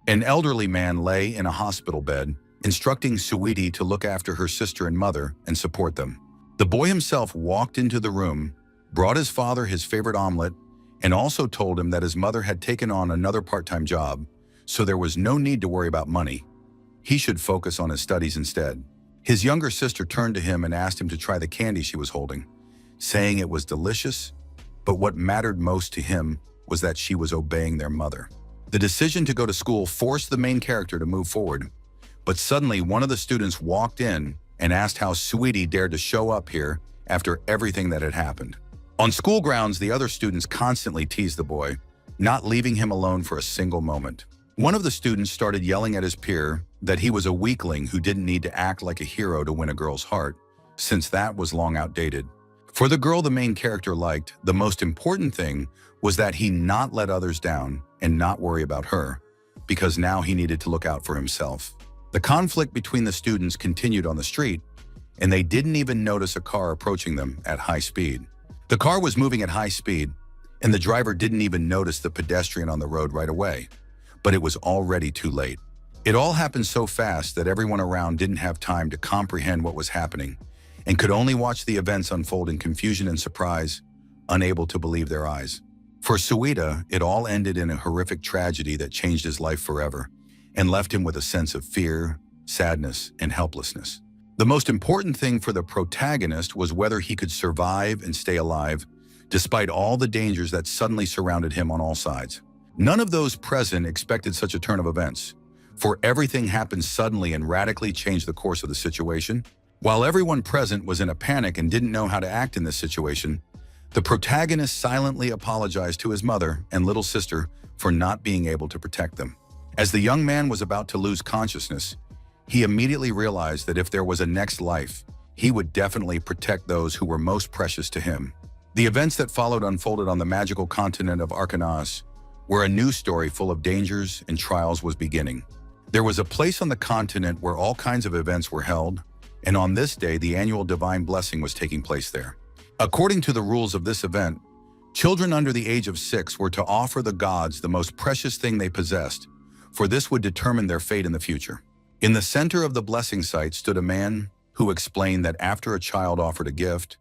An elderly man lay in a hospital bed, instructing Sweetie to look after her sister and mother and support them. The boy himself walked into the room, brought his father his favorite omelet, and also told him that his mother had taken on another part-time job, so there was no need to worry about money. He should focus on his studies instead. His younger sister turned to him and asked him to try the candy she was holding, saying it was delicious, but what mattered most to him was that she was obeying their mother. The decision to go to school forced the main character to move forward, but suddenly one of the students walked in and asked how Sweetie dared to show up here after everything that had happened. On school grounds, the other students constantly teased the boy, not leaving him alone for a single moment. One of the students started yelling at his peer that he was a weakling who didn't need to act like a hero to win a girl's heart, since that was long outdated. For the girl the main character liked, the most important thing was that he not let others down and not worry about her, because now he needed to look out for himself. The conflict between the students continued on the street, and they didn't even notice a car approaching them at high speed. The car was moving at high speed, and the driver didn't even notice the pedestrian on the road right away, but it was already too late. It all happened so fast that everyone around didn't have time to comprehend what was happening and could only watch the events unfold in confusion and surprise, unable to believe their eyes. For Suida, it all ended in a horrific tragedy that changed his life forever and left him with a sense of fear, sadness, and helplessness. The most important thing for the protagonist was whether he could survive and stay alive, despite all the dangers that suddenly surrounded him on all sides. None of those present expected such a turn of events, for everything happened suddenly and radically changed the course of the situation. While everyone present was in a panic and didn't know how to act in this situation, the protagonist silently apologized to his mother and little sister for not being able to protect them. As the young man was about to lose consciousness, he immediately realized that if there was a next life, he would definitely protect those who were most precious to him. The events that followed unfolded on the magical continent of Arkanas, where a new story full of dangers and trials was beginning. There was a place on the continent where all kinds of events were held, and on this day, the annual divine blessing was taking place there. According to the rules of this event, children under the age of 6 were to offer the gods the most precious thing they possessed, for this would determine their fate in the future. In the center of the blessing site stood a man who explained that after a child offered a gift,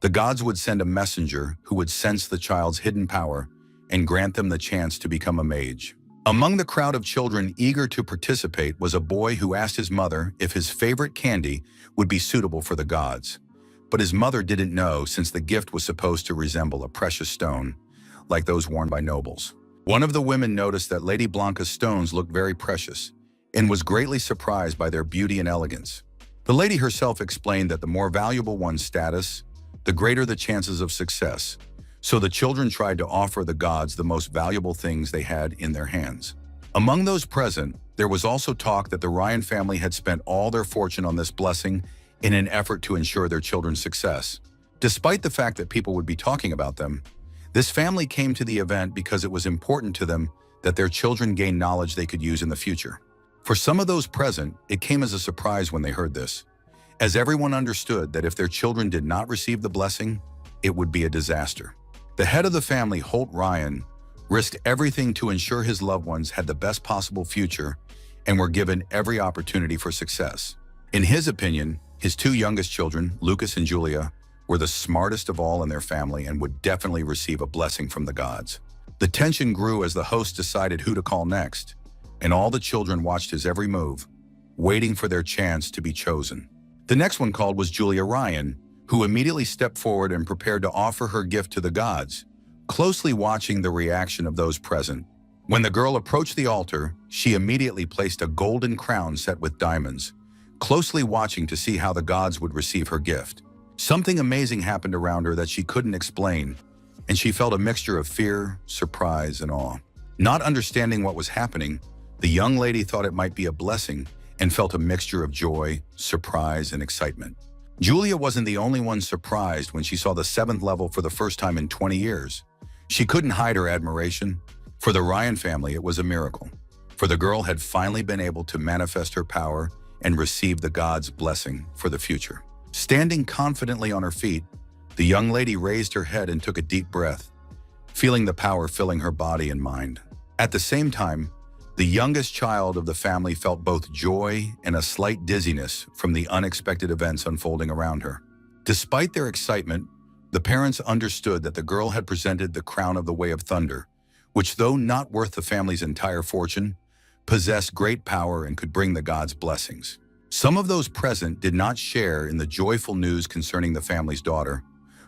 the gods would send a messenger who would sense the child's hidden power and grant them the chance to become a mage. Among the crowd of children eager to participate was a boy who asked his mother if his favorite candy would be suitable for the gods. But his mother didn't know, since the gift was supposed to resemble a precious stone, like those worn by nobles. One of the women noticed that Lady Blanca's stones looked very precious and was greatly surprised by their beauty and elegance. The lady herself explained that the more valuable one's status, the greater the chances of success. So the children tried to offer the gods the most valuable things they had in their hands. Among those present, there was also talk that the Ryan family had spent all their fortune on this blessing in an effort to ensure their children's success. Despite the fact that people would be talking about them, this family came to the event because it was important to them that their children gain knowledge they could use in the future. For some of those present, it came as a surprise when they heard this, as everyone understood that if their children did not receive the blessing, it would be a disaster. The head of the family, Holt Ryan, risked everything to ensure his loved ones had the best possible future and were given every opportunity for success. In his opinion, his 2 youngest children, Lucas and Julia, were the smartest of all in their family and would definitely receive a blessing from the gods. The tension grew as the host decided who to call next, and all the children watched his every move, waiting for their chance to be chosen. The next one called was Julia Ryan, who immediately stepped forward and prepared to offer her gift to the gods, closely watching the reaction of those present. When the girl approached the altar, she immediately placed a golden crown set with diamonds, closely watching to see how the gods would receive her gift. Something amazing happened around her that she couldn't explain, and she felt a mixture of fear, surprise, and awe. Not understanding what was happening, the young lady thought it might be a blessing and felt a mixture of joy, surprise, and excitement. Julia wasn't the only one surprised when she saw the 7th level for the first time in 20 years. She couldn't hide her admiration. For the Ryan family, it was a miracle, for the girl had finally been able to manifest her power and receive the gods' blessing for the future. Standing confidently on her feet, the young lady raised her head and took a deep breath, feeling the power filling her body and mind. At the same time, The youngest child of the family felt both joy and a slight dizziness from the unexpected events unfolding around her. Despite their excitement, the parents understood that the girl had presented the crown of the Way of Thunder, which, though not worth the family's entire fortune, possessed great power and could bring the gods' blessings. Some of those present did not share in the joyful news concerning the family's daughter,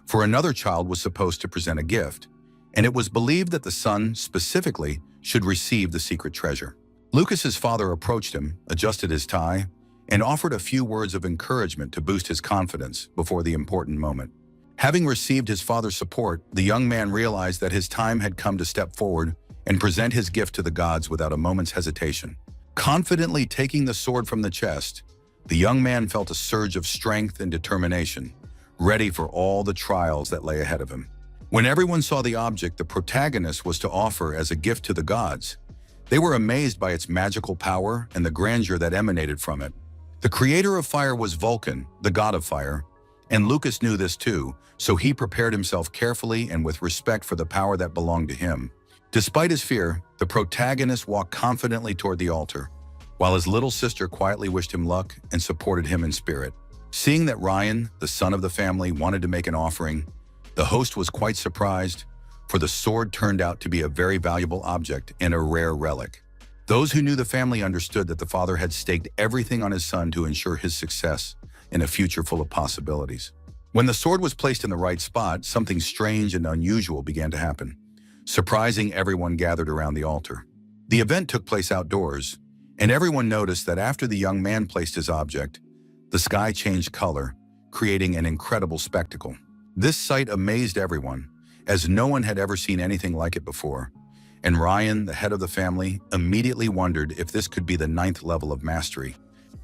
for another child was supposed to present a gift, and it was believed that the son, specifically, should receive the secret treasure. Lucas's father approached him, adjusted his tie, and offered a few words of encouragement to boost his confidence before the important moment. Having received his father's support, the young man realized that his time had come to step forward and present his gift to the gods without a moment's hesitation. Confidently taking the sword from the chest, the young man felt a surge of strength and determination, ready for all the trials that lay ahead of him. When everyone saw the object the protagonist was to offer as a gift to the gods, they were amazed by its magical power and the grandeur that emanated from it. The creator of fire was Vulcan, the god of fire, and Lucas knew this too, so he prepared himself carefully and with respect for the power that belonged to him. Despite his fear, the protagonist walked confidently toward the altar, while his little sister quietly wished him luck and supported him in spirit. Seeing that Ryan, the son of the family, wanted to make an offering, the host was quite surprised, for the sword turned out to be a very valuable object and a rare relic. Those who knew the family understood that the father had staked everything on his son to ensure his success in a future full of possibilities. When the sword was placed in the right spot, something strange and unusual began to happen, surprising everyone gathered around the altar. The event took place outdoors, and everyone noticed that after the young man placed his object, the sky changed color, creating an incredible spectacle. This sight amazed everyone, as no one had ever seen anything like it before, and Ryan, the head of the family, immediately wondered if this could be the 9th level of mastery.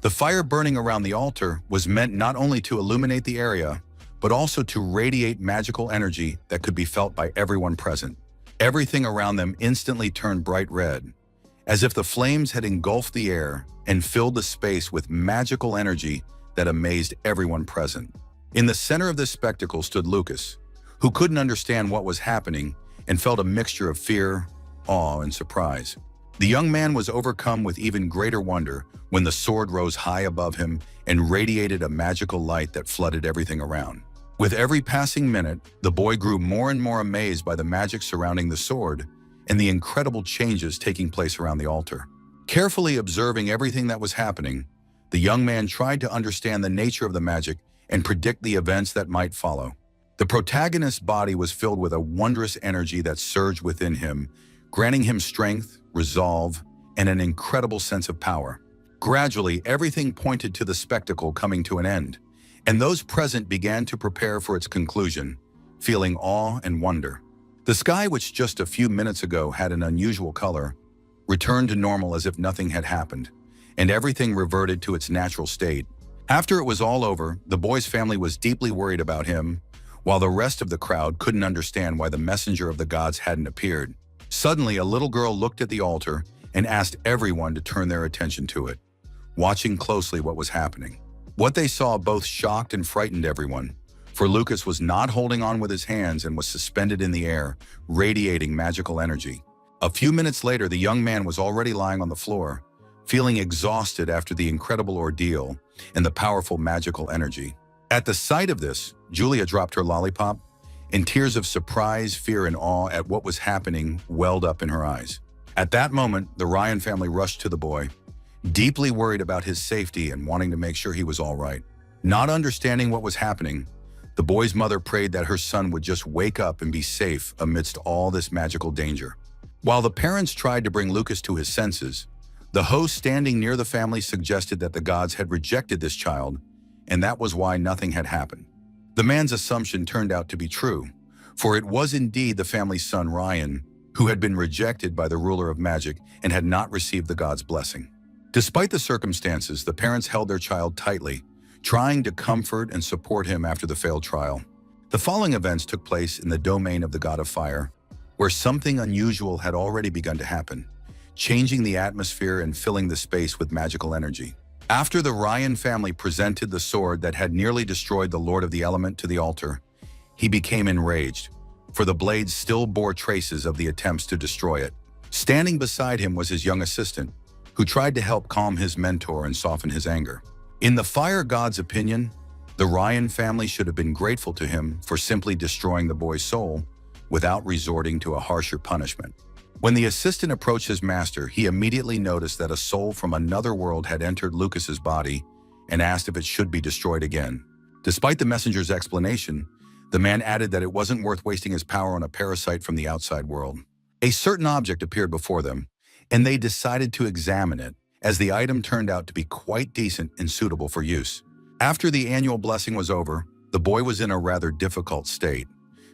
The fire burning around the altar was meant not only to illuminate the area, but also to radiate magical energy that could be felt by everyone present. Everything around them instantly turned bright red, as if the flames had engulfed the air and filled the space with magical energy that amazed everyone present. In the center of this spectacle stood Lucas, who couldn't understand what was happening and felt a mixture of fear, awe, and surprise. The young man was overcome with even greater wonder when the sword rose high above him and radiated a magical light that flooded everything around. With every passing minute, the boy grew more and more amazed by the magic surrounding the sword and the incredible changes taking place around the altar. Carefully observing everything that was happening, the young man tried to understand the nature of the magic and predict the events that might follow. The protagonist's body was filled with a wondrous energy that surged within him, granting him strength, resolve, and an incredible sense of power. Gradually, everything pointed to the spectacle coming to an end, and those present began to prepare for its conclusion, feeling awe and wonder. The sky, which just a few minutes ago had an unusual color, returned to normal as if nothing had happened, and everything reverted to its natural state. After it was all over, the boy's family was deeply worried about him, while the rest of the crowd couldn't understand why the messenger of the gods hadn't appeared. Suddenly, a little girl looked at the altar and asked everyone to turn their attention to it, watching closely what was happening. What they saw both shocked and frightened everyone, for Lucas was not holding on with his hands and was suspended in the air, radiating magical energy. A few minutes later, the young man was already lying on the floor, feeling exhausted after the incredible ordeal and the powerful magical energy. At the sight of this, Julia dropped her lollipop, and tears of surprise, fear, and awe at what was happening welled up in her eyes. At that moment, the Ryan family rushed to the boy, deeply worried about his safety and wanting to make sure he was all right. Not understanding what was happening, the boy's mother prayed that her son would just wake up and be safe amidst all this magical danger. While the parents tried to bring Lucas to his senses, the host standing near the family suggested that the gods had rejected this child, and that was why nothing had happened. The man's assumption turned out to be true, for it was indeed the family's son Ryan, who had been rejected by the ruler of magic and had not received the god's blessing. Despite the circumstances, the parents held their child tightly, trying to comfort and support him after the failed trial. The following events took place in the domain of the god of fire, where something unusual had already begun to happen, changing the atmosphere and filling the space with magical energy. After the Ryan family presented the sword that had nearly destroyed the Lord of the Element to the altar, he became enraged, for the blade still bore traces of the attempts to destroy it. Standing beside him was his young assistant, who tried to help calm his mentor and soften his anger. In the fire god's opinion, the Ryan family should have been grateful to him for simply destroying the boy's soul without resorting to a harsher punishment. When the assistant approached his master, he immediately noticed that a soul from another world had entered Lucas's body and asked if it should be destroyed again. Despite the messenger's explanation, the man added that it wasn't worth wasting his power on a parasite from the outside world. A certain object appeared before them, and they decided to examine it, as the item turned out to be quite decent and suitable for use. After the annual blessing was over, the boy was in a rather difficult state,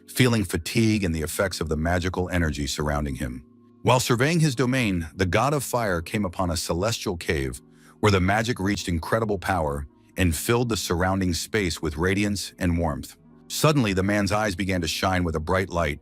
feeling fatigue and the effects of the magical energy surrounding him. While surveying his domain, the god of fire came upon a celestial cave where the magic reached incredible power and filled the surrounding space with radiance and warmth. Suddenly, the man's eyes began to shine with a bright light,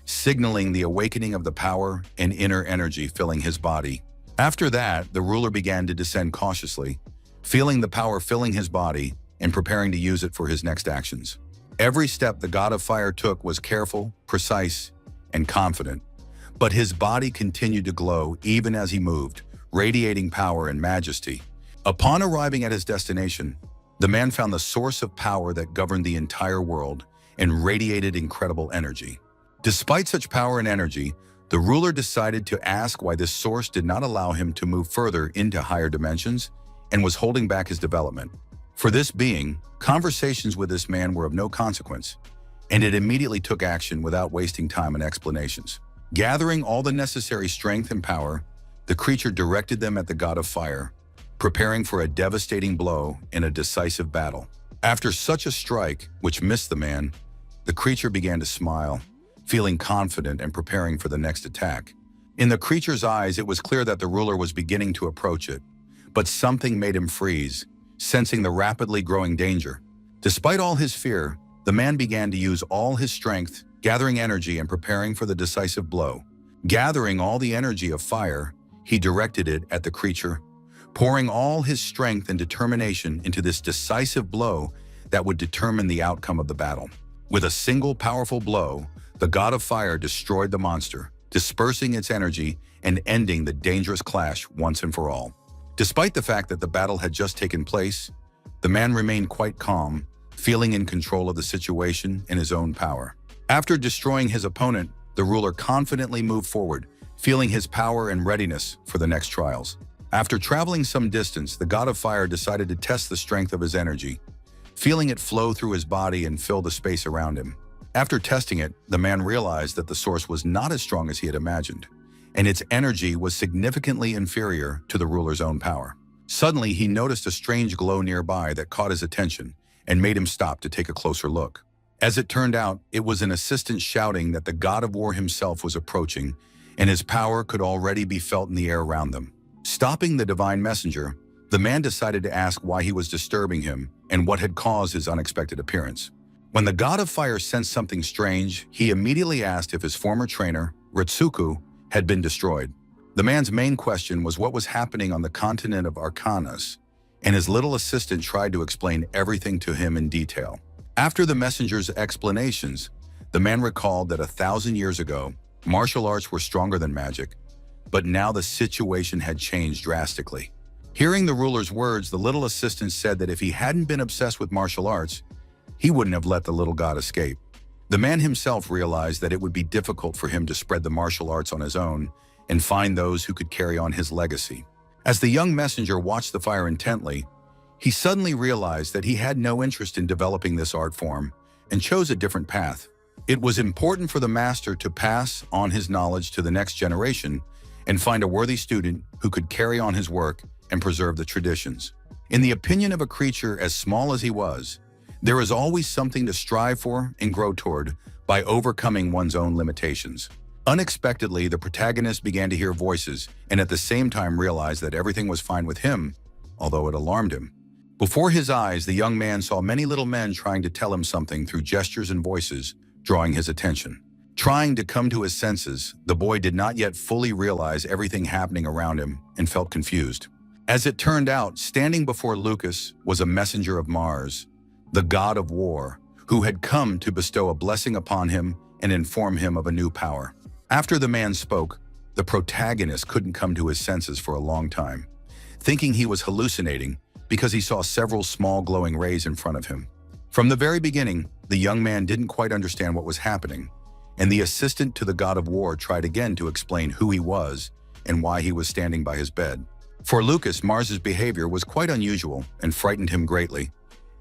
signaling the awakening of the power and inner energy filling his body. After that, the ruler began to descend cautiously, feeling the power filling his body and preparing to use it for his next actions. Every step the god of fire took was careful, precise, and confident, but his body continued to glow even as he moved, radiating power and majesty. Upon arriving at his destination, the man found the source of power that governed the entire world and radiated incredible energy. Despite such power and energy, the ruler decided to ask why this source did not allow him to move further into higher dimensions and was holding back his development. For this being, conversations with this man were of no consequence, and it immediately took action without wasting time on explanations. Gathering all the necessary strength and power, the creature directed them at the god of fire, preparing for a devastating blow in a decisive battle. After such a strike, which missed the man, the creature began to smile, feeling confident and preparing for the next attack. In the creature's eyes, it was clear that the ruler was beginning to approach it, but something made him freeze, sensing the rapidly growing danger. Despite all his fear, the man began to use all his strength, gathering energy and preparing for the decisive blow. Gathering all the energy of fire, he directed it at the creature, pouring all his strength and determination into this decisive blow that would determine the outcome of the battle. With a single powerful blow, the god of fire destroyed the monster, dispersing its energy and ending the dangerous clash once and for all. Despite the fact that the battle had just taken place, the man remained quite calm, feeling in control of the situation and his own power. After destroying his opponent, the ruler confidently moved forward, feeling his power and readiness for the next trials. After traveling some distance, the god of fire decided to test the strength of his energy, feeling it flow through his body and fill the space around him. After testing it, the man realized that the source was not as strong as he had imagined, and its energy was significantly inferior to the ruler's own power. Suddenly, he noticed a strange glow nearby that caught his attention and made him stop to take a closer look. As it turned out, it was an assistant shouting that the god of war himself was approaching, and his power could already be felt in the air around them. Stopping the divine messenger, the man decided to ask why he was disturbing him and what had caused his unexpected appearance. When the god of fire sensed something strange, he immediately asked if his former trainer, Ritsuku, had been destroyed. The man's main question was what was happening on the continent of Arcanas, and his little assistant tried to explain everything to him in detail. After the messenger's explanations, the man recalled that 1,000 years ago, martial arts were stronger than magic, but now the situation had changed drastically. Hearing the ruler's words, the little assistant said that if he hadn't been obsessed with martial arts, he wouldn't have let the little god escape. The man himself realized that it would be difficult for him to spread the martial arts on his own and find those who could carry on his legacy. As the young messenger watched the fire intently, he suddenly realized that he had no interest in developing this art form and chose a different path. It was important for the master to pass on his knowledge to the next generation and find a worthy student who could carry on his work and preserve the traditions. In the opinion of a creature as small as he was, there is always something to strive for and grow toward by overcoming one's own limitations. Unexpectedly, the protagonist began to hear voices and at the same time realized that everything was fine with him, although it alarmed him. Before his eyes, the young man saw many little men trying to tell him something through gestures and voices, drawing his attention. Trying to come to his senses, the boy did not yet fully realize everything happening around him and felt confused. As it turned out, standing before Lucas was a messenger of Mars, the god of war, who had come to bestow a blessing upon him and inform him of a new power. After the man spoke, The protagonist couldn't come to his senses for a long time, thinking he was hallucinating because he saw several small glowing rays in front of him. From the very beginning, the young man didn't quite understand what was happening, and the assistant to the god of war tried again to explain who he was and why he was standing by his bed. For Lucas, Mars's behavior was quite unusual and frightened him greatly,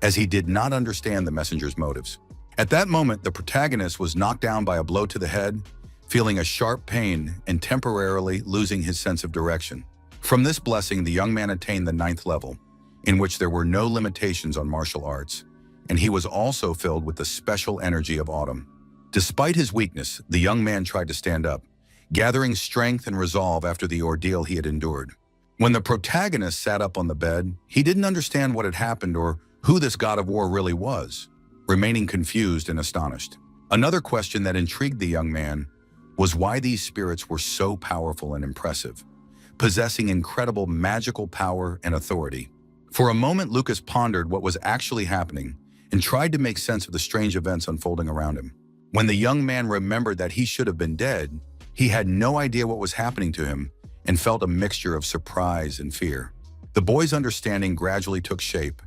as he did not understand the messenger's motives. At that moment, the protagonist was knocked down by a blow to the head, feeling a sharp pain and temporarily losing his sense of direction. From this blessing, the young man attained the 9th level, in which there were no limitations on martial arts, and he was also filled with the special energy of autumn. Despite his weakness, the young man tried to stand up, gathering strength and resolve after the ordeal he had endured. When the protagonist sat up on the bed, he didn't understand what had happened or who this god of war really was, remaining confused and astonished. Another question that intrigued the young man was why these spirits were so powerful and impressive, possessing incredible magical power and authority. For a moment, Lucas pondered what was actually happening and tried to make sense of the strange events unfolding around him. When the young man remembered that he should have been dead, he had no idea what was happening to him and felt a mixture of surprise and fear. The boy's understanding gradually took shape,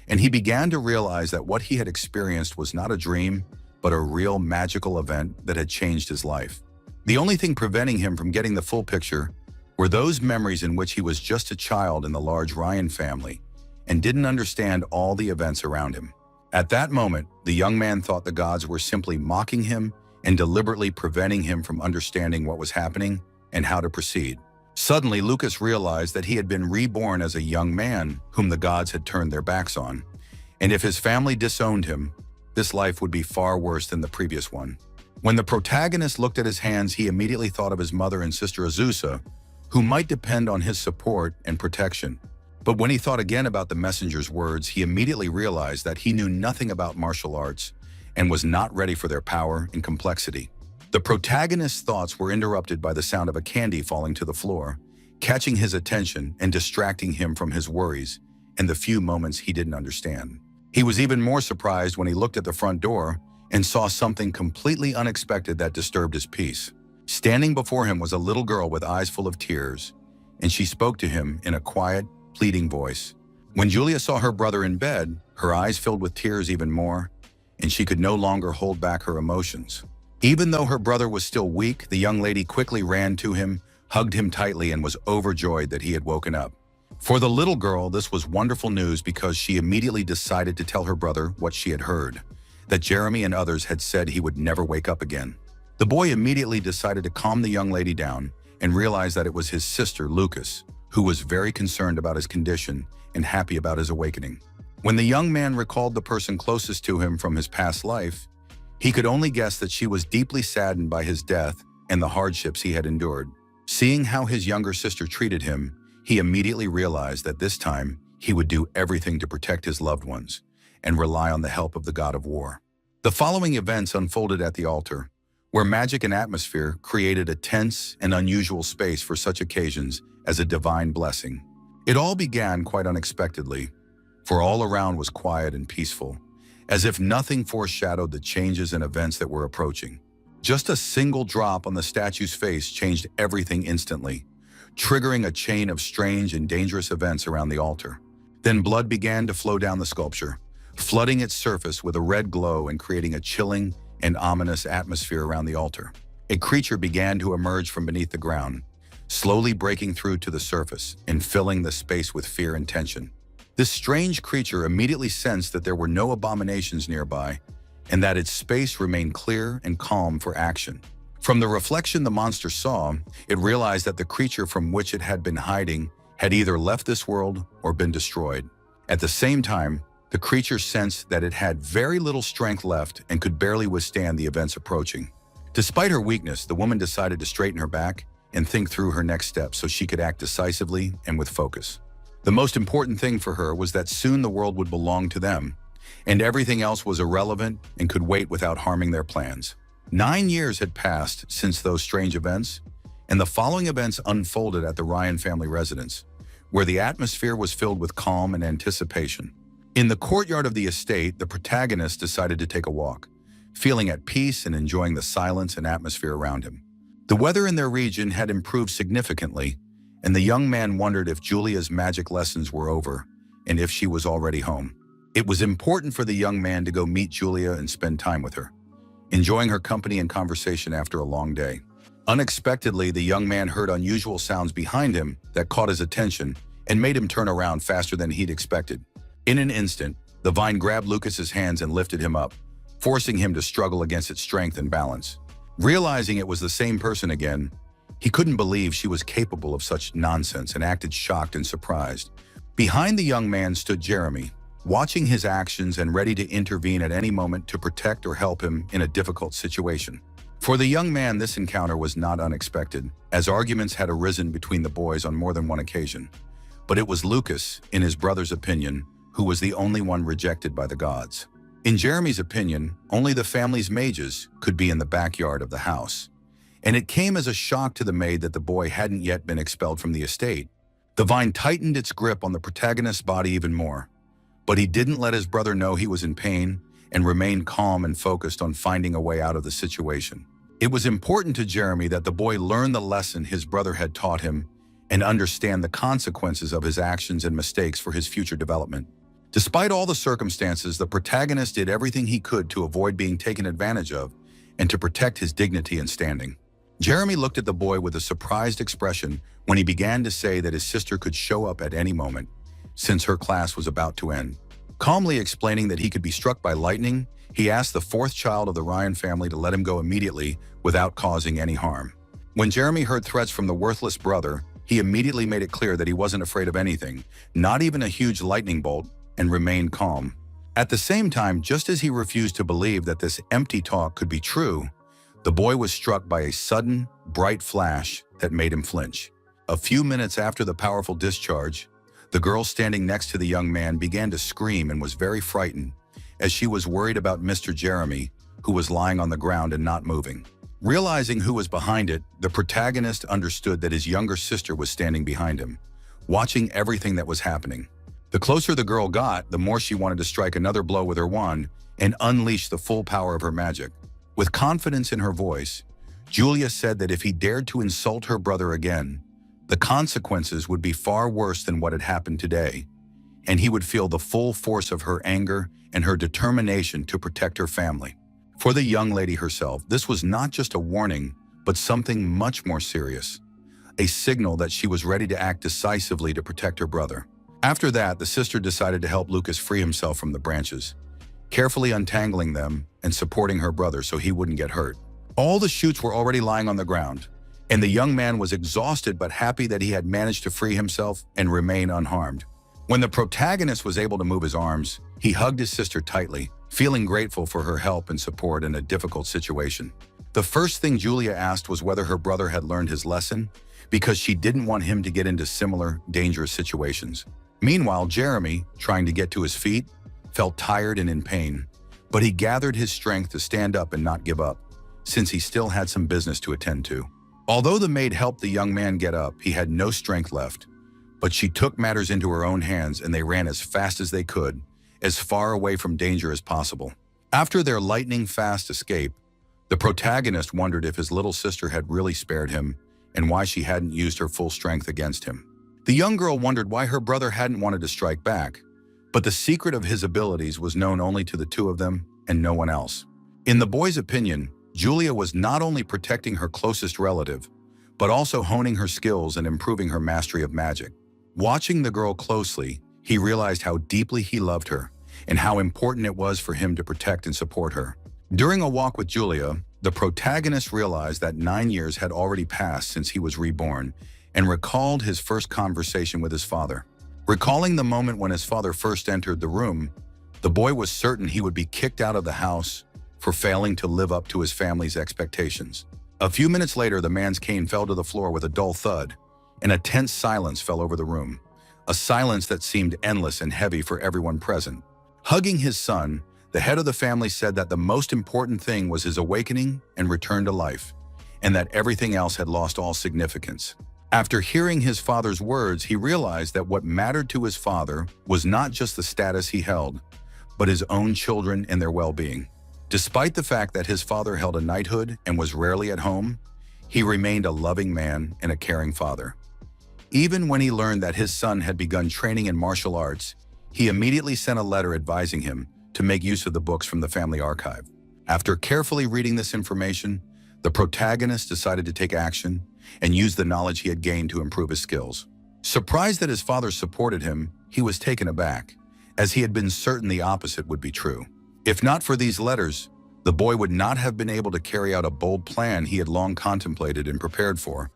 and he began to realize that what he had experienced was not a dream, but a real magical event that had changed his life. The only thing preventing him from getting the full picture were those memories in which he was just a child in the large Ryan family and didn't understand all the events around him. At that moment, the young man thought the gods were simply mocking him and deliberately preventing him from understanding what was happening and how to proceed. Suddenly, Lucas realized that he had been reborn as a young man whom the gods had turned their backs on, and if his family disowned him, this life would be far worse than the previous one. When the protagonist looked at his hands, he immediately thought of his mother and sister Azusa, who might depend on his support and protection. But when he thought again about the messenger's words, he immediately realized that he knew nothing about martial arts and was not ready for their power and complexity. The protagonist's thoughts were interrupted by the sound of a candy falling to the floor, catching his attention and distracting him from his worries and the few moments he didn't understand. He was even more surprised when he looked at the front door and saw something completely unexpected that disturbed his peace. Standing before him was a little girl with eyes full of tears, and she spoke to him in a quiet, pleading voice. When Julia saw her brother in bed, her eyes filled with tears even more, and she could no longer hold back her emotions. Even though her brother was still weak, the young lady quickly ran to him, hugged him tightly, and was overjoyed that he had woken up. For the little girl, this was wonderful news because she immediately decided to tell her brother what she had heard, that Jeremy and others had said he would never wake up again. The boy immediately decided to calm the young lady down and realized that it was his sister, Lucas, who was very concerned about his condition and happy about his awakening. When the young man recalled the person closest to him from his past life, he could only guess that she was deeply saddened by his death and the hardships he had endured. Seeing how his younger sister treated him, he immediately realized that this time he would do everything to protect his loved ones and rely on the help of the god of war. The following events unfolded at the altar, where magic and atmosphere created a tense and unusual space for such occasions as a divine blessing. It all began quite unexpectedly, for all around was quiet and peaceful, as if nothing foreshadowed the changes and events that were approaching. Just a single drop on the statue's face changed everything instantly, triggering a chain of strange and dangerous events around the altar. Then blood began to flow down the sculpture, flooding its surface with a red glow and creating a chilling and ominous atmosphere around the altar. A creature began to emerge from beneath the ground, slowly breaking through to the surface and filling the space with fear and tension. This strange creature immediately sensed that there were no abominations nearby and that its space remained clear and calm for action. From the reflection the monster saw, it realized that the creature from which it had been hiding had either left this world or been destroyed. At the same time, the creature sensed that it had very little strength left and could barely withstand the events approaching. Despite her weakness, the woman decided to straighten her back and think through her next steps so she could act decisively and with focus. The most important thing for her was that soon the world would belong to them, and everything else was irrelevant and could wait without harming their plans. 9 years had passed since those strange events, and the following events unfolded at the Ryan family residence, where the atmosphere was filled with calm and anticipation. In the courtyard of the estate, the protagonist decided to take a walk, feeling at peace and enjoying the silence and atmosphere around him. The weather in their region had improved significantly, and the young man wondered if Julia's magic lessons were over and if she was already home. It was important for the young man to go meet Julia and spend time with her, enjoying her company and conversation after a long day. Unexpectedly, the young man heard unusual sounds behind him that caught his attention and made him turn around faster than he'd expected. In an instant, the vine grabbed Lucas's hands and lifted him up, forcing him to struggle against its strength and balance. Realizing it was the same person again, he couldn't believe she was capable of such nonsense and acted shocked and surprised. Behind the young man stood Jeremy, watching his actions and ready to intervene at any moment to protect or help him in a difficult situation. For the young man, this encounter was not unexpected, as arguments had arisen between the boys on more than one occasion. But it was Lucas, in his brother's opinion, who was the only one rejected by the gods. In Jeremy's opinion, only the family's mages could be in the backyard of the house. And it came as a shock to the maid that the boy hadn't yet been expelled from the estate. The vine tightened its grip on the protagonist's body even more, but he didn't let his brother know he was in pain and remained calm and focused on finding a way out of the situation. It was important to Jeremy that the boy learn the lesson his brother had taught him and understand the consequences of his actions and mistakes for his future development. Despite all the circumstances, the protagonist did everything he could to avoid being taken advantage of and to protect his dignity and standing. Jeremy looked at the boy with a surprised expression when he began to say that his sister could show up at any moment, since her class was about to end. Calmly explaining that he could be struck by lightning, he asked the fourth child of the Ryan family to let him go immediately without causing any harm. When Jeremy heard threats from the worthless brother, he immediately made it clear that he wasn't afraid of anything, not even a huge lightning bolt, and remained calm. At the same time, just as he refused to believe that this empty talk could be true, the boy was struck by a sudden, bright flash that made him flinch. A few minutes after the powerful discharge, the girl standing next to the young man began to scream and was very frightened, as she was worried about Mr. Jeremy, who was lying on the ground and not moving. Realizing who was behind it, the protagonist understood that his younger sister was standing behind him, watching everything that was happening. The closer the girl got, the more she wanted to strike another blow with her wand and unleash the full power of her magic. With confidence in her voice, Julia said that if he dared to insult her brother again, the consequences would be far worse than what had happened today, and he would feel the full force of her anger and her determination to protect her family. For the young lady herself, this was not just a warning, but something much more serious, a signal that she was ready to act decisively to protect her brother. After that, the sister decided to help Lucas free himself from the branches, carefully untangling them and supporting her brother so he wouldn't get hurt. All the shoots were already lying on the ground, and the young man was exhausted but happy that he had managed to free himself and remain unharmed. When the protagonist was able to move his arms, he hugged his sister tightly, feeling grateful for her help and support in a difficult situation. The first thing Julia asked was whether her brother had learned his lesson, because she didn't want him to get into similar, dangerous situations. Meanwhile, Jeremy, trying to get to his feet, felt tired and in pain, but he gathered his strength to stand up and not give up, since he still had some business to attend to. Although the maid helped the young man get up, he had no strength left, but she took matters into her own hands and they ran as fast as they could, as far away from danger as possible. After their lightning-fast escape, the protagonist wondered if his little sister had really spared him and why she hadn't used her full strength against him. The young girl wondered why her brother hadn't wanted to strike back, but the secret of his abilities was known only to the two of them and no one else. In the boy's opinion, Julia was not only protecting her closest relative, but also honing her skills and improving her mastery of magic. Watching the girl closely, he realized how deeply he loved her and how important it was for him to protect and support her. During a walk with Julia, the protagonist realized that 9 years had already passed since he was reborn and recalled his first conversation with his father. Recalling the moment when his father first entered the room, the boy was certain he would be kicked out of the house for failing to live up to his family's expectations. A few minutes later, the man's cane fell to the floor with a dull thud, and a tense silence fell over the room, a silence that seemed endless and heavy for everyone present. Hugging his son, the head of the family said that the most important thing was his awakening and return to life, and that everything else had lost all significance. After hearing his father's words, he realized that what mattered to his father was not just the status he held, but his own children and their well-being. Despite the fact that his father held a knighthood and was rarely at home, he remained a loving man and a caring father. Even when he learned that his son had begun training in martial arts, he immediately sent a letter advising him to make use of the books from the family archive. After carefully reading this information, the protagonist decided to take action and use the knowledge he had gained to improve his skills. Surprised that his father supported him, he was taken aback, as he had been certain the opposite would be true. If not for these letters, the boy would not have been able to carry out a bold plan he had long contemplated and prepared for,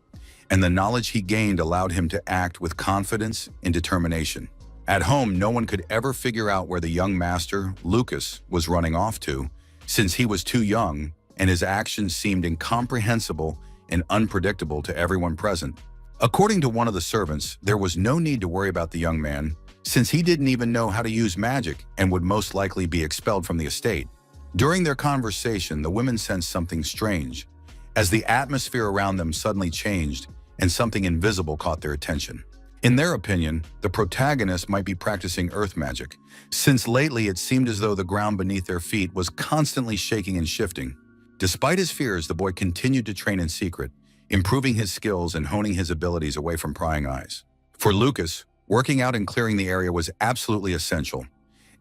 and the knowledge he gained allowed him to act with confidence and determination. At home, no one could ever figure out where the young master, Lucas, was running off to, since he was too young and his actions seemed incomprehensible and unpredictable to everyone present. According to one of the servants, there was no need to worry about the young man, since he didn't even know how to use magic and would most likely be expelled from the estate. During their conversation, the women sensed something strange, as the atmosphere around them suddenly changed and something invisible caught their attention. In their opinion, the protagonist might be practicing earth magic, since lately it seemed as though the ground beneath their feet was constantly shaking and shifting. Despite his fears, the boy continued to train in secret, improving his skills and honing his abilities away from prying eyes. For Lucas, working out and clearing the area was absolutely essential,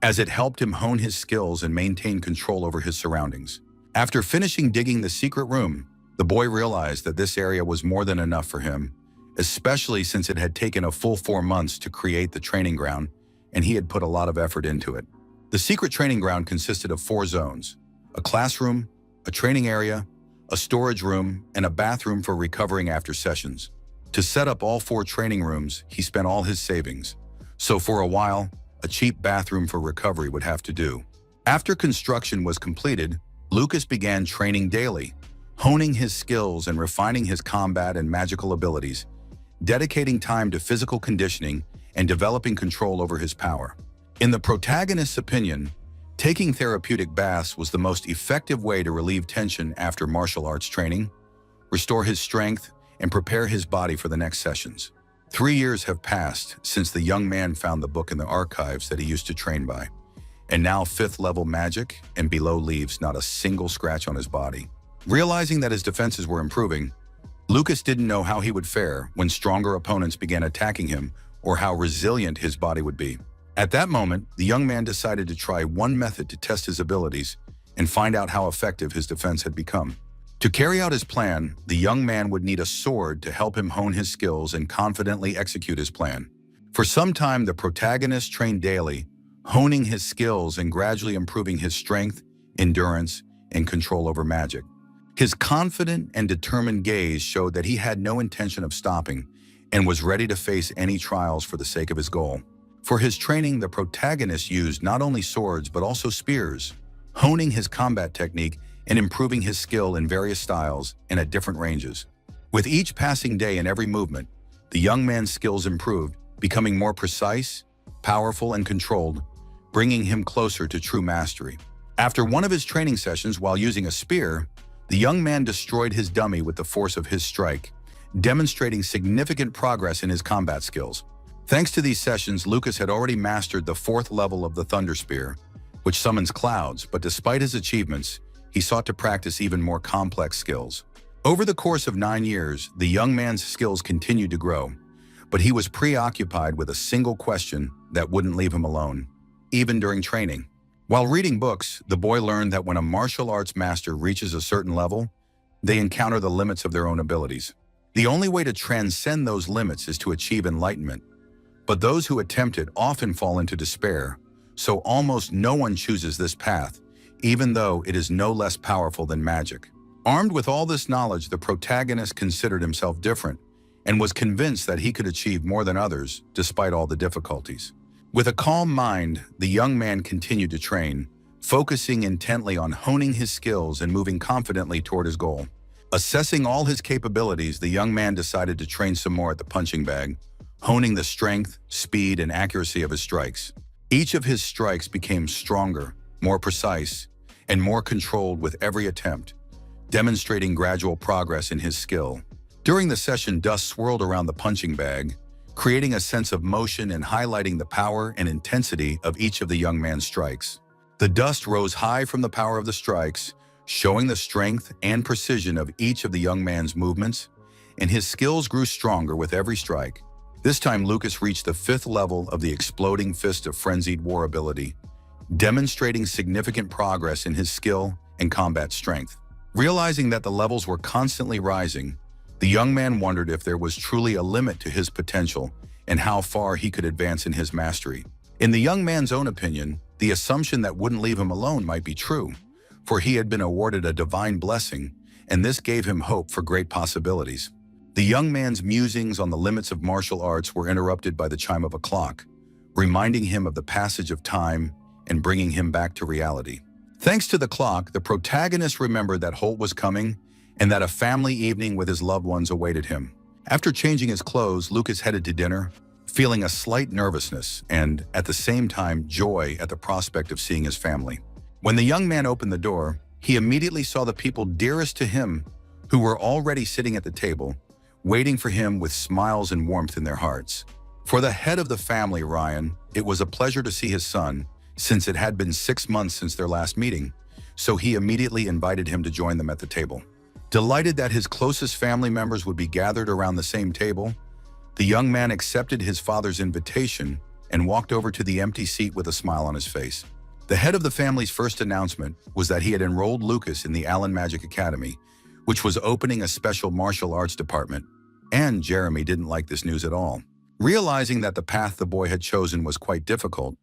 as it helped him hone his skills and maintain control over his surroundings. After finishing digging the secret room, the boy realized that this area was more than enough for him, especially since it had taken a full 4 months to create the training ground, and he had put a lot of effort into it. The secret training ground consisted of 4 zones: a classroom, a training area, a storage room, and a bathroom for recovering after sessions. To set up all 4 training rooms, he spent all his savings, so for a while, a cheap bathroom for recovery would have to do. After construction was completed, Lucas began training daily, honing his skills and refining his combat and magical abilities, dedicating time to physical conditioning and developing control over his power. In the protagonist's opinion, taking therapeutic baths was the most effective way to relieve tension after martial arts training, restore his strength, and prepare his body for the next sessions. 3 years have passed since the young man found the book in the archives that he used to train by, and now 5th level magic and below leaves not a single scratch on his body. Realizing that his defenses were improving, Lucas didn't know how he would fare when stronger opponents began attacking him or how resilient his body would be. At that moment, the young man decided to try one method to test his abilities and find out how effective his defense had become. To carry out his plan, the young man would need a sword to help him hone his skills and confidently execute his plan. For some time, the protagonist trained daily, honing his skills and gradually improving his strength, endurance, and control over magic. His confident and determined gaze showed that he had no intention of stopping and was ready to face any trials for the sake of his goal. For his training, the protagonist used not only swords but also spears, honing his combat technique and improving his skill in various styles and at different ranges. With each passing day and every movement, the young man's skills improved, becoming more precise, powerful, and controlled, bringing him closer to true mastery. After one of his training sessions while using a spear, the young man destroyed his dummy with the force of his strike, demonstrating significant progress in his combat skills. Thanks to these sessions, Lucas had already mastered the 4th level of the Thunder Spear, which summons clouds, but despite his achievements, he sought to practice even more complex skills. Over the course of 9 years, the young man's skills continued to grow, but he was preoccupied with a single question that wouldn't leave him alone, even during training. While reading books, the boy learned that when a martial arts master reaches a certain level, they encounter the limits of their own abilities. The only way to transcend those limits is to achieve enlightenment, but those who attempt it often fall into despair, so almost no one chooses this path, even though it is no less powerful than magic. Armed with all this knowledge, the protagonist considered himself different and was convinced that he could achieve more than others despite all the difficulties. With a calm mind, the young man continued to train, focusing intently on honing his skills and moving confidently toward his goal. Assessing all his capabilities, the young man decided to train some more at the punching bag, honing the strength, speed, and accuracy of his strikes. Each of his strikes became stronger, more precise, and more controlled with every attempt, demonstrating gradual progress in his skill. During the session, dust swirled around the punching bag, creating a sense of motion and highlighting the power and intensity of each of the young man's strikes. The dust rose high from the power of the strikes, showing the strength and precision of each of the young man's movements, and his skills grew stronger with every strike. This time, Lucas reached the 5th level of the Exploding Fist of Frenzied War ability, demonstrating significant progress in his skill and combat strength. Realizing that the levels were constantly rising, the young man wondered if there was truly a limit to his potential and how far he could advance in his mastery. In the young man's own opinion, the assumption that wouldn't leave him alone might be true, for he had been awarded a divine blessing, and this gave him hope for great possibilities. The young man's musings on the limits of martial arts were interrupted by the chime of a clock, reminding him of the passage of time and bringing him back to reality. Thanks to the clock, the protagonist remembered that Holt was coming and that a family evening with his loved ones awaited him. After changing his clothes, Lucas headed to dinner, feeling a slight nervousness and, at the same time, joy at the prospect of seeing his family. When the young man opened the door, he immediately saw the people dearest to him who were already sitting at the table, waiting for him with smiles and warmth in their hearts. For the head of the family, Ryan, it was a pleasure to see his son, since it had been 6 months since their last meeting, so he immediately invited him to join them at the table. Delighted that his closest family members would be gathered around the same table, the young man accepted his father's invitation and walked over to the empty seat with a smile on his face. The head of the family's first announcement was that he had enrolled Lucas in the Allen Magic Academy, which was opening a special martial arts department, and Jeremy didn't like this news at all. Realizing that the path the boy had chosen was quite difficult,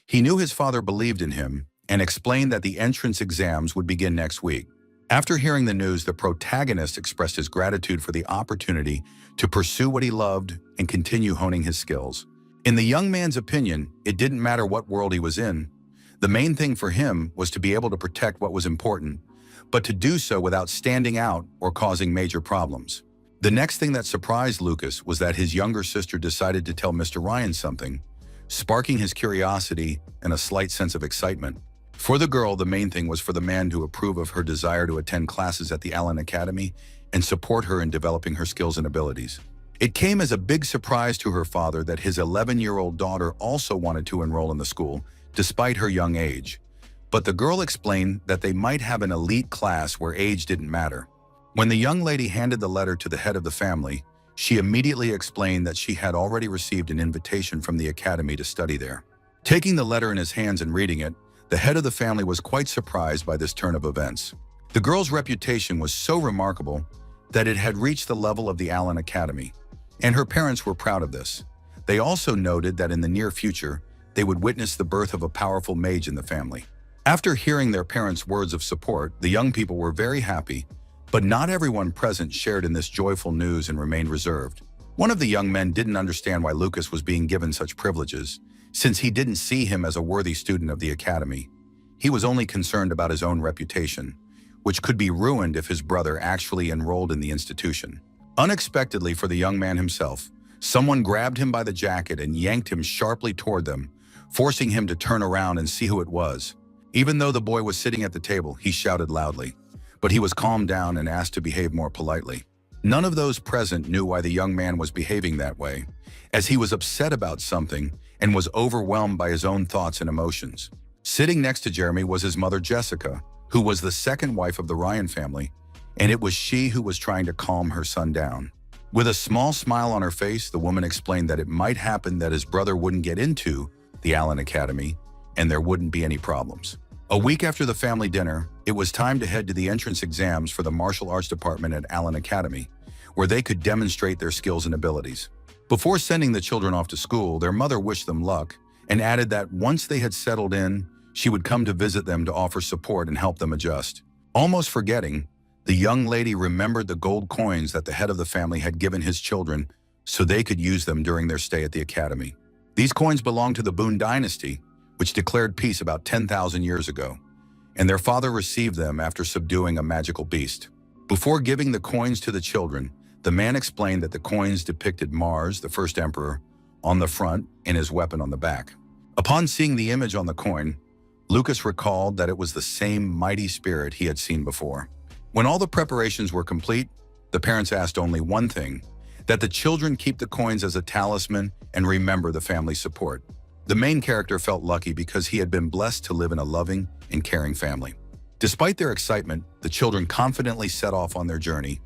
he knew his father believed in him and explained that the entrance exams would begin next week. After hearing the news, the protagonist expressed his gratitude for the opportunity to pursue what he loved and continue honing his skills. In the young man's opinion, it didn't matter what world he was in. The main thing for him was to be able to protect what was important, but to do so without standing out or causing major problems. The next thing that surprised Lucas was that his younger sister decided to tell Mr. Ryan something, sparking his curiosity and a slight sense of excitement. For the girl, the main thing was for the man to approve of her desire to attend classes at the Allen Academy and support her in developing her skills and abilities. It came as a big surprise to her father that his 11-year-old daughter also wanted to enroll in the school, despite her young age. But the girl explained that they might have an elite class where age didn't matter. When the young lady handed the letter to the head of the family, she immediately explained that she had already received an invitation from the academy to study there. Taking the letter in his hands and reading it, the head of the family was quite surprised by this turn of events. The girl's reputation was so remarkable that it had reached the level of the Allen Academy, and her parents were proud of this. They also noted that in the near future, they would witness the birth of a powerful mage in the family. After hearing their parents' words of support, the young people were very happy, but not everyone present shared in this joyful news and remained reserved. One of the young men didn't understand why Lucas was being given such privileges, since he didn't see him as a worthy student of the academy. He was only concerned about his own reputation, which could be ruined if his brother actually enrolled in the institution. Unexpectedly for the young man himself, someone grabbed him by the jacket and yanked him sharply toward them, forcing him to turn around and see who it was. Even though the boy was sitting at the table, he shouted loudly, but he was calmed down and asked to behave more politely. None of those present knew why the young man was behaving that way, as he was upset about something and was overwhelmed by his own thoughts and emotions. Sitting next to Jeremy was his mother, Jessica, who was the second wife of the Ryan family, and it was she who was trying to calm her son down. With a small smile on her face, the woman explained that it might happen that his brother wouldn't get into the Allen Academy, and there wouldn't be any problems. A week after the family dinner, it was time to head to the entrance exams for the martial arts department at Allen Academy, where they could demonstrate their skills and abilities. Before sending the children off to school, their mother wished them luck and added that once they had settled in, she would come to visit them to offer support and help them adjust. Almost forgetting, the young lady remembered the gold coins that the head of the family had given his children so they could use them during their stay at the academy. These coins belonged to the Boone dynasty, which declared peace about 10,000 years ago, and their father received them after subduing a magical beast. Before giving the coins to the children, the man explained that the coins depicted Mars, the first emperor, on the front and his weapon on the back. Upon seeing the image on the coin, Lucas recalled that it was the same mighty spirit he had seen before. When all the preparations were complete, the parents asked only one thing, that the children keep the coins as a talisman and remember the family support. The main character felt lucky because he had been blessed to live in a loving and caring family. Despite their excitement, the children confidently set off on their journey,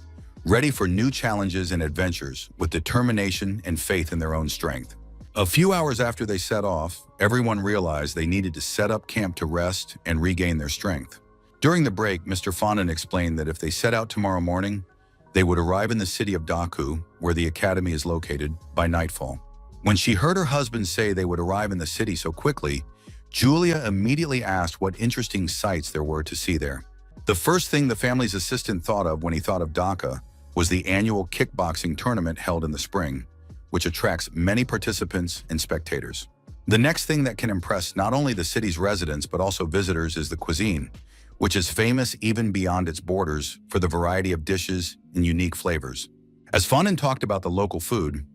ready for new challenges and adventures with determination and faith in their own strength. A few hours after they set off, everyone realized they needed to set up camp to rest and regain their strength. During the break, Mr. Fondant explained that if they set out tomorrow morning, they would arrive in the city of Daku, where the academy is located, by nightfall. When she heard her husband say they would arrive in the city so quickly, Julia immediately asked what interesting sights there were to see there. The first thing the family's assistant thought of when he thought of Dhaka was the annual kickboxing tournament held in the spring, which attracts many participants and spectators. The next thing that can impress not only the city's residents but also visitors is the cuisine, which is famous even beyond its borders for the variety of dishes and unique flavors. As Fondant talked about the local food,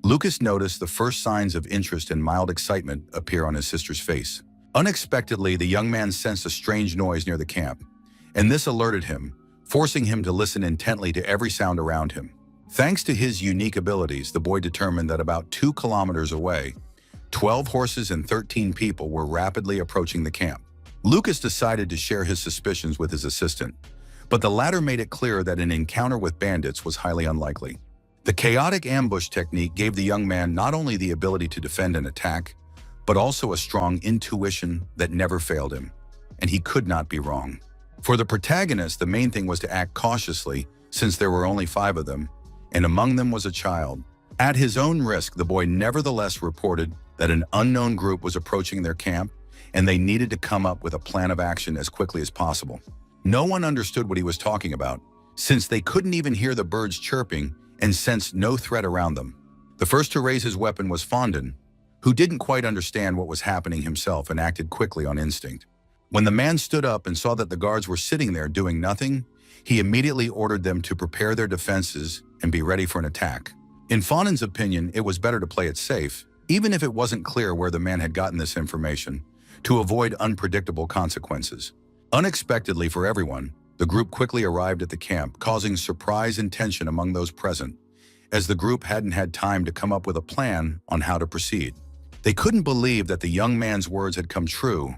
Lucas noticed the first signs of interest and mild excitement appear on his sister's face. Unexpectedly, the young man sensed a strange noise near the camp, and this alerted him, forcing him to listen intently to every sound around him. Thanks to his unique abilities, the boy determined that about 2 kilometers away, 12 horses and 13 people were rapidly approaching the camp. Lucas decided to share his suspicions with his assistant, but the latter made it clear that an encounter with bandits was highly unlikely. The chaotic ambush technique gave the young man not only the ability to defend and attack, but also a strong intuition that never failed him, and he could not be wrong. For the protagonist, the main thing was to act cautiously since there were only 5 of them, and among them was a child. At his own risk, the boy nevertheless reported that an unknown group was approaching their camp, and they needed to come up with a plan of action as quickly as possible. No one understood what he was talking about, since they couldn't even hear the birds chirping and sensed no threat around them. The first to raise his weapon was Fondant, who didn't quite understand what was happening himself and acted quickly on instinct. When the man stood up and saw that the guards were sitting there doing nothing, he immediately ordered them to prepare their defenses and be ready for an attack. In Fondant's opinion, it was better to play it safe, even if it wasn't clear where the man had gotten this information, to avoid unpredictable consequences. Unexpectedly for everyone, the group quickly arrived at the camp, causing surprise and tension among those present, as the group hadn't had time to come up with a plan on how to proceed. They couldn't believe that the young man's words had come true,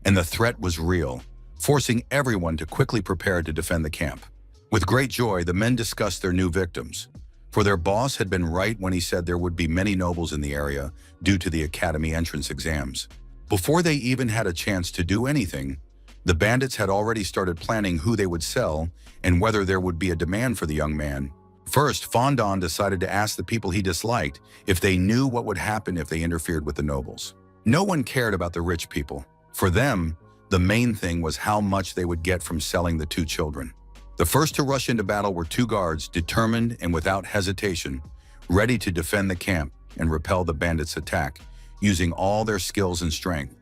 and the threat was real, forcing everyone to quickly prepare to defend the camp. With great joy, the men discussed their new victims, for their boss had been right when he said there would be many nobles in the area due to the academy entrance exams. Before they even had a chance to do anything, the bandits had already started planning who they would sell and whether there would be a demand for the young man. First, Fondant decided to ask the people he disliked if they knew what would happen if they interfered with the nobles. No one cared about the rich people. For them, the main thing was how much they would get from selling the 2 children. The first to rush into battle were 2 guards, determined and without hesitation, ready to defend the camp and repel the bandits' attack, using all their skills and strength.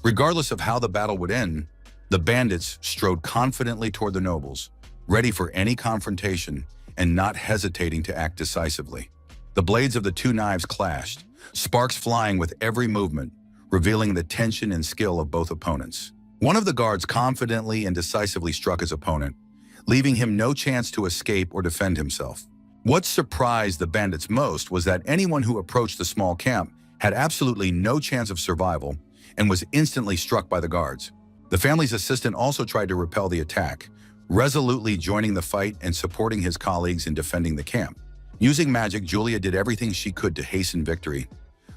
Regardless of how the battle would end, the bandits strode confidently toward the nobles, ready for any confrontation and not hesitating to act decisively. The blades of the 2 knives clashed, sparks flying with every movement, revealing the tension and skill of both opponents. One of the guards confidently and decisively struck his opponent, leaving him no chance to escape or defend himself. What surprised the bandits most was that anyone who approached the small camp had absolutely no chance of survival and was instantly struck by the guards. The family's assistant also tried to repel the attack, resolutely joining the fight and supporting his colleagues in defending the camp. Using magic, Julia did everything she could to hasten victory,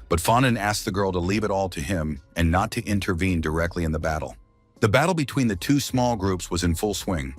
but Fondant asked the girl to leave it all to him and not to intervene directly in the battle. The battle between the 2 small groups was in full swing.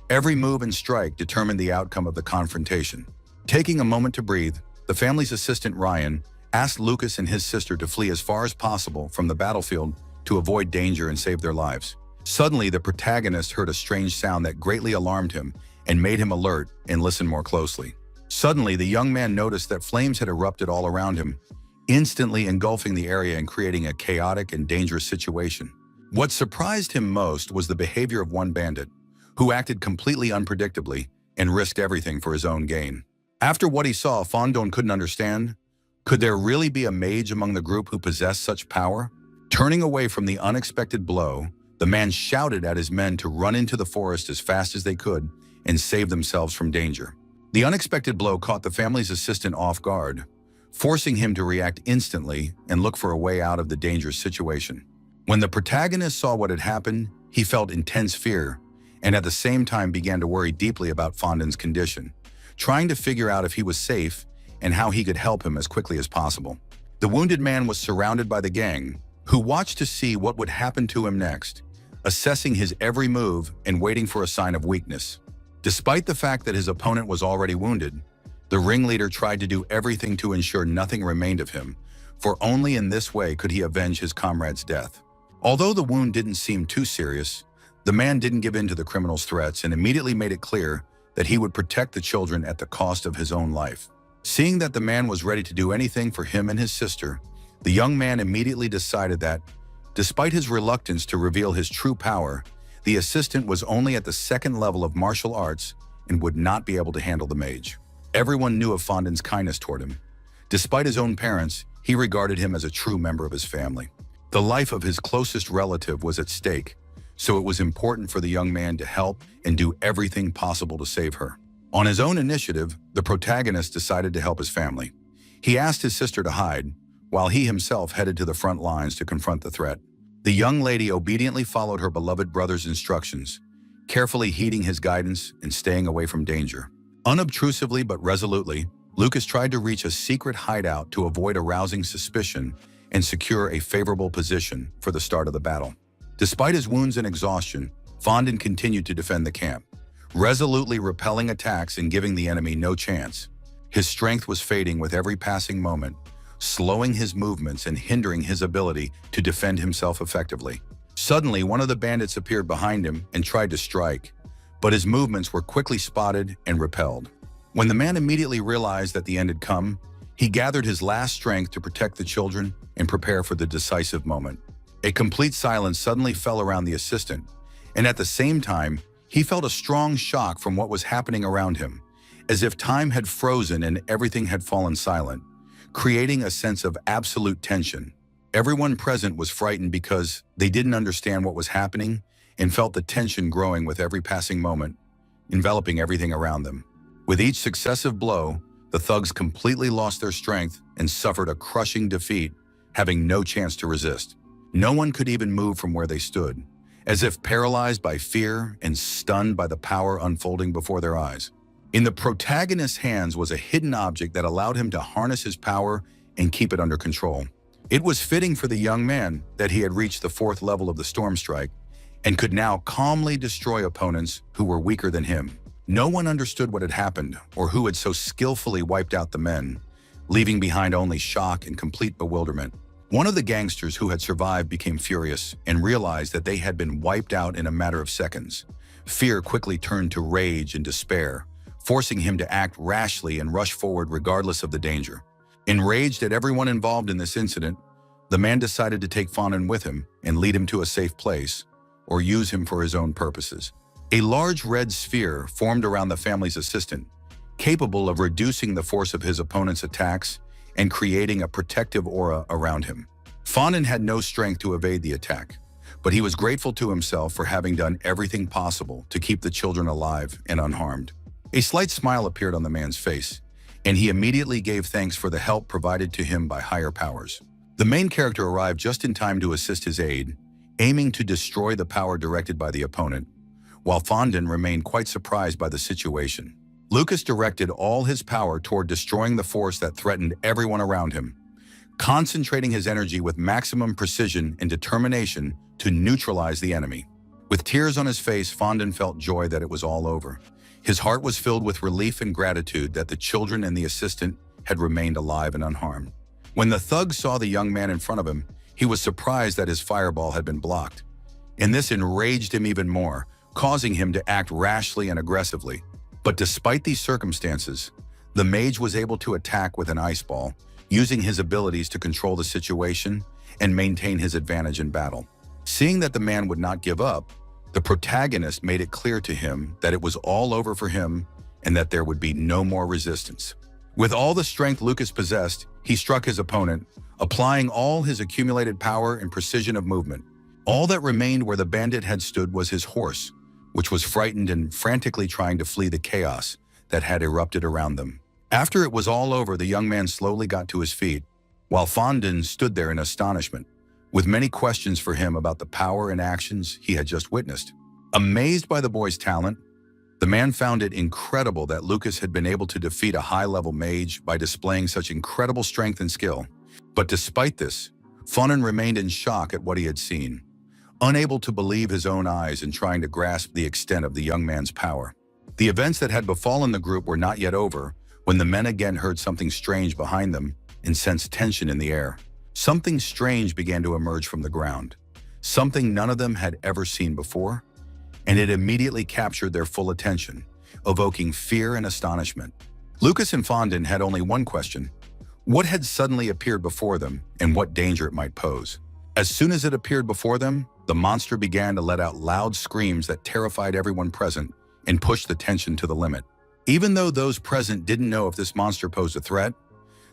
Every move and strike determined the outcome of the confrontation. Taking a moment to breathe, the family's assistant Ryan asked Lucas and his sister to flee as far as possible from the battlefield to avoid danger and save their lives. Suddenly, the protagonist heard a strange sound that greatly alarmed him and made him alert and listen more closely. Suddenly, the young man noticed that flames had erupted all around him, instantly engulfing the area and creating a chaotic and dangerous situation. What surprised him most was the behavior of one bandit, who acted completely unpredictably and risked everything for his own gain. After what he saw, Fondant couldn't understand. Could there really be a mage among the group who possessed such power? Turning away from the unexpected blow, the man shouted at his men to run into the forest as fast as they could and save themselves from danger. The unexpected blow caught the family's assistant off guard, forcing him to react instantly and look for a way out of the dangerous situation. When the protagonist saw what had happened, he felt intense fear, and at the same time began to worry deeply about Fondin's condition, trying to figure out if he was safe and how he could help him as quickly as possible. The wounded man was surrounded by the gang, who watched to see what would happen to him next, assessing his every move and waiting for a sign of weakness. Despite the fact that his opponent was already wounded, the ringleader tried to do everything to ensure nothing remained of him, for only in this way could he avenge his comrade's death. Although the wound didn't seem too serious, the man didn't give in to the criminal's threats and immediately made it clear that he would protect the children at the cost of his own life. Seeing that the man was ready to do anything for him and his sister, the young man immediately decided that, despite his reluctance to reveal his true power, the assistant was only at the second level of martial arts and would not be able to handle the mage. Everyone knew of Fondin's kindness toward him. Despite his own parents, he regarded him as a true member of his family. The life of his closest relative was at stake, so it was important for the young man to help and do everything possible to save her. On his own initiative, the protagonist decided to help his family. He asked his sister to hide, while he himself headed to the front lines to confront the threat. The young lady obediently followed her beloved brother's instructions, carefully heeding his guidance and staying away from danger. Unobtrusively but resolutely, Lucas tried to reach a secret hideout to avoid arousing suspicion and secure a favorable position for the start of the battle. Despite his wounds and exhaustion, Fondin continued to defend the camp, resolutely repelling attacks and giving the enemy no chance. His strength was fading with every passing moment, slowing his movements and hindering his ability to defend himself effectively. Suddenly, one of the bandits appeared behind him and tried to strike, but his movements were quickly spotted and repelled. When the man immediately realized that the end had come, he gathered his last strength to protect the children and prepare for the decisive moment. A complete silence suddenly fell around the assistant, and at the same time, he felt a strong shock from what was happening around him, as if time had frozen and everything had fallen silent, creating a sense of absolute tension. Everyone present was frightened because they didn't understand what was happening and felt the tension growing with every passing moment, enveloping everything around them. With each successive blow, the thugs completely lost their strength and suffered a crushing defeat, having no chance to resist. No one could even move from where they stood, as if paralyzed by fear and stunned by the power unfolding before their eyes. In the protagonist's hands was a hidden object that allowed him to harness his power and keep it under control. It was fitting for the young man that he had reached the fourth level of the Storm Strike and could now calmly destroy opponents who were weaker than him. No one understood what had happened or who had so skillfully wiped out the men, leaving behind only shock and complete bewilderment. One of the gangsters who had survived became furious and realized that they had been wiped out in a matter of seconds. Fear quickly turned to rage and despair, forcing him to act rashly and rush forward regardless of the danger. Enraged at everyone involved in this incident, the man decided to take Fondin with him and lead him to a safe place, or use him for his own purposes. A large red sphere formed around the family's assistant, capable of reducing the force of his opponent's attacks and creating a protective aura around him. Fondin had no strength to evade the attack, but he was grateful to himself for having done everything possible to keep the children alive and unharmed. A slight smile appeared on the man's face, and he immediately gave thanks for the help provided to him by higher powers. The main character arrived just in time to assist his aide, aiming to destroy the power directed by the opponent, while Fondin remained quite surprised by the situation. Lucas directed all his power toward destroying the force that threatened everyone around him, concentrating his energy with maximum precision and determination to neutralize the enemy. With tears on his face, Fondin felt joy that it was all over. His heart was filled with relief and gratitude that the children and the assistant had remained alive and unharmed. When the thug saw the young man in front of him, he was surprised that his fireball had been blocked, and this enraged him even more, causing him to act rashly and aggressively. But despite these circumstances, the mage was able to attack with an ice ball, using his abilities to control the situation and maintain his advantage in battle. Seeing that the man would not give up, the protagonist made it clear to him that it was all over for him and that there would be no more resistance. With all the strength Lucas possessed, he struck his opponent, applying all his accumulated power and precision of movement. All that remained where the bandit had stood was his horse, which was frightened and frantically trying to flee the chaos that had erupted around them. After it was all over, the young man slowly got to his feet, while Fondin stood there in astonishment, with many questions for him about the power and actions he had just witnessed. Amazed by the boy's talent, the man found it incredible that Lucas had been able to defeat a high-level mage by displaying such incredible strength and skill. But despite this, Fanon remained in shock at what he had seen, unable to believe his own eyes and trying to grasp the extent of the young man's power. The events that had befallen the group were not yet over when the men again heard something strange behind them and sensed tension in the air. Something strange began to emerge from the ground, something none of them had ever seen before, and it immediately captured their full attention, evoking fear and astonishment. Lucas and Fondant had only one question: what had suddenly appeared before them and what danger it might pose? As soon as it appeared before them, the monster began to let out loud screams that terrified everyone present and pushed the tension to the limit. Even though those present didn't know if this monster posed a threat,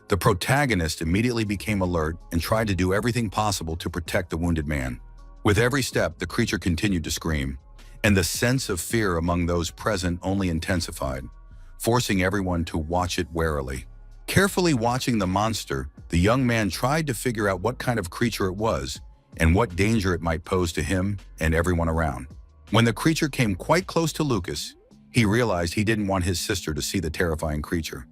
the protagonist immediately became alert and tried to do everything possible to protect the wounded man. With every step, the creature continued to scream, and the sense of fear among those present only intensified, forcing everyone to watch it warily. Carefully watching the monster, the young man tried to figure out what kind of creature it was and what danger it might pose to him and everyone around. When the creature came quite close to Lucas, he realized he didn't want his sister to see the terrifying creature,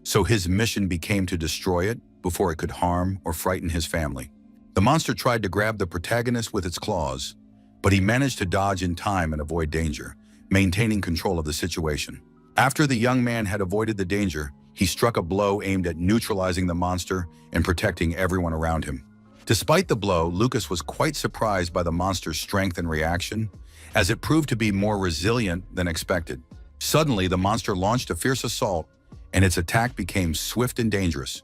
so his mission became to destroy it before it could harm or frighten his family. The monster tried to grab the protagonist with its claws, but he managed to dodge in time and avoid danger, maintaining control of the situation. After the young man had avoided the danger, he struck a blow aimed at neutralizing the monster and protecting everyone around him. Despite the blow, Lucas was quite surprised by the monster's strength and reaction, as it proved to be more resilient than expected. Suddenly, the monster launched a fierce assault, and its attack became swift and dangerous,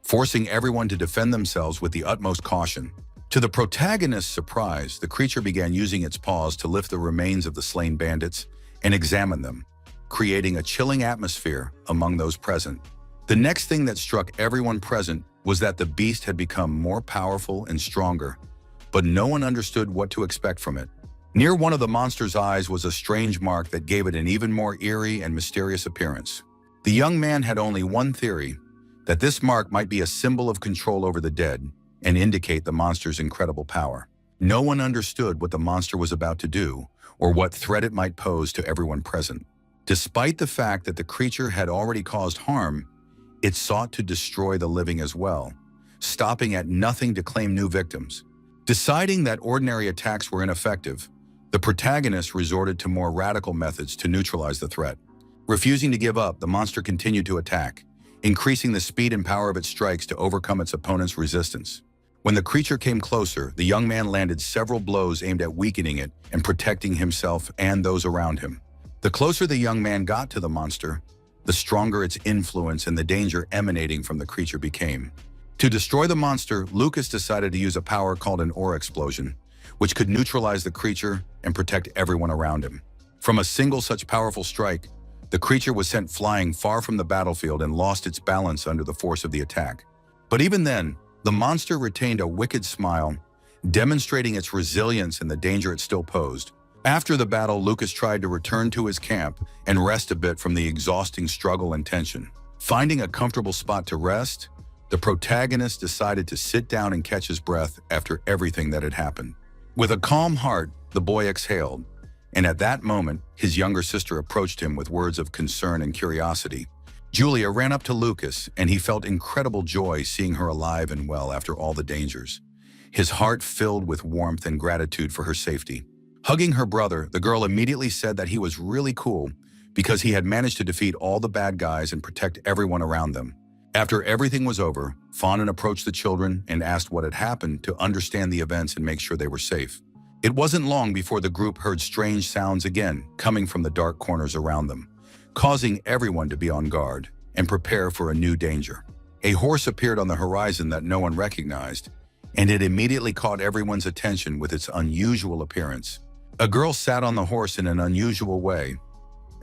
forcing everyone to defend themselves with the utmost caution. To the protagonist's surprise, the creature began using its paws to lift the remains of the slain bandits and examine them, creating a chilling atmosphere among those present. The next thing that struck everyone present was that the beast had become more powerful and stronger, but no one understood what to expect from it. Near one of the monster's eyes was a strange mark that gave it an even more eerie and mysterious appearance. The young man had only one theory: that this mark might be a symbol of control over the dead and indicate the monster's incredible power. No one understood what the monster was about to do or what threat it might pose to everyone present. Despite the fact that the creature had already caused harm, it sought to destroy the living as well, stopping at nothing to claim new victims. Deciding that ordinary attacks were ineffective, the protagonist resorted to more radical methods to neutralize the threat. Refusing to give up, the monster continued to attack, increasing the speed and power of its strikes to overcome its opponent's resistance. When the creature came closer, the young man landed several blows aimed at weakening it and protecting himself and those around him. The closer the young man got to the monster, the stronger its influence and the danger emanating from the creature became. To destroy the monster, Lucas decided to use a power called an aura explosion, which could neutralize the creature and protect everyone around him. From a single such powerful strike, the creature was sent flying far from the battlefield and lost its balance under the force of the attack. But even then, the monster retained a wicked smile, demonstrating its resilience and the danger it still posed. After the battle, Lucas tried to return to his camp and rest a bit from the exhausting struggle and tension. Finding a comfortable spot to rest, the protagonist decided to sit down and catch his breath after everything that had happened. With a calm heart, the boy exhaled, and at that moment, his younger sister approached him with words of concern and curiosity. Julia ran up to Lucas, and he felt incredible joy seeing her alive and well after all the dangers. His heart filled with warmth and gratitude for her safety. Hugging her brother, the girl immediately said that he was really cool because he had managed to defeat all the bad guys and protect everyone around them. After everything was over, Fanon approached the children and asked what had happened to understand the events and make sure they were safe. It wasn't long before the group heard strange sounds again coming from the dark corners around them, causing everyone to be on guard and prepare for a new danger. A horse appeared on the horizon that no one recognized, and it immediately caught everyone's attention with its unusual appearance. A girl sat on the horse in an unusual way.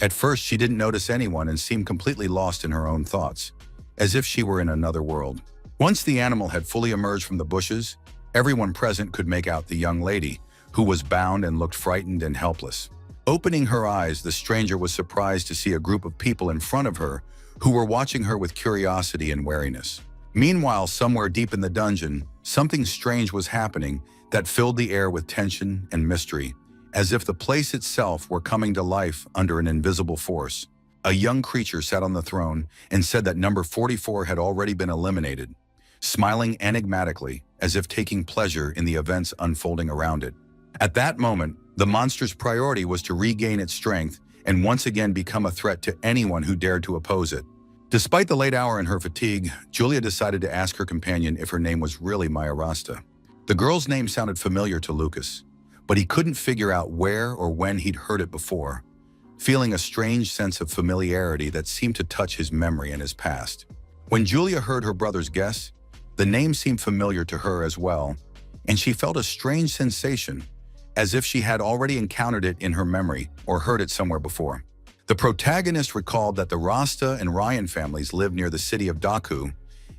At first, she didn't notice anyone and seemed completely lost in her own thoughts, as if she were in another world. Once the animal had fully emerged from the bushes, everyone present could make out the young lady, who was bound and looked frightened and helpless. Opening her eyes, the stranger was surprised to see a group of people in front of her who were watching her with curiosity and wariness. Meanwhile, somewhere deep in the dungeon, something strange was happening that filled the air with tension and mystery, as if the place itself were coming to life under an invisible force. A young creature sat on the throne and said that number 44 had already been eliminated, smiling enigmatically as if taking pleasure in the events unfolding around it. At that moment, the monster's priority was to regain its strength and once again become a threat to anyone who dared to oppose it. Despite the late hour and her fatigue, Julia decided to ask her companion if her name was really Maya Rasta. The girl's name sounded familiar to Lucas, but he couldn't figure out where or when he'd heard it before, feeling a strange sense of familiarity that seemed to touch his memory and his past. When Julia heard her brother's guess, the name seemed familiar to her as well, and she felt a strange sensation, as if she had already encountered it in her memory or heard it somewhere before. The protagonist recalled that the Rasta and Ryan families lived near the city of Daku,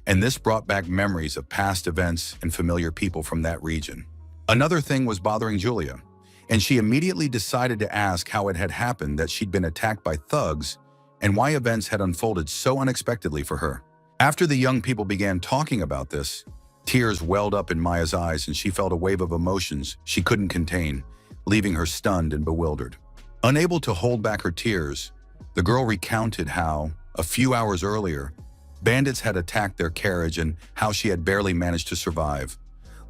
and this brought back memories of past events and familiar people from that region. Another thing was bothering Julia, and she immediately decided to ask how it had happened that she'd been attacked by thugs and why events had unfolded so unexpectedly for her. After the young people began talking about this, tears welled up in Maya's eyes and she felt a wave of emotions she couldn't contain, leaving her stunned and bewildered. Unable to hold back her tears, the girl recounted how, a few hours earlier, bandits had attacked their carriage and how she had barely managed to survive,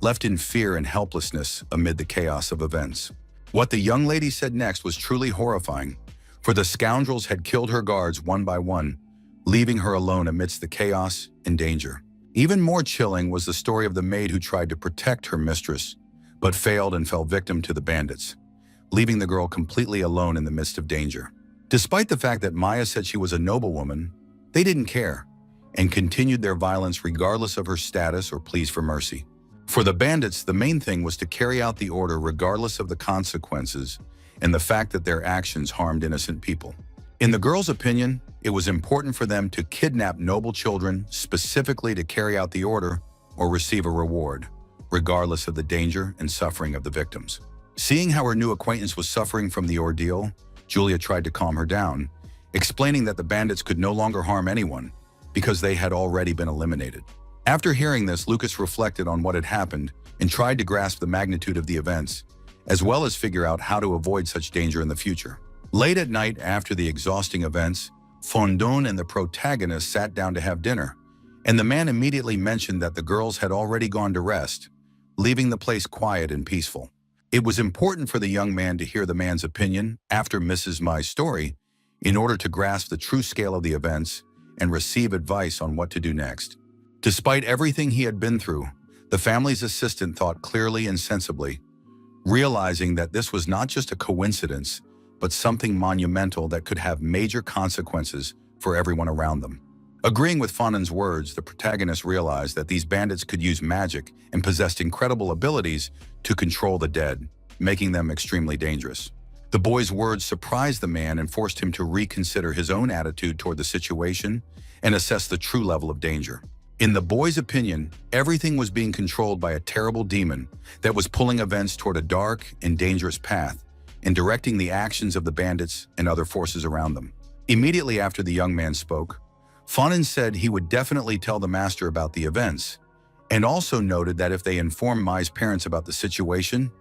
left in fear and helplessness amid the chaos of events. What the young lady said next was truly horrifying, for the scoundrels had killed her guards one by one, leaving her alone amidst the chaos and danger. Even more chilling was the story of the maid who tried to protect her mistress, but failed and fell victim to the bandits, leaving the girl completely alone in the midst of danger. Despite the fact that Maya said she was a noblewoman, they didn't care and continued their violence regardless of her status or pleas for mercy. For the bandits, the main thing was to carry out the order regardless of the consequences and the fact that their actions harmed innocent people. In the girl's opinion, it was important for them to kidnap noble children specifically to carry out the order or receive a reward, regardless of the danger and suffering of the victims. Seeing how her new acquaintance was suffering from the ordeal, Julia tried to calm her down, explaining that the bandits could no longer harm anyone because they had already been eliminated. After hearing this, Lucas reflected on what had happened and tried to grasp the magnitude of the events, as well as figure out how to avoid such danger in the future. Late at night, after the exhausting events, Fondon and the protagonist sat down to have dinner, and the man immediately mentioned that the girls had already gone to rest, leaving the place quiet and peaceful. It was important for the young man to hear the man's opinion after Mrs. Mai's story in order to grasp the true scale of the events and receive advice on what to do next. Despite everything he had been through, the family's assistant thought clearly and sensibly, realizing that this was not just a coincidence, but something monumental that could have major consequences for everyone around them. Agreeing with Fonen's words, the protagonist realized that these bandits could use magic and possessed incredible abilities to control the dead, making them extremely dangerous. The boy's words surprised the man and forced him to reconsider his own attitude toward the situation and assess the true level of danger. In the boy's opinion, everything was being controlled by a terrible demon that was pulling events toward a dark and dangerous path and directing the actions of the bandits and other forces around them. Immediately after the young man spoke, Fonen said he would definitely tell the master about the events, and also noted that if they informed Mai's parents about the situation,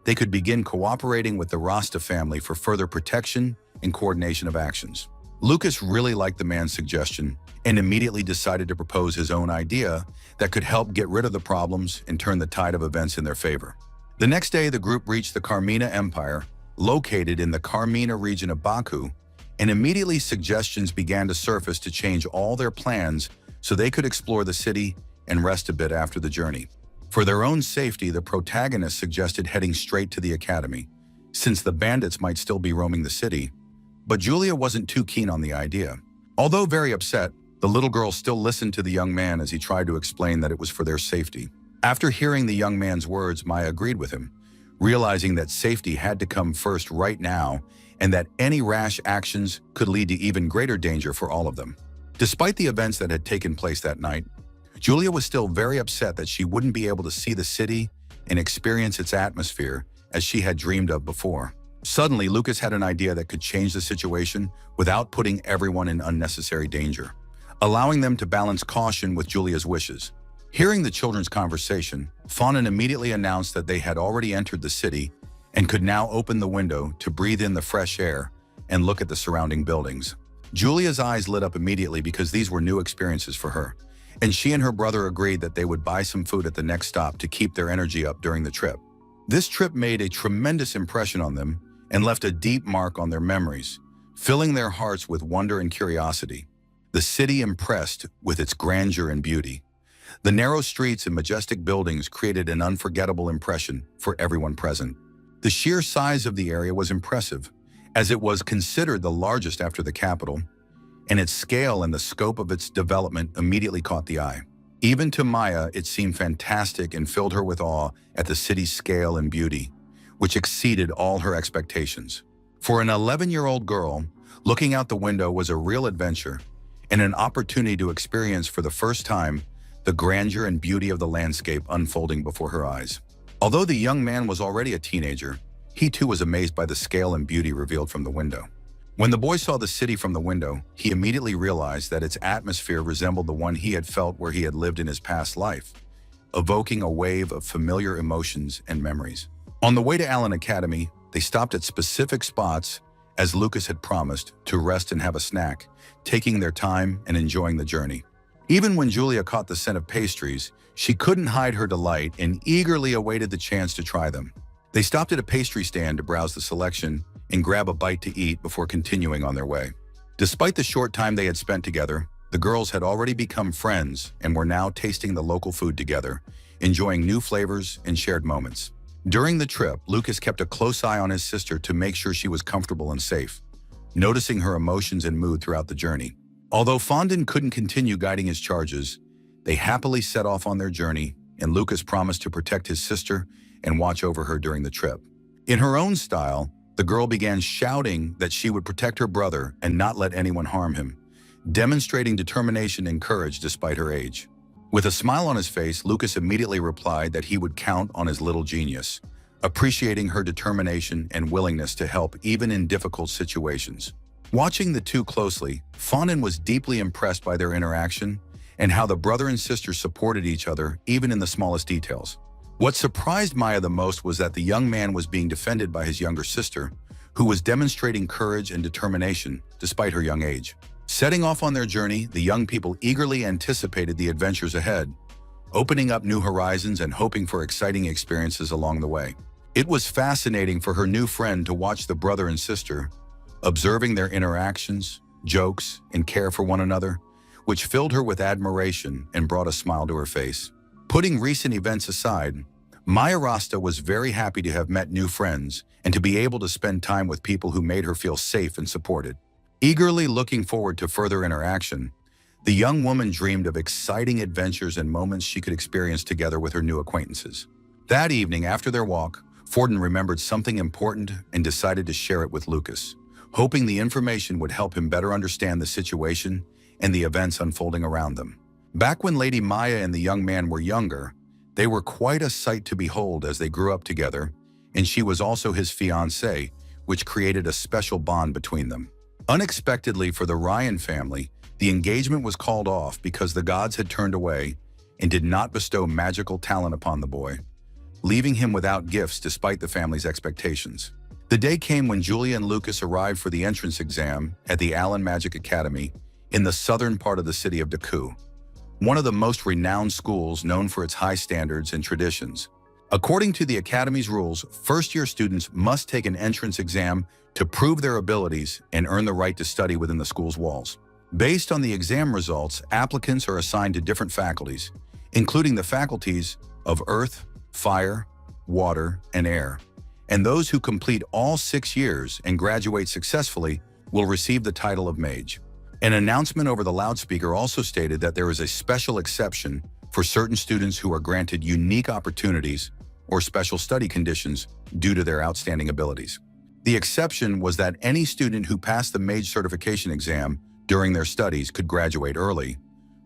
they could begin cooperating with the Rasta family for further protection and coordination of actions. Lucas really liked the man's suggestion and immediately decided to propose his own idea that could help get rid of the problems and turn the tide of events in their favor. The next day, the group reached the Carmina Empire, located in the Carmina region of Baku, and immediately suggestions began to surface to change all their plans so they could explore the city and rest a bit after the journey. For their own safety, the protagonist suggested heading straight to the academy, since the bandits might still be roaming the city, but Julia wasn't too keen on the idea. Although very upset, the little girl still listened to the young man as he tried to explain that it was for their safety. After hearing the young man's words, Maya agreed with him, realizing that safety had to come first right now and that any rash actions could lead to even greater danger for all of them. Despite the events that had taken place that night, Julia was still very upset that she wouldn't be able to see the city and experience its atmosphere as she had dreamed of before. Suddenly, Lucas had an idea that could change the situation without putting everyone in unnecessary danger, allowing them to balance caution with Julia's wishes. Hearing the children's conversation, Fonen immediately announced that they had already entered the city and could now open the window to breathe in the fresh air and look at the surrounding buildings. Julia's eyes lit up immediately because these were new experiences for her, and she and her brother agreed that they would buy some food at the next stop to keep their energy up during the trip. This trip made a tremendous impression on them and left a deep mark on their memories, filling their hearts with wonder and curiosity. The city impressed with its grandeur and beauty. The narrow streets and majestic buildings created an unforgettable impression for everyone present. The sheer size of the area was impressive, as it was considered the largest after the capital, and its scale and the scope of its development immediately caught the eye. Even to Maya, it seemed fantastic and filled her with awe at the city's scale and beauty, which exceeded all her expectations. For an 11-year-old girl, looking out the window was a real adventure and an opportunity to experience for the first time the grandeur and beauty of the landscape unfolding before her eyes. Although the young man was already a teenager, he too was amazed by the scale and beauty revealed from the window. When the boy saw the city from the window, he immediately realized that its atmosphere resembled the one he had felt where he had lived in his past life, evoking a wave of familiar emotions and memories. On the way to Allen Academy, they stopped at specific spots, as Lucas had promised, to rest and have a snack, taking their time and enjoying the journey. Even when Julia caught the scent of pastries, she couldn't hide her delight and eagerly awaited the chance to try them. They stopped at a pastry stand to browse the selection and grab a bite to eat before continuing on their way. Despite the short time they had spent together, the girls had already become friends and were now tasting the local food together, enjoying new flavors and shared moments. During the trip, Lucas kept a close eye on his sister to make sure she was comfortable and safe, noticing her emotions and mood throughout the journey. Although Fondant couldn't continue guiding his charges, they happily set off on their journey, and Lucas promised to protect his sister and watch over her during the trip. In her own style, the girl began shouting that she would protect her brother and not let anyone harm him, demonstrating determination and courage despite her age. With a smile on his face, Lucas immediately replied that he would count on his little genius, appreciating her determination and willingness to help even in difficult situations. Watching the two closely, Fondant was deeply impressed by their interaction and how the brother and sister supported each other even in the smallest details. What surprised Maya the most was that the young man was being defended by his younger sister, who was demonstrating courage and determination despite her young age. Setting off on their journey, the young people eagerly anticipated the adventures ahead, opening up new horizons and hoping for exciting experiences along the way. It was fascinating for her new friend to watch the brother and sister, observing their interactions, jokes, and care for one another, which filled her with admiration and brought a smile to her face. Putting recent events aside, Maya Rasta was very happy to have met new friends and to be able to spend time with people who made her feel safe and supported. Eagerly looking forward to further interaction, the young woman dreamed of exciting adventures and moments she could experience together with her new acquaintances. That evening, after their walk, Fondant remembered something important and decided to share it with Lucas, hoping the information would help him better understand the situation and the events unfolding around them. Back when Lady Maya and the young man were younger, they were quite a sight to behold as they grew up together, and she was also his fiancée, which created a special bond between them. Unexpectedly for the Ryan family, the engagement was called off because the gods had turned away and did not bestow magical talent upon the boy, leaving him without gifts despite the family's expectations. The day came when Julia and Lucas arrived for the entrance exam at the Allen Magic Academy in the southern part of the city of Daku, one of the most renowned schools known for its high standards and traditions. According to the Academy's rules, first-year students must take an entrance exam to prove their abilities and earn the right to study within the school's walls. Based on the exam results, applicants are assigned to different faculties, including the faculties of Earth, Fire, Water, and Air. And those who complete all 6 years and graduate successfully will receive the title of Mage. An announcement over the loudspeaker also stated that there is a special exception for certain students who are granted unique opportunities or special study conditions due to their outstanding abilities. The exception was that any student who passed the Mage certification exam during their studies could graduate early,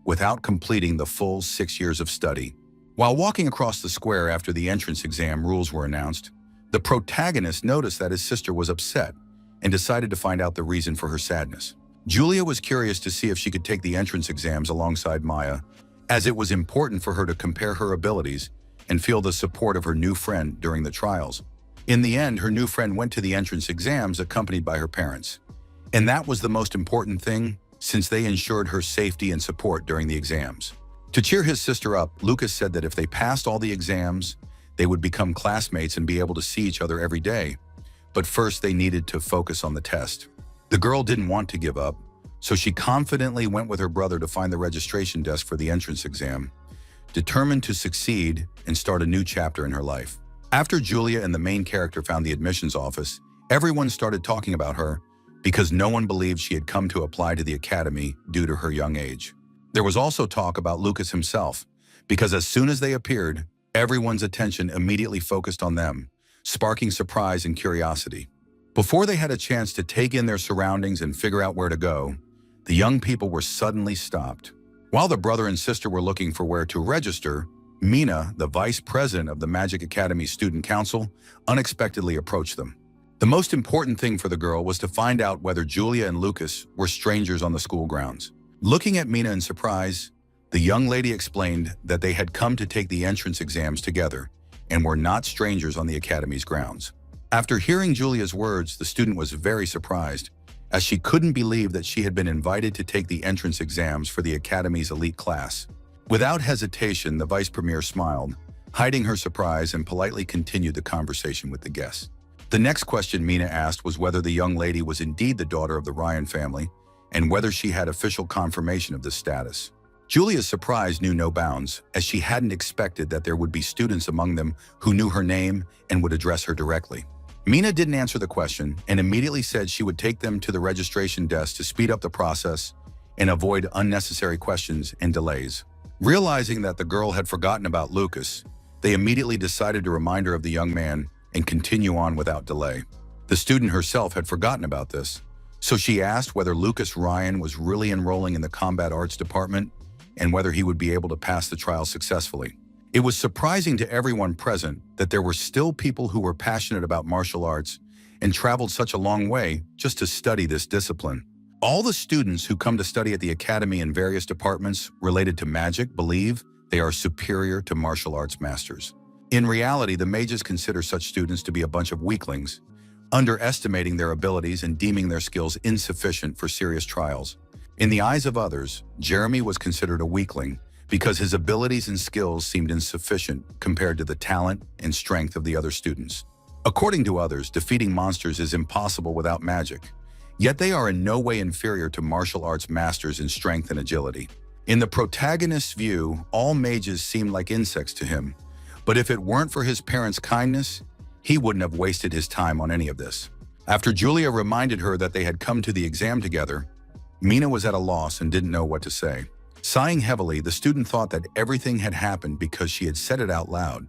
without completing the full 6 years of study. While walking across the square after the entrance exam rules were announced, the protagonist noticed that his sister was upset and decided to find out the reason for her sadness. Julia was curious to see if she could take the entrance exams alongside Maya, as it was important for her to compare her abilities and feel the support of her new friend during the trials. In the end, her new friend went to the entrance exams accompanied by her parents. And that was the most important thing, since they ensured her safety and support during the exams. To cheer his sister up, Lucas said that if they passed all the exams, they would become classmates and be able to see each other every day. But first, they needed to focus on the test. The girl didn't want to give up, so she confidently went with her brother to find the registration desk for the entrance exam, determined to succeed and start a new chapter in her life. After Julia and the main character found the admissions office, everyone started talking about her because no one believed she had come to apply to the academy due to her young age. There was also talk about Lucas himself, because as soon as they appeared, everyone's attention immediately focused on them, sparking surprise and curiosity. Before they had a chance to take in their surroundings and figure out where to go, the young people were suddenly stopped. While the brother and sister were looking for where to register, Mina, the vice president of the Magic Academy Student Council, unexpectedly approached them. The most important thing for the girl was to find out whether Julia and Lucas were strangers on the school grounds. Looking at Mina in surprise, the young lady explained that they had come to take the entrance exams together and were not strangers on the academy's grounds. After hearing Julia's words, the student was very surprised, as she couldn't believe that she had been invited to take the entrance exams for the academy's elite class. Without hesitation, the vice premier smiled, hiding her surprise, and politely continued the conversation with the guests. The next question Mina asked was whether the young lady was indeed the daughter of the Ryan family and whether she had official confirmation of this status. Julia's surprise knew no bounds, as she hadn't expected that there would be students among them who knew her name and would address her directly. Mina didn't answer the question and immediately said she would take them to the registration desk to speed up the process and avoid unnecessary questions and delays. Realizing that the girl had forgotten about Lucas, they immediately decided to remind her of the young man and continue on without delay. The student herself had forgotten about this, so she asked whether Lucas Ryan was really enrolling in the combat arts department and whether he would be able to pass the trial successfully. It was surprising to everyone present that there were still people who were passionate about martial arts and traveled such a long way just to study this discipline. All the students who come to study at the academy in various departments related to magic believe they are superior to martial arts masters. In reality, the mages consider such students to be a bunch of weaklings, underestimating their abilities and deeming their skills insufficient for serious trials. In the eyes of others, Jeremy was considered a weakling because his abilities and skills seemed insufficient compared to the talent and strength of the other students. According to others, defeating monsters is impossible without magic, yet they are in no way inferior to martial arts masters in strength and agility. In the protagonist's view, all mages seemed like insects to him, but if it weren't for his parents' kindness, he wouldn't have wasted his time on any of this. After Julia reminded her that they had come to the exam together, Mina was at a loss and didn't know what to say. Sighing heavily, the student thought that everything had happened because she had said it out loud,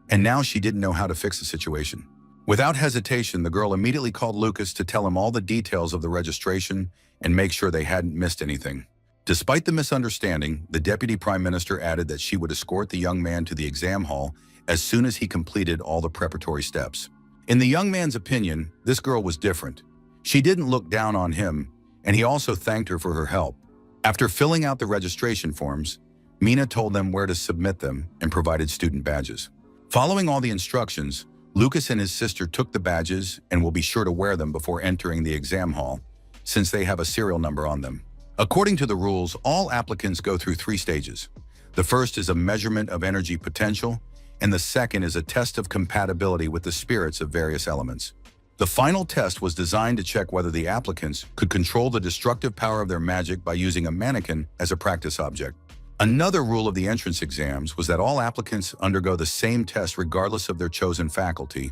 and now she didn't know how to fix the situation. Without hesitation, the girl immediately called Lucas to tell him all the details of the registration and make sure they hadn't missed anything. Despite the misunderstanding, the deputy prime minister added that she would escort the young man to the exam hall as soon as he completed all the preparatory steps. In the young man's opinion, this girl was different. She didn't look down on him, and he also thanked her for her help. After filling out the registration forms, Mina told them where to submit them and provided student badges. Following all the instructions, Lucas and his sister took the badges and will be sure to wear them before entering the exam hall, since they have a serial number on them. According to the rules, all applicants go through 3 stages. The first is a measurement of energy potential, and the second is a test of compatibility with the spirits of various elements. The final test was designed to check whether the applicants could control the destructive power of their magic by using a mannequin as a practice object. Another rule of the entrance exams was that all applicants undergo the same test regardless of their chosen faculty,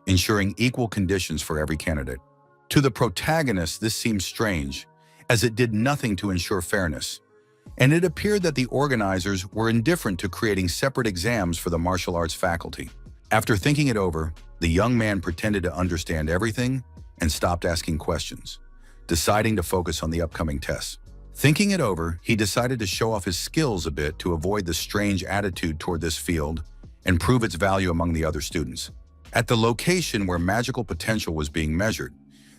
ensuring equal conditions for every candidate. To the protagonist, this seemed strange, as it did nothing to ensure fairness, and it appeared that the organizers were indifferent to creating separate exams for the martial arts faculty. After thinking it over, the young man pretended to understand everything and stopped asking questions, deciding to focus on the upcoming tests. Thinking it over, he decided to show off his skills a bit to avoid the strange attitude toward this field and prove its value among the other students. At the location where magical potential was being measured,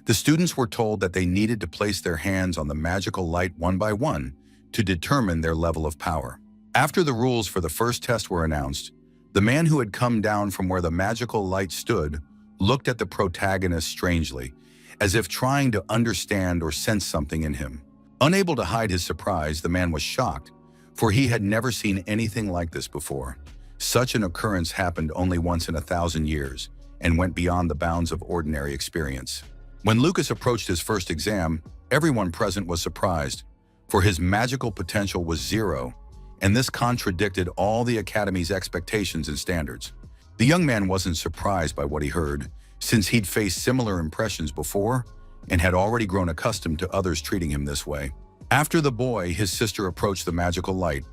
the students were told that they needed to place their hands on the magical light one by one to determine their level of power. After the rules for the first test were announced, the man who had come down from where the magical light stood looked at the protagonist strangely, as if trying to understand or sense something in him. Unable to hide his surprise, the man was shocked, for he had never seen anything like this before. Such an occurrence happened only once in 1,000 years and went beyond the bounds of ordinary experience. When Lucas approached his first exam, everyone present was surprised, for his magical potential was 0, and this contradicted all the Academy's expectations and standards. The young man wasn't surprised by what he heard, since he'd faced similar impressions before and had already grown accustomed to others treating him this way. After the boy, his sister approached the magical light,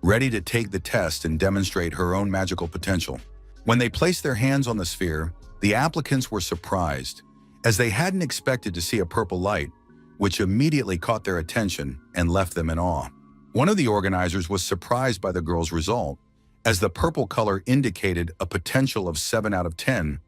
ready to take the test and demonstrate her own magical potential. When they placed their hands on the sphere, the applicants were surprised, as they hadn't expected to see a purple light, which immediately caught their attention and left them in awe. One of the organizers was surprised by the girl's result, as the purple color indicated a potential of 7 out of 10,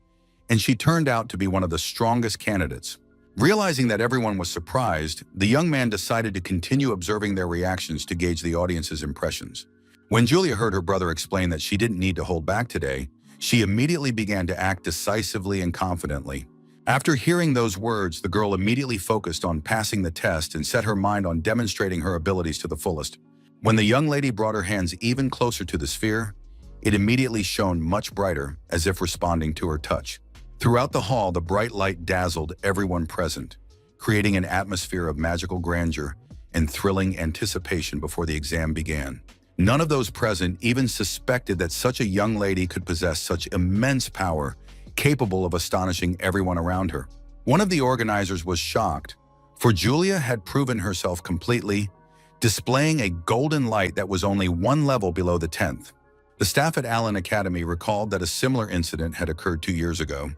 and she turned out to be one of the strongest candidates. Realizing that everyone was surprised, the young man decided to continue observing their reactions to gauge the audience's impressions. When Julia heard her brother explain that she didn't need to hold back today, she immediately began to act decisively and confidently. After hearing those words, the girl immediately focused on passing the test and set her mind on demonstrating her abilities to the fullest. When the young lady brought her hands even closer to the sphere, it immediately shone much brighter, as if responding to her touch. Throughout the hall, the bright light dazzled everyone present, creating an atmosphere of magical grandeur and thrilling anticipation before the exam began. None of those present even suspected that such a young lady could possess such immense power, capable of astonishing everyone around her. One of the organizers was shocked, for Julia had proven herself completely, displaying a golden light that was only 1 level below the 10th. The staff at Allen Academy recalled that a similar incident had occurred 2 years ago,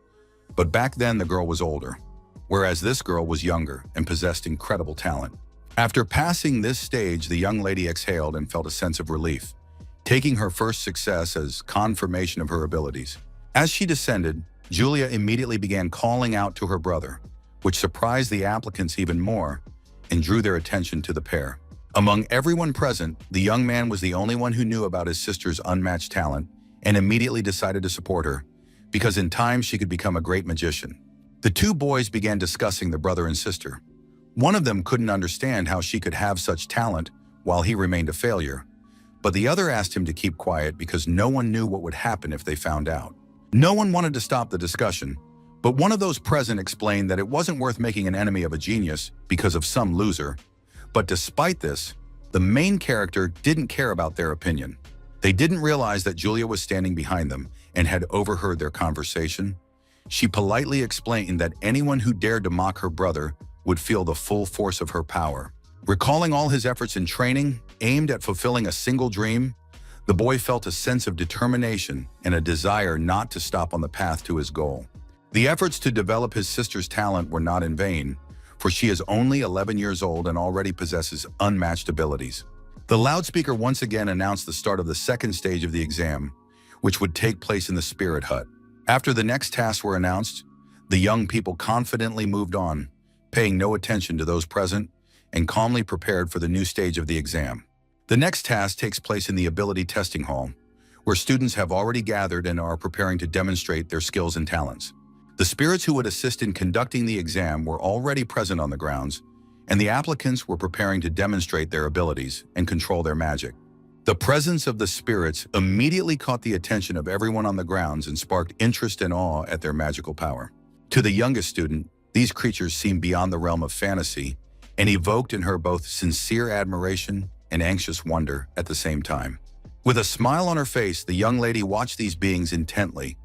but back then the girl was older, whereas this girl was younger and possessed incredible talent. After passing this stage, the young lady exhaled and felt a sense of relief, taking her first success as confirmation of her abilities. As she descended, Julia immediately began calling out to her brother, which surprised the applicants even more and drew their attention to the pair. Among everyone present, the young man was the only one who knew about his sister's unmatched talent and immediately decided to support her, because in time she could become a great magician. The two boys began discussing the brother and sister. One of them couldn't understand how she could have such talent while he remained a failure, but the other asked him to keep quiet because no one knew what would happen if they found out. No one wanted to stop the discussion, but one of those present explained that it wasn't worth making an enemy of a genius because of some loser. But despite this, the main character didn't care about their opinion. They didn't realize that Julia was standing behind them and had overheard their conversation. She politely explained that anyone who dared to mock her brother would feel the full force of her power. Recalling all his efforts in training, aimed at fulfilling a single dream, the boy felt a sense of determination and a desire not to stop on the path to his goal. The efforts to develop his sister's talent were not in vain, for she is only 11 years old and already possesses unmatched abilities. The loudspeaker once again announced the start of the second stage of the exam, which would take place in the spirit hut. After the next tasks were announced, the young people confidently moved on, paying no attention to those present and calmly prepared for the new stage of the exam. The next task takes place in the ability testing hall, where students have already gathered and are preparing to demonstrate their skills and talents. The spirits who would assist in conducting the exam were already present on the grounds, and the applicants were preparing to demonstrate their abilities and control their magic. The presence of the spirits immediately caught the attention of everyone on the grounds and sparked interest and awe at their magical power. To the youngest student, these creatures seemed beyond the realm of fantasy and evoked in her both sincere admiration and anxious wonder at the same time. With a smile on her face, the young lady watched these beings intently,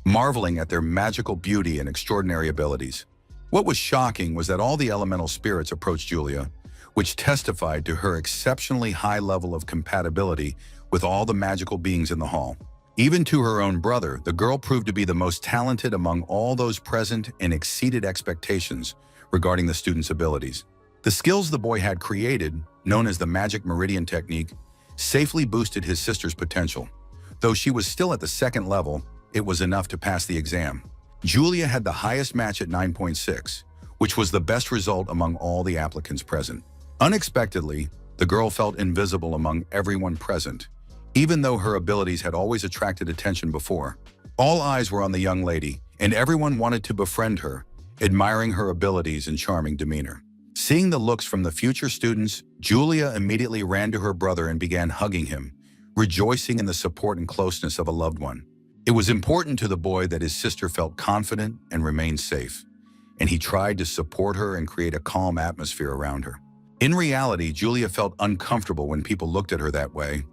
marveling at their magical beauty and extraordinary abilities. What was shocking was that all the elemental spirits approached Julia, which testified to her exceptionally high level of compatibility with all the magical beings in the hall. Even to her own brother, the girl proved to be the most talented among all those present and exceeded expectations regarding the student's abilities. The skills the boy had created, known as the magic meridian technique, safely boosted his sister's potential. Though she was still at the second level, it was enough to pass the exam. Julia had the highest match at 9.6, which was the best result among all the applicants present. Unexpectedly, the girl felt invisible among everyone present, even though her abilities had always attracted attention before. All eyes were on the young lady, and everyone wanted to befriend her, admiring her abilities and charming demeanor. Seeing the looks from the future students, Julia immediately ran to her brother and began hugging him, rejoicing in the support and closeness of a loved one. It was important to the boy that his sister felt confident and remained safe, and he tried to support her and create a calm atmosphere around her. In reality, Julia felt uncomfortable when people looked at her that way,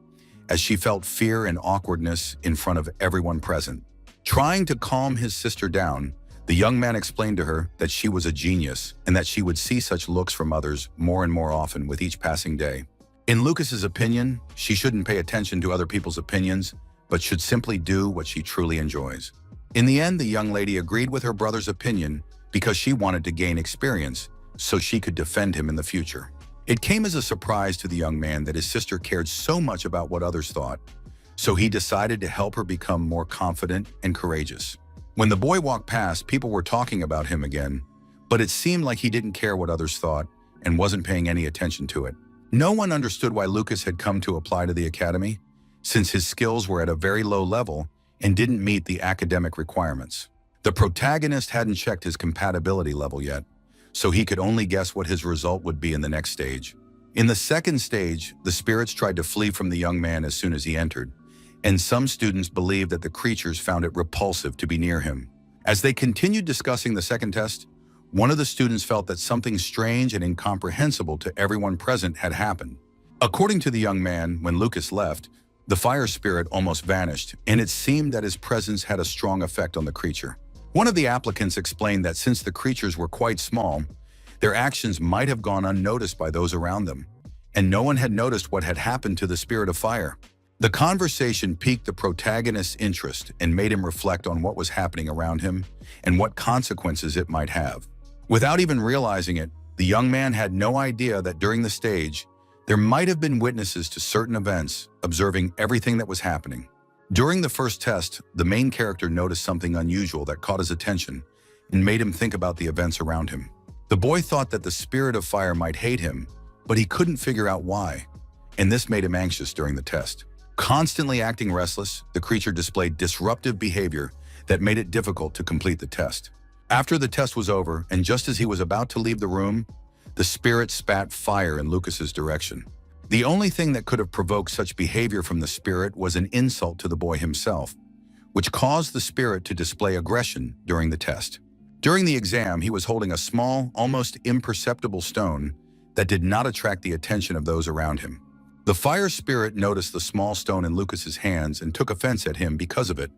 as she felt fear and awkwardness in front of everyone present. Trying to calm his sister down, the young man explained to her that she was a genius and that she would see such looks from others more and more often with each passing day. In Lucas's opinion, she shouldn't pay attention to other people's opinions, but should simply do what she truly enjoys. In the end, the young lady agreed with her brother's opinion because she wanted to gain experience so she could defend him in the future. It came as a surprise to the young man that his sister cared so much about what others thought, so he decided to help her become more confident and courageous. When the boy walked past, people were talking about him again, but it seemed like he didn't care what others thought and wasn't paying any attention to it. No one understood why Lucas had come to apply to the academy, since his skills were at a very low level and didn't meet the academic requirements. The protagonist hadn't checked his compatibility level yet, so he could only guess what his result would be in the next stage. In the second stage, the spirits tried to flee from the young man as soon as he entered, and some students believed that the creatures found it repulsive to be near him. As they continued discussing the second test, one of the students felt that something strange and incomprehensible to everyone present had happened. According to the young man, when Lucas left, the fire spirit almost vanished, and it seemed that his presence had a strong effect on the creature. One of the applicants explained that since the creatures were quite small, their actions might have gone unnoticed by those around them, and no one had noticed what had happened to the spirit of fire. The conversation piqued the protagonist's interest and made him reflect on what was happening around him and what consequences it might have. Without even realizing it, the young man had no idea that during the stage, there might have been witnesses to certain events, observing everything that was happening. During the first test, the main character noticed something unusual that caught his attention and made him think about the events around him. The boy thought that the spirit of fire might hate him, but he couldn't figure out why, and this made him anxious during the test. Constantly acting restless, the creature displayed disruptive behavior that made it difficult to complete the test. After the test was over, and just as he was about to leave the room, the spirit spat fire in Lucas's direction. The only thing that could have provoked such behavior from the spirit was an insult to the boy himself, which caused the spirit to display aggression during the test. During the exam, he was holding a small, almost imperceptible stone that did not attract the attention of those around him. The fire spirit noticed the small stone in Lucas's hands and took offense at him because of it,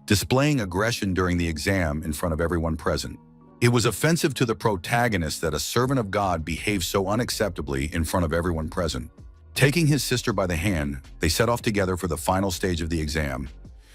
displaying aggression during the exam in front of everyone present. It was offensive to the protagonist that a servant of God behaved so unacceptably in front of everyone present. Taking his sister by the hand, they set off together for the final stage of the exam,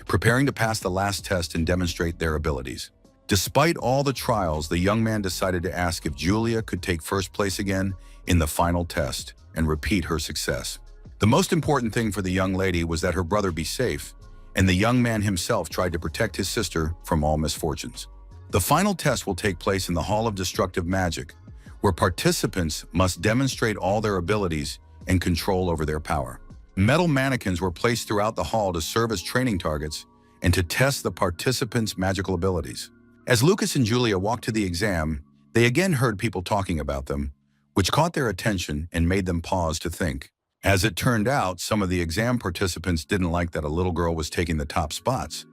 preparing to pass the last test and demonstrate their abilities. Despite all the trials, the young man decided to ask if Julia could take first place again in the final test and repeat her success. The most important thing for the young lady was that her brother be safe, and the young man himself tried to protect his sister from all misfortunes. The final test will take place in the Hall of Destructive Magic, where participants must demonstrate all their abilities and control over their power. Metal mannequins were placed throughout the hall to serve as training targets and to test the participants' magical abilities. As Lucas and Julia walked to the exam, they again heard people talking about them, which caught their attention and made them pause to think. As it turned out, some of the exam participants didn't like that a little girl was taking the top spots,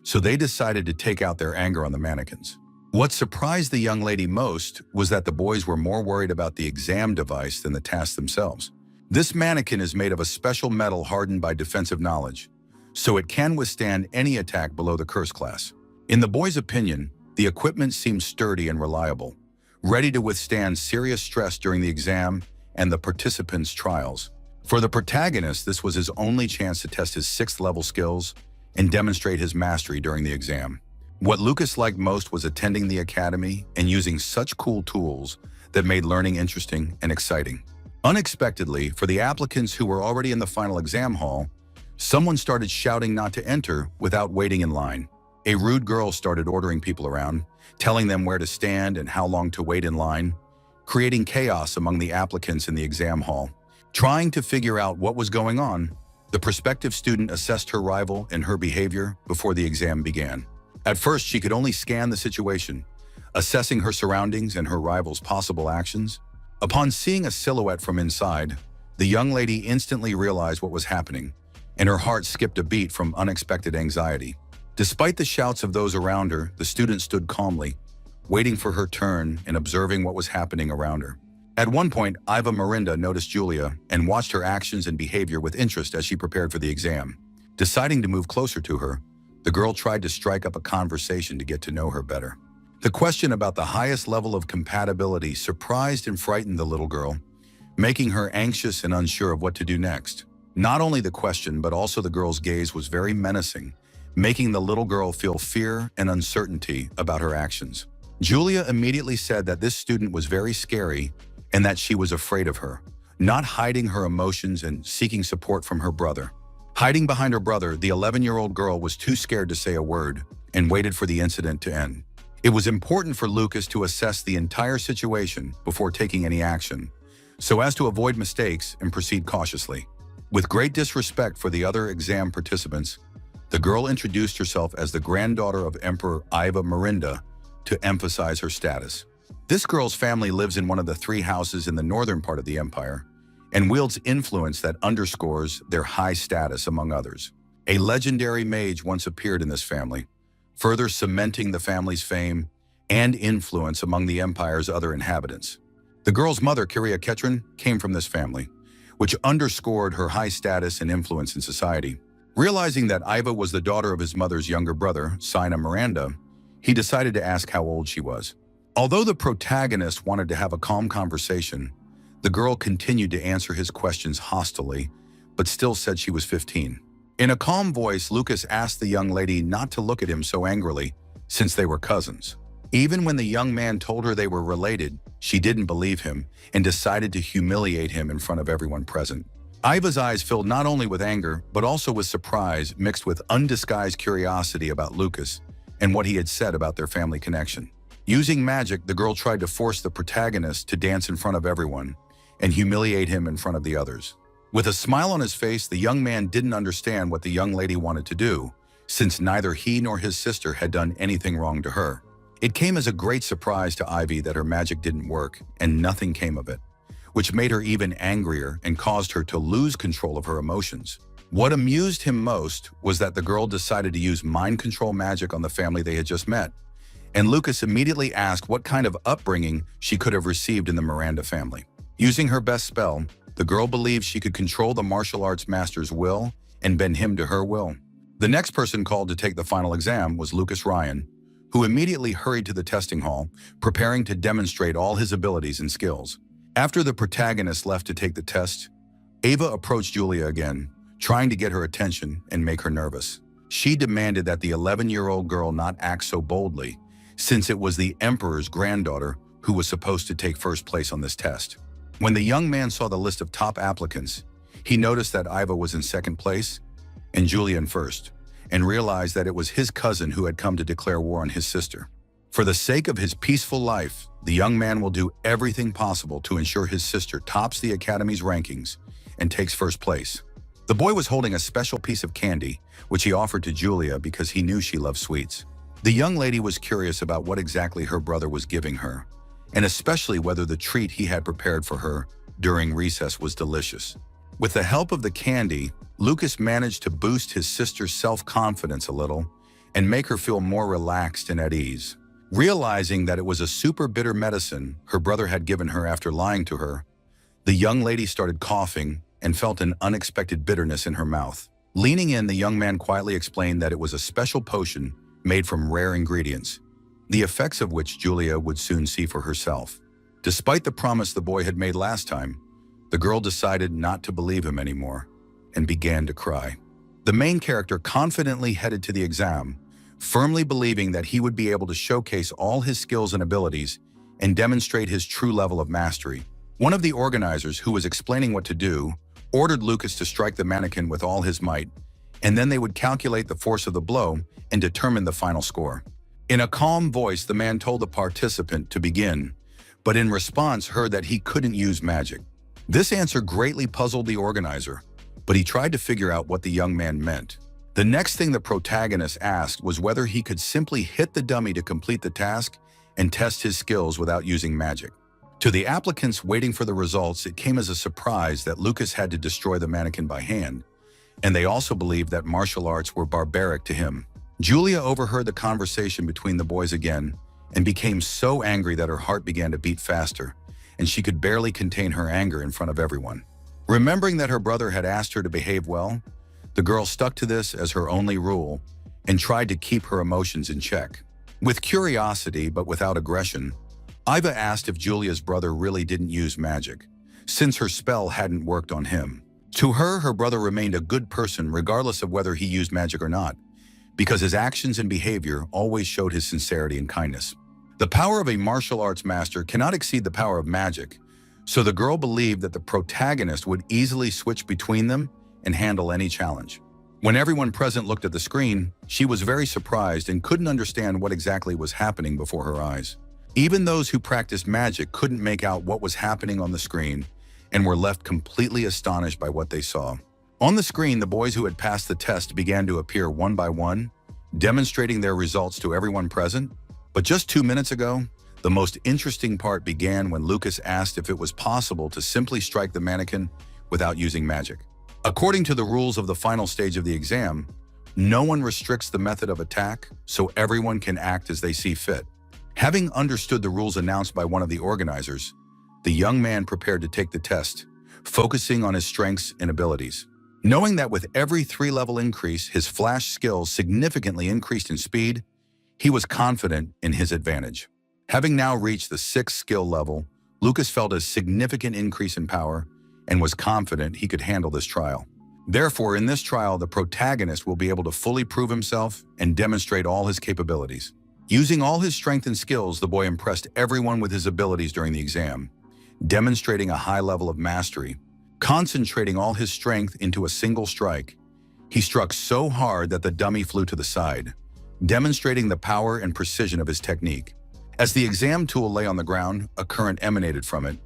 so they decided to take out their anger on the mannequins. What surprised the young lady most was that the boys were more worried about the exam device than the tasks themselves. This mannequin is made of a special metal hardened by defensive knowledge, so it can withstand any attack below the curse class. In the boys' opinion, the equipment seemed sturdy and reliable, ready to withstand serious stress during the exam and the participants' trials. For the protagonist, this was his only chance to test his 6th level skills and demonstrate his mastery during the exam. What Lucas liked most was attending the academy and using such cool tools that made learning interesting and exciting. Unexpectedly, for the applicants who were already in the final exam hall, someone started shouting not to enter without waiting in line. A rude girl started ordering people around, telling them where to stand and how long to wait in line, creating chaos among the applicants in the exam hall. Trying to figure out what was going on, the prospective student assessed her rival and her behavior before the exam began. At first, she could only scan the situation, assessing her surroundings and her rival's possible actions. Upon seeing a silhouette from inside, the young lady instantly realized what was happening, and her heart skipped a beat from unexpected anxiety. Despite the shouts of those around her, the student stood calmly, waiting for her turn and observing what was happening around her. At one point, Iva Mirinda noticed Julia and watched her actions and behavior with interest as she prepared for the exam. Deciding to move closer to her, the girl tried to strike up a conversation to get to know her better. The question about the highest level of compatibility surprised and frightened the little girl, making her anxious and unsure of what to do next. Not only the question, but also the girl's gaze was very menacing, making the little girl feel fear and uncertainty about her actions. Julia immediately said that this student was very scary and that she was afraid of her, not hiding her emotions and seeking support from her brother. Hiding behind her brother, the 11-year-old girl was too scared to say a word and waited for the incident to end. It was important for Lucas to assess the entire situation before taking any action, so as to avoid mistakes and proceed cautiously. With great disrespect for the other exam participants, the girl introduced herself as the granddaughter of Emperor Iva Mirinda to emphasize her status. This girl's family lives in one of the 3 houses in the northern part of the empire and wields influence that underscores their high status among others. A legendary mage once appeared in this family, further cementing the family's fame and influence among the empire's other inhabitants. The girl's mother, Kiria Ketrin, came from this family, which underscored her high status and influence in society. Realizing that Iva was the daughter of his mother's younger brother, Sina Miranda, he decided to ask how old she was. Although the protagonist wanted to have a calm conversation, the girl continued to answer his questions hostilely, but still said she was 15. In a calm voice, Lucas asked the young lady not to look at him so angrily, since they were cousins. Even when the young man told her they were related, she didn't believe him and decided to humiliate him in front of everyone present. Iva's eyes filled not only with anger, but also with surprise mixed with undisguised curiosity about Lucas and what he had said about their family connection. Using magic, the girl tried to force the protagonist to dance in front of everyone and humiliate him in front of the others. With a smile on his face, the young man didn't understand what the young lady wanted to do, since neither he nor his sister had done anything wrong to her. It came as a great surprise to Ivy that her magic didn't work and nothing came of it, which made her even angrier and caused her to lose control of her emotions. What amused him most was that the girl decided to use mind control magic on the family they had just met, and Lucas immediately asked what kind of upbringing she could have received in the Miranda family. Using her best spell, the girl believed she could control the martial arts master's will and bend him to her will. The next person called to take the final exam was Lucas Ryan, who immediately hurried to the testing hall, preparing to demonstrate all his abilities and skills. After the protagonist left to take the test, Ava approached Julia again, trying to get her attention and make her nervous. She demanded that the 11-year-old girl not act so boldly, since it was the Emperor's granddaughter who was supposed to take first place on this test. When the young man saw the list of top applicants, he noticed that Iva was in second place and Julia in first, and realized that it was his cousin who had come to declare war on his sister. For the sake of his peaceful life, the young man will do everything possible to ensure his sister tops the Academy's rankings and takes first place. The boy was holding a special piece of candy, which he offered to Julia because he knew she loved sweets. The young lady was curious about what exactly her brother was giving her, and especially whether the treat he had prepared for her during recess was delicious. With the help of the candy, Lucas managed to boost his sister's self-confidence a little and make her feel more relaxed and at ease. Realizing that it was a super bitter medicine her brother had given her after lying to her, the young lady started coughing and felt an unexpected bitterness in her mouth. Leaning in, the young man quietly explained that it was a special potion made from rare ingredients, the effects of which Julia would soon see for herself. Despite the promise the boy had made last time, the girl decided not to believe him anymore and began to cry. The main character confidently headed to the exam, firmly believing that he would be able to showcase all his skills and abilities and demonstrate his true level of mastery. One of the organizers, who was explaining what to do, ordered Lucas to strike the mannequin with all his might, and then they would calculate the force of the blow and determine the final score. In a calm voice, the man told the participant to begin, but in response heard that he couldn't use magic. This answer greatly puzzled the organizer, but he tried to figure out what the young man meant. The next thing the protagonist asked was whether he could simply hit the dummy to complete the task and test his skills without using magic. To the applicants waiting for the results, it came as a surprise that Lucas had to destroy the mannequin by hand, and they also believed that martial arts were barbaric to him. Julia overheard the conversation between the boys again and became so angry that her heart began to beat faster, and she could barely contain her anger in front of everyone. Remembering that her brother had asked her to behave well, the girl stuck to this as her only rule and tried to keep her emotions in check. With curiosity but without aggression, Iva asked if Julia's brother really didn't use magic, since her spell hadn't worked on him. To her brother remained a good person regardless of whether he used magic or not, because his actions and behavior always showed his sincerity and kindness. The power of a martial arts master cannot exceed the power of magic, so the girl believed that the protagonist would easily switch between them and handle any challenge. When everyone present looked at the screen, she was very surprised and couldn't understand what exactly was happening before her eyes. Even those who practiced magic couldn't make out what was happening on the screen and were left completely astonished by what they saw. On the screen, the boys who had passed the test began to appear one by one, demonstrating their results to everyone present. But just 2 minutes ago, the most interesting part began when Lucas asked if it was possible to simply strike the mannequin without using magic. According to the rules of the final stage of the exam, no one restricts the method of attack, so everyone can act as they see fit. Having understood the rules announced by one of the organizers, the young man prepared to take the test, focusing on his strengths and abilities. Knowing that with every 3-level increase, his flash skills significantly increased in speed, he was confident in his advantage. Having now reached the 6th skill level, Lucas felt a significant increase in power and was confident he could handle this trial. Therefore, in this trial, the protagonist will be able to fully prove himself and demonstrate all his capabilities. Using all his strength and skills, the boy impressed everyone with his abilities during the exam, demonstrating a high level of mastery. Concentrating all his strength into a single strike, he struck so hard that the dummy flew to the side, demonstrating the power and precision of his technique. As the exam tool lay on the ground, a current emanated from it,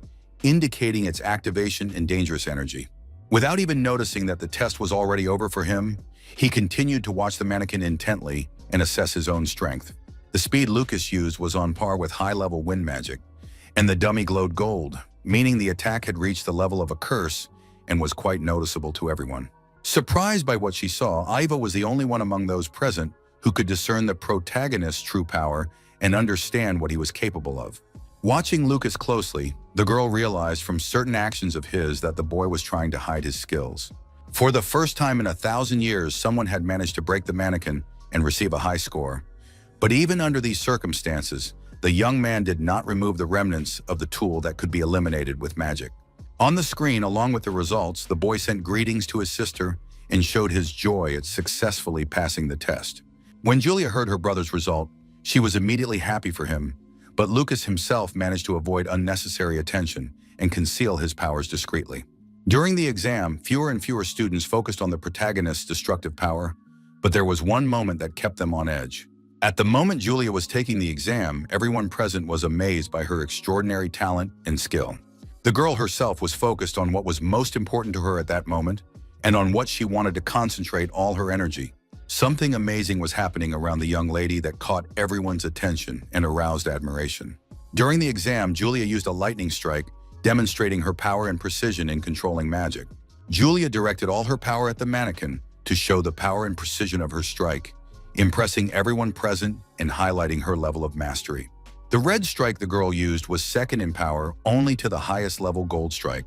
indicating its activation and dangerous energy. Without even noticing that the test was already over for him, he continued to watch the mannequin intently and assess his own strength. The speed Lucas used was on par with high-level wind magic, and the dummy glowed gold, meaning the attack had reached the level of a curse and was quite noticeable to everyone. Surprised by what she saw, Iva was the only one among those present who could discern the protagonist's true power and understand what he was capable of. Watching Lucas closely, the girl realized from certain actions of his that the boy was trying to hide his skills. For the first time in 1,000 years, someone had managed to break the mannequin and receive a high score. But even under these circumstances, the young man did not remove the remnants of the tool that could be eliminated with magic. On the screen, along with the results, the boy sent greetings to his sister and showed his joy at successfully passing the test. When Julia heard her brother's result, she was immediately happy for him, but Lucas himself managed to avoid unnecessary attention and conceal his powers discreetly. During the exam, fewer and fewer students focused on the protagonist's destructive power, but there was one moment that kept them on edge. At the moment Julia was taking the exam, everyone present was amazed by her extraordinary talent and skill. The girl herself was focused on what was most important to her at that moment and on what she wanted to concentrate all her energy. Something amazing was happening around the young lady that caught everyone's attention and aroused admiration. During the exam, Julia used a lightning strike, demonstrating her power and precision in controlling magic. Julia directed all her power at the mannequin to show the power and precision of her strike, impressing everyone present and highlighting her level of mastery. The red strike the girl used was second in power only to the highest level gold strike,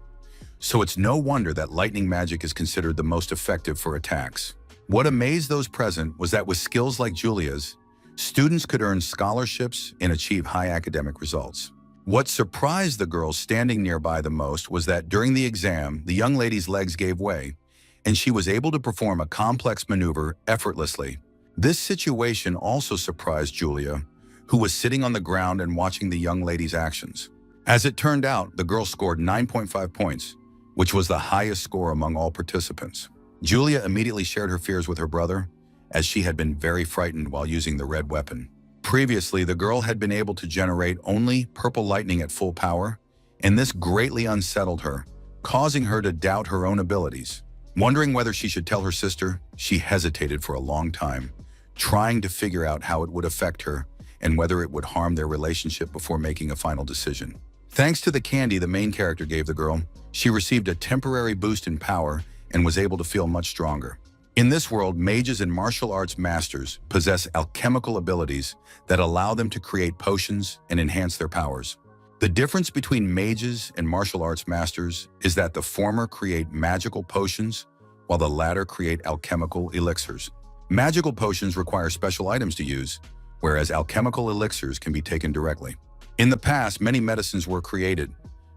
so it's no wonder that lightning magic is considered the most effective for attacks. What amazed those present was that with skills like Julia's, students could earn scholarships and achieve high academic results. What surprised the girl standing nearby the most was that during the exam, the young lady's legs gave way, and she was able to perform a complex maneuver effortlessly. This situation also surprised Julia, who was sitting on the ground and watching the young lady's actions. As it turned out, the girl scored 9.5 points, which was the highest score among all participants. Julia immediately shared her fears with her brother, as she had been very frightened while using the red weapon. Previously, the girl had been able to generate only purple lightning at full power, and this greatly unsettled her, causing her to doubt her own abilities. Wondering whether she should tell her sister, she hesitated for a long time, trying to figure out how it would affect her and whether it would harm their relationship before making a final decision. Thanks to the candy the main character gave the girl, she received a temporary boost in power and was able to feel much stronger. In this world, mages and martial arts masters possess alchemical abilities that allow them to create potions and enhance their powers. The difference between mages and martial arts masters is that the former create magical potions, while the latter create alchemical elixirs. Magical potions require special items to use, whereas alchemical elixirs can be taken directly. In the past, many medicines were created,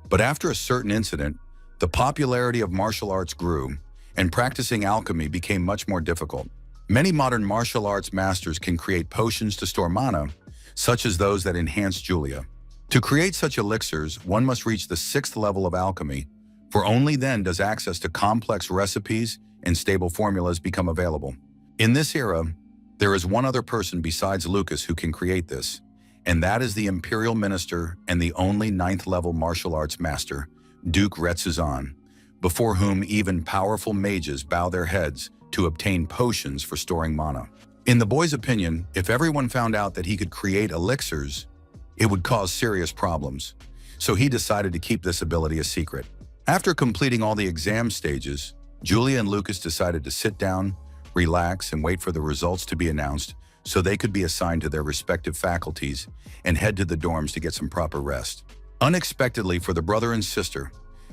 but after a certain incident, the popularity of martial arts grew, and practicing alchemy became much more difficult. Many modern martial arts masters can create potions to store mana, such as those that enhance Julia. To create such elixirs, one must reach the 6th level of alchemy, for only then does access to complex recipes and stable formulas become available. In this era, there is one other person besides Lucas who can create this, and that is the Imperial Minister and the only 9th level martial arts master, Duke Retsuzan, before whom even powerful mages bow their heads to obtain potions for storing mana. In the boy's opinion, if everyone found out that he could create elixirs, it would cause serious problems, so he decided to keep this ability a secret. After completing all the exam stages, Julia and Lucas decided to sit down, relax, and wait for the results to be announced so they could be assigned to their respective faculties and head to the dorms to get some proper rest. Unexpectedly for the brother and sister,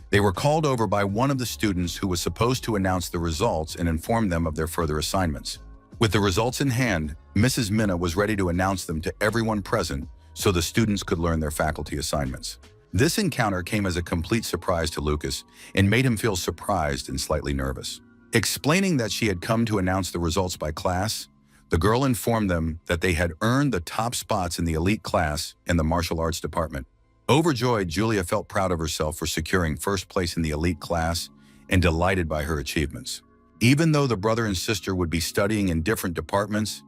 they were called over by one of the students who was supposed to announce the results and inform them of their further assignments. With the results in hand, Mrs. Minna was ready to announce them to everyone present so the students could learn their faculty assignments. This encounter came as a complete surprise to Lucas and made him feel surprised and slightly nervous. Explaining that she had come to announce the results by class, the girl informed them that they had earned the top spots in the elite class in the martial arts department. Overjoyed, Julia felt proud of herself for securing first place in the elite class and delighted by her achievements. Even though the brother and sister would be studying in different departments,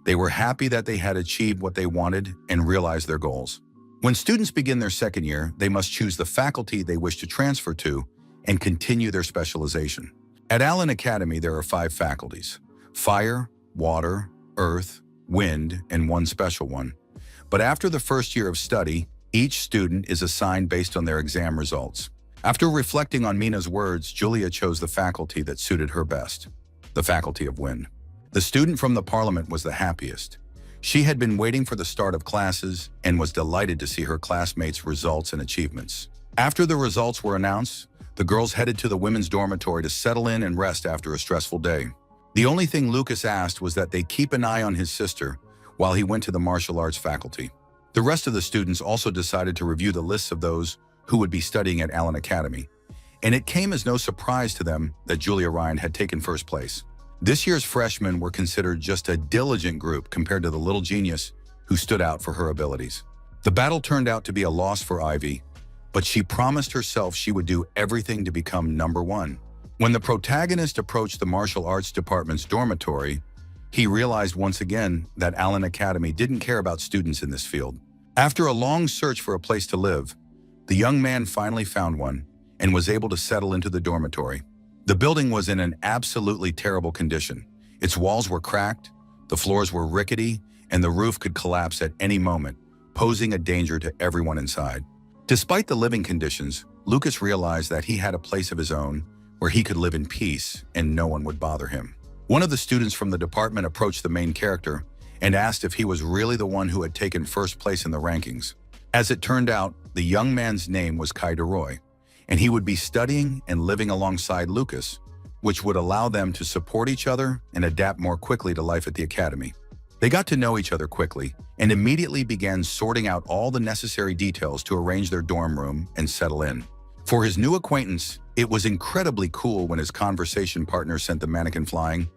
they were happy that they had achieved what they wanted and realized their goals. When students begin their second year, they must choose the faculty they wish to transfer to and continue their specialization. At Allen Academy, there are 5 faculties: fire, water, earth, wind, and one special one. But after the first year of study, each student is assigned based on their exam results. After reflecting on Mina's words, Julia chose the faculty that suited her best, the faculty of wind. The student from the parliament was the happiest. She had been waiting for the start of classes and was delighted to see her classmates' results and achievements. After the results were announced, the girls headed to the women's dormitory to settle in and rest after a stressful day. The only thing Lucas asked was that they keep an eye on his sister while he went to the martial arts faculty. The rest of the students also decided to review the lists of those who would be studying at Allen Academy, and it came as no surprise to them that Julia Ryan had taken first place. This year's freshmen were considered just a diligent group compared to the little genius who stood out for her abilities. The battle turned out to be a loss for Ivy, but she promised herself she would do everything to become number 1. When the protagonist approached the martial arts department's dormitory, he realized once again that Allen Academy didn't care about students in this field. After a long search for a place to live, the young man finally found one and was able to settle into the dormitory. The building was in an absolutely terrible condition. Its walls were cracked, the floors were rickety, and the roof could collapse at any moment, posing a danger to everyone inside. Despite the living conditions, Lucas realized that he had a place of his own where he could live in peace and no one would bother him. One of the students from the department approached the main character and asked if he was really the one who had taken first place in the rankings. As it turned out, the young man's name was Kai DeRoy, and he would be studying and living alongside Lucas, which would allow them to support each other and adapt more quickly to life at the academy. They got to know each other quickly and immediately began sorting out all the necessary details to arrange their dorm room and settle in. For his new acquaintance, it was incredibly cool when his conversation partner sent the mannequin flying,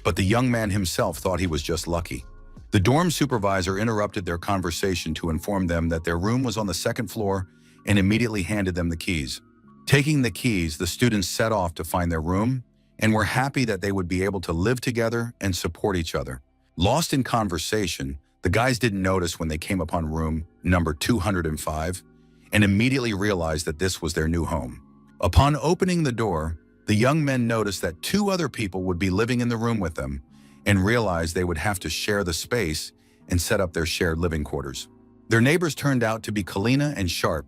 but the young man himself thought he was just lucky. The dorm supervisor interrupted their conversation to inform them that their room was on the 2nd floor and immediately handed them the keys. Taking the keys, the students set off to find their room and were happy that they would be able to live together and support each other. Lost in conversation, the guys didn't notice when they came upon room number 205 and immediately realized that this was their new home. Upon opening the door, The young men noticed that two other people would be living in the room with them and realized they would have to share the space and set up their shared living quarters. Their neighbors turned out to be Kalina and Sharp,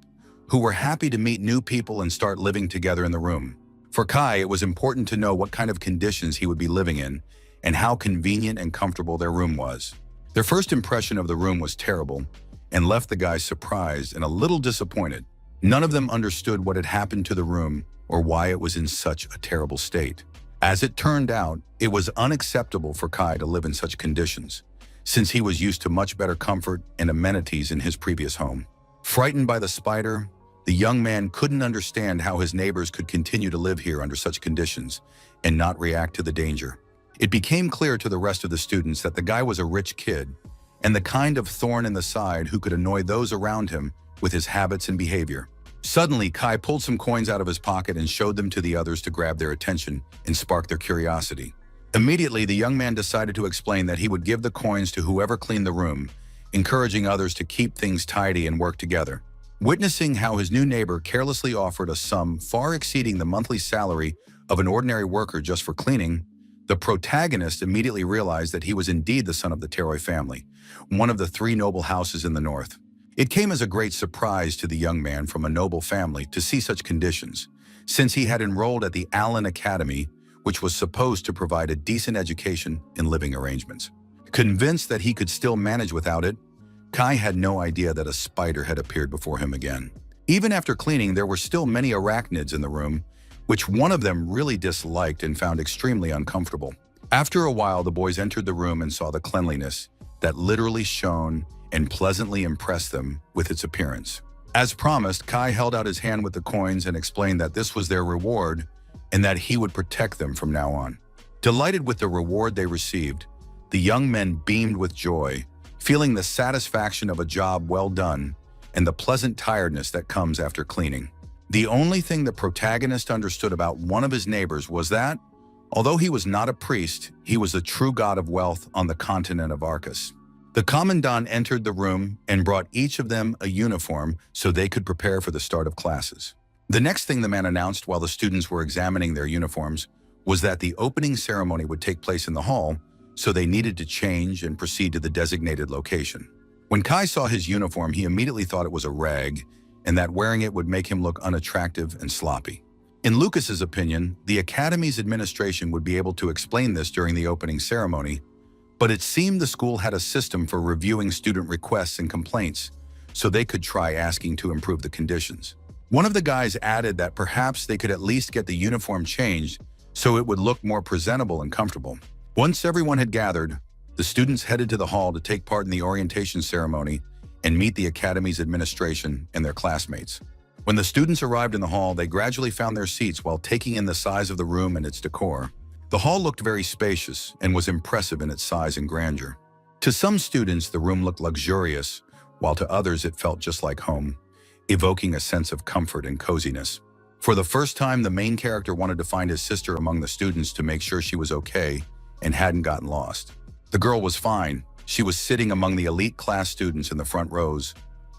who were happy to meet new people and start living together in the room. For Kai, it was important to know what kind of conditions he would be living in and how convenient and comfortable their room was. Their first impression of the room was terrible and left the guys surprised and a little disappointed. None of them understood what had happened to the room or why it was in such a terrible state. As it turned out, it was unacceptable for Kai to live in such conditions, since he was used to much better comfort and amenities in his previous home. Frightened by the spider, the young man couldn't understand how his neighbors could continue to live here under such conditions and not react to the danger. It became clear to the rest of the students that the guy was a rich kid and the kind of thorn in the side who could annoy those around him with his habits and behavior. Suddenly, Kai pulled some coins out of his pocket and showed them to the others to grab their attention and spark their curiosity. Immediately, the young man decided to explain that he would give the coins to whoever cleaned the room, encouraging others to keep things tidy and work together. Witnessing how his new neighbor carelessly offered a sum far exceeding the monthly salary of an ordinary worker just for cleaning, the protagonist immediately realized that he was indeed the son of the Teroi family, one of the three noble houses in the north. It came as a great surprise to the young man from a noble family to see such conditions, since he had enrolled at the Allen Academy, which was supposed to provide a decent education and living arrangements. Convinced that he could still manage without it, Kai had no idea that a spider had appeared before him again. Even after cleaning, there were still many arachnids in the room, which one of them really disliked and found extremely uncomfortable. After a while, the boys entered the room and saw the cleanliness that literally shone and pleasantly impressed them with its appearance. As promised, Kai held out his hand with the coins and explained that this was their reward and that he would protect them from now on. Delighted with the reward they received, the young men beamed with joy, feeling the satisfaction of a job well done and the pleasant tiredness that comes after cleaning. The only thing the protagonist understood about one of his neighbors was that, although he was not a priest, he was the true god of wealth on the continent of Arcus. The commandant entered the room and brought each of them a uniform so they could prepare for the start of classes. The next thing the man announced while the students were examining their uniforms was that the opening ceremony would take place in the hall, so they needed to change and proceed to the designated location. When Kai saw his uniform, he immediately thought it was a rag and that wearing it would make him look unattractive and sloppy. In Lucas's opinion, the Academy's administration would be able to explain this during the opening ceremony, but it seemed the school had a system for reviewing student requests and complaints, so they could try asking to improve the conditions. One of the guys added that perhaps they could at least get the uniform changed so it would look more presentable and comfortable. Once everyone had gathered, the students headed to the hall to take part in the orientation ceremony and meet the Academy's administration and their classmates. When the students arrived in the hall, they gradually found their seats while taking in the size of the room and its decor. The hall looked very spacious and was impressive in its size and grandeur. To some students, the room looked luxurious, while to others it felt just like home, evoking a sense of comfort and coziness. For the first time, the main character wanted to find his sister among the students to make sure she was okay and hadn't gotten lost. The girl was fine. She was sitting among the elite class students in the front rows,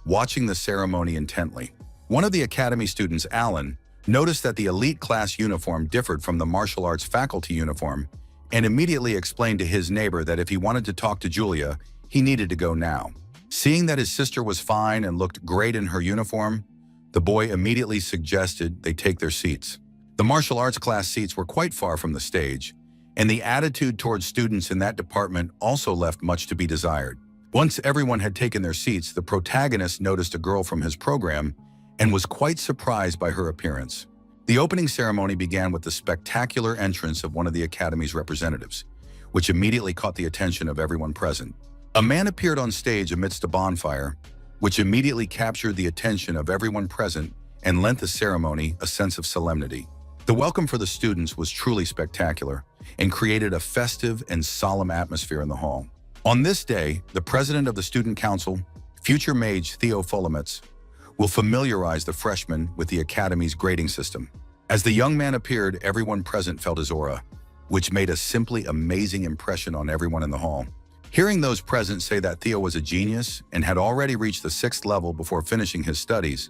watching the ceremony intently. One of the Academy students, Alan, noticed that the elite class uniform differed from the martial arts faculty uniform and immediately explained to his neighbor that if he wanted to talk to Julia, he needed to go now. Seeing that his sister was fine and looked great in her uniform, the boy immediately suggested they take their seats. The martial arts class seats were quite far from the stage, and the attitude towards students in that department also left much to be desired. Once everyone had taken their seats, the protagonist noticed a girl from his program and was quite surprised by her appearance. The opening ceremony began with the spectacular entrance of one of the Academy's representatives, which immediately caught the attention of everyone present. A man appeared on stage amidst a bonfire, which immediately captured the attention of everyone present and lent the ceremony a sense of solemnity. The welcome for the students was truly spectacular and created a festive and solemn atmosphere in the hall. On this day, the president of the student council, future mage Theo Folomitz, will familiarize the freshmen with the Academy's grading system. As the young man appeared, everyone present felt his aura, which made a simply amazing impression on everyone in the hall. Hearing those present say that Theo was a genius and had already reached the 6th level before finishing his studies,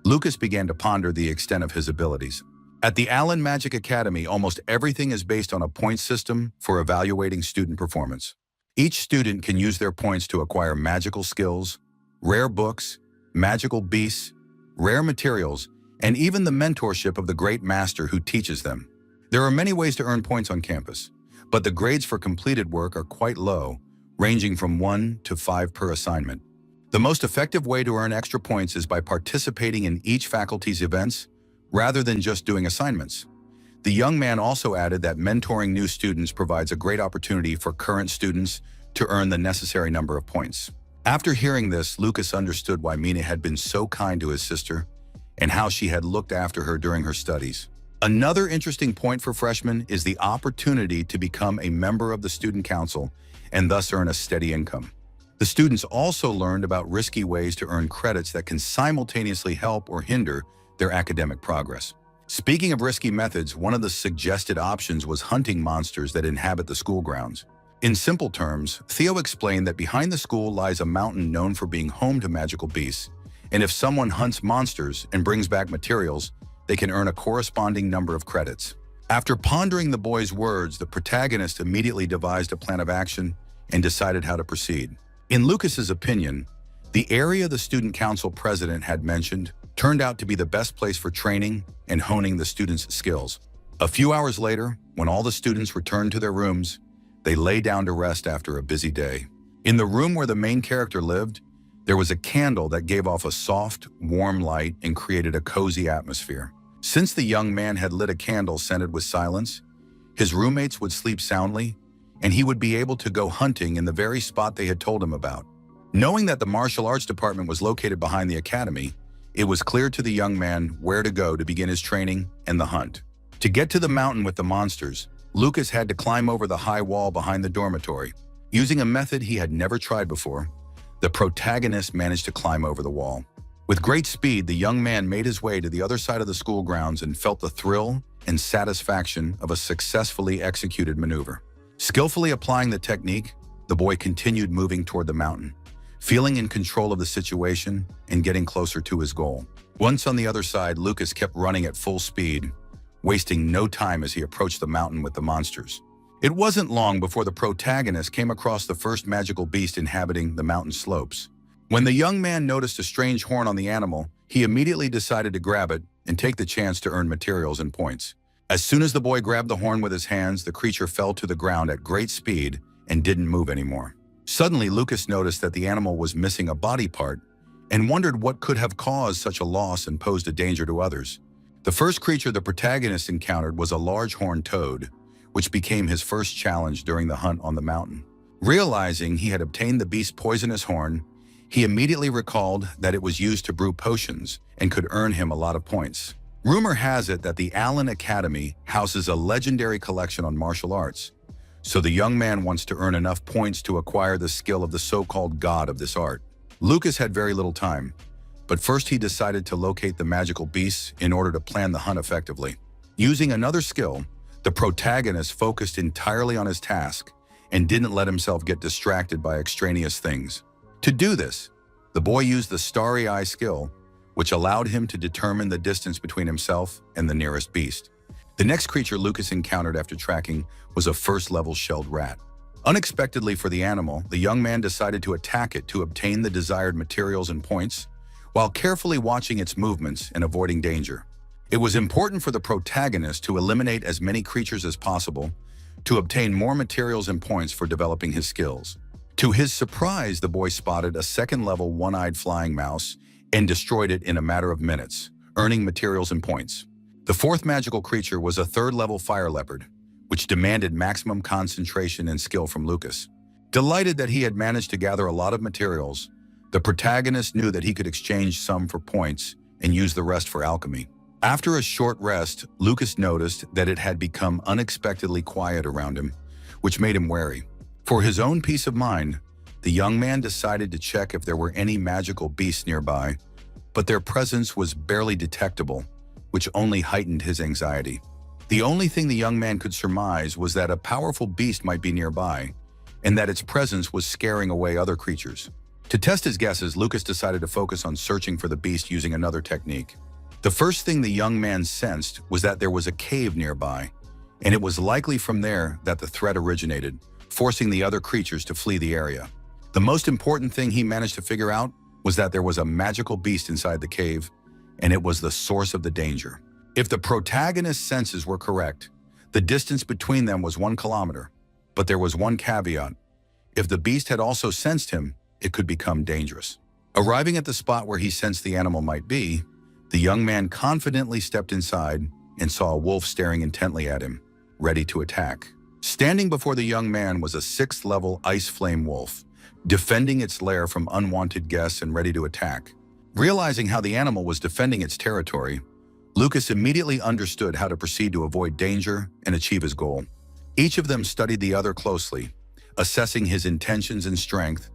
Lucas began to ponder the extent of his abilities. At the Allen Magic Academy, almost everything is based on a point system for evaluating student performance. Each student can use their points to acquire magical skills, rare books, magical beasts, rare materials, and even the mentorship of the great master who teaches them. There are many ways to earn points on campus, but the grades for completed work are quite low, ranging from 1 to 5 per assignment. The most effective way to earn extra points is by participating in each faculty's events rather than just doing assignments. The young man also added that mentoring new students provides a great opportunity for current students to earn the necessary number of points. After hearing this, Lucas understood why Mina had been so kind to his sister and how she had looked after her during her studies. Another interesting point for freshmen is the opportunity to become a member of the student council and thus earn a steady income. The students also learned about risky ways to earn credits that can simultaneously help or hinder their academic progress. Speaking of risky methods, one of the suggested options was hunting monsters that inhabit the school grounds. In simple terms, Theo explained that behind the school lies a mountain known for being home to magical beasts, and if someone hunts monsters and brings back materials, they can earn a corresponding number of credits. After pondering the boy's words, the protagonist immediately devised a plan of action and decided how to proceed. In Lucas's opinion, the area the student council president had mentioned turned out to be the best place for training and honing the students' skills. A few hours later, when all the students returned to their rooms, they lay down to rest after a busy day. In the room where the main character lived, there was a candle that gave off a soft, warm light and created a cozy atmosphere. Since the young man had lit a candle scented with silence, his roommates would sleep soundly, and he would be able to go hunting in the very spot they had told him about. Knowing that the martial arts department was located behind the academy, it was clear to the young man where to go to begin his training and the hunt. To get to the mountain with the monsters, Lucas had to climb over the high wall behind the dormitory. Using a method he had never tried before, the protagonist managed to climb over the wall. With great speed, the young man made his way to the other side of the school grounds and felt the thrill and satisfaction of a successfully executed maneuver. Skillfully applying the technique, the boy continued moving toward the mountain, feeling in control of the situation and getting closer to his goal. Once on the other side, Lucas kept running at full speed, wasting no time as he approached the mountain with the monsters. It wasn't long before the protagonist came across the first magical beast inhabiting the mountain slopes. When the young man noticed a strange horn on the animal, he immediately decided to grab it and take the chance to earn materials and points. As soon as the boy grabbed the horn with his hands, the creature fell to the ground at great speed and didn't move anymore. Suddenly, Lucas noticed that the animal was missing a body part and wondered what could have caused such a loss and posed a danger to others. The first creature the protagonist encountered was a large horned toad, which became his first challenge during the hunt on the mountain. Realizing he had obtained the beast's poisonous horn, he immediately recalled that it was used to brew potions and could earn him a lot of points. Rumor has it that the Allen Academy houses a legendary collection on martial arts, so the young man wants to earn enough points to acquire the skill of the so-called god of this art. Lucas had very little time, but first he decided to locate the magical beasts in order to plan the hunt effectively. Using another skill, the protagonist focused entirely on his task and didn't let himself get distracted by extraneous things. To do this, the boy used the starry eye skill, which allowed him to determine the distance between himself and the nearest beast. The next creature Lucas encountered after tracking was a first-level shelled rat. Unexpectedly for the animal, the young man decided to attack it to obtain the desired materials and points, while carefully watching its movements and avoiding danger. It was important for the protagonist to eliminate as many creatures as possible to obtain more materials and points for developing his skills. To his surprise, the boy spotted a second-level one-eyed flying mouse and destroyed it in a matter of minutes, earning materials and points. The fourth magical creature was a third-level fire leopard, which demanded maximum concentration and skill from Lucas. Delighted that he had managed to gather a lot of materials, the protagonist knew that he could exchange some for points and use the rest for alchemy. After a short rest, Lucas noticed that it had become unexpectedly quiet around him, which made him wary. For his own peace of mind, the young man decided to check if there were any magical beasts nearby, but their presence was barely detectable, which only heightened his anxiety. The only thing the young man could surmise was that a powerful beast might be nearby, and that its presence was scaring away other creatures. To test his guesses, Lucas decided to focus on searching for the beast using another technique. The first thing the young man sensed was that there was a cave nearby, and it was likely from there that the threat originated, forcing the other creatures to flee the area. The most important thing he managed to figure out was that there was a magical beast inside the cave, and it was the source of the danger. If the protagonist's senses were correct, the distance between them was 1 kilometer. But there was one caveat. If the beast had also sensed him, it could become dangerous. Arriving at the spot where he sensed the animal might be, the young man confidently stepped inside and saw a wolf staring intently at him, ready to attack. Standing before the young man was a 6th-level ice flame wolf, defending its lair from unwanted guests and ready to attack. Realizing how the animal was defending its territory, Lucas immediately understood how to proceed to avoid danger and achieve his goal. Each of them studied the other closely, assessing his intentions and strength,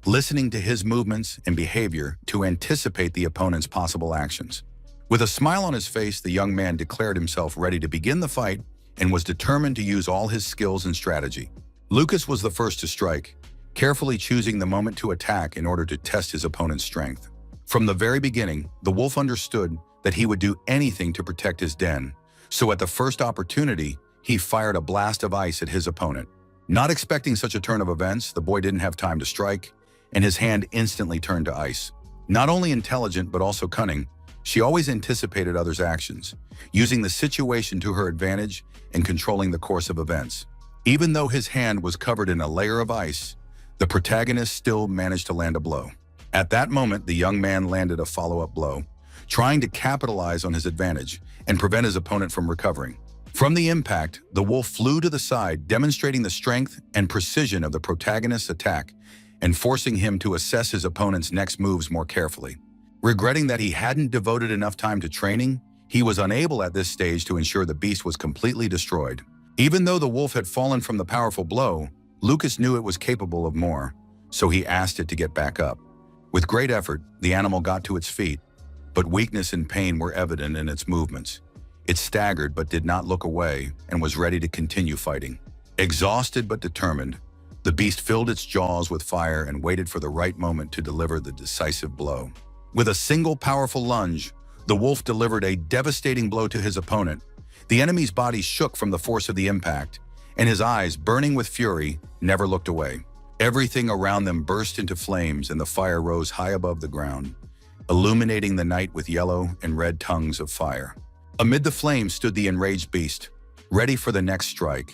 listening to his movements and behavior to anticipate the opponent's possible actions. With a smile on his face, the young man declared himself ready to begin the fight and was determined to use all his skills and strategy. Lucas was the first to strike, carefully choosing the moment to attack in order to test his opponent's strength. From the very beginning, the wolf understood that he would do anything to protect his den, so at the first opportunity, he fired a blast of ice at his opponent. Not expecting such a turn of events, the boy didn't have time to strike, and his hand instantly turned to ice. Not only intelligent but also cunning, she always anticipated others' actions, using the situation to her advantage and controlling the course of events. Even though his hand was covered in a layer of ice, the protagonist still managed to land a blow. At that moment, the young man landed a follow-up blow, trying to capitalize on his advantage and prevent his opponent from recovering. From the impact, the wolf flew to the side, demonstrating the strength and precision of the protagonist's attack and forcing him to assess his opponent's next moves more carefully. Regretting that he hadn't devoted enough time to training, he was unable at this stage to ensure the beast was completely destroyed. Even though the wolf had fallen from the powerful blow, Lucas knew it was capable of more, so he asked it to get back up. With great effort, the animal got to its feet, but weakness and pain were evident in its movements. It staggered but did not look away and was ready to continue fighting. Exhausted but determined, the beast filled its jaws with fire and waited for the right moment to deliver the decisive blow. With a single powerful lunge, the wolf delivered a devastating blow to his opponent. The enemy's body shook from the force of the impact, and his eyes, burning with fury, never looked away. Everything around them burst into flames and the fire rose high above the ground, illuminating the night with yellow and red tongues of fire. Amid the flames stood the enraged beast, ready for the next strike.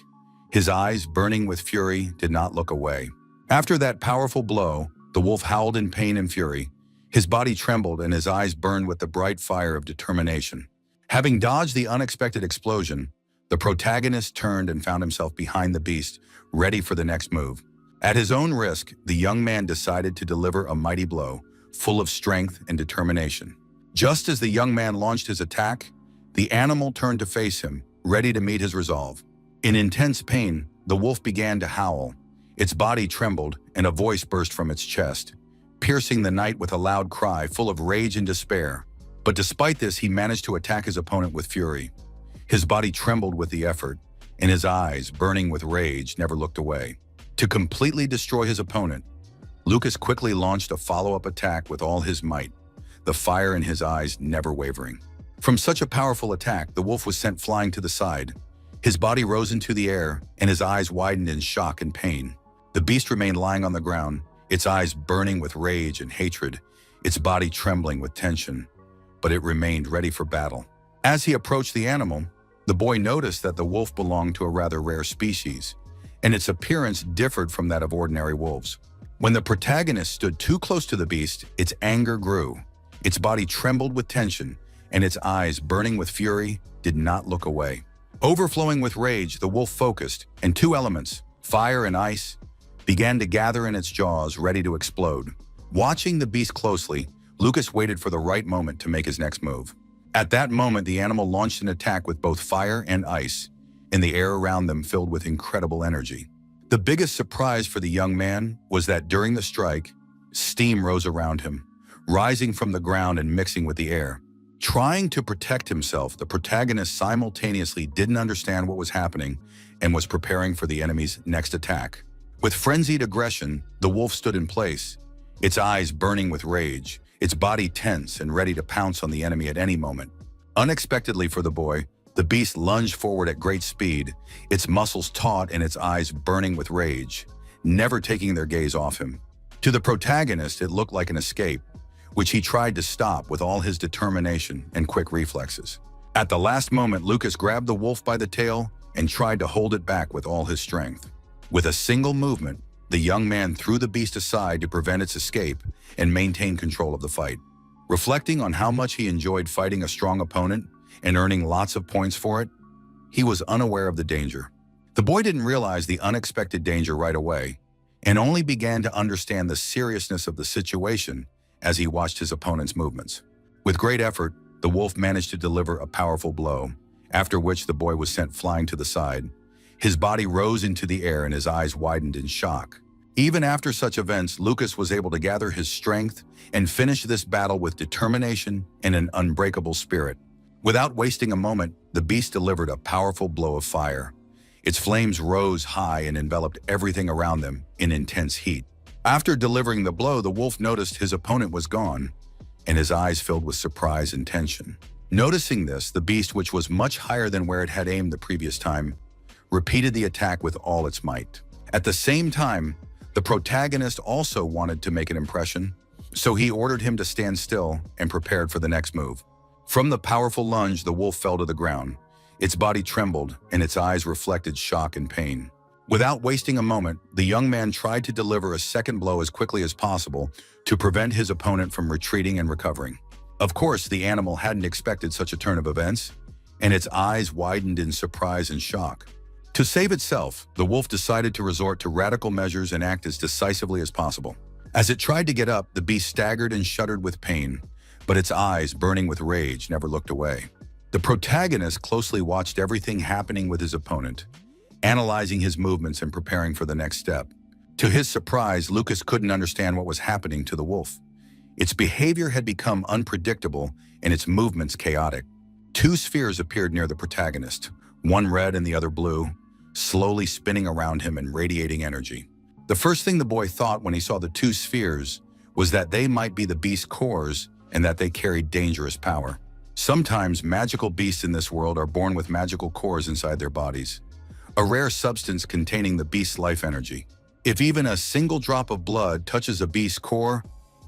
His eyes, burning with fury, did not look away. After that powerful blow, the wolf howled in pain and fury. His body trembled and his eyes burned with the bright fire of determination. Having dodged the unexpected explosion, the protagonist turned and found himself behind the beast, ready for the next move. At his own risk, the young man decided to deliver a mighty blow, full of strength and determination. Just as the young man launched his attack, the animal turned to face him, ready to meet his resolve. In intense pain, the wolf began to howl. Its body trembled, and a voice burst from its chest, piercing the night with a loud cry full of rage and despair. But despite this, he managed to attack his opponent with fury. His body trembled with the effort, and his eyes, burning with rage, never looked away. To completely destroy his opponent, Lucas quickly launched a follow-up attack with all his might, the fire in his eyes never wavering. From such a powerful attack, the wolf was sent flying to the side. His body rose into the air, and his eyes widened in shock and pain. The beast remained lying on the ground, its eyes burning with rage and hatred, its body trembling with tension, but it remained ready for battle. As he approached the animal, the boy noticed that the wolf belonged to a rather rare species, and its appearance differed from that of ordinary wolves. When the protagonist stood too close to the beast, its anger grew. Its body trembled with tension, and its eyes, burning with fury, did not look away. Overflowing with rage, the wolf focused, and two elements, fire and ice, began to gather in its jaws, ready to explode. Watching the beast closely, Lucas waited for the right moment to make his next move. At that moment, the animal launched an attack with both fire and ice, and the air around them filled with incredible energy. The biggest surprise for the young man was that during the strike, steam rose around him, rising from the ground and mixing with the air. Trying to protect himself, the protagonist simultaneously didn't understand what was happening and was preparing for the enemy's next attack. With frenzied aggression, the wolf stood in place, its eyes burning with rage, its body tense and ready to pounce on the enemy at any moment. Unexpectedly for the boy, the beast lunged forward at great speed, its muscles taut and its eyes burning with rage, never taking their gaze off him. To the protagonist, it looked like an escape, which he tried to stop with all his determination and quick reflexes. At the last moment, Lucas grabbed the wolf by the tail and tried to hold it back with all his strength. With a single movement, the young man threw the beast aside to prevent its escape and maintain control of the fight. Reflecting on how much he enjoyed fighting a strong opponent and earning lots of points for it, he was unaware of the danger. The boy didn't realize the unexpected danger right away and only began to understand the seriousness of the situation as he watched his opponent's movements. With great effort, the wolf managed to deliver a powerful blow, after which the boy was sent flying to the side. His body rose into the air and his eyes widened in shock. Even after such events, Lucas was able to gather his strength and finish this battle with determination and an unbreakable spirit. Without wasting a moment, the beast delivered a powerful blow of fire. Its flames rose high and enveloped everything around them in intense heat. After delivering the blow, the wolf noticed his opponent was gone, and his eyes filled with surprise and tension. Noticing this, the beast, which was much higher than where it had aimed the previous time, repeated the attack with all its might. At the same time, the protagonist also wanted to make an impression, so he ordered him to stand still and prepared for the next move. From the powerful lunge, the wolf fell to the ground. Its body trembled, and its eyes reflected shock and pain. Without wasting a moment, the young man tried to deliver a second blow as quickly as possible to prevent his opponent from retreating and recovering. Of course, the animal hadn't expected such a turn of events, and its eyes widened in surprise and shock. To save itself, the wolf decided to resort to radical measures and act as decisively as possible. As it tried to get up, the beast staggered and shuddered with pain, but its eyes, burning with rage, never looked away. The protagonist closely watched everything happening with his opponent, analyzing his movements and preparing for the next step. To his surprise, Lucas couldn't understand what was happening to the wolf. Its behavior had become unpredictable and its movements chaotic. Two spheres appeared near the protagonist, one red and the other blue, slowly spinning around him and radiating energy. The first thing the boy thought when he saw the two spheres was that they might be the beast's cores and that they carried dangerous power. Sometimes magical beasts in this world are born with magical cores inside their bodies, a rare substance containing the beast's life energy. If even a single drop of blood touches a beast's core,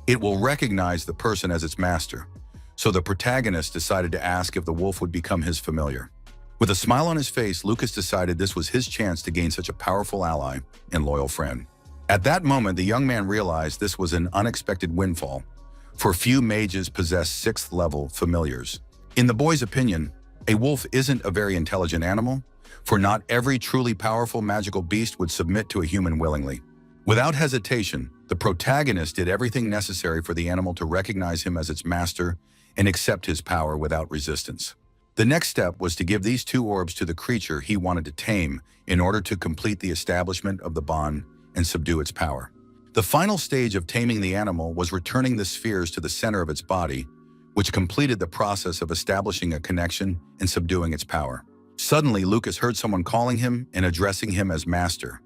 it will recognize the person as its master. So the protagonist decided to ask if the wolf would become his familiar. With a smile on his face, Lucas decided this was his chance to gain such a powerful ally and loyal friend. At that moment, the young man realized this was an unexpected windfall, for few mages possess 6th level familiars. In the boy's opinion, a wolf isn't a very intelligent animal, for not every truly powerful magical beast would submit to a human willingly. Without hesitation, the protagonist did everything necessary for the animal to recognize him as its master and accept his power without resistance. The next step was to give these two orbs to the creature he wanted to tame in order to complete the establishment of the bond and subdue its power. The final stage of taming the animal was returning the spheres to the center of its body, which completed the process of establishing a connection and subduing its power. Suddenly, Lucas heard someone calling him and addressing him as master.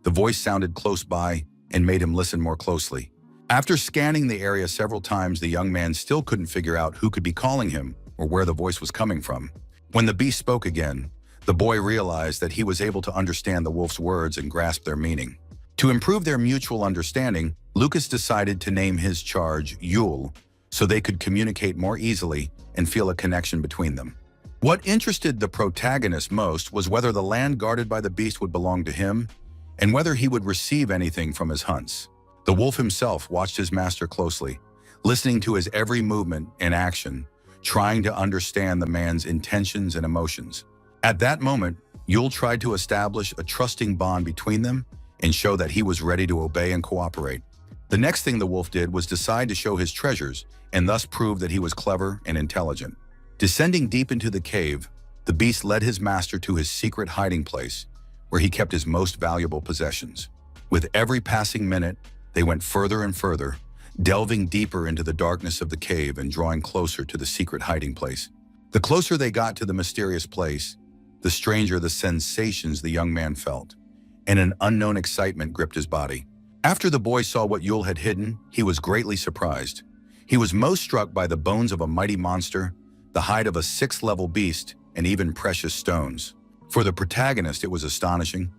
The voice sounded close by and made him listen more closely. After scanning the area several times, the young man still couldn't figure out who could be calling him or where the voice was coming from. When the beast spoke again, the boy realized that he was able to understand the wolf's words and grasp their meaning. To improve their mutual understanding, Lucas decided to name his charge Yule, so they could communicate more easily and feel a connection between them. What interested the protagonist most was whether the land guarded by the beast would belong to him and whether he would receive anything from his hunts. The wolf himself watched his master closely, listening to his every movement and action, trying to understand the man's intentions and emotions. At that moment, Yule tried to establish a trusting bond between them and show that he was ready to obey and cooperate. The next thing the wolf did was decide to show his treasures and thus prove that he was clever and intelligent. Descending deep into the cave, the beast led his master to his secret hiding place, where he kept his most valuable possessions. With every passing minute, they went further and further, delving deeper into the darkness of the cave and drawing closer to the secret hiding place. The closer they got to the mysterious place, the stranger the sensations the young man felt, and an unknown excitement gripped his body. After the boy saw what Yule had hidden, he was greatly surprised. He was most struck by the bones of a mighty monster, the hide of a 6th-level beast, and even precious stones. For the protagonist, it was astonishing,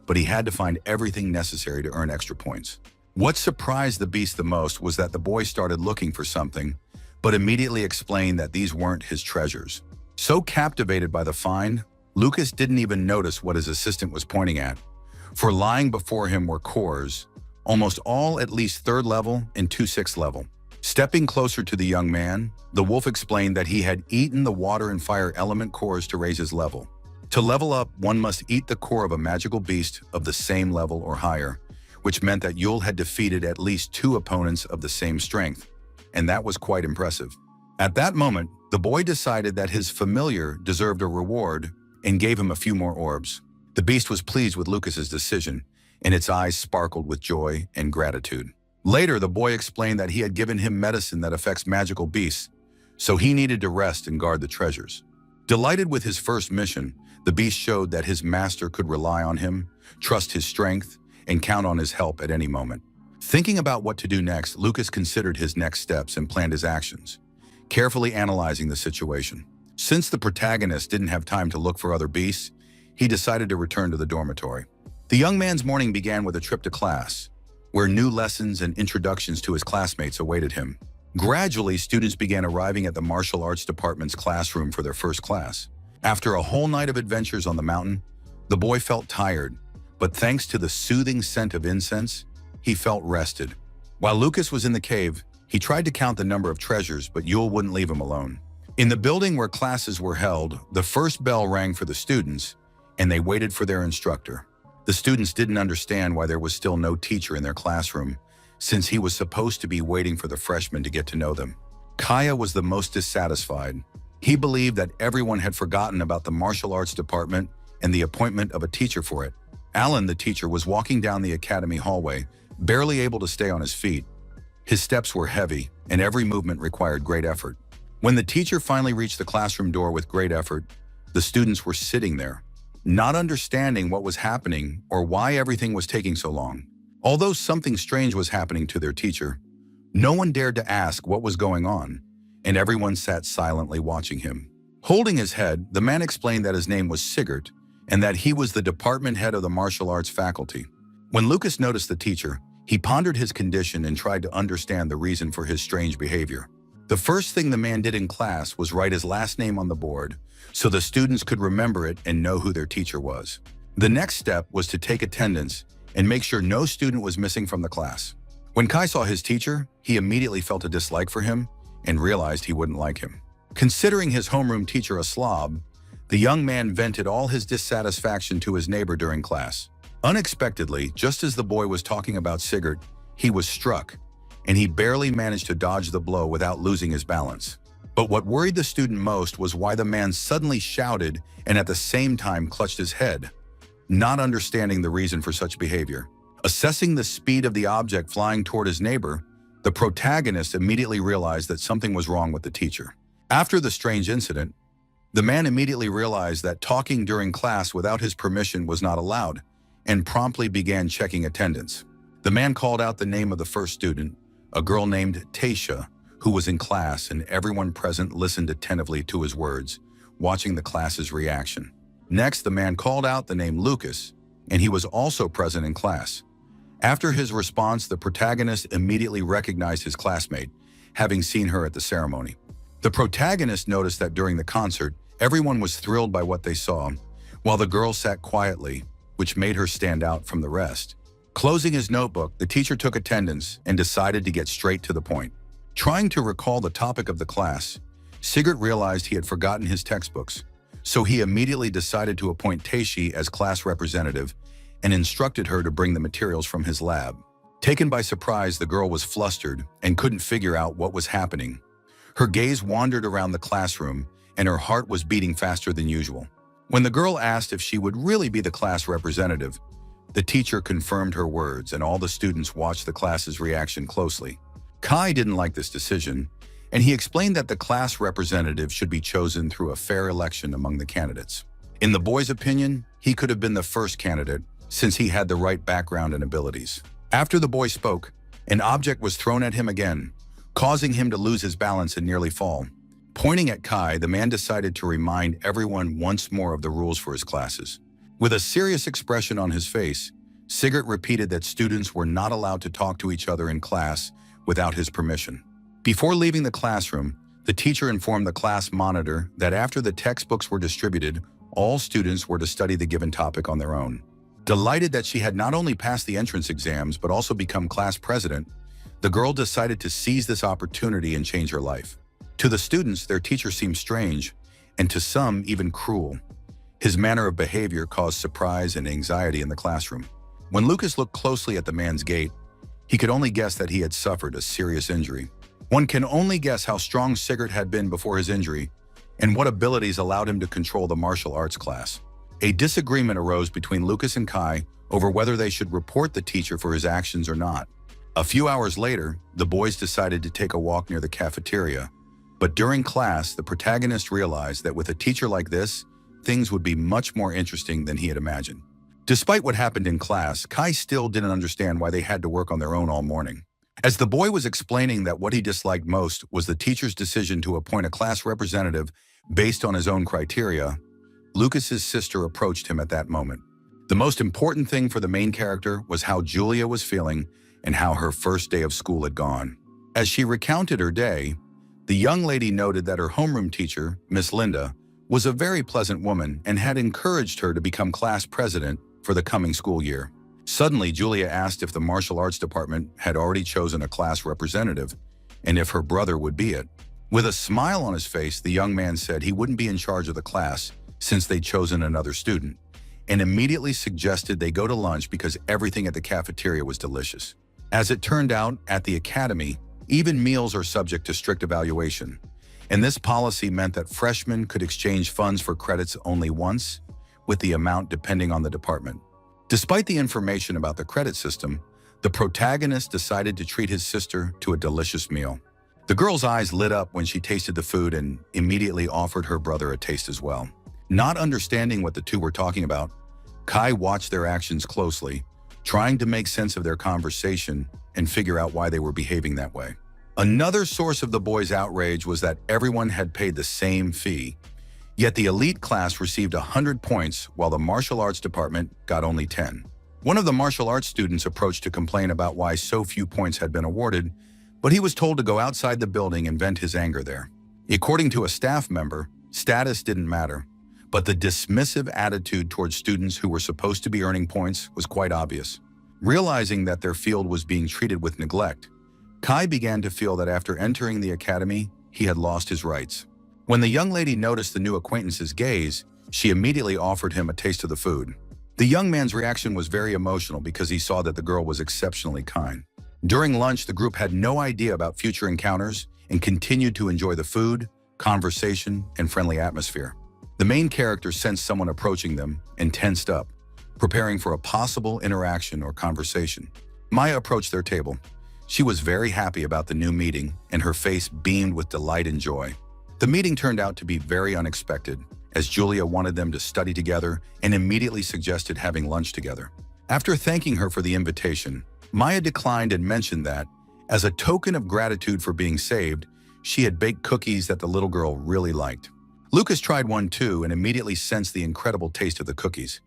but he had to find everything necessary to earn extra points. What surprised the beast the most was that the boy started looking for something, but immediately explained that these weren't his treasures. So captivated by the find, Lucas didn't even notice what his assistant was pointing at. For lying before him were cores, almost all at least 3rd level and 2 6th level. Stepping closer to the young man, the wolf explained that he had eaten the water and fire element cores to raise his level. To level up, one must eat the core of a magical beast of the same level or higher, which meant that Yule had defeated at least 2 opponents of the same strength, and that was quite impressive. At that moment, the boy decided that his familiar deserved a reward and gave him a few more orbs. The beast was pleased with Lucas's decision, and its eyes sparkled with joy and gratitude. Later, the boy explained that he had given him medicine that affects magical beasts, so he needed to rest and guard the treasures. Delighted with his first mission, the beast showed that his master could rely on him, trust his strength, and count on his help at any moment. Thinking about what to do next, Lucas considered his next steps and planned his actions, carefully analyzing the situation. Since the protagonist didn't have time to look for other beasts, he decided to return to the dormitory. The young man's morning began with a trip to class, where new lessons and introductions to his classmates awaited him. Gradually, students began arriving at the martial arts department's classroom for their first class. After a whole night of adventures on the mountain, the boy felt tired, but thanks to the soothing scent of incense, he felt rested. While Lucas was in the cave, he tried to count the number of treasures, but Yule wouldn't leave him alone. In the building where classes were held, the first bell rang for the students, and they waited for their instructor. The students didn't understand why there was still no teacher in their classroom, since he was supposed to be waiting for the freshmen to get to know them. Kaya was the most dissatisfied. He believed that everyone had forgotten about the martial arts department and the appointment of a teacher for it. Alan, the teacher, was walking down the academy hallway, barely able to stay on his feet. His steps were heavy, and every movement required great effort. When the teacher finally reached the classroom door with great effort, the students were sitting there, not understanding what was happening or why everything was taking so long. Although something strange was happening to their teacher, no one dared to ask what was going on, and everyone sat silently watching him. Holding his head, the man explained that his name was Sigurd, and that he was the department head of the martial arts faculty. When Lucas noticed the teacher, he pondered his condition and tried to understand the reason for his strange behavior. The first thing the man did in class was write his last name on the board so the students could remember it and know who their teacher was. The next step was to take attendance and make sure no student was missing from the class. When Kai saw his teacher, he immediately felt a dislike for him and realized he wouldn't like him. Considering his homeroom teacher a slob, the young man vented all his dissatisfaction to his neighbor during class. Unexpectedly, just as the boy was talking about Sigurd, he was struck, and he barely managed to dodge the blow without losing his balance. But what worried the student most was why the man suddenly shouted and at the same time clutched his head, not understanding the reason for such behavior. Assessing the speed of the object flying toward his neighbor, the protagonist immediately realized that something was wrong with the teacher. After the strange incident, the man immediately realized that talking during class without his permission was not allowed, and promptly began checking attendance. The man called out the name of the first student, a girl named Tasha, who was in class, and everyone present listened attentively to his words, watching the class's reaction. Next, the man called out the name Lucas, and he was also present in class. After his response, the protagonist immediately recognized his classmate, having seen her at the ceremony. The protagonist noticed that during the concert, everyone was thrilled by what they saw, while the girl sat quietly, which made her stand out from the rest. Closing his notebook, the teacher took attendance and decided to get straight to the point. Trying to recall the topic of the class, Sigurd realized he had forgotten his textbooks, so he immediately decided to appoint Taishi as class representative and instructed her to bring the materials from his lab. Taken by surprise, the girl was flustered and couldn't figure out what was happening. Her gaze wandered around the classroom, and her heart was beating faster than usual. When the girl asked if she would really be the class representative, the teacher confirmed her words, and all the students watched the class's reaction closely. Kai didn't like this decision, and he explained that the class representative should be chosen through a fair election among the candidates. In the boy's opinion, he could have been the first candidate, since he had the right background and abilities. After the boy spoke, an object was thrown at him again, causing him to lose his balance and nearly fall. Pointing at Kai, the man decided to remind everyone once more of the rules for his classes. With a serious expression on his face, Sigurd repeated that students were not allowed to talk to each other in class without his permission. Before leaving the classroom, the teacher informed the class monitor that after the textbooks were distributed, all students were to study the given topic on their own. Delighted that she had not only passed the entrance exams but also become class president, the girl decided to seize this opportunity and change her life. To the students, their teacher seemed strange, and to some even cruel. His manner of behavior caused surprise and anxiety in the classroom. When Lucas looked closely at the man's gait, he could only guess that he had suffered a serious injury. One can only guess how strong Sigurd had been before his injury and what abilities allowed him to control the martial arts class. A disagreement arose between Lucas and Kai over whether they should report the teacher for his actions or not. A few hours later, the boys decided to take a walk near the cafeteria, but during class, the protagonist realized that with a teacher like this, things would be much more interesting than he had imagined. Despite what happened in class, Kai still didn't understand why they had to work on their own all morning. As the boy was explaining that what he disliked most was the teacher's decision to appoint a class representative based on his own criteria, Lucas's sister approached him at that moment. The most important thing for the main character was how Julia was feeling and how her first day of school had gone. As she recounted her day, the young lady noted that her homeroom teacher, Miss Linda, was a very pleasant woman and had encouraged her to become class president for the coming school year. Suddenly, Julia asked if the martial arts department had already chosen a class representative and if her brother would be it. With a smile on his face, the young man said he wouldn't be in charge of the class since they'd chosen another student, and immediately suggested they go to lunch because everything at the cafeteria was delicious. As it turned out, at the academy, even meals are subject to strict evaluation, and this policy meant that freshmen could exchange funds for credits only once, with the amount depending on the department. Despite the information about the credit system, the protagonist decided to treat his sister to a delicious meal. The girl's eyes lit up when she tasted the food and immediately offered her brother a taste as well. Not understanding what the two were talking about, Kai watched their actions closely, trying to make sense of their conversation and figure out why they were behaving that way. Another source of the boys' outrage was that everyone had paid the same fee, yet the elite class received 100 points while the martial arts department got only 10. One of the martial arts students approached to complain about why so few points had been awarded, but he was told to go outside the building and vent his anger there. According to a staff member, status didn't matter, but the dismissive attitude towards students who were supposed to be earning points was quite obvious. Realizing that their field was being treated with neglect, Kai began to feel that after entering the academy, he had lost his rights. When the young lady noticed the new acquaintance's gaze, she immediately offered him a taste of the food. The young man's reaction was very emotional because he saw that the girl was exceptionally kind. During lunch, the group had no idea about future encounters and continued to enjoy the food, conversation, and friendly atmosphere. The main character sensed someone approaching them and tensed up, preparing for a possible interaction or conversation. Maya approached their table. She was very happy about the new meeting, and her face beamed with delight and joy. The meeting turned out to be very unexpected, as Julia wanted them to study together and immediately suggested having lunch together. After thanking her for the invitation, Maya declined and mentioned that, as a token of gratitude for being saved, she had baked cookies that the little girl really liked. Lucas tried one too and immediately sensed the incredible taste of the cookies.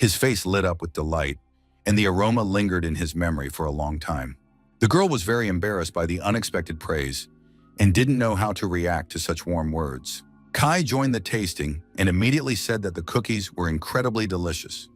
His face lit up with delight, and the aroma lingered in his memory for a long time. The girl was very embarrassed by the unexpected praise and didn't know how to react to such warm words. Kai joined the tasting and immediately said that the cookies were incredibly delicious.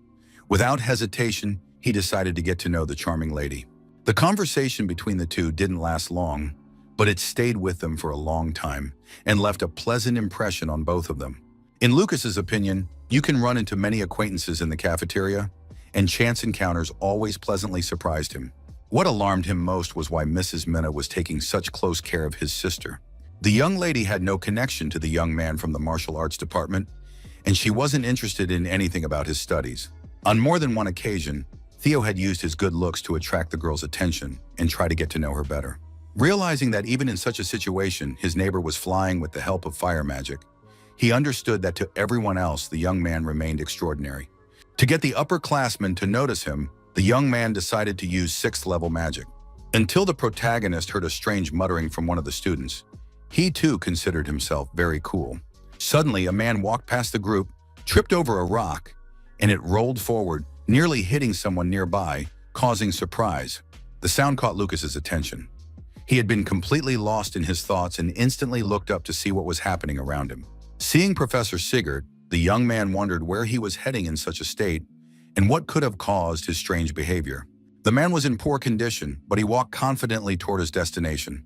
Without hesitation, he decided to get to know the charming lady. The conversation between the two didn't last long, but it stayed with them for a long time and left a pleasant impression on both of them. In Lucas's opinion, you can run into many acquaintances in the cafeteria, and chance encounters always pleasantly surprised him. What alarmed him most was why Mrs. Minna was taking such close care of his sister. The young lady had no connection to the young man from the martial arts department, and she wasn't interested in anything about his studies. On more than one occasion, Theo had used his good looks to attract the girl's attention and try to get to know her better. Realizing that even in such a situation, his neighbor was flying with the help of fire magic, he understood that to everyone else, the young man remained extraordinary. To get the upperclassmen to notice him, the young man decided to use 6th-level magic. Until the protagonist heard a strange muttering from one of the students, He too considered himself very cool. Suddenly, a man walked past the group, tripped over a rock, and it rolled forward, nearly hitting someone nearby, causing surprise. The sound caught Lucas's attention. He had been completely lost in his thoughts and instantly looked up to see what was happening around him. Seeing Professor Sigurd, the young man wondered where he was heading in such a state and what could have caused his strange behavior. The man was in poor condition, but he walked confidently toward his destination,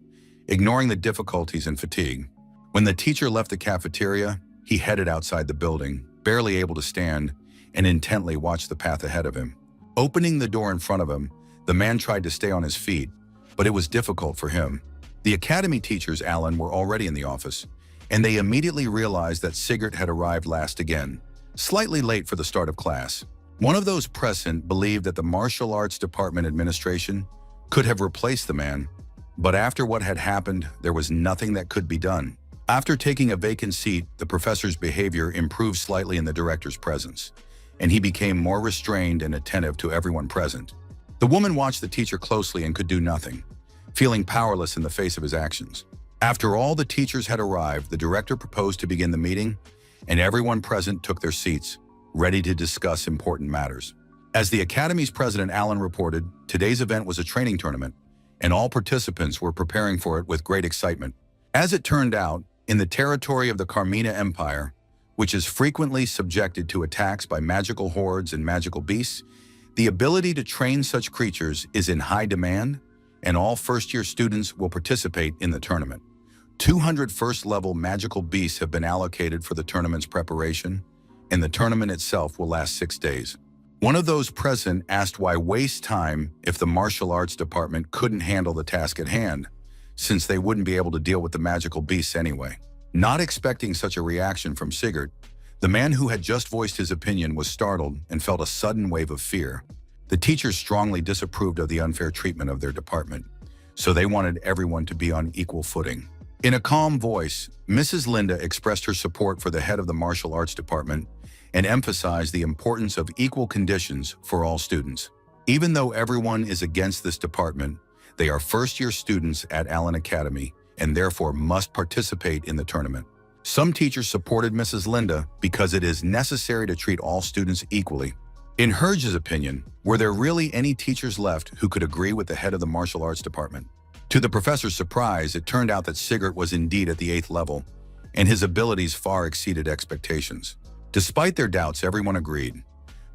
ignoring the difficulties and fatigue. When the teacher left the cafeteria, he headed outside the building, barely able to stand, and intently watched the path ahead of him. Opening the door in front of him, the man tried to stay on his feet, but it was difficult for him. The academy teachers, Alan, were already in the office, and they immediately realized that Sigurd had arrived last again, slightly late for the start of class. One of those present believed that the martial arts department administration could have replaced the man, but after what had happened, there was nothing that could be done. After taking a vacant seat, the professor's behavior improved slightly in the director's presence, and he became more restrained and attentive to everyone present. The woman watched the teacher closely and could do nothing, feeling powerless in the face of his actions. After all the teachers had arrived, the director proposed to begin the meeting, and everyone present took their seats, ready to discuss important matters. As the Academy's president, Alan, reported, today's event was a training tournament, and all participants were preparing for it with great excitement. As it turned out, in the territory of the Carmina Empire, which is frequently subjected to attacks by magical hordes and magical beasts, the ability to train such creatures is in high demand, and all first-year students will participate in the tournament. 200 first-level magical beasts have been allocated for the tournament's preparation, and the tournament itself will last 6 days. One of those present asked why waste time if the martial arts department couldn't handle the task at hand, since they wouldn't be able to deal with the magical beasts anyway. Not expecting such a reaction from Sigurd, the man who had just voiced his opinion was startled and felt a sudden wave of fear. The teachers strongly disapproved of the unfair treatment of their department, so they wanted everyone to be on equal footing. In a calm voice, Mrs. Linda expressed her support for the head of the martial arts department and emphasized the importance of equal conditions for all students. Even though everyone is against this department, they are first-year students at Allen Academy and therefore must participate in the tournament. Some teachers supported Mrs. Linda because it is necessary to treat all students equally. In Herge's opinion, were there really any teachers left who could agree with the head of the martial arts department? To the professor's surprise, it turned out that Sigurd was indeed at the 8th level, and his abilities far exceeded expectations. Despite their doubts, everyone agreed,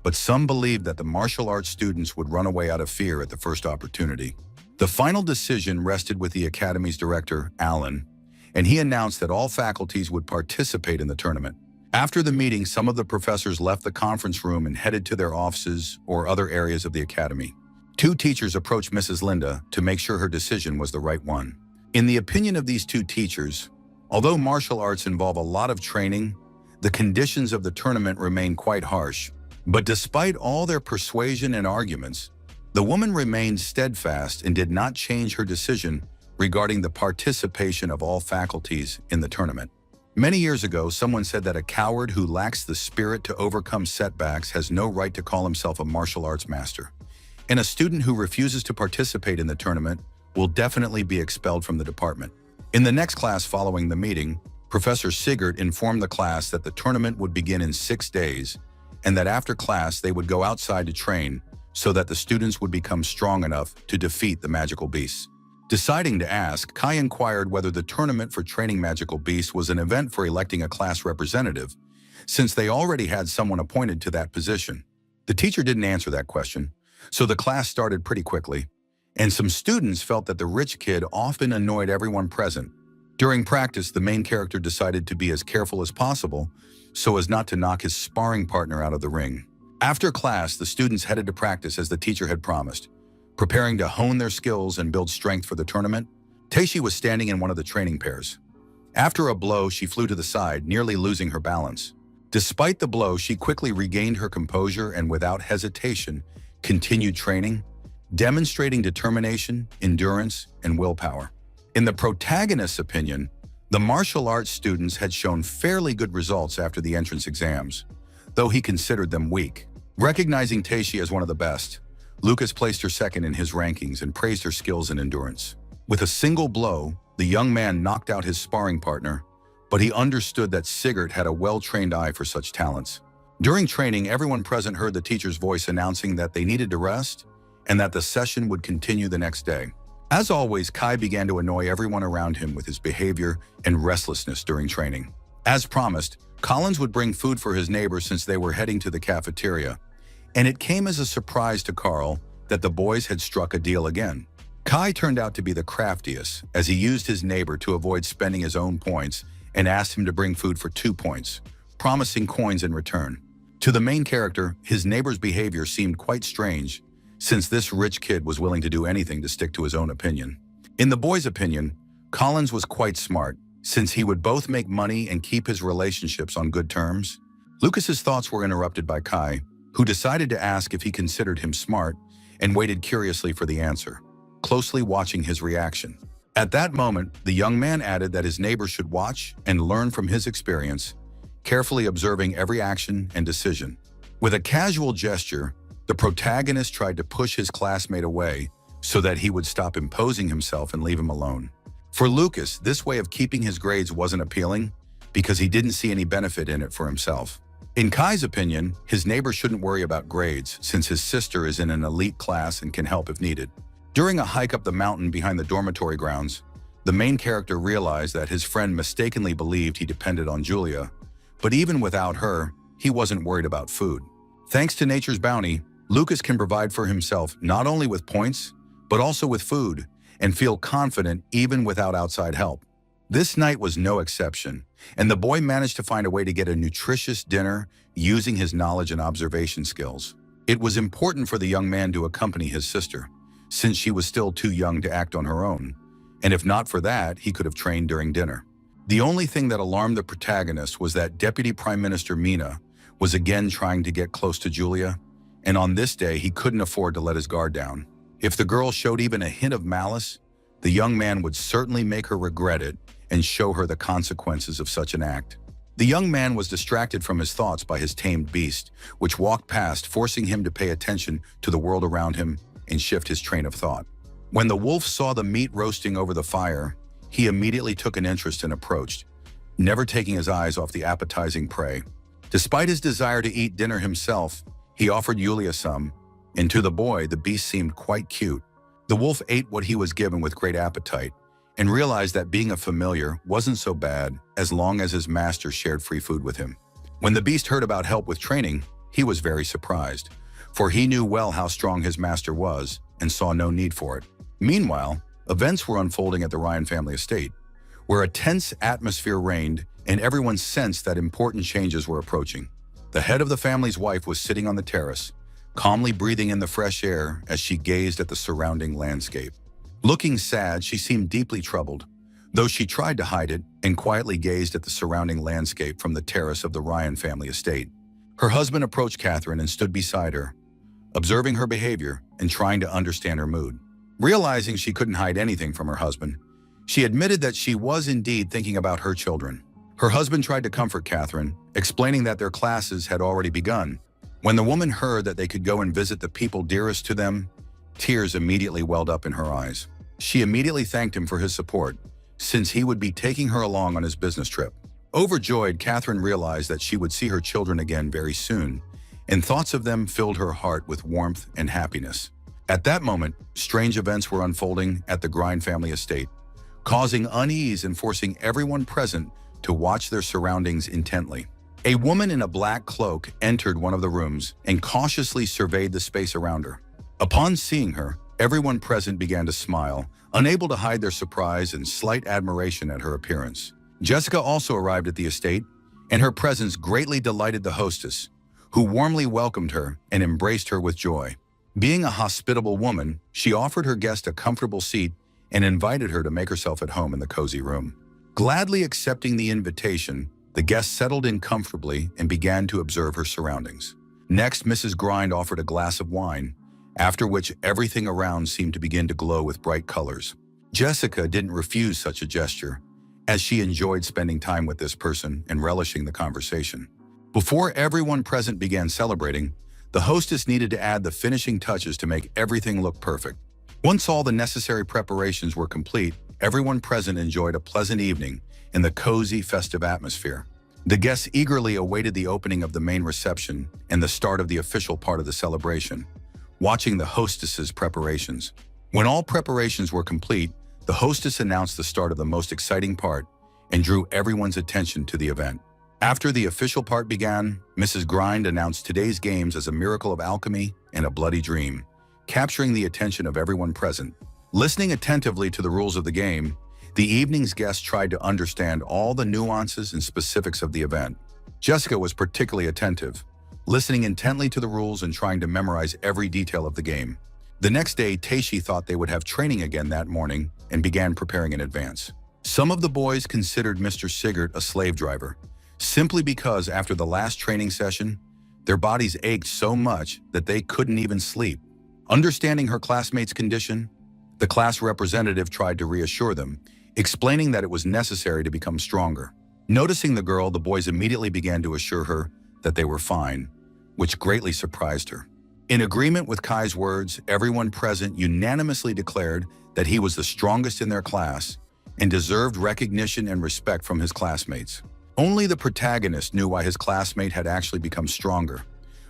but some believed that the martial arts students would run away out of fear at the first opportunity. The final decision rested with the Academy's director, Alan, and he announced that all faculties would participate in the tournament. After the meeting, some of the professors left the conference room and headed to their offices or other areas of the Academy. 2 teachers approached Mrs. Linda to make sure her decision was the right one. In the opinion of these 2 teachers, although martial arts involve a lot of training, the conditions of the tournament remain quite harsh. But despite all their persuasion and arguments, the woman remained steadfast and did not change her decision regarding the participation of all faculties in the tournament. Many years ago, someone said that a coward who lacks the spirit to overcome setbacks has no right to call himself a martial arts master. And a student who refuses to participate in the tournament will definitely be expelled from the department. In the next class following the meeting, Professor Sigurd informed the class that the tournament would begin in 6 days and that after class they would go outside to train so that the students would become strong enough to defeat the magical beasts. Deciding to ask, Kai inquired whether the tournament for training magical beasts was an event for electing a class representative, since they already had someone appointed to that position. The teacher didn't answer that question, so the class started pretty quickly, and some students felt that the rich kid often annoyed everyone present. During practice, the main character decided to be as careful as possible so as not to knock his sparring partner out of the ring. After class, the students headed to practice as the teacher had promised, preparing to hone their skills and build strength for the tournament. Teishi was standing in one of the training pairs. After a blow, she flew to the side, nearly losing her balance. Despite the blow, she quickly regained her composure and without hesitation, continued training, demonstrating determination, endurance, and willpower. In the protagonist's opinion, the martial arts students had shown fairly good results after the entrance exams, though he considered them weak. Recognizing Teishi as one of the best, Lucas placed her second in his rankings and praised her skills and endurance. With a single blow, The young man knocked out his sparring partner, but he understood that Sigurd had a well-trained eye for such talents. During training, everyone present heard the teacher's voice announcing that they needed to rest and that the session would continue the next day. As always, Kai began to annoy everyone around him with his behavior and restlessness during training. As promised, Collins would bring food for his neighbors since they were heading to the cafeteria, and it came as a surprise to Carl that the boys had struck a deal again. Kai turned out to be the craftiest, as he used his neighbor to avoid spending his own points and asked him to bring food for 2 points, promising coins in return. To the main character, his neighbor's behavior seemed quite strange, since this rich kid was willing to do anything to stick to his own opinion. In the boy's opinion, Collins was quite smart, since he would both make money and keep his relationships on good terms. Lucas's thoughts were interrupted by Kai, who decided to ask if he considered him smart and waited curiously for the answer, closely watching his reaction. At that moment, the young man added that his neighbor should watch and learn from his experience, carefully observing every action and decision. With a casual gesture, the protagonist tried to push his classmate away so that he would stop imposing himself and leave him alone. For Lucas, this way of keeping his grades wasn't appealing because he didn't see any benefit in it for himself. In Kai's opinion, his neighbor shouldn't worry about grades since his sister is in an elite class and can help if needed. During a hike up the mountain behind the dormitory grounds, the main character realized that his friend mistakenly believed he depended on Julia, but even without her, he wasn't worried about food. Thanks to nature's bounty, Lucas can provide for himself not only with points, but also with food, and feel confident even without outside help. This night was no exception, and the boy managed to find a way to get a nutritious dinner using his knowledge and observation skills. It was important for the young man to accompany his sister, since she was still too young to act on her own, and if not for that, he could have trained during dinner. The only thing that alarmed the protagonist was that Deputy Prime Minister Mina was again trying to get close to Julia, and on this day he couldn't afford to let his guard down. If the girl showed even a hint of malice, the young man would certainly make her regret it and show her the consequences of such an act. The young man was distracted from his thoughts by his tamed beast, which walked past, forcing him to pay attention to the world around him and shift his train of thought. When the wolf saw the meat roasting over the fire, he immediately took an interest and approached, never taking his eyes off the appetizing prey. Despite his desire to eat dinner himself, he offered Yulia some, and to the boy, the beast seemed quite cute. The wolf ate what he was given with great appetite and realized that being a familiar wasn't so bad as long as his master shared free food with him. When the beast heard about help with training, he was very surprised, for he knew well how strong his master was and saw no need for it. Meanwhile, events were unfolding at the Ryan family estate, where a tense atmosphere reigned and everyone sensed that important changes were approaching. The head of the family's wife was sitting on the terrace, calmly breathing in the fresh air as she gazed at the surrounding landscape. Looking sad, she seemed deeply troubled, though she tried to hide it and quietly gazed at the surrounding landscape from the terrace of the Ryan family estate. Her husband approached Catherine and stood beside her, observing her behavior and trying to understand her mood. Realizing she couldn't hide anything from her husband, she admitted that she was indeed thinking about her children. Her husband tried to comfort Catherine, explaining that their classes had already begun. When the woman heard that they could go and visit the people dearest to them, tears immediately welled up in her eyes. She immediately thanked him for his support, since he would be taking her along on his business trip. Overjoyed, Catherine realized that she would see her children again very soon, and thoughts of them filled her heart with warmth and happiness. At that moment, strange events were unfolding at the Grind family estate, causing unease and forcing everyone present to watch their surroundings intently. A woman in a black cloak entered one of the rooms and cautiously surveyed the space around her. Upon seeing her, everyone present began to smile, unable to hide their surprise and slight admiration at her appearance. Jessica also arrived at the estate, and her presence greatly delighted the hostess, who warmly welcomed her and embraced her with joy. Being a hospitable woman, she offered her guest a comfortable seat and invited her to make herself at home in the cozy room. Gladly accepting the invitation, the guest settled in comfortably and began to observe her surroundings. Next, Mrs. Grind offered a glass of wine, after which everything around seemed to begin to glow with bright colors. Jessica didn't refuse such a gesture, as she enjoyed spending time with this person and relishing the conversation. Before everyone present began celebrating, the hostess needed to add the finishing touches to make everything look perfect. Once all the necessary preparations were complete, everyone present enjoyed a pleasant evening in the cozy, festive atmosphere. The guests eagerly awaited the opening of the main reception and the start of the official part of the celebration, watching the hostess's preparations. When all preparations were complete, the hostess announced the start of the most exciting part and drew everyone's attention to the event. After the official part began, Mrs. Grind announced today's games as a miracle of alchemy and a bloody dream, capturing the attention of everyone present. Listening attentively to the rules of the game, the evening's guests tried to understand all the nuances and specifics of the event. Jessica was particularly attentive, listening intently to the rules and trying to memorize every detail of the game. The next day, Taishi thought they would have training again that morning and began preparing in advance. Some of the boys considered Mr. Sigurd a slave driver, simply because after the last training session, their bodies ached so much that they couldn't even sleep. Understanding her classmates' condition, the class representative tried to reassure them, explaining that it was necessary to become stronger. Noticing the girl, the boys immediately began to assure her that they were fine, which greatly surprised her. In agreement with Kai's words, everyone present unanimously declared that he was the strongest in their class and deserved recognition and respect from his classmates. Only the protagonist knew why his classmate had actually become stronger,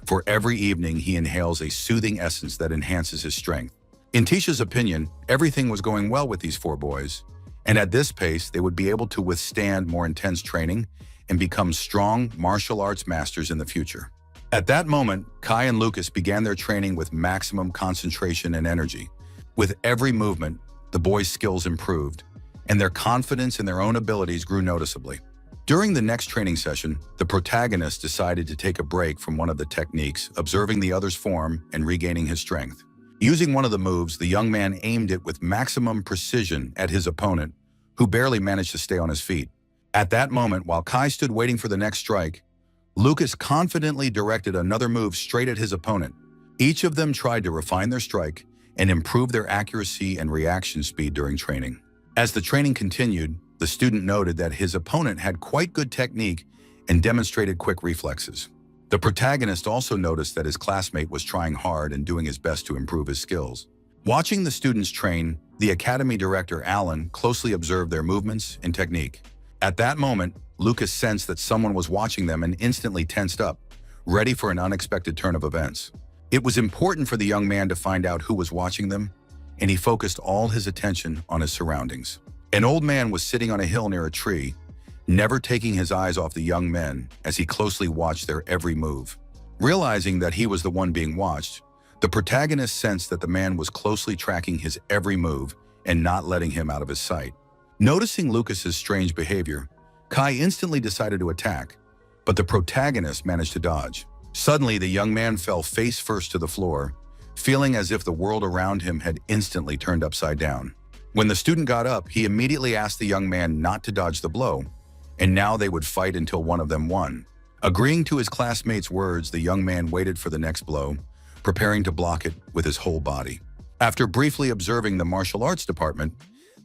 for every evening he inhales a soothing essence that enhances his strength. In Tisha's opinion, everything was going well with these four boys, and at this pace they would be able to withstand more intense training and become strong martial arts masters in the future. At that moment, Kai and Lucas began their training with maximum concentration and energy. With every movement, the boys' skills improved, and their confidence in their own abilities grew noticeably. During the next training session, the protagonist decided to take a break from one of the techniques, observing the other's form and regaining his strength. Using one of the moves, the young man aimed it with maximum precision at his opponent, who barely managed to stay on his feet. At that moment, while Kai stood waiting for the next strike, Lucas confidently directed another move straight at his opponent. Each of them tried to refine their strike and improve their accuracy and reaction speed during training. As the training continued, the student noted that his opponent had quite good technique and demonstrated quick reflexes. The protagonist also noticed that his classmate was trying hard and doing his best to improve his skills. Watching the students train, the academy director, Alan, closely observed their movements and technique. At that moment, Lucas sensed that someone was watching them and instantly tensed up, ready for an unexpected turn of events. It was important for the young man to find out who was watching them, and he focused all his attention on his surroundings. An old man was sitting on a hill near a tree, never taking his eyes off the young men as he closely watched their every move. Realizing that he was the one being watched, the protagonist sensed that the man was closely tracking his every move and not letting him out of his sight. Noticing Lucas's strange behavior, Kai instantly decided to attack, but the protagonist managed to dodge. Suddenly, the young man fell face first to the floor, feeling as if the world around him had instantly turned upside down. When the student got up, he immediately asked the young man not to dodge the blow, and now they would fight until one of them won. Agreeing to his classmate's words, the young man waited for the next blow, preparing to block it with his whole body. After briefly observing the martial arts department,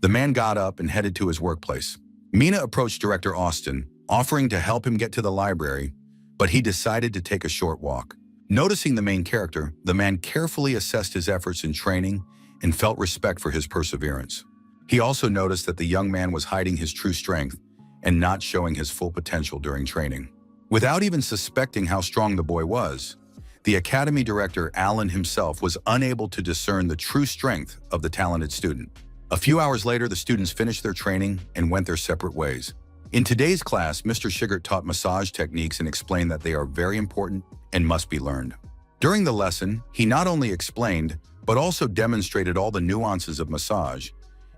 the man got up and headed to his workplace. Mina approached Director Austin, offering to help him get to the library, but he decided to take a short walk. Noticing the main character, the man carefully assessed his efforts in training and felt respect for his perseverance. He also noticed that the young man was hiding his true strength and not showing his full potential during training. Without even suspecting how strong the boy was, the academy director, Alan himself, was unable to discern the true strength of the talented student. A few hours later, the students finished their training and went their separate ways. In today's class, Mr. Sigurd taught massage techniques and explained that they are very important and must be learned. During the lesson, he not only explained, but also demonstrated all the nuances of massage,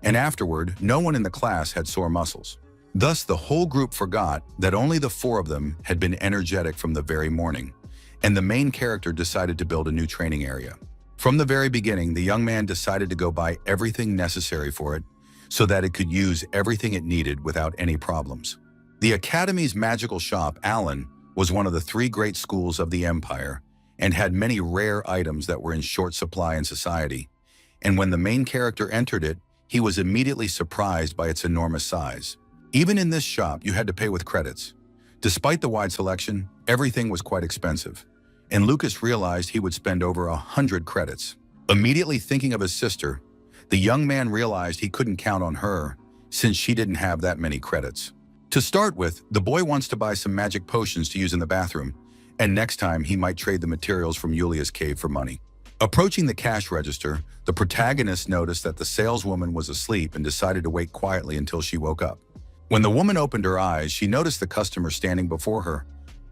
and afterward, no one in the class had sore muscles. Thus, the whole group forgot that only the four of them had been energetic from the very morning, and the main character decided to build a new training area. From the very beginning, the young man decided to go buy everything necessary for it so that it could use everything it needed without any problems. The Academy's magical shop, Alan, was one of the 3 great schools of the Empire and had many rare items that were in short supply in society. And when the main character entered it, he was immediately surprised by its enormous size. Even in this shop, you had to pay with credits. Despite the wide selection, everything was quite expensive, and Lucas realized he would spend over 100 credits. Immediately thinking of his sister, the young man realized he couldn't count on her since she didn't have that many credits. To start with, the boy wants to buy some magic potions to use in the bathroom, and next time he might trade the materials from Yulia's cave for money. Approaching the cash register, the protagonist noticed that the saleswoman was asleep and decided to wait quietly until she woke up. When the woman opened her eyes, she noticed the customer standing before her,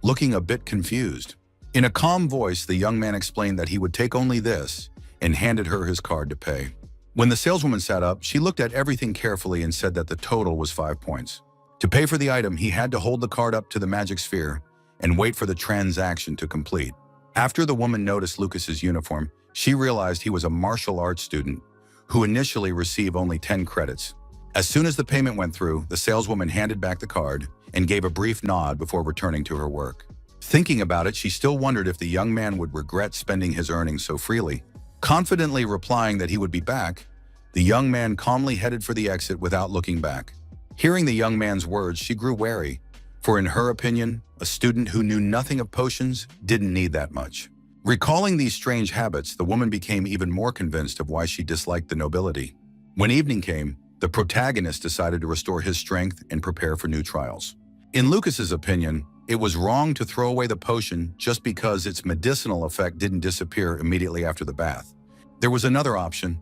looking a bit confused. In a calm voice, the young man explained that he would take only this and handed her his card to pay. When the saleswoman sat up, she looked at everything carefully and said that the total was 5 points. To pay for the item, he had to hold the card up to the magic sphere and wait for the transaction to complete. After the woman noticed Lucas's uniform, she realized he was a martial arts student who initially received only 10 credits. As soon as the payment went through, the saleswoman handed back the card and gave a brief nod before returning to her work. Thinking about it, she still wondered if the young man would regret spending his earnings so freely. Confidently replying that he would be back, the young man calmly headed for the exit without looking back. Hearing the young man's words, she grew wary, for in her opinion, a student who knew nothing of potions didn't need that much. Recalling these strange habits, the woman became even more convinced of why she disliked the nobility. When evening came, the protagonist decided to restore his strength and prepare for new trials. In Lucas's opinion, it was wrong to throw away the potion just because its medicinal effect didn't disappear immediately after the bath. There was another option.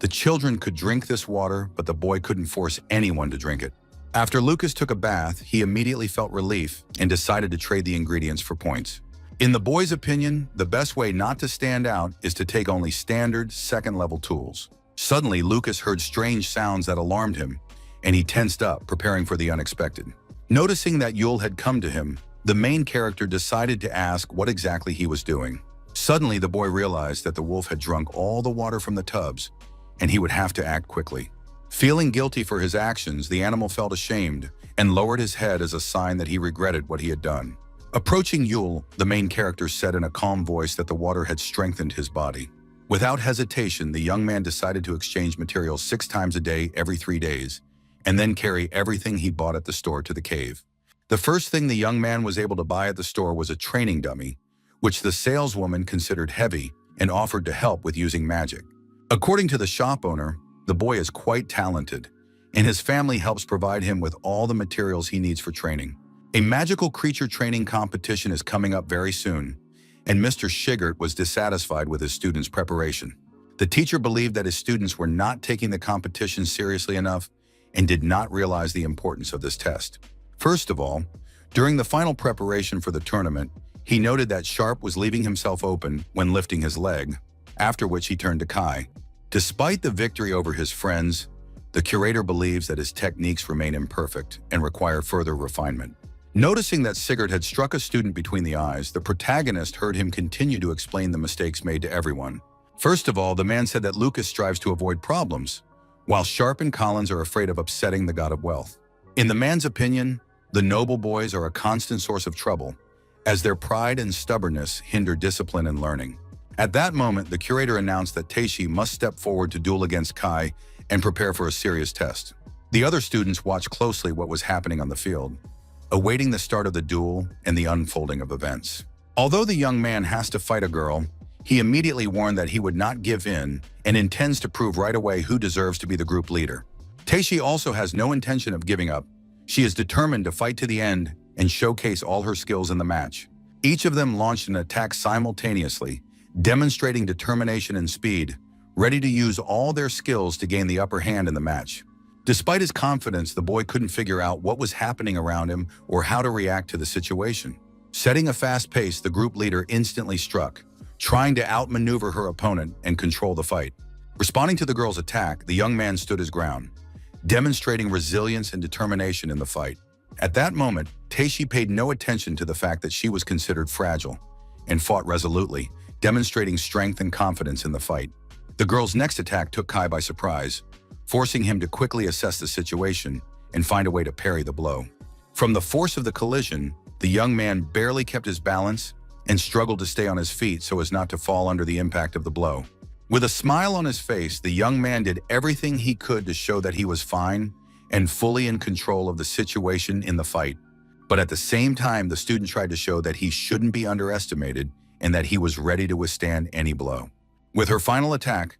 The children could drink this water, but the boy couldn't force anyone to drink it. After Lucas took a bath, he immediately felt relief and decided to trade the ingredients for points. In the boy's opinion, the best way not to stand out is to take only standard second-level tools. Suddenly, Lucas heard strange sounds that alarmed him, and he tensed up, preparing for the unexpected. Noticing that Yule had come to him, the main character decided to ask what exactly he was doing. Suddenly, the boy realized that the wolf had drunk all the water from the tubs, and he would have to act quickly. Feeling guilty for his actions, the animal felt ashamed and lowered his head as a sign that he regretted what he had done. Approaching Yule, the main character said in a calm voice that the water had strengthened his body. Without hesitation, the young man decided to exchange materials 6 times a day every 3 days, and then carry everything he bought at the store to the cave. The first thing the young man was able to buy at the store was a training dummy, which the saleswoman considered heavy and offered to help with using magic. According to the shop owner, the boy is quite talented, and his family helps provide him with all the materials he needs for training. A magical creature training competition is coming up very soon, and Mr. Shigert was dissatisfied with his students' preparation. The teacher believed that his students were not taking the competition seriously enough and did not realize the importance of this test. First of all, during the final preparation for the tournament, he noted that Sharp was leaving himself open when lifting his leg, after which he turned to Kai. Despite the victory over his friends, the curator believes that his techniques remain imperfect and require further refinement. Noticing that Sigurd had struck a student between the eyes, the protagonist heard him continue to explain the mistakes made to everyone. First of all, the man said that Lucas strives to avoid problems, while Sharp and Collins are afraid of upsetting the god of wealth. In the man's opinion, the noble boys are a constant source of trouble, as their pride and stubbornness hinder discipline and learning. At that moment, the curator announced that Teishi must step forward to duel against Kai and prepare for a serious test. The other students watched closely what was happening on the field, awaiting the start of the duel and the unfolding of events. Although the young man has to fight a girl, he immediately warned that he would not give in and intends to prove right away who deserves to be the group leader. Teishi also has no intention of giving up. She is determined to fight to the end and showcase all her skills in the match. Each of them launched an attack simultaneously, demonstrating determination and speed, ready to use all their skills to gain the upper hand in the match. Despite his confidence, the boy couldn't figure out what was happening around him or how to react to the situation. Setting a fast pace, the group leader instantly struck, trying to outmaneuver her opponent and control the fight. Responding to the girl's attack, the young man stood his ground, demonstrating resilience and determination in the fight. At that moment, Teishi paid no attention to the fact that she was considered fragile and fought resolutely, demonstrating strength and confidence in the fight. The girl's next attack took Kai by surprise, forcing him to quickly assess the situation and find a way to parry the blow. From the force of the collision, the young man barely kept his balance and struggled to stay on his feet so as not to fall under the impact of the blow. With a smile on his face, the young man did everything he could to show that he was fine and fully in control of the situation in the fight. But at the same time, the student tried to show that he shouldn't be underestimated and that he was ready to withstand any blow. With her final attack,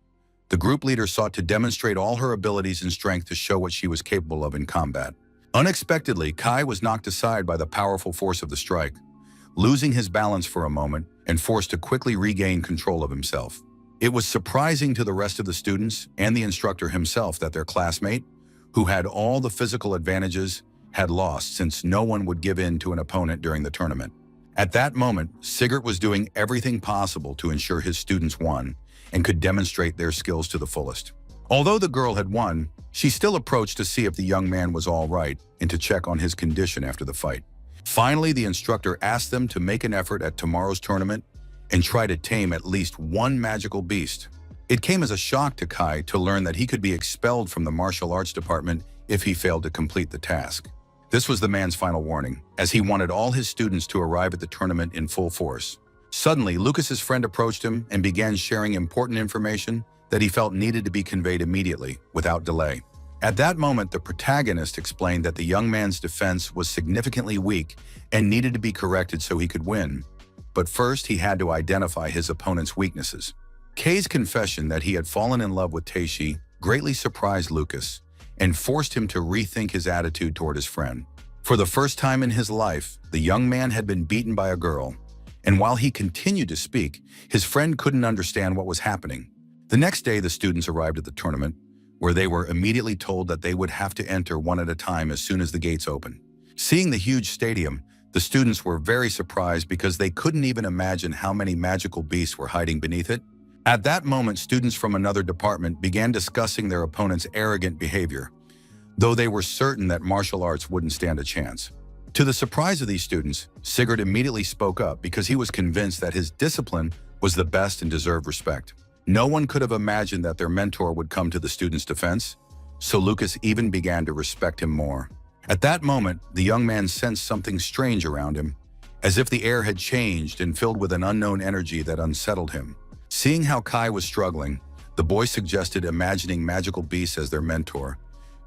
The group leader sought to demonstrate all her abilities and strength to show what she was capable of in combat. Unexpectedly, Kai was knocked aside by the powerful force of the strike, losing his balance for a moment and forced to quickly regain control of himself. It was surprising to the rest of the students and the instructor himself that their classmate, who had all the physical advantages, had lost, since no one would give in to an opponent during the tournament. At that moment, Sigurd was doing everything possible to ensure his students won and could demonstrate their skills to the fullest. Although the girl had won, she still approached to see if the young man was all right and to check on his condition after the fight. Finally, the instructor asked them to make an effort at tomorrow's tournament and try to tame at least one magical beast. It came as a shock to Kai to learn that he could be expelled from the martial arts department if he failed to complete the task. This was the man's final warning, as he wanted all his students to arrive at the tournament in full force. Suddenly, Lucas's friend approached him and began sharing important information that he felt needed to be conveyed immediately, without delay. At that moment, the protagonist explained that the young man's defense was significantly weak and needed to be corrected so he could win. But first, he had to identify his opponent's weaknesses. Kei's confession that he had fallen in love with Teishi greatly surprised Lucas and forced him to rethink his attitude toward his friend. For the first time in his life, the young man had been beaten by a girl, and while he continued to speak, his friend couldn't understand what was happening. The next day, the students arrived at the tournament, where they were immediately told that they would have to enter one at a time as soon as the gates opened. Seeing the huge stadium, the students were very surprised because they couldn't even imagine how many magical beasts were hiding beneath it. At that moment, students from another department began discussing their opponent's arrogant behavior, though they were certain that martial arts wouldn't stand a chance. To the surprise of these students, Sigurd immediately spoke up because he was convinced that his discipline was the best and deserved respect. No one could have imagined that their mentor would come to the student's defense, so Lucas even began to respect him more. At that moment, the young man sensed something strange around him, as if the air had changed and filled with an unknown energy that unsettled him. Seeing how Kai was struggling, the boy suggested imagining magical beasts as their mentor,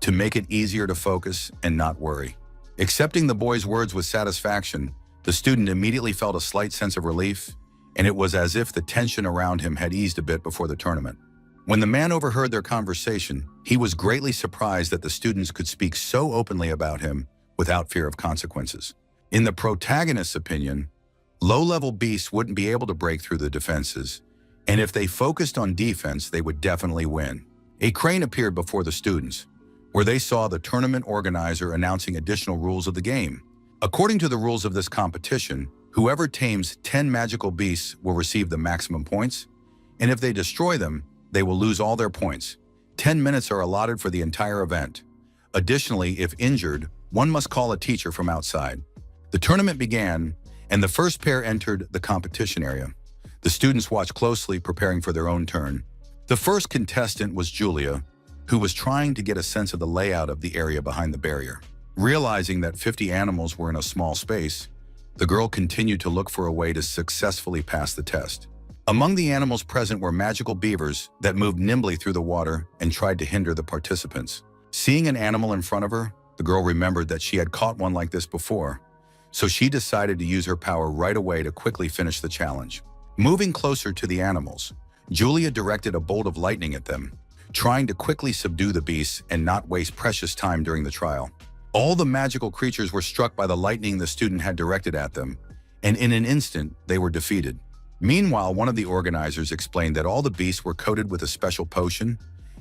to make it easier to focus and not worry. Accepting the boy's words with satisfaction, the student immediately felt a slight sense of relief, and it was as if the tension around him had eased a bit before the tournament. When the man overheard their conversation, he was greatly surprised that the students could speak so openly about him without fear of consequences. In the protagonist's opinion, low-level beasts wouldn't be able to break through the defenses, and if they focused on defense, they would definitely win. A crane appeared before the students, where they saw the tournament organizer announcing additional rules of the game. According to the rules of this competition, whoever tames 10 magical beasts will receive the maximum points, and if they destroy them, they will lose all their points. 10 minutes are allotted for the entire event. Additionally, if injured, one must call a teacher from outside. The tournament began, and the first pair entered the competition area. The students watched closely, preparing for their own turn. The first contestant was Julia, who was trying to get a sense of the layout of the area behind the barrier. Realizing that 50 animals were in a small space, the girl continued to look for a way to successfully pass the test. Among the animals present were magical beavers that moved nimbly through the water and tried to hinder the participants. Seeing an animal in front of her, the girl remembered that she had caught one like this before, so she decided to use her power right away to quickly finish the challenge. Moving closer to the animals, Julia directed a bolt of lightning at them, trying to quickly subdue the beasts and not waste precious time during the trial. All the magical creatures were struck by the lightning the student had directed at them, and in an instant, they were defeated. Meanwhile, one of the organizers explained that all the beasts were coated with a special potion,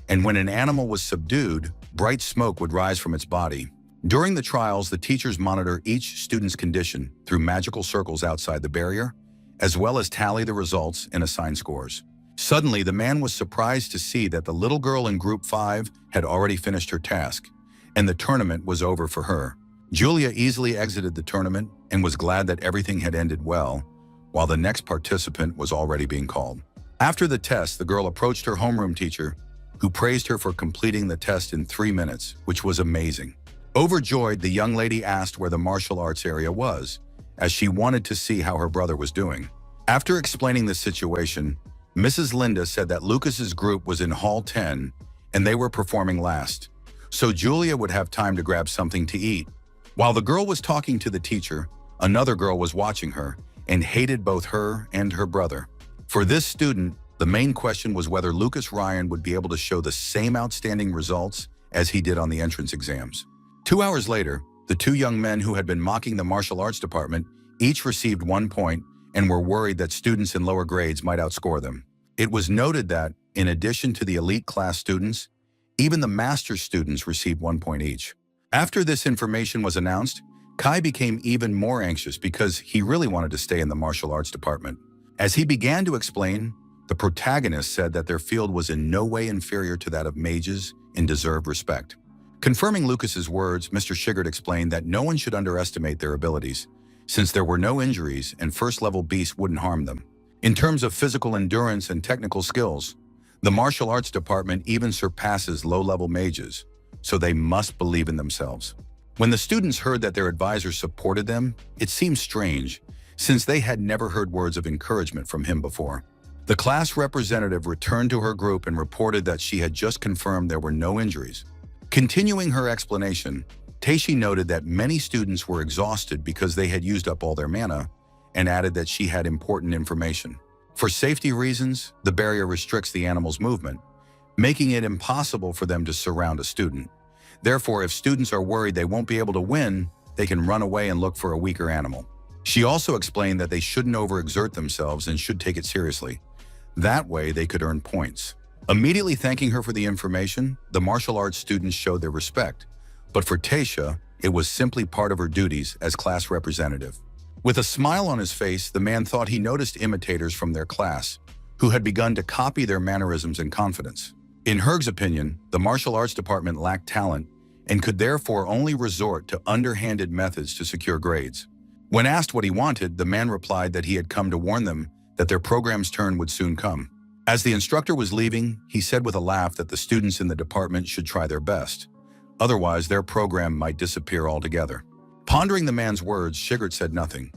and when an animal was subdued, bright smoke would rise from its body. During the trials, the teachers monitor each student's condition through magical circles outside the barrier, as well as tally the results and assign scores. Suddenly, the man was surprised to see that the little girl in Group 5 had already finished her task, and the tournament was over for her. Julia easily exited the tournament and was glad that everything had ended well, while the next participant was already being called. After the test, the girl approached her homeroom teacher, who praised her for completing the test in 3 minutes, which was amazing. Overjoyed, the young lady asked where the martial arts area was, as she wanted to see how her brother was doing. After explaining the situation, Mrs. Linda said that Lucas's group was in Hall 10 and they were performing last, so Julia would have time to grab something to eat. While the girl was talking to the teacher, another girl was watching her and hated both her and her brother. For this student, The main question was whether Lucas Ryan would be able to show the same outstanding results as he did on the entrance exams. 2 hours later, the two young men who had been mocking the martial arts department each received 1 point and were worried that students in lower grades might outscore them. It was noted that, in addition to the elite class students, even the master's students received 1 point each. After this information was announced, Kai became even more anxious because he really wanted to stay in the martial arts department. As he began to explain, the protagonist said that their field was in no way inferior to that of mages and deserved respect. Confirming Lucas's words, Mr. Shigert explained that no one should underestimate their abilities, since there were no injuries and first-level beasts wouldn't harm them. In terms of physical endurance and technical skills, the martial arts department even surpasses low-level mages, so they must believe in themselves. When the students heard that their advisor supported them, it seemed strange, since they had never heard words of encouragement from him before. The class representative returned to her group and reported that she had just confirmed there were no injuries. Continuing her explanation, Teishi noted that many students were exhausted because they had used up all their mana, and added that she had important information. For safety reasons, the barrier restricts the animal's movement, making it impossible for them to surround a student. Therefore, if students are worried they won't be able to win, they can run away and look for a weaker animal. She also explained that they shouldn't overexert themselves and should take it seriously. That way, they could earn points. Immediately thanking her for the information, the martial arts students showed their respect. But for Taisha, it was simply part of her duties as class representative. With a smile on his face, the man thought he noticed imitators from their class, who had begun to copy their mannerisms and confidence. In Herg's opinion, the martial arts department lacked talent and could therefore only resort to underhanded methods to secure grades. When asked what he wanted, the man replied that he had come to warn them that their program's turn would soon come. As the instructor was leaving, he said with a laugh that the students in the department should try their best. Otherwise, their program might disappear altogether. Pondering the man's words, Shigert said nothing,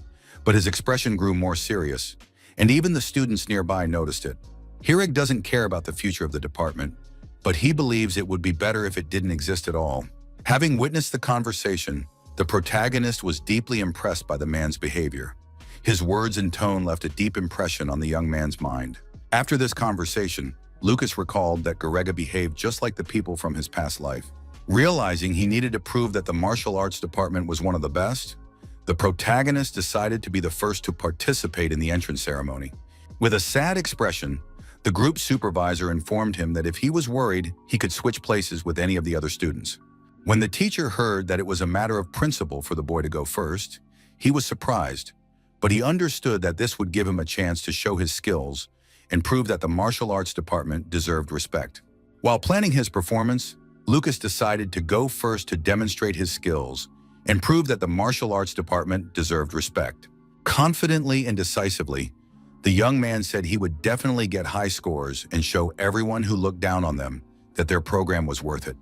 but his expression grew more serious, and even the students nearby noticed it. Hirag doesn't care about the future of the department, but he believes it would be better if it didn't exist at all. Having witnessed the conversation, the protagonist was deeply impressed by the man's behavior. His words and tone left a deep impression on the young man's mind. After this conversation, Lucas recalled that Garega behaved just like the people from his past life. Realizing he needed to prove that the martial arts department was one of the best, the protagonist decided to be the first to participate in the entrance ceremony. With a sad expression, the group supervisor informed him that if he was worried, he could switch places with any of the other students. When the teacher heard that it was a matter of principle for the boy to go first, he was surprised, but he understood that this would give him a chance to show his skills and prove that the martial arts department deserved respect. While planning his performance, Lucas decided to go first to demonstrate his skills and prove that the martial arts department deserved respect. Confidently and decisively, the young man said he would definitely get high scores and show everyone who looked down on them that their program was worth it.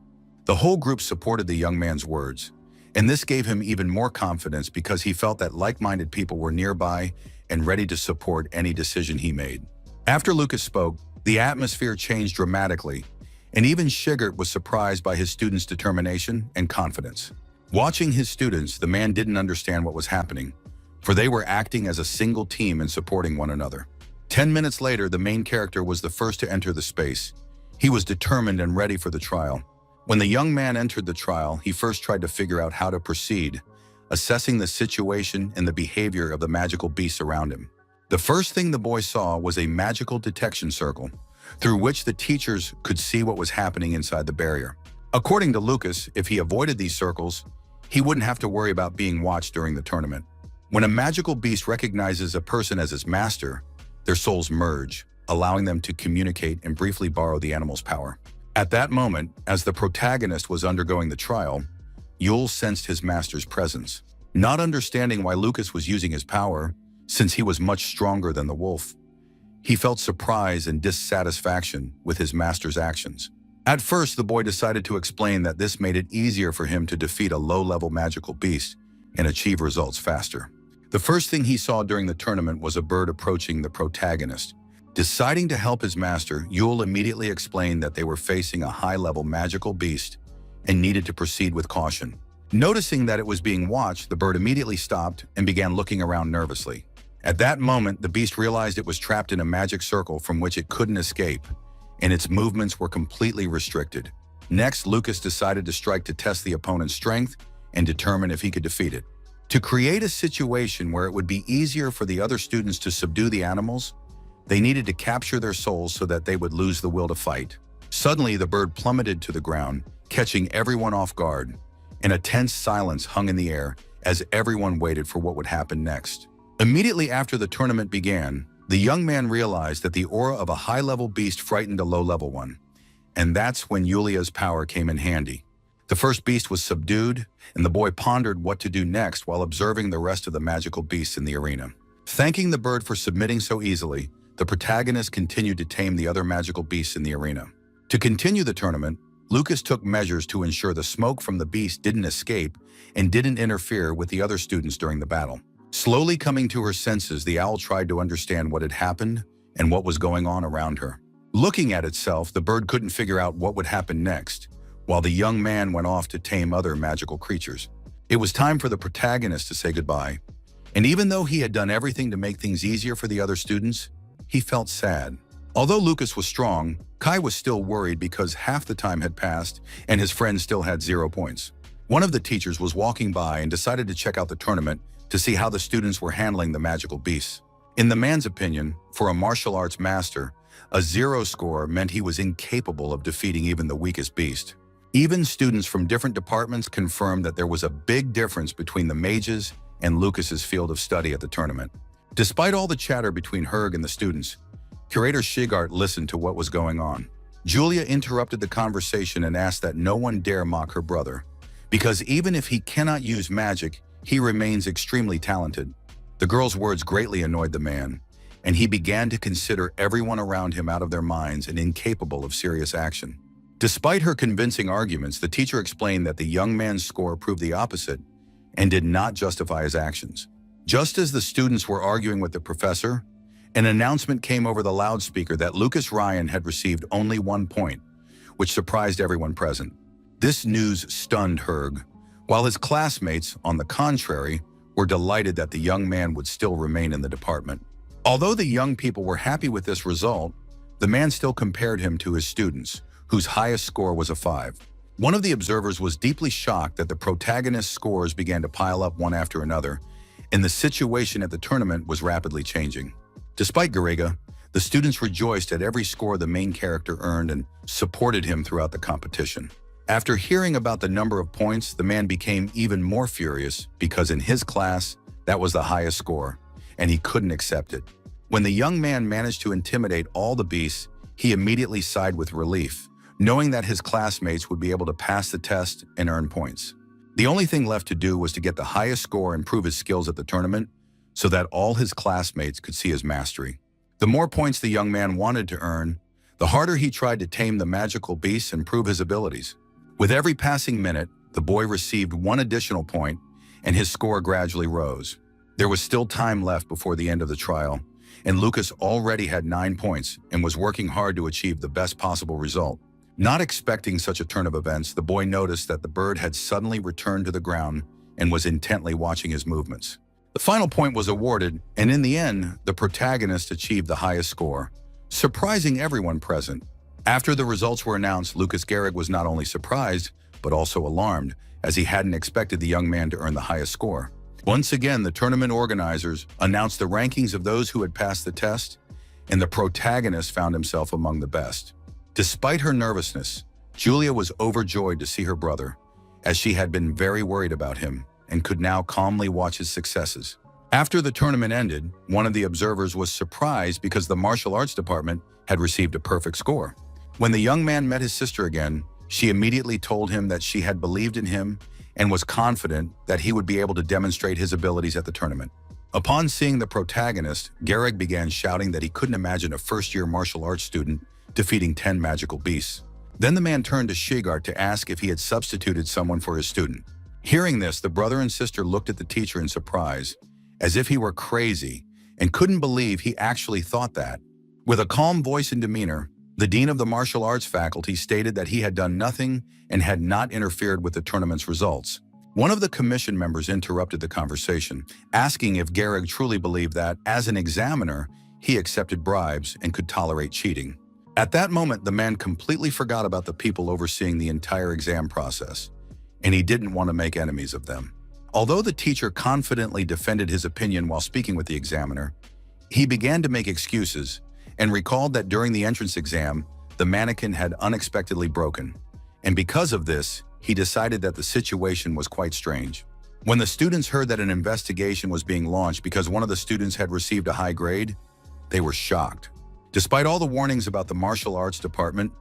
The whole group supported the young man's words, and this gave him even more confidence because he felt that like-minded people were nearby and ready to support any decision he made. After Lucas spoke, the atmosphere changed dramatically, and even Shigert was surprised by his students' determination and confidence. Watching his students, the man didn't understand what was happening, for they were acting as a single team and supporting one another. 10 minutes later, the main character was the first to enter the space. He was determined and ready for the trial. When the young man entered the trial, he first tried to figure out how to proceed, assessing the situation and the behavior of the magical beasts around him. The first thing the boy saw was a magical detection circle, through which the teachers could see what was happening inside the barrier. According to Lucas, if he avoided these circles, he wouldn't have to worry about being watched during the tournament. When a magical beast recognizes a person as its master, their souls merge, allowing them to communicate and briefly borrow the animal's power. At that moment, as the protagonist was undergoing the trial, Yul sensed his master's presence. Not understanding why Lucas was using his power, since he was much stronger than the wolf, he felt surprise and dissatisfaction with his master's actions. At first, the boy decided to explain that this made it easier for him to defeat a low-level magical beast and achieve results faster. The first thing he saw during the tournament was a bird approaching the protagonist. Deciding to help his master, Yul immediately explained that they were facing a high-level magical beast and needed to proceed with caution. Noticing that it was being watched, the bird immediately stopped and began looking around nervously. At that moment, the beast realized it was trapped in a magic circle from which it couldn't escape, and its movements were completely restricted. Next, Lucas decided to strike to test the opponent's strength and determine if he could defeat it. To create a situation where it would be easier for the other students to subdue the animals, they needed to capture their souls so that they would lose the will to fight. Suddenly, the bird plummeted to the ground, catching everyone off guard, and a tense silence hung in the air as everyone waited for what would happen next. Immediately after the tournament began, the young man realized that the aura of a high-level beast frightened a low-level one, and that's when Yulia's power came in handy. The first beast was subdued, and the boy pondered what to do next while observing the rest of the magical beasts in the arena. Thanking the bird for submitting so easily, the protagonist continued to tame the other magical beasts in the arena. To continue the tournament, Lucas took measures to ensure the smoke from the beast didn't escape and didn't interfere with the other students during the battle. Slowly coming to her senses, the owl tried to understand what had happened and what was going on around her. Looking at itself, the bird couldn't figure out what would happen next, while the young man went off to tame other magical creatures. It was time for the protagonist to say goodbye, and even though he had done everything to make things easier for the other students, he felt sad. Although Lucas was strong, Kai was still worried because half the time had passed and his friend still had 0 points. One of the teachers was walking by and decided to check out the tournament to see how the students were handling the magical beasts. In the man's opinion, for a martial arts master, a 0 score meant he was incapable of defeating even the weakest beast. Even students from different departments confirmed that there was a big difference between the mages and Lucas's field of study at the tournament. Despite all the chatter between Herg and the students, Curator Shigart listened to what was going on. Julia interrupted the conversation and asked that no one dare mock her brother, because even if he cannot use magic, he remains extremely talented. The girl's words greatly annoyed the man, and he began to consider everyone around him out of their minds and incapable of serious action. Despite her convincing arguments, the teacher explained that the young man's score proved the opposite and did not justify his actions. Just as the students were arguing with the professor, an announcement came over the loudspeaker that Lucas Ryan had received only 1 point, which surprised everyone present. This news stunned Herg, while his classmates, on the contrary, were delighted that the young man would still remain in the department. Although the young people were happy with this result, the man still compared him to his students, whose highest score was a 5. One of the observers was deeply shocked that the protagonist's scores began to pile up one after another, and the situation at the tournament was rapidly changing. Despite Garriga, the students rejoiced at every score the main character earned and supported him throughout the competition. After hearing about the number of points, the man became even more furious because in his class, that was the highest score, and he couldn't accept it. When the young man managed to intimidate all the beasts, he immediately sighed with relief, knowing that his classmates would be able to pass the test and earn points. The only thing left to do was to get the highest score and prove his skills at the tournament, so that all his classmates could see his mastery. The more points the young man wanted to earn, the harder he tried to tame the magical beasts and prove his abilities. With every passing minute, the boy received 1 additional point, and his score gradually rose. There was still time left before the end of the trial, and Lucas already had 9 points and was working hard to achieve the best possible result. Not expecting such a turn of events, the boy noticed that the bird had suddenly returned to the ground and was intently watching his movements. The final point was awarded, and in the end, the protagonist achieved the highest score, surprising everyone present. After the results were announced, Lucas Garrick was not only surprised, but also alarmed, as he hadn't expected the young man to earn the highest score. Once again, the tournament organizers announced the rankings of those who had passed the test, and the protagonist found himself among the best. Despite her nervousness, Julia was overjoyed to see her brother, as she had been very worried about him and could now calmly watch his successes. After the tournament ended, one of the observers was surprised because the martial arts department had received a perfect score. When the young man met his sister again, she immediately told him that she had believed in him and was confident that he would be able to demonstrate his abilities at the tournament. Upon seeing the protagonist, Garrick began shouting that he couldn't imagine a first-year martial arts student defeating 10 magical beasts. Then the man turned to Shigart to ask if he had substituted someone for his student. Hearing this, the brother and sister looked at the teacher in surprise, as if he were crazy, and couldn't believe he actually thought that. With a calm voice and demeanor, the dean of the martial arts faculty stated that he had done nothing and had not interfered with the tournament's results. One of the commission members interrupted the conversation, asking if Garrig truly believed that, as an examiner, he accepted bribes and could tolerate cheating. At that moment, the man completely forgot about the people overseeing the entire exam process, and he didn't want to make enemies of them. Although the teacher confidently defended his opinion while speaking with the examiner, he began to make excuses and recalled that during the entrance exam, the mannequin had unexpectedly broken, and because of this, he decided that the situation was quite strange. When the students heard that an investigation was being launched because one of the students had received a high grade, they were shocked. Despite all the warnings about the martial arts department,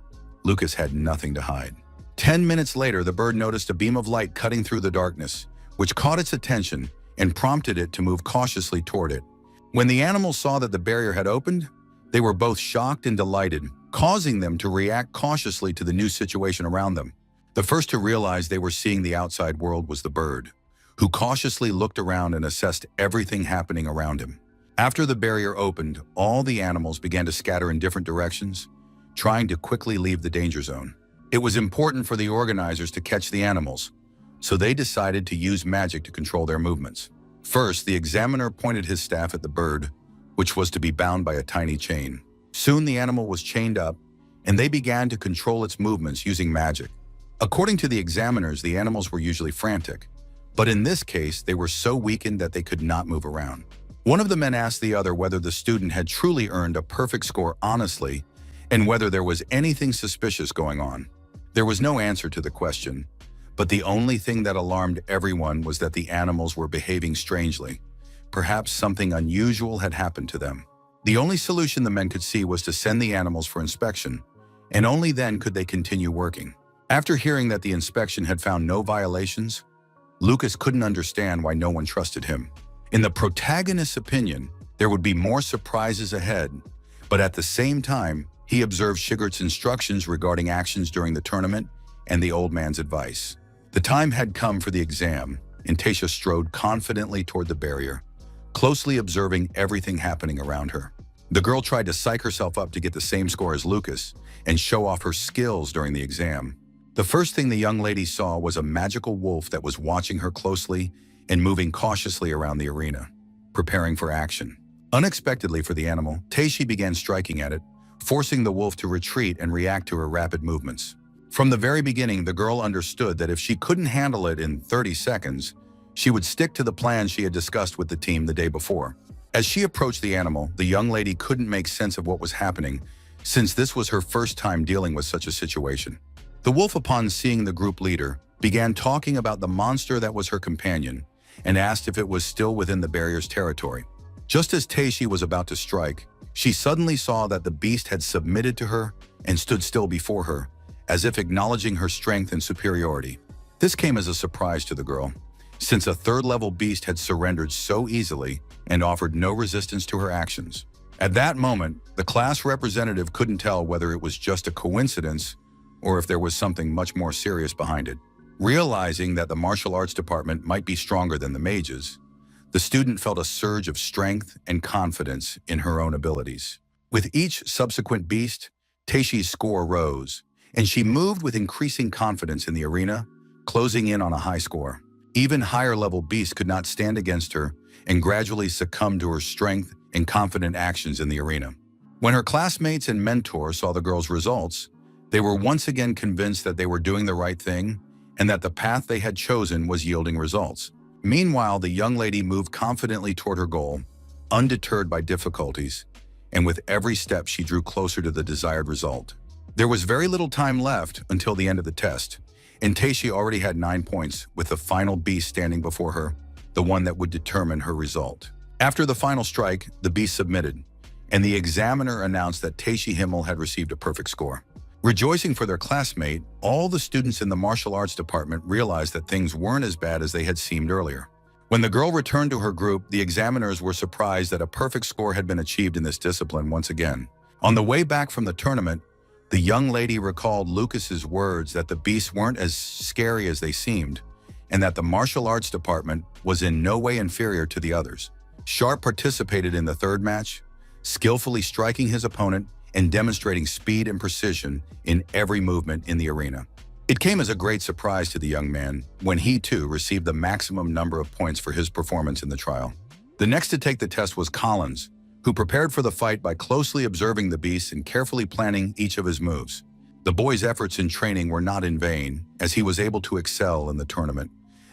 Lucas had nothing to hide. 10 minutes later, the bird noticed a beam of light cutting through the darkness, which caught its attention and prompted it to move cautiously toward it. When the animals saw that the barrier had opened, they were both shocked and delighted, causing them to react cautiously to the new situation around them. The first to realize they were seeing the outside world was the bird, who cautiously looked around and assessed everything happening around him. After the barrier opened, all the animals began to scatter in different directions, trying to quickly leave the danger zone. It was important for the organizers to catch the animals, so they decided to use magic to control their movements. First, the examiner pointed his staff at the bird, which was to be bound by a tiny chain. Soon the animal was chained up, and they began to control its movements using magic. According to the examiners, the animals were usually frantic, but in this case, they were so weakened that they could not move around. One of the men asked the other whether the student had truly earned a perfect score honestly, and whether there was anything suspicious going on. There was no answer to the question, but the only thing that alarmed everyone was that the animals were behaving strangely. Perhaps something unusual had happened to them. The only solution the men could see was to send the animals for inspection, and only then could they continue working. After hearing that the inspection had found no violations, Lucas couldn't understand why no one trusted him. In the protagonist's opinion, there would be more surprises ahead, but at the same time, he observed Shigert's instructions regarding actions during the tournament and the old man's advice. The time had come for the exam, and Tasha strode confidently toward the barrier, closely observing everything happening around her. The girl tried to psych herself up to get the same score as Lucas and show off her skills during the exam. The first thing the young lady saw was a magical wolf that was watching her closely and moving cautiously around the arena, preparing for action. Unexpectedly for the animal, Teishi began striking at it, forcing the wolf to retreat and react to her rapid movements. From the very beginning, the girl understood that if she couldn't handle it in 30 seconds, she would stick to the plan she had discussed with the team the day before. As she approached the animal, the young lady couldn't make sense of what was happening, since this was her first time dealing with such a situation. The wolf, upon seeing the group leader, began talking about the monster that was her companion and asked if it was still within the barrier's territory. Just as Teishi was about to strike, she suddenly saw that the beast had submitted to her and stood still before her, as if acknowledging her strength and superiority. This came as a surprise to the girl, since a third-level beast had surrendered so easily and offered no resistance to her actions. At that moment, the class representative couldn't tell whether it was just a coincidence or if there was something much more serious behind it. Realizing that the martial arts department might be stronger than the mages, the student felt a surge of strength and confidence in her own abilities. With each subsequent beast, Teishi's score rose, and she moved with increasing confidence in the arena, closing in on a high score. Even higher-level beasts could not stand against her and gradually succumbed to her strength and confident actions in the arena. When her classmates and mentor saw the girl's results, they were once again convinced that they were doing the right thing and that the path they had chosen was yielding results. Meanwhile, the young lady moved confidently toward her goal, undeterred by difficulties, and with every step she drew closer to the desired result. There was very little time left until the end of the test, and Teishi already had 9 points, with the final beast standing before her, the one that would determine her result. After the final strike, the beast submitted, and the examiner announced that Teishi Himmel had received a perfect score. Rejoicing for their classmate, all the students in the martial arts department realized that things weren't as bad as they had seemed earlier. When the girl returned to her group, the examiners were surprised that a perfect score had been achieved in this discipline once again. On the way back from the tournament, the young lady recalled Lucas's words that the beasts weren't as scary as they seemed, and that the martial arts department was in no way inferior to the others. Sharp participated in the third match, skillfully striking his opponent and demonstrating speed and precision in every movement in the arena. It came as a great surprise to the young man when he too received the maximum number of points for his performance in the trial. The next to take the test was Collins, who prepared for the fight by closely observing the beast and carefully planning each of his moves. The boy's efforts in training were not in vain, as he was able to excel in the tournament,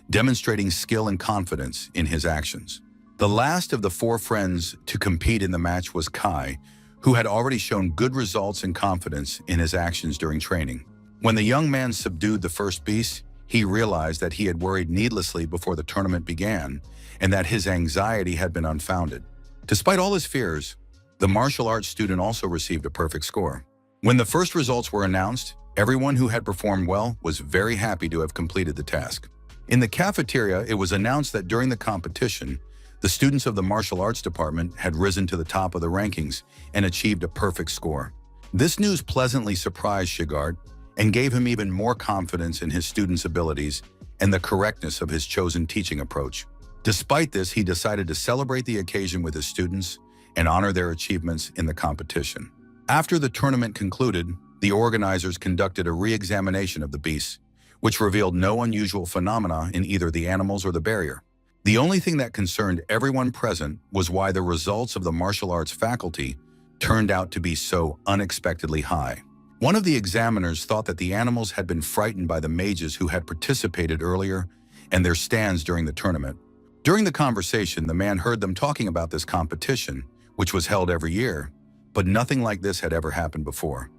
demonstrating skill and confidence in his actions. The last of the four friends to compete in the match was Kai, who had already shown good results and confidence in his actions during training. When the young man subdued the first beast, he realized that he had worried needlessly before the tournament began and that his anxiety had been unfounded. Despite all his fears, the martial arts student also received a perfect score. When the first results were announced, everyone who had performed well was very happy to have completed the task. In the cafeteria, it was announced that during the competition, the students of the martial arts department had risen to the top of the rankings and achieved a perfect score. This news pleasantly surprised Shigart and gave him even more confidence in his students' abilities and the correctness of his chosen teaching approach. Despite this, he decided to celebrate the occasion with his students and honor their achievements in the competition. After the tournament concluded, the organizers conducted a re-examination of the beasts, which revealed no unusual phenomena in either the animals or the barrier. The only thing that concerned everyone present was why the results of the martial arts faculty turned out to be so unexpectedly high. One of the examiners thought that the animals had been frightened by the mages who had participated earlier and their stands during the tournament. During the conversation, the man heard them talking about this competition, which was held every year, but nothing like this had ever happened before.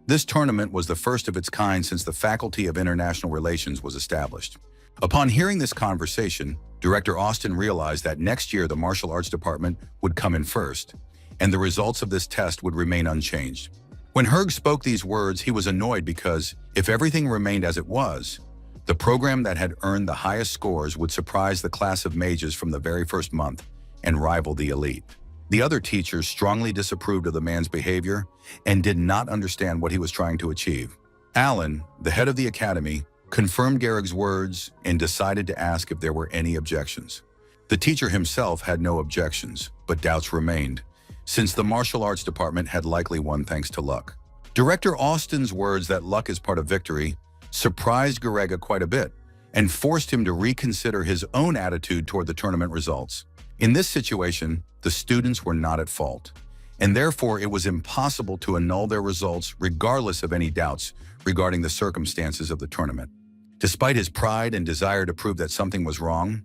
This tournament was the first of its kind since the Faculty of International Relations was established. Upon hearing this conversation, Director Austin realized that next year the martial arts department would come in first, and the results of this test would remain unchanged. When Herg spoke these words, he was annoyed because, if everything remained as it was, the program that had earned the highest scores would surprise the class of mages from the very first month and rival the elite. The other teachers strongly disapproved of the man's behavior and did not understand what he was trying to achieve. Alan, the head of the academy, confirmed Gehrig's words and decided to ask if there were any objections. The teacher himself had no objections, but doubts remained, since the martial arts department had likely won thanks to luck. Director Austin's words that luck is part of victory surprised Gehrig quite a bit and forced him to reconsider his own attitude toward the tournament results. In this situation, the students were not at fault, and therefore it was impossible to annul their results regardless of any doubts regarding the circumstances of the tournament. Despite his pride and desire to prove that something was wrong,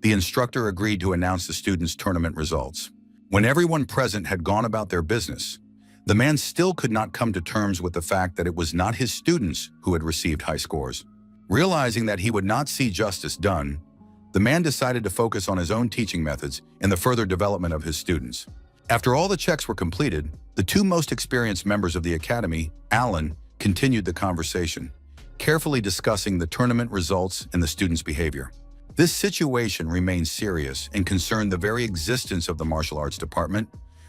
the instructor agreed to announce the students' tournament results. When everyone present had gone about their business, the man still could not come to terms with the fact that it was not his students who had received high scores. Realizing that he would not see justice done, the man decided to focus on his own teaching methods and the further development of his students. After all the checks were completed, the two most experienced members of the academy, Alan, continued the conversation, carefully discussing the tournament results and the students' behavior. This situation remained serious and concerned the very existence of the martial arts department,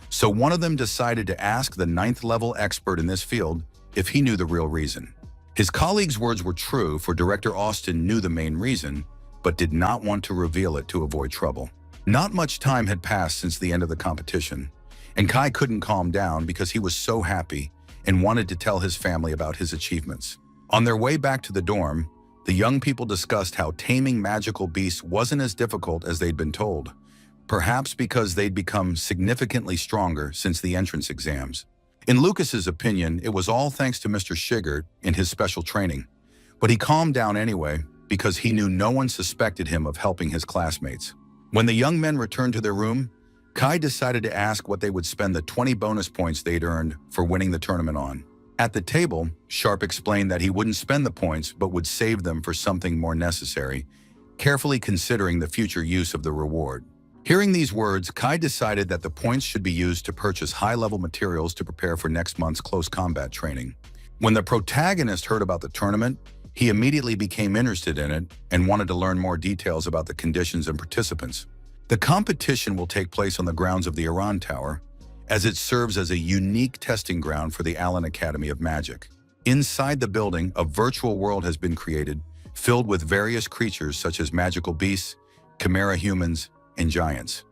so one of them decided to ask the 9th-level expert in this field if he knew the real reason. His colleague's words were true, for Director Austin knew the main reason, but did not want to reveal it to avoid trouble. Not much time had passed since the end of the competition, and Kai couldn't calm down because he was so happy and wanted to tell his family about his achievements. On their way back to the dorm, the young people discussed how taming magical beasts wasn't as difficult as they'd been told, perhaps because they'd become significantly stronger since the entrance exams. In Lucas's opinion, it was all thanks to Mr. Shigart and his special training, but he calmed down anyway because he knew no one suspected him of helping his classmates. When the young men returned to their room, Kai decided to ask what they would spend the 20 bonus points they'd earned for winning the tournament on. At the table, Sharp explained that he wouldn't spend the points but would save them for something more necessary, carefully considering the future use of the reward. Hearing these words, Kai decided that the points should be used to purchase high-level materials to prepare for next month's close combat training. When the protagonist heard about the tournament, he immediately became interested in it and wanted to learn more details about the conditions and participants. The competition will take place on the grounds of the Iran Tower, as it serves as a unique testing ground for the Allen Academy of Magic. Inside the building, a virtual world has been created, filled with various creatures such as magical beasts, chimera humans, and giants.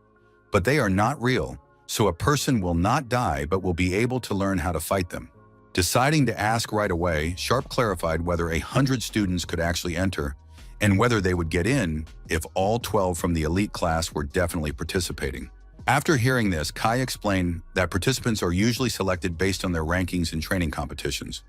But they are not real, so a person will not die but will be able to learn how to fight them. Deciding to ask right away, Sharp clarified whether 100 students could actually enter and whether they would get in if all 12 from the elite class were definitely participating. After hearing this, Kai explained that participants are usually selected based on their rankings in training competitions,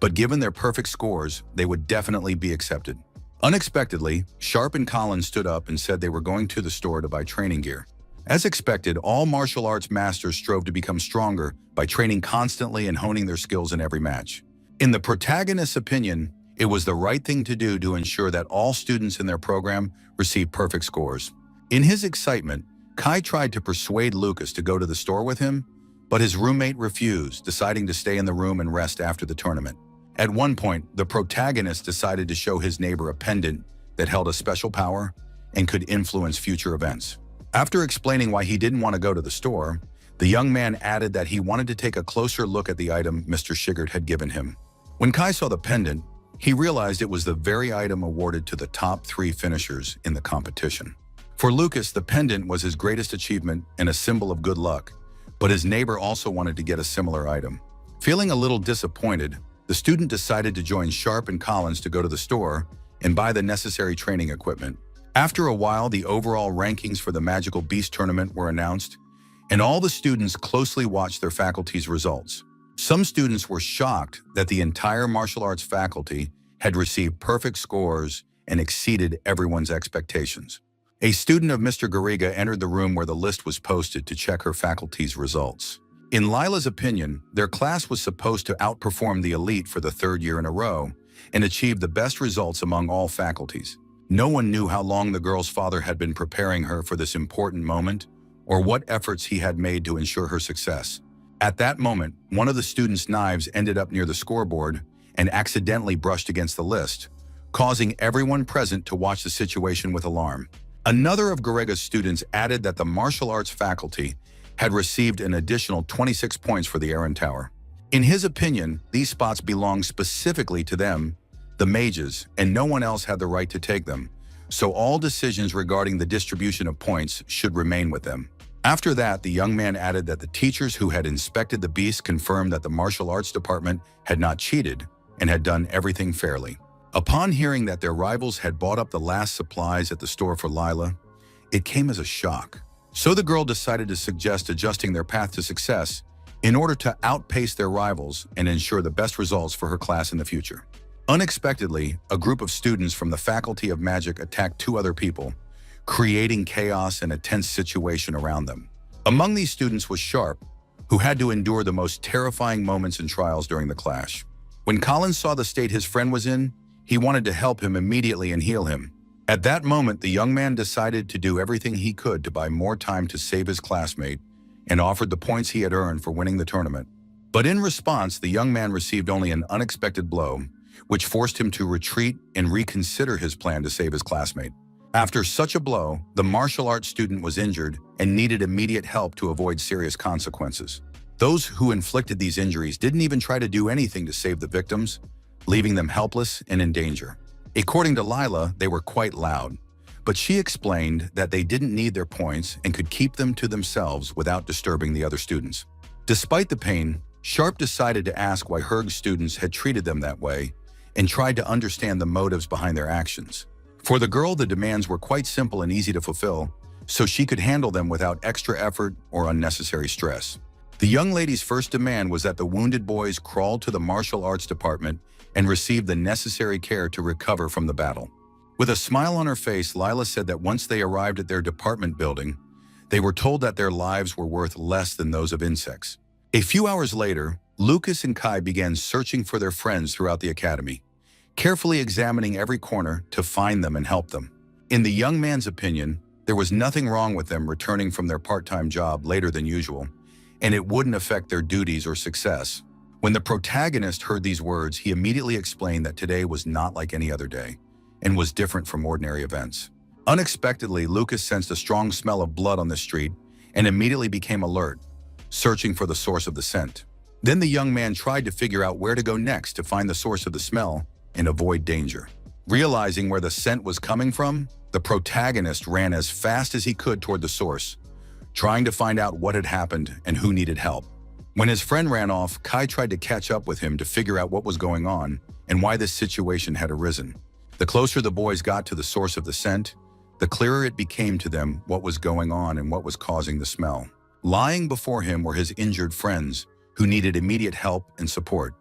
but given their perfect scores, they would definitely be accepted. Unexpectedly, Sharp and Colin stood up and said they were going to the store to buy training gear. As expected, all martial arts masters strove to become stronger by training constantly and honing their skills in every match. In the protagonist's opinion, it was the right thing to do to ensure that all students in their program received perfect scores. In his excitement, Kai tried to persuade Lucas to go to the store with him, but his roommate refused, deciding to stay in the room and rest after the tournament. At one point, the protagonist decided to show his neighbor a pendant that held a special power and could influence future events. After explaining why he didn't want to go to the store, the young man added that he wanted to take a closer look at the item Mr. Shigert had given him. When Kai saw the pendant, he realized it was the very item awarded to the top 3 finishers in the competition. For Lucas, the pendant was his greatest achievement and a symbol of good luck, but his neighbor also wanted to get a similar item. Feeling a little disappointed, the student decided to join Sharp and Collins to go to the store and buy the necessary training equipment. After a while, the overall rankings for the Magical Beast tournament were announced, and all the students closely watched their faculty's results. Some students were shocked that the entire martial arts faculty had received perfect scores and exceeded everyone's expectations. A student of Mr. Garriga entered the room where the list was posted to check her faculty's results. In Lila's opinion, their class was supposed to outperform the elite for the 3rd year in a row and achieve the best results among all faculties. No one knew how long the girl's father had been preparing her for this important moment or what efforts he had made to ensure her success. At that moment, one of the students' knives ended up near the scoreboard and accidentally brushed against the list, causing everyone present to watch the situation with alarm. Another of Garriga's students added that the martial arts faculty had received an additional 26 points for the Aaron Tower. In his opinion, these spots belonged specifically to them, the mages, and no one else had the right to take them, so all decisions regarding the distribution of points should remain with them. After that, the young man added that the teachers who had inspected the beast confirmed that the martial arts department had not cheated and had done everything fairly. Upon hearing that their rivals had bought up the last supplies at the store for Lila, it came as a shock. So the girl decided to suggest adjusting their path to success in order to outpace their rivals and ensure the best results for her class in the future. Unexpectedly, a group of students from the Faculty of Magic attacked 2 other people, creating chaos and a tense situation around them. Among these students was Sharp, who had to endure the most terrifying moments and trials during the clash. When Colin saw the state his friend was in, he wanted to help him immediately and heal him. At that moment, the young man decided to do everything he could to buy more time to save his classmate and offered the points he had earned for winning the tournament. But in response, the young man received only an unexpected blow, which forced him to retreat and reconsider his plan to save his classmate. After such a blow, the martial arts student was injured and needed immediate help to avoid serious consequences. Those who inflicted these injuries didn't even try to do anything to save the victims, leaving them helpless and in danger. According to Lila, they were quite loud, but she explained that they didn't need their points and could keep them to themselves without disturbing the other students. Despite the pain, Sharp decided to ask why Herg's students had treated them that way and tried to understand the motives behind their actions. For the girl, the demands were quite simple and easy to fulfill, so she could handle them without extra effort or unnecessary stress. The young lady's first demand was that the wounded boys crawl to the martial arts department and receive the necessary care to recover from the battle. With a smile on her face, Lila said that once they arrived at their department building, they were told that their lives were worth less than those of insects. A few hours later, Lucas and Kai began searching for their friends throughout the academy, carefully examining every corner to find them and help them. In the young man's opinion, there was nothing wrong with them returning from their part-time job later than usual, and it wouldn't affect their duties or success. When the protagonist heard these words, he immediately explained that today was not like any other day and was different from ordinary events. Unexpectedly, Lucas sensed a strong smell of blood on the street and immediately became alert, searching for the source of the scent. Then the young man tried to figure out where to go next to find the source of the smell and avoid danger. Realizing where the scent was coming from, the protagonist ran as fast as he could toward the source, trying to find out what had happened and who needed help. When his friend ran off, Kai tried to catch up with him to figure out what was going on and why this situation had arisen. The closer the boys got to the source of the scent, the clearer it became to them what was going on and what was causing the smell. Lying before him were his injured friends, who needed immediate help and support.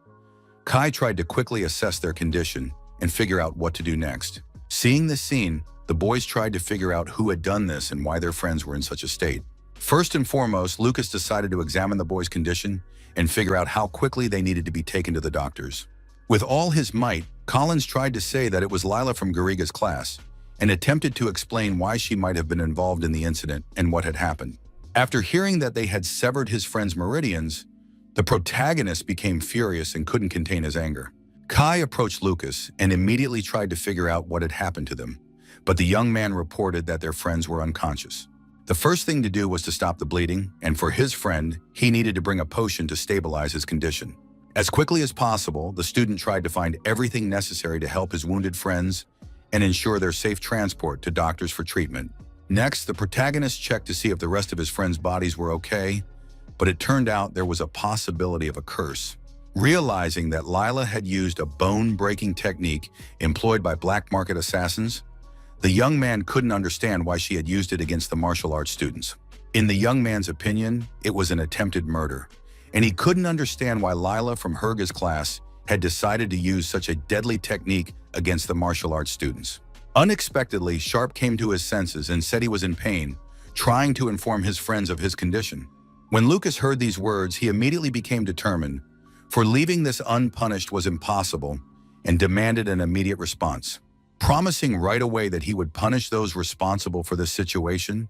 Kai tried to quickly assess their condition and figure out what to do next. Seeing this scene, the boys tried to figure out who had done this and why their friends were in such a state. First and foremost, Lucas decided to examine the boys' condition and figure out how quickly they needed to be taken to the doctors. With all his might, Collins tried to say that it was Lila from Gariga's class and attempted to explain why she might have been involved in the incident and what had happened. After hearing that they had severed his friend's meridians, the protagonist became furious and couldn't contain his anger. Kai approached Lucas and immediately tried to figure out what had happened to them, but the young man reported that their friends were unconscious. The first thing to do was to stop the bleeding, and for his friend, he needed to bring a potion to stabilize his condition. As quickly as possible, the student tried to find everything necessary to help his wounded friends and ensure their safe transport to doctors for treatment. Next, the protagonist checked to see if the rest of his friends' bodies were okay, but it turned out there was a possibility of a curse. Realizing that Lila had used a bone-breaking technique employed by black market assassins, the young man couldn't understand why she had used it against the martial arts students. In the young man's opinion, it was an attempted murder, and he couldn't understand why Lila from Herga's class had decided to use such a deadly technique against the martial arts students. Unexpectedly, Sharp came to his senses and said he was in pain, trying to inform his friends of his condition. When Lucas heard these words, he immediately became determined, for leaving this unpunished was impossible, and demanded an immediate response. Promising right away that he would punish those responsible for this situation,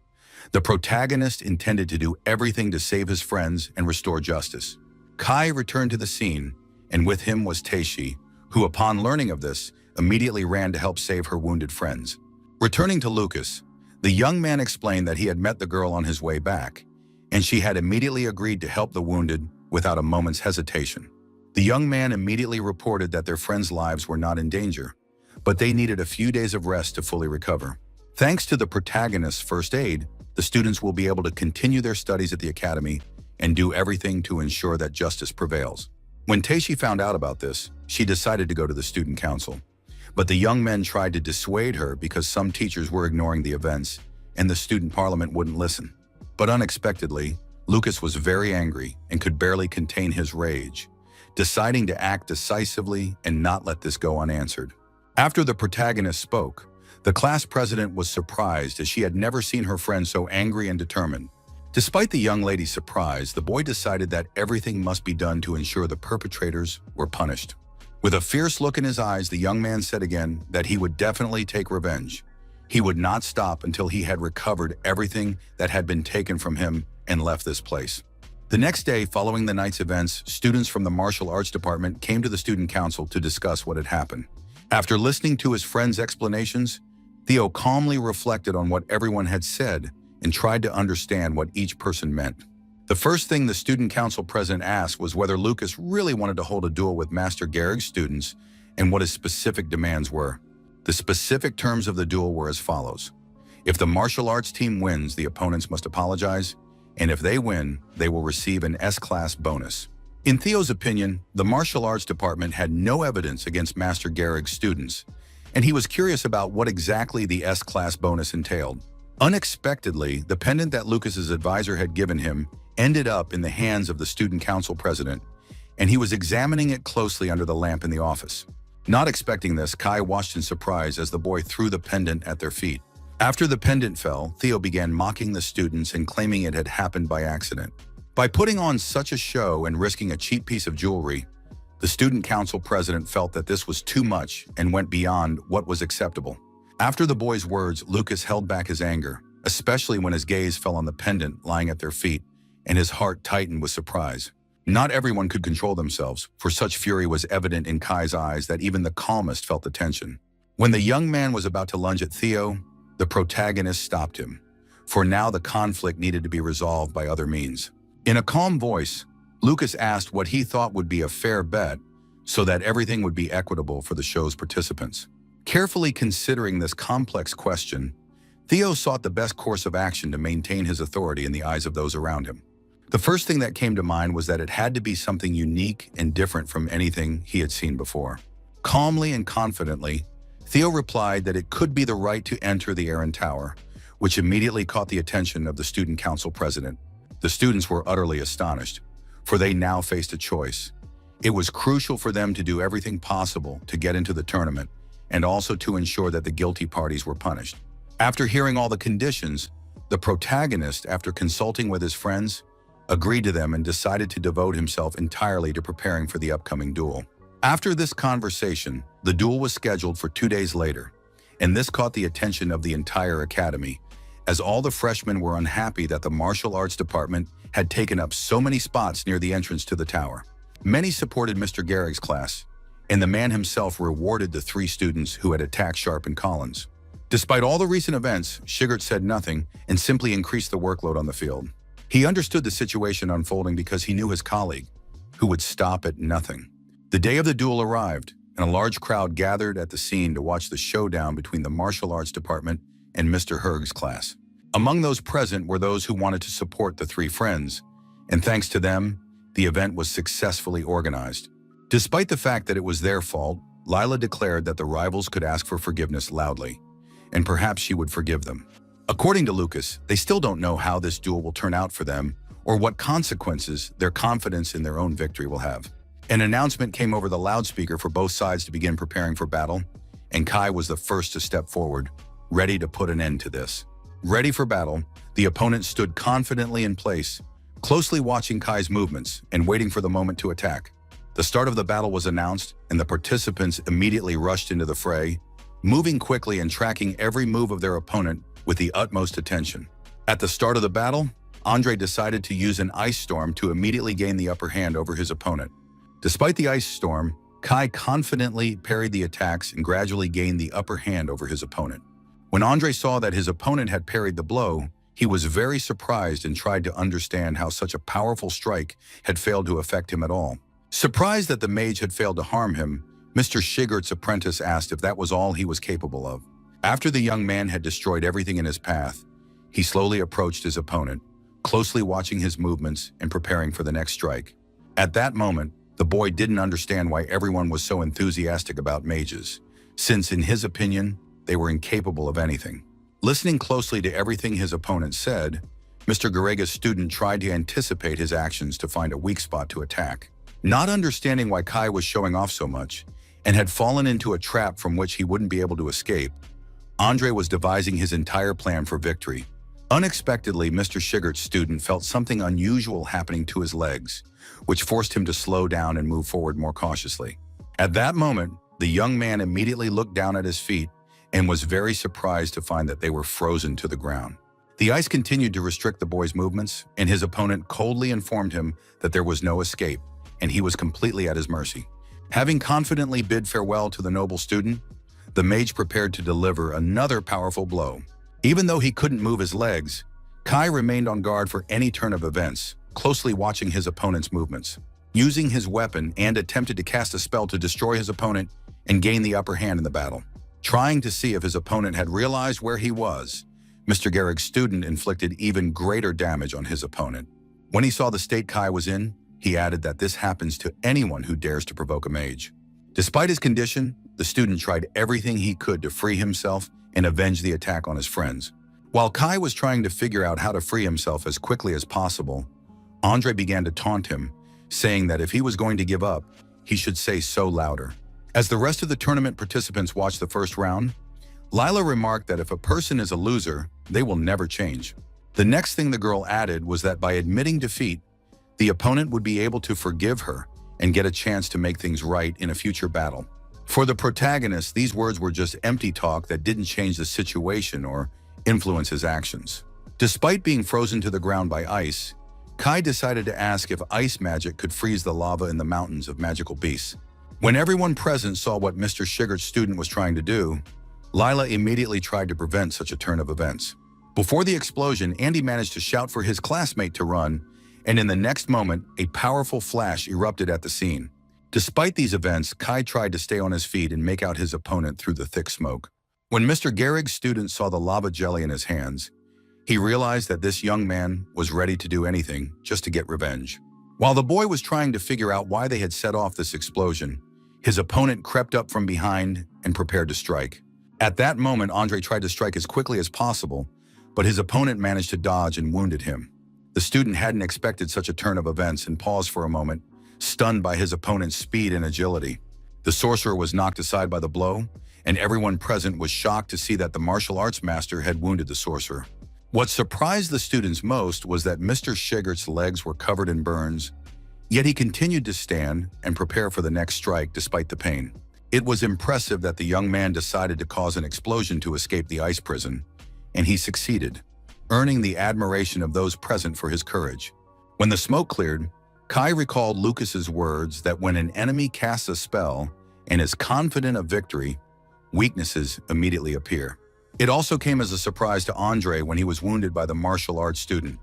the protagonist intended to do everything to save his friends and restore justice. Kai returned to the scene, and with him was Teishi, who, upon learning of this, immediately ran to help save her wounded friends. Returning to Lucas, the young man explained that he had met the girl on his way back, and she had immediately agreed to help the wounded without a moment's hesitation. The young man immediately reported that their friends' lives were not in danger, but they needed a few days of rest to fully recover. Thanks to the protagonist's first aid, the students will be able to continue their studies at the academy and do everything to ensure that justice prevails. When Teishi found out about this, she decided to go to the student council. But the young men tried to dissuade her because some teachers were ignoring the events and the student parliament wouldn't listen. But unexpectedly, Lucas was very angry and could barely contain his rage, deciding to act decisively and not let this go unanswered. After the protagonist spoke, the class president was surprised as she had never seen her friend so angry and determined. Despite the young lady's surprise, the boy decided that everything must be done to ensure the perpetrators were punished. With a fierce look in his eyes, the young man said again that he would definitely take revenge. He would not stop until he had recovered everything that had been taken from him and left this place. The next day, following the night's events, students from the martial arts department came to the student council to discuss what had happened. After listening to his friend's explanations, Theo calmly reflected on what everyone had said and tried to understand what each person meant. The first thing the student council president asked was whether Lucas really wanted to hold a duel with Master Gehrig's students and what his specific demands were. The specific terms of the duel were as follows. If the martial arts team wins, the opponents must apologize, and if they win, they will receive an S-class bonus. In Theo's opinion, the martial arts department had no evidence against Master Gehrig's students, and he was curious about what exactly the S-class bonus entailed. Unexpectedly, the pendant that Lucas's advisor had given him ended up in the hands of the student council president, and he was examining it closely under the lamp in the office. Not expecting this, Kai watched in surprise as the boy threw the pendant at their feet. After the pendant fell, Theo began mocking the students and claiming it had happened by accident. By putting on such a show and risking a cheap piece of jewelry, the student council president felt that this was too much and went beyond what was acceptable. After the boy's words, Lucas held back his anger, especially when his gaze fell on the pendant lying at their feet, and his heart tightened with surprise. Not everyone could control themselves, for such fury was evident in Kai's eyes that even the calmest felt the tension. When the young man was about to lunge at Theo, the protagonist stopped him, for now the conflict needed to be resolved by other means. In a calm voice, Lucas asked what he thought would be a fair bet so that everything would be equitable for the show's participants. Carefully considering this complex question, Theo sought the best course of action to maintain his authority in the eyes of those around him. The first thing that came to mind was that it had to be something unique and different from anything he had seen before. Calmly and confidently, Theo replied that it could be the right to enter the Aaron Tower, which immediately caught the attention of the student council president. The students were utterly astonished, for they now faced a choice. It was crucial for them to do everything possible to get into the tournament and also to ensure that the guilty parties were punished. After hearing all the conditions, the protagonist, after consulting with his friends, agreed to them and decided to devote himself entirely to preparing for the upcoming duel. After this conversation, the duel was scheduled for 2 days later, and this caught the attention of the entire academy, as all the freshmen were unhappy that the martial arts department had taken up so many spots near the entrance to the tower. Many supported Mr. Gehrig's class, and the man himself rewarded the 3 students who had attacked Sharp and Collins. Despite all the recent events, Shigert said nothing and simply increased the workload on the field. He understood the situation unfolding because he knew his colleague, who would stop at nothing. The day of the duel arrived, and a large crowd gathered at the scene to watch the showdown between the martial arts department and Mr. Gehrig's class. Among those present were those who wanted to support the 3 friends, and thanks to them, the event was successfully organized. Despite the fact that it was their fault, Lila declared that the rivals could ask for forgiveness loudly, and perhaps she would forgive them. According to Lucas, they still don't know how this duel will turn out for them or what consequences their confidence in their own victory will have. An announcement came over the loudspeaker for both sides to begin preparing for battle, and Kai was the first to step forward, ready to put an end to this. Ready for battle, the opponent stood confidently in place, closely watching Kai's movements and waiting for the moment to attack. The start of the battle was announced, and the participants immediately rushed into the fray, moving quickly and tracking every move of their opponent with the utmost attention. At the start of the battle, Andre decided to use an ice storm to immediately gain the upper hand over his opponent. Despite the ice storm, Kai confidently parried the attacks and gradually gained the upper hand over his opponent. When Andre saw that his opponent had parried the blow, he was very surprised and tried to understand how such a powerful strike had failed to affect him at all. Surprised that the mage had failed to harm him, Mr. Shigert's apprentice asked if that was all he was capable of. After the young man had destroyed everything in his path, he slowly approached his opponent, closely watching his movements and preparing for the next strike. At that moment, the boy didn't understand why everyone was so enthusiastic about mages, since in his opinion, they were incapable of anything. Listening closely to everything his opponent said, Mr. Gehrig's student tried to anticipate his actions to find a weak spot to attack. Not understanding why Kai was showing off so much, and had fallen into a trap from which he wouldn't be able to escape, Andre was devising his entire plan for victory. Unexpectedly, Mr. Shigert's student felt something unusual happening to his legs, which forced him to slow down and move forward more cautiously. At that moment, the young man immediately looked down at his feet and was very surprised to find that they were frozen to the ground. The ice continued to restrict the boy's movements, and his opponent coldly informed him that there was no escape, and he was completely at his mercy. Having confidently bid farewell to the noble student, the mage prepared to deliver another powerful blow. Even though he couldn't move his legs, Kai remained on guard for any turn of events, closely watching his opponent's movements. Using his weapon, and attempted to cast a spell to destroy his opponent and gain the upper hand in the battle. Trying to see if his opponent had realized where he was, Mr. Gehrig's student inflicted even greater damage on his opponent. When he saw the state Kai was in, he added that this happens to anyone who dares to provoke a mage. Despite his condition, the student tried everything he could to free himself and avenge the attack on his friends. While Kai was trying to figure out how to free himself as quickly as possible, Andre began to taunt him, saying that if he was going to give up, he should say so louder. As the rest of the tournament participants watched the first round, Lila remarked that if a person is a loser, they will never change. The next thing the girl added was that by admitting defeat, the opponent would be able to forgive her and get a chance to make things right in a future battle. For the protagonist, these words were just empty talk that didn't change the situation or influence his actions. Despite being frozen to the ground by ice, Kai decided to ask if ice magic could freeze the lava in the mountains of magical beasts. When everyone present saw what Mr. Shigert's student was trying to do, Lila immediately tried to prevent such a turn of events. Before the explosion, Andy managed to shout for his classmate to run, and in the next moment, a powerful flash erupted at the scene. Despite these events, Kai tried to stay on his feet and make out his opponent through the thick smoke. When Mr. Gehrig's student saw the lava jelly in his hands, He realized that this young man was ready to do anything just to get revenge. While the boy was trying to figure out why they had set off this explosion, his opponent crept up from behind and prepared to strike. At that moment, Andre tried to strike as quickly as possible, but his opponent managed to dodge and wounded him. The student hadn't expected such a turn of events and paused for a moment, stunned by his opponent's speed and agility. The sorcerer was knocked aside by the blow, and everyone present was shocked to see that the martial arts master had wounded the sorcerer. What surprised the students most was that Mr. Shigert's legs were covered in burns, yet he continued to stand and prepare for the next strike despite the pain. It was impressive that the young man decided to cause an explosion to escape the ice prison, and he succeeded, earning the admiration of those present for his courage. When the smoke cleared, Kai recalled Lucas's words that when an enemy casts a spell and is confident of victory, weaknesses immediately appear. It also came as a surprise to Andre when he was wounded by the martial arts student.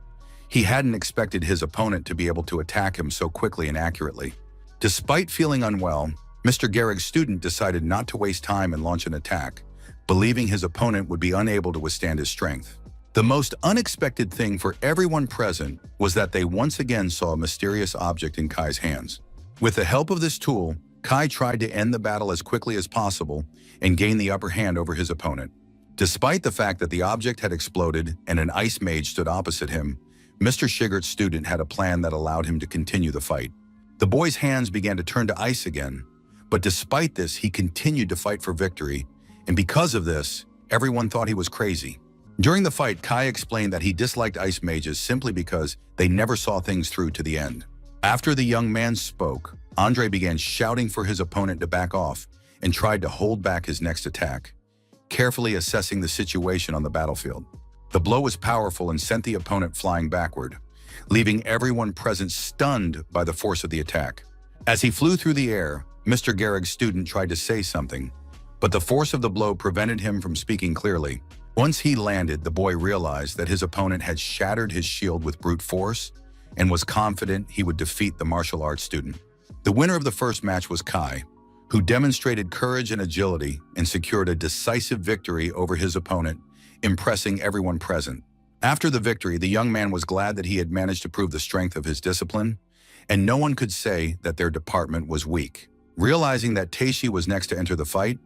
He hadn't expected his opponent to be able to attack him so quickly and accurately. Despite feeling unwell, Mr. Gehrig's student decided not to waste time and launch an attack, believing his opponent would be unable to withstand his strength. The most unexpected thing for everyone present was that they once again saw a mysterious object in Kai's hands. With the help of this tool, Kai tried to end the battle as quickly as possible and gain the upper hand over his opponent. Despite the fact that the object had exploded and an ice mage stood opposite him, Mr. Shigert's student had a plan that allowed him to continue the fight. The boy's hands began to turn to ice again, but despite this, he continued to fight for victory, and because of this, everyone thought he was crazy. During the fight, Kai explained that he disliked ice mages simply because they never saw things through to the end. After the young man spoke, Andre began shouting for his opponent to back off and tried to hold back his next attack, carefully assessing the situation on the battlefield. The blow was powerful and sent the opponent flying backward, leaving everyone present stunned by the force of the attack. As he flew through the air, Mr. Gehrig's student tried to say something, but the force of the blow prevented him from speaking clearly. Once he landed, the boy realized that his opponent had shattered his shield with brute force and was confident he would defeat the martial arts student. The winner of the first match was Kai, who demonstrated courage and agility and secured a decisive victory over his opponent, impressing everyone present. After the victory, the young man was glad that he had managed to prove the strength of his discipline, and no one could say that their department was weak. Realizing that Teishi was next to enter the fight,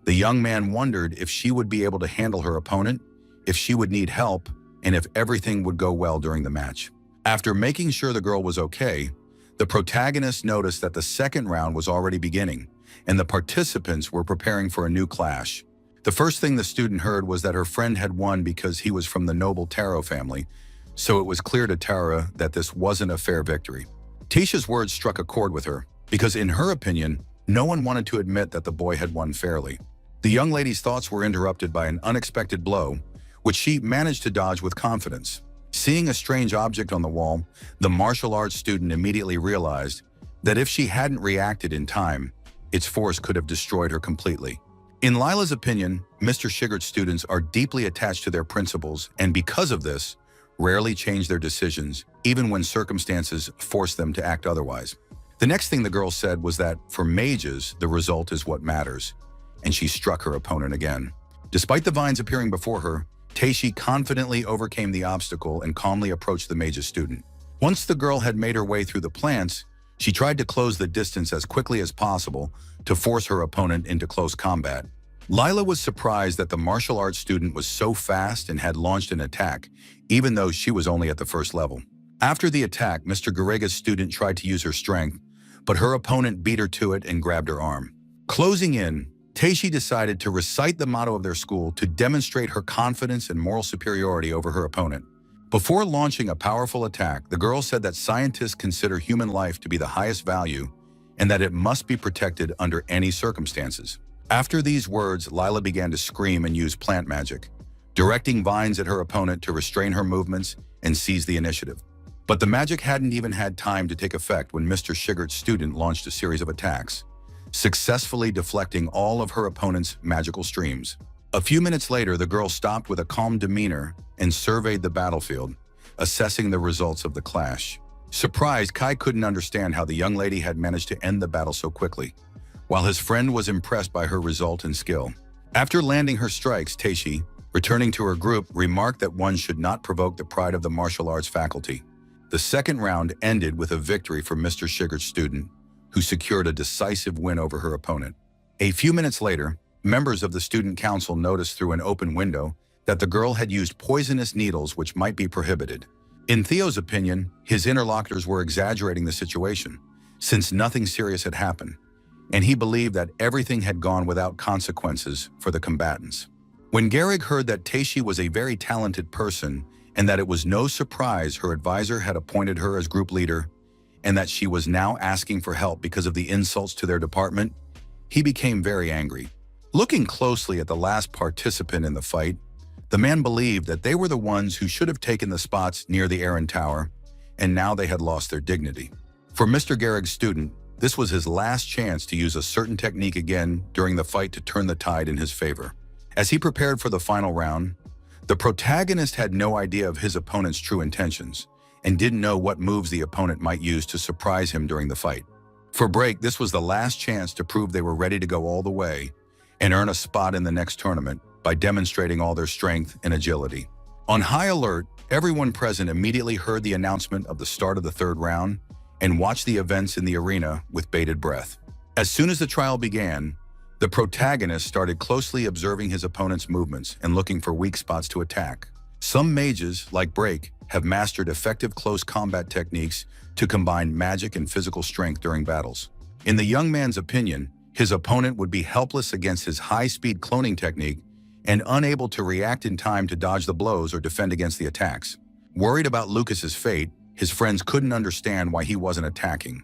the young man wondered if she would be able to handle her opponent, if she would need help, and if everything would go well during the match. After making sure the girl was okay, the protagonist noticed that the second round was already beginning, and the participants were preparing for a new clash. The first thing the student heard was that her friend had won because he was from the noble Taro family, so it was clear to Tara that this wasn't a fair victory. Tisha's words struck a chord with her, because in her opinion, no one wanted to admit that the boy had won fairly. The young lady's thoughts were interrupted by an unexpected blow, which she managed to dodge with confidence. Seeing a strange object on the wall, the martial arts student immediately realized that if she hadn't reacted in time, its force could have destroyed her completely. In Lila's opinion, Mr. Shigert's students are deeply attached to their principles and because of this, rarely change their decisions, even when circumstances force them to act otherwise. The next thing the girl said was that, for mages, the result is what matters, and she struck her opponent again. Despite the vines appearing before her, Teishi confidently overcame the obstacle and calmly approached the mage's student. Once the girl had made her way through the plants, she tried to close the distance as quickly as possible to force her opponent into close combat. Lila was surprised that the martial arts student was so fast and had launched an attack, even though she was only at the first level. After the attack, Mr. Gehrig's student tried to use her strength, but her opponent beat her to it and grabbed her arm. Closing in, Teishi decided to recite the motto of their school to demonstrate her confidence and moral superiority over her opponent. Before launching a powerful attack, the girl said that scientists consider human life to be the highest value and that it must be protected under any circumstances. After these words, Lila began to scream and use plant magic, directing vines at her opponent to restrain her movements and seize the initiative. But the magic hadn't even had time to take effect when Mr. Shigert's student launched a series of attacks, successfully deflecting all of her opponent's magical streams. A few minutes later, the girl stopped with a calm demeanor and surveyed the battlefield, assessing the results of the clash. Surprised, Kai couldn't understand how the young lady had managed to end the battle so quickly, while his friend was impressed by her result and skill. After landing her strikes, Teishi, returning to her group, remarked that one should not provoke the pride of the martial arts faculty. The second round ended with a victory for Mr. Sugar's student, who secured a decisive win over her opponent. A few minutes later, members of the student council noticed through an open window that the girl had used poisonous needles which might be prohibited. In Theo's opinion, his interlocutors were exaggerating the situation, since nothing serious had happened, and he believed that everything had gone without consequences for the combatants. When Gehrig heard that Teishi was a very talented person and that it was no surprise her advisor had appointed her as group leader and that she was now asking for help because of the insults to their department, he became very angry. Looking closely at the last participant in the fight, the man believed that they were the ones who should have taken the spots near the Aaron Tower, and now they had lost their dignity. For Mr. Gehrig's student, this was his last chance to use a certain technique again during the fight to turn the tide in his favor. As he prepared for the final round, the protagonist had no idea of his opponent's true intentions and didn't know what moves the opponent might use to surprise him during the fight. For Break, this was the last chance to prove they were ready to go all the way and earn a spot in the next tournament by demonstrating all their strength and agility. On high alert, everyone present immediately heard the announcement of the start of the third round and watched the events in the arena with bated breath. As soon as the trial began, the protagonist started closely observing his opponent's movements and looking for weak spots to attack. Some mages, like Break, have mastered effective close combat techniques to combine magic and physical strength during battles. In the young man's opinion, his opponent would be helpless against his high-speed cloning technique and unable to react in time to dodge the blows or defend against the attacks. Worried about Lucas's fate, his friends couldn't understand why he wasn't attacking,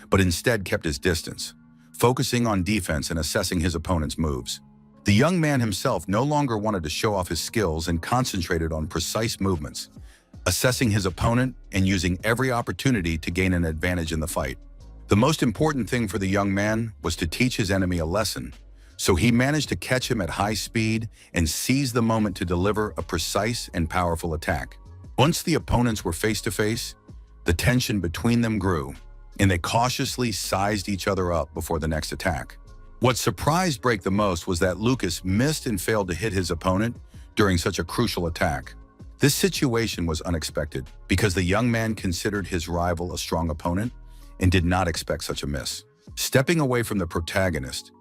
but instead kept his distance, focusing on defense and assessing his opponent's moves. The young man himself no longer wanted to show off his skills and concentrated on precise movements, assessing his opponent and using every opportunity to gain an advantage in the fight. The most important thing for the young man was to teach his enemy a lesson, so he managed to catch him at high speed and seize the moment to deliver a precise and powerful attack. Once the opponents were face to face, the tension between them grew, and they cautiously sized each other up before the next attack. What surprised Break the most was that Lucas missed and failed to hit his opponent during such a crucial attack. This situation was unexpected because the young man considered his rival a strong opponent and did not expect such a miss. Stepping away from the protagonist,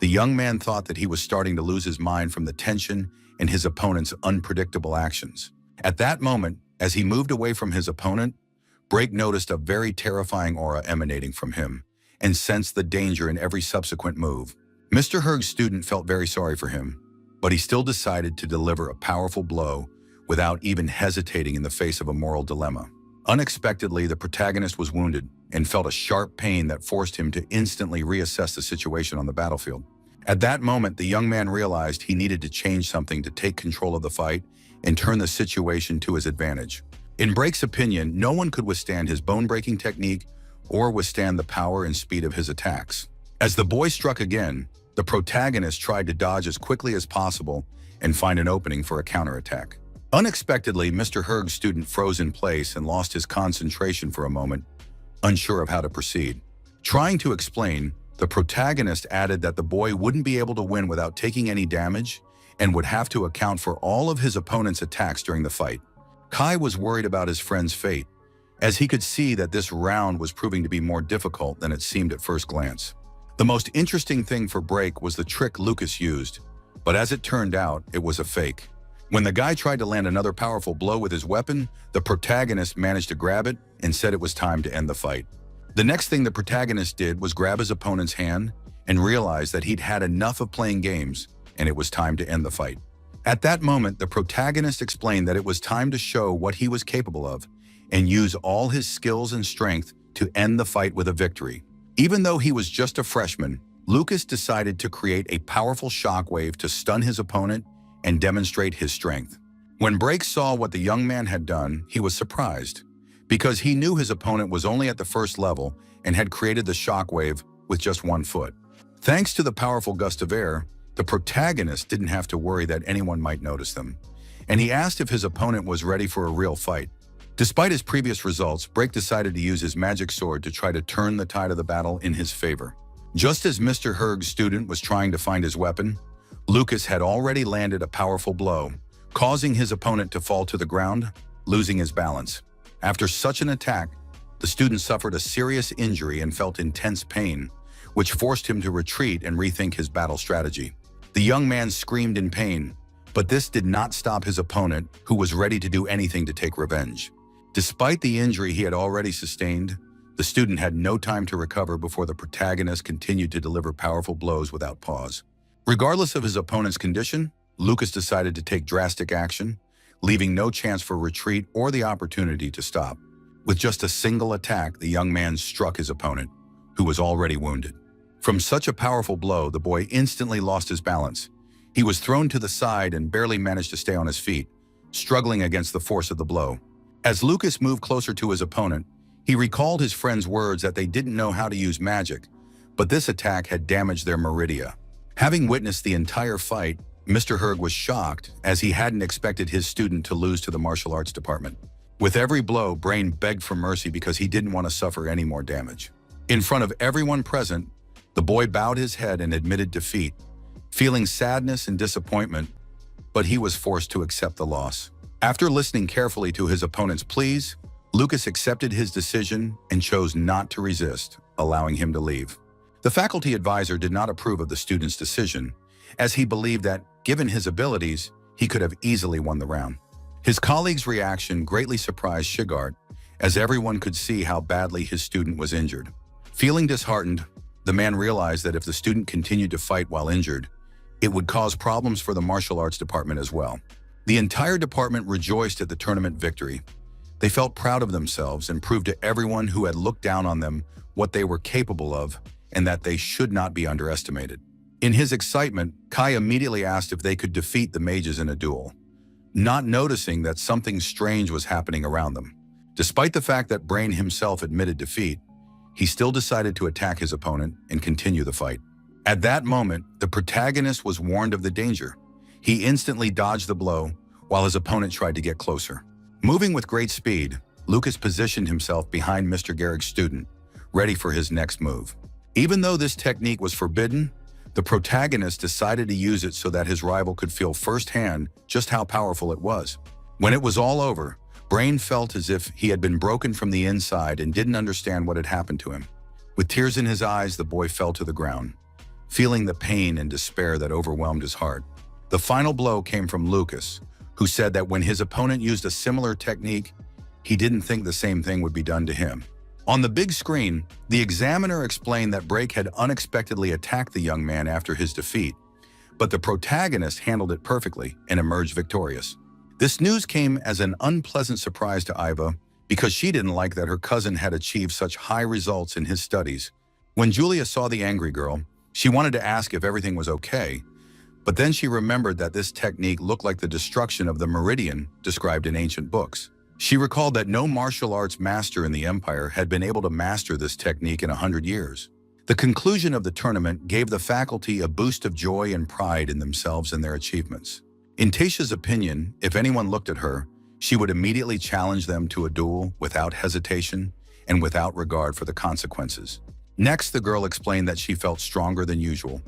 the young man thought that he was starting to lose his mind from the tension and his opponent's unpredictable actions. At that moment, as he moved away from his opponent, Break noticed a very terrifying aura emanating from him and sensed the danger in every subsequent move. Mr. Herg's student felt very sorry for him, but he still decided to deliver a powerful blow without even hesitating in the face of a moral dilemma. Unexpectedly, the protagonist was wounded and felt a sharp pain that forced him to instantly reassess the situation on the battlefield. At that moment, the young man realized he needed to change something to take control of the fight and turn the situation to his advantage. In Break's opinion, no one could withstand his bone-breaking technique or withstand the power and speed of his attacks. As the boy struck again, the protagonist tried to dodge as quickly as possible and find an opening for a counterattack. Unexpectedly, Mr. Herg's student froze in place and lost his concentration for a moment, unsure of how to proceed. Trying to explain, the protagonist added that the boy wouldn't be able to win without taking any damage and would have to account for all of his opponent's attacks during the fight. Kai was worried about his friend's fate, as he could see that this round was proving to be more difficult than it seemed at first glance. The most interesting thing for Break was the trick Lucas used, but as it turned out, it was a fake. When the guy tried to land another powerful blow with his weapon, the protagonist managed to grab it and said it was time to end the fight. The next thing the protagonist did was grab his opponent's hand and realized that he'd had enough of playing games and it was time to end the fight. At that moment, the protagonist explained that it was time to show what he was capable of and use all his skills and strength to end the fight with a victory. Even though he was just a freshman, Lucas decided to create a powerful shockwave to stun his opponent and demonstrate his strength. When Break saw what the young man had done, he was surprised, because he knew his opponent was only at the first level and had created the shockwave with just one foot. Thanks to the powerful gust of air, the protagonist didn't have to worry that anyone might notice them, and he asked if his opponent was ready for a real fight. Despite his previous results, Break decided to use his magic sword to try to turn the tide of the battle in his favor. Just as Mr. Herg's student was trying to find his weapon, Lucas had already landed a powerful blow, causing his opponent to fall to the ground, losing his balance. After such an attack, the student suffered a serious injury and felt intense pain, which forced him to retreat and rethink his battle strategy. The young man screamed in pain, but this did not stop his opponent, who was ready to do anything to take revenge. Despite the injury he had already sustained, the student had no time to recover before the protagonist continued to deliver powerful blows without pause. Regardless of his opponent's condition, Lucas decided to take drastic action, leaving no chance for retreat or the opportunity to stop. With just a single attack, the young man struck his opponent, who was already wounded. From such a powerful blow, the boy instantly lost his balance. He was thrown to the side and barely managed to stay on his feet, struggling against the force of the blow. As Lucas moved closer to his opponent, he recalled his friend's words that they didn't know how to use magic, but this attack had damaged their meridia. Having witnessed the entire fight, Mr. Herg was shocked, as he hadn't expected his student to lose to the martial arts department. With every blow, Brain begged for mercy because he didn't want to suffer any more damage. In front of everyone present, the boy bowed his head and admitted defeat, feeling sadness and disappointment, but he was forced to accept the loss. After listening carefully to his opponent's pleas, Lucas accepted his decision and chose not to resist, allowing him to leave. The faculty advisor did not approve of the student's decision, as he believed that, given his abilities, he could have easily won the round. His colleague's reaction greatly surprised Shigart, as everyone could see how badly his student was injured. Feeling disheartened, the man realized that if the student continued to fight while injured, it would cause problems for the martial arts department as well. The entire department rejoiced at the tournament victory. They felt proud of themselves and proved to everyone who had looked down on them what they were capable of and that they should not be underestimated. In his excitement, Kai immediately asked if they could defeat the mages in a duel, not noticing that something strange was happening around them. Despite the fact that Brain himself admitted defeat, he still decided to attack his opponent and continue the fight. At that moment, the protagonist was warned of the danger. He instantly dodged the blow, while his opponent tried to get closer. Moving with great speed, Lucas positioned himself behind Mr. Gehrig's student, ready for his next move. Even though this technique was forbidden, the protagonist decided to use it so that his rival could feel firsthand just how powerful it was. When it was all over, Brain felt as if he had been broken from the inside and didn't understand what had happened to him. With tears in his eyes, the boy fell to the ground, feeling the pain and despair that overwhelmed his heart. The final blow came from Lucas, who said that when his opponent used a similar technique, he didn't think the same thing would be done to him. On the big screen, the examiner explained that Brake had unexpectedly attacked the young man after his defeat, but the protagonist handled it perfectly and emerged victorious. This news came as an unpleasant surprise to Iva because she didn't like that her cousin had achieved such high results in his studies. When Julia saw the angry girl, she wanted to ask if everything was okay, but then she remembered that this technique looked like the destruction of the meridian described in ancient books. She recalled that no martial arts master in the Empire had been able to master this technique in 100 years. The conclusion of the tournament gave the faculty a boost of joy and pride in themselves and their achievements. In Tayshia's opinion, if anyone looked at her, she would immediately challenge them to a duel without hesitation and without regard for the consequences. Next, the girl explained that she felt stronger than usual,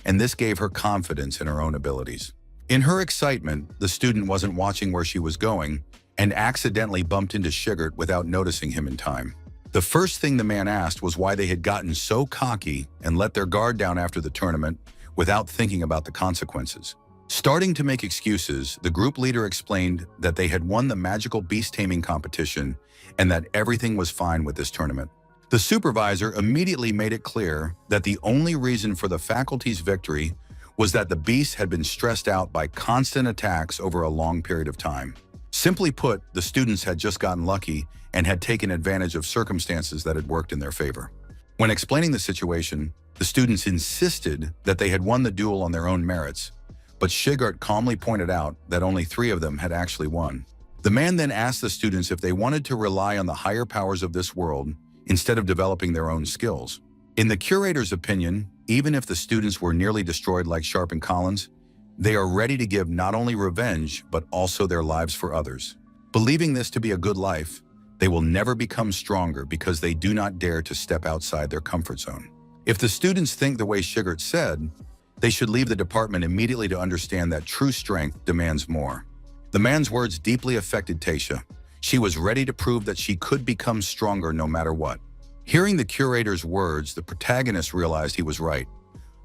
and this gave her confidence in her own abilities. In her excitement, the student wasn't watching where she was going and accidentally bumped into Shigart without noticing him in time. The first thing the man asked was why they had gotten so cocky and let their guard down after the tournament without thinking about the consequences. Starting to make excuses, the group leader explained that they had won the magical beast taming competition and that everything was fine with this tournament. The supervisor immediately made it clear that the only reason for the faculty's victory was that the beasts had been stressed out by constant attacks over a long period of time. Simply put, the students had just gotten lucky and had taken advantage of circumstances that had worked in their favor. When explaining the situation, the students insisted that they had won the duel on their own merits, but Shigart calmly pointed out that only 3 of them had actually won. The man then asked the students if they wanted to rely on the higher powers of this world instead of developing their own skills. In the curator's opinion, even if the students were nearly destroyed like Sharp and Collins, they are ready to give not only revenge, but also their lives for others. Believing this to be a good life, they will never become stronger because they do not dare to step outside their comfort zone. If the students think the way Shigart said, they should leave the department immediately to understand that true strength demands more. The man's words deeply affected Taisha. She was ready to prove that she could become stronger no matter what. Hearing the curator's words, the protagonist realized he was right.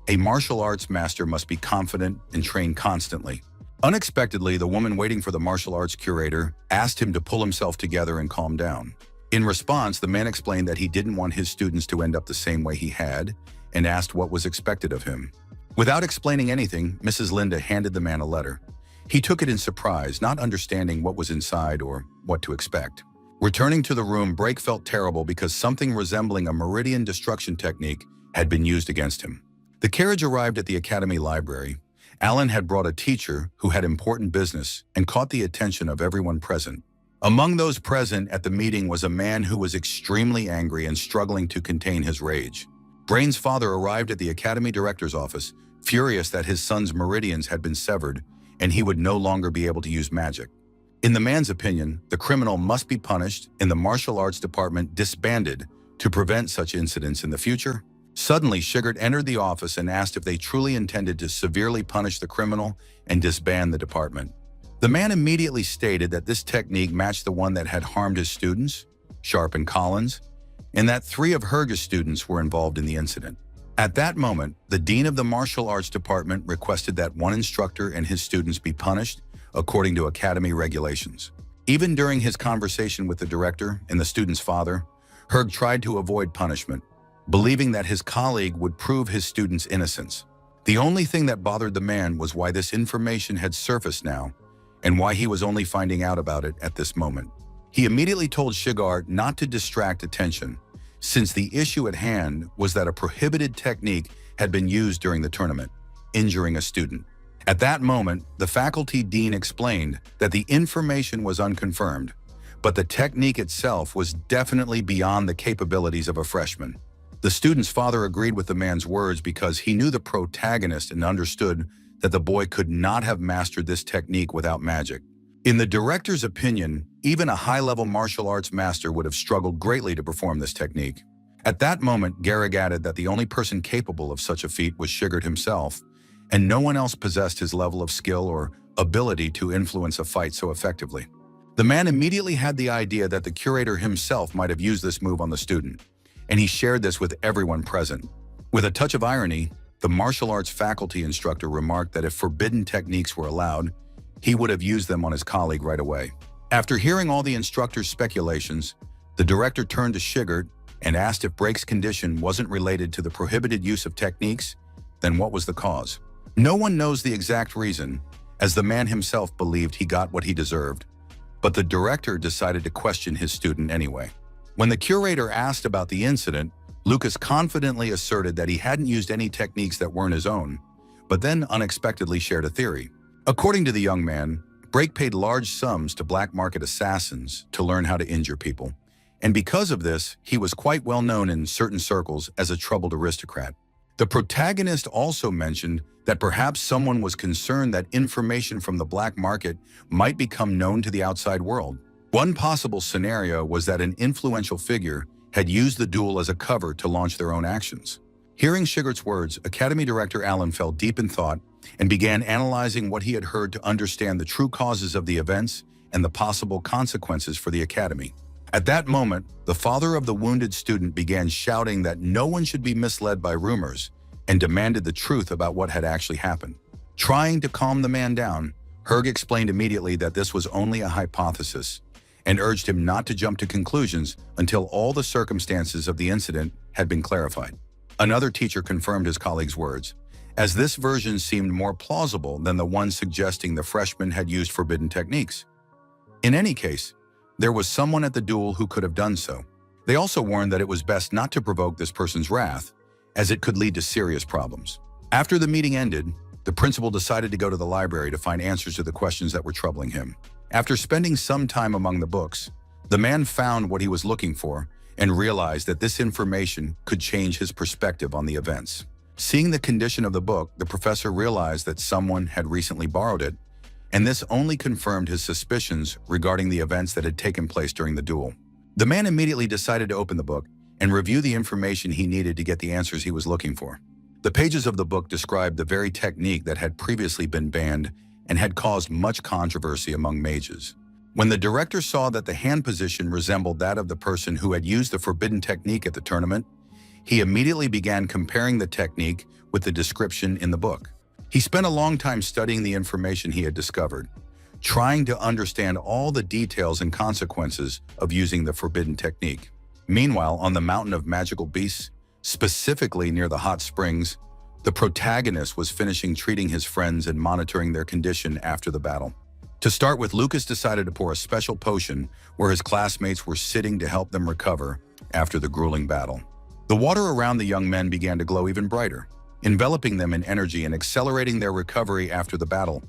A martial arts master must be confident and train constantly. Unexpectedly, the woman waiting for the martial arts curator asked him to pull himself together and calm down. In response, the man explained that he didn't want his students to end up the same way he had and asked what was expected of him. Without explaining anything, Mrs. Linda handed the man a letter. He took it in surprise, not understanding what was inside or what to expect. Returning to the room, Brake felt terrible because something resembling a meridian destruction technique had been used against him. The carriage arrived at the academy library. Alan had brought a teacher who had important business and caught the attention of everyone present. Among those present at the meeting was a man who was extremely angry and struggling to contain his rage. Brain's father arrived at the academy director's office, furious that his son's meridians had been severed and he would no longer be able to use magic. In the man's opinion, the criminal must be punished and the martial arts department disbanded to prevent such incidents in the future. Suddenly, Shigert entered the office and asked if they truly intended to severely punish the criminal and disband the department. The man immediately stated that this technique matched the one that had harmed his students, Sharp and Collins, and that 3 of Herge's students were involved in the incident. At that moment, the dean of the martial arts department requested that one instructor and his students be punished according to academy regulations. Even during his conversation with the director and the student's father, Herge tried to avoid punishment, believing that his colleague would prove his student's innocence. The only thing that bothered the man was why this information had surfaced now and why he was only finding out about it at this moment. He immediately told Shigart not to distract attention, since the issue at hand was that a prohibited technique had been used during the tournament, injuring a student. At that moment, the faculty dean explained that the information was unconfirmed, but the technique itself was definitely beyond the capabilities of a freshman. The student's father agreed with the man's words because he knew the protagonist and understood that the boy could not have mastered this technique without magic. In the director's opinion, even a high-level martial arts master would have struggled greatly to perform this technique. At that moment, Garrick added that the only person capable of such a feat was Shigert himself, and no one else possessed his level of skill or ability to influence a fight so effectively. The man immediately had the idea that the curator himself might have used this move on the student, and he shared this with everyone present. With a touch of irony, the martial arts faculty instructor remarked that if forbidden techniques were allowed, he would have used them on his colleague right away. After hearing all the instructor's speculations, the director turned to Shigert and asked if Brake's condition wasn't related to the prohibited use of techniques, then what was the cause? No one knows the exact reason, as the man himself believed he got what he deserved, but the director decided to question his student anyway. When the curator asked about the incident, Lucas confidently asserted that he hadn't used any techniques that weren't his own, but then unexpectedly shared a theory. According to the young man, Brake paid large sums to black market assassins to learn how to injure people, and because of this, he was quite well known in certain circles as a troubled aristocrat. The protagonist also mentioned that perhaps someone was concerned that information from the black market might become known to the outside world. One possible scenario was that an influential figure had used the duel as a cover to launch their own actions. Hearing Shigert's words, Academy Director Allen fell deep in thought and began analyzing what he had heard to understand the true causes of the events and the possible consequences for the Academy. At that moment, the father of the wounded student began shouting that no one should be misled by rumors and demanded the truth about what had actually happened. Trying to calm the man down, Herg explained immediately that this was only a hypothesis and urged him not to jump to conclusions until all the circumstances of the incident had been clarified. Another teacher confirmed his colleague's words, as this version seemed more plausible than the one suggesting the freshman had used forbidden techniques. In any case, there was someone at the duel who could have done so. They also warned that it was best not to provoke this person's wrath, as it could lead to serious problems. After the meeting ended, the principal decided to go to the library to find answers to the questions that were troubling him. After spending some time among the books, the man found what he was looking for and realized that this information could change his perspective on the events. Seeing the condition of the book, the professor realized that someone had recently borrowed it, and this only confirmed his suspicions regarding the events that had taken place during the duel. The man immediately decided to open the book and review the information he needed to get the answers he was looking for. The pages of the book described the very technique that had previously been banned and had caused much controversy among mages. When the director saw that the hand position resembled that of the person who had used the forbidden technique at the tournament, he immediately began comparing the technique with the description in the book. He spent a long time studying the information he had discovered, trying to understand all the details and consequences of using the forbidden technique. Meanwhile, on the Mountain of Magical Beasts, specifically near the hot springs, the protagonist was finishing treating his friends and monitoring their condition after the battle. To start with, Lucas decided to pour a special potion where his classmates were sitting to help them recover after the grueling battle. The water around the young men began to glow even brighter, enveloping them in energy and accelerating their recovery after the battle,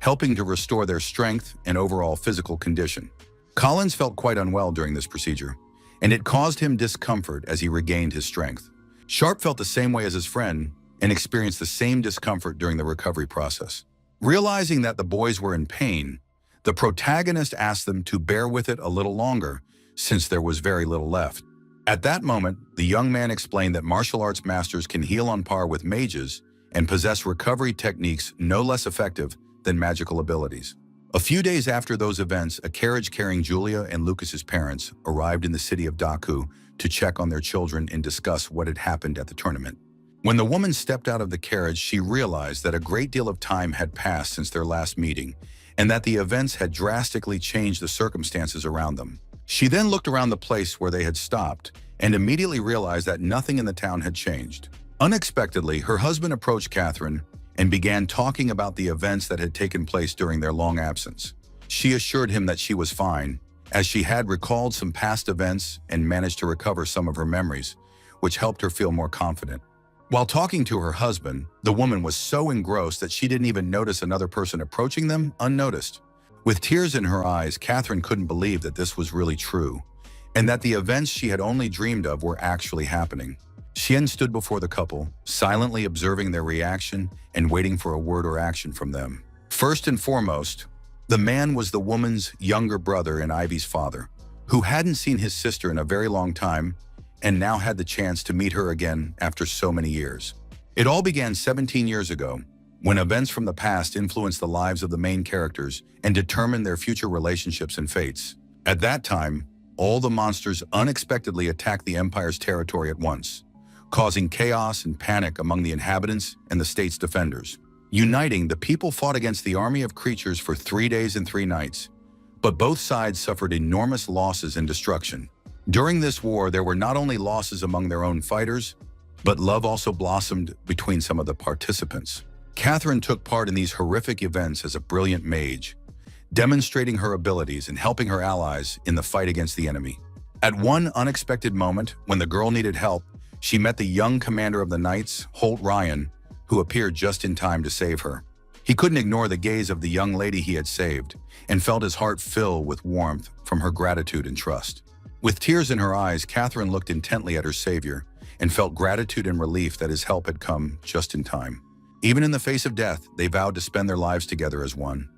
helping to restore their strength and overall physical condition. Collins felt quite unwell during this procedure, and it caused him discomfort as he regained his strength. Sharp felt the same way as his friend and experienced the same discomfort during the recovery process. Realizing that the boys were in pain, the protagonist asked them to bear with it a little longer, since there was very little left. At that moment, the young man explained that martial arts masters can heal on par with mages and possess recovery techniques no less effective than magical abilities. A few days after those events, a carriage carrying Julia and Lucas's parents arrived in the city of Daku to check on their children and discuss what had happened at the tournament. When the woman stepped out of the carriage, she realized that a great deal of time had passed since their last meeting, and that the events had drastically changed the circumstances around them. She then looked around the place where they had stopped and immediately realized that nothing in the town had changed. Unexpectedly, her husband approached Catherine and began talking about the events that had taken place during their long absence. She assured him that she was fine, as she had recalled some past events and managed to recover some of her memories, which helped her feel more confident. While talking to her husband, the woman was so engrossed that she didn't even notice another person approaching them unnoticed. With tears in her eyes, Catherine couldn't believe that this was really true, and that the events she had only dreamed of were actually happening. Xian stood before the couple, silently observing their reaction and waiting for a word or action from them. First and foremost, the man was the woman's younger brother and Ivy's father, who hadn't seen his sister in a very long time and now had the chance to meet her again after so many years. It all began 17 years ago, when events from the past influenced the lives of the main characters and determined their future relationships and fates. At that time, all the monsters unexpectedly attacked the Empire's territory at once, causing chaos and panic among the inhabitants and the state's defenders. Uniting, the people fought against the army of creatures for 3 days and 3 nights, but both sides suffered enormous losses and destruction. During this war, there were not only losses among their own fighters, but love also blossomed between some of the participants. Catherine took part in these horrific events as a brilliant mage, demonstrating her abilities and helping her allies in the fight against the enemy. At one unexpected moment, when the girl needed help, she met the young commander of the Knights, Holt Ryan, who appeared just in time to save her. He couldn't ignore the gaze of the young lady he had saved, and felt his heart fill with warmth from her gratitude and trust. With tears in her eyes, Catherine looked intently at her savior and felt gratitude and relief that his help had come just in time. Even in the face of death, they vowed to spend their lives together as one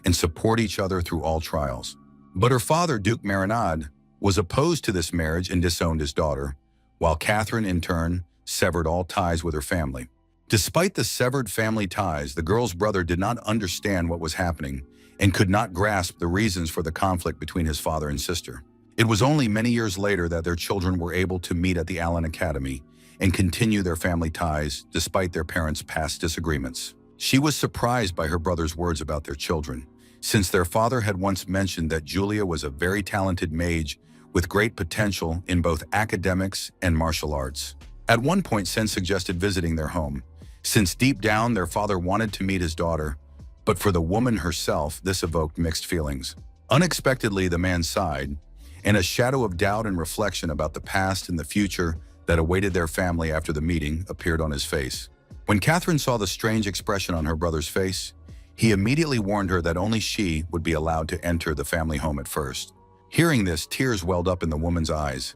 and support each other through all trials. But her father, Duke Marinade, was opposed to this marriage and disowned his daughter, while Catherine, in turn, severed all ties with her family. Despite the severed family ties, the girl's brother did not understand what was happening and could not grasp the reasons for the conflict between his father and sister. It was only many years later that their children were able to meet at the Allen Academy and continue their family ties despite their parents' past disagreements. She was surprised by her brother's words about their children, since their father had once mentioned that Julia was a very talented mage with great potential in both academics and martial arts. At one point, Sen suggested visiting their home, since deep down their father wanted to meet his daughter, but for the woman herself, this evoked mixed feelings. Unexpectedly, the man sighed, and a shadow of doubt and reflection about the past and the future that awaited their family after the meeting appeared on his face. When Catherine saw the strange expression on her brother's face, he immediately warned her that only she would be allowed to enter the family home at first. Hearing this, tears welled up in the woman's eyes,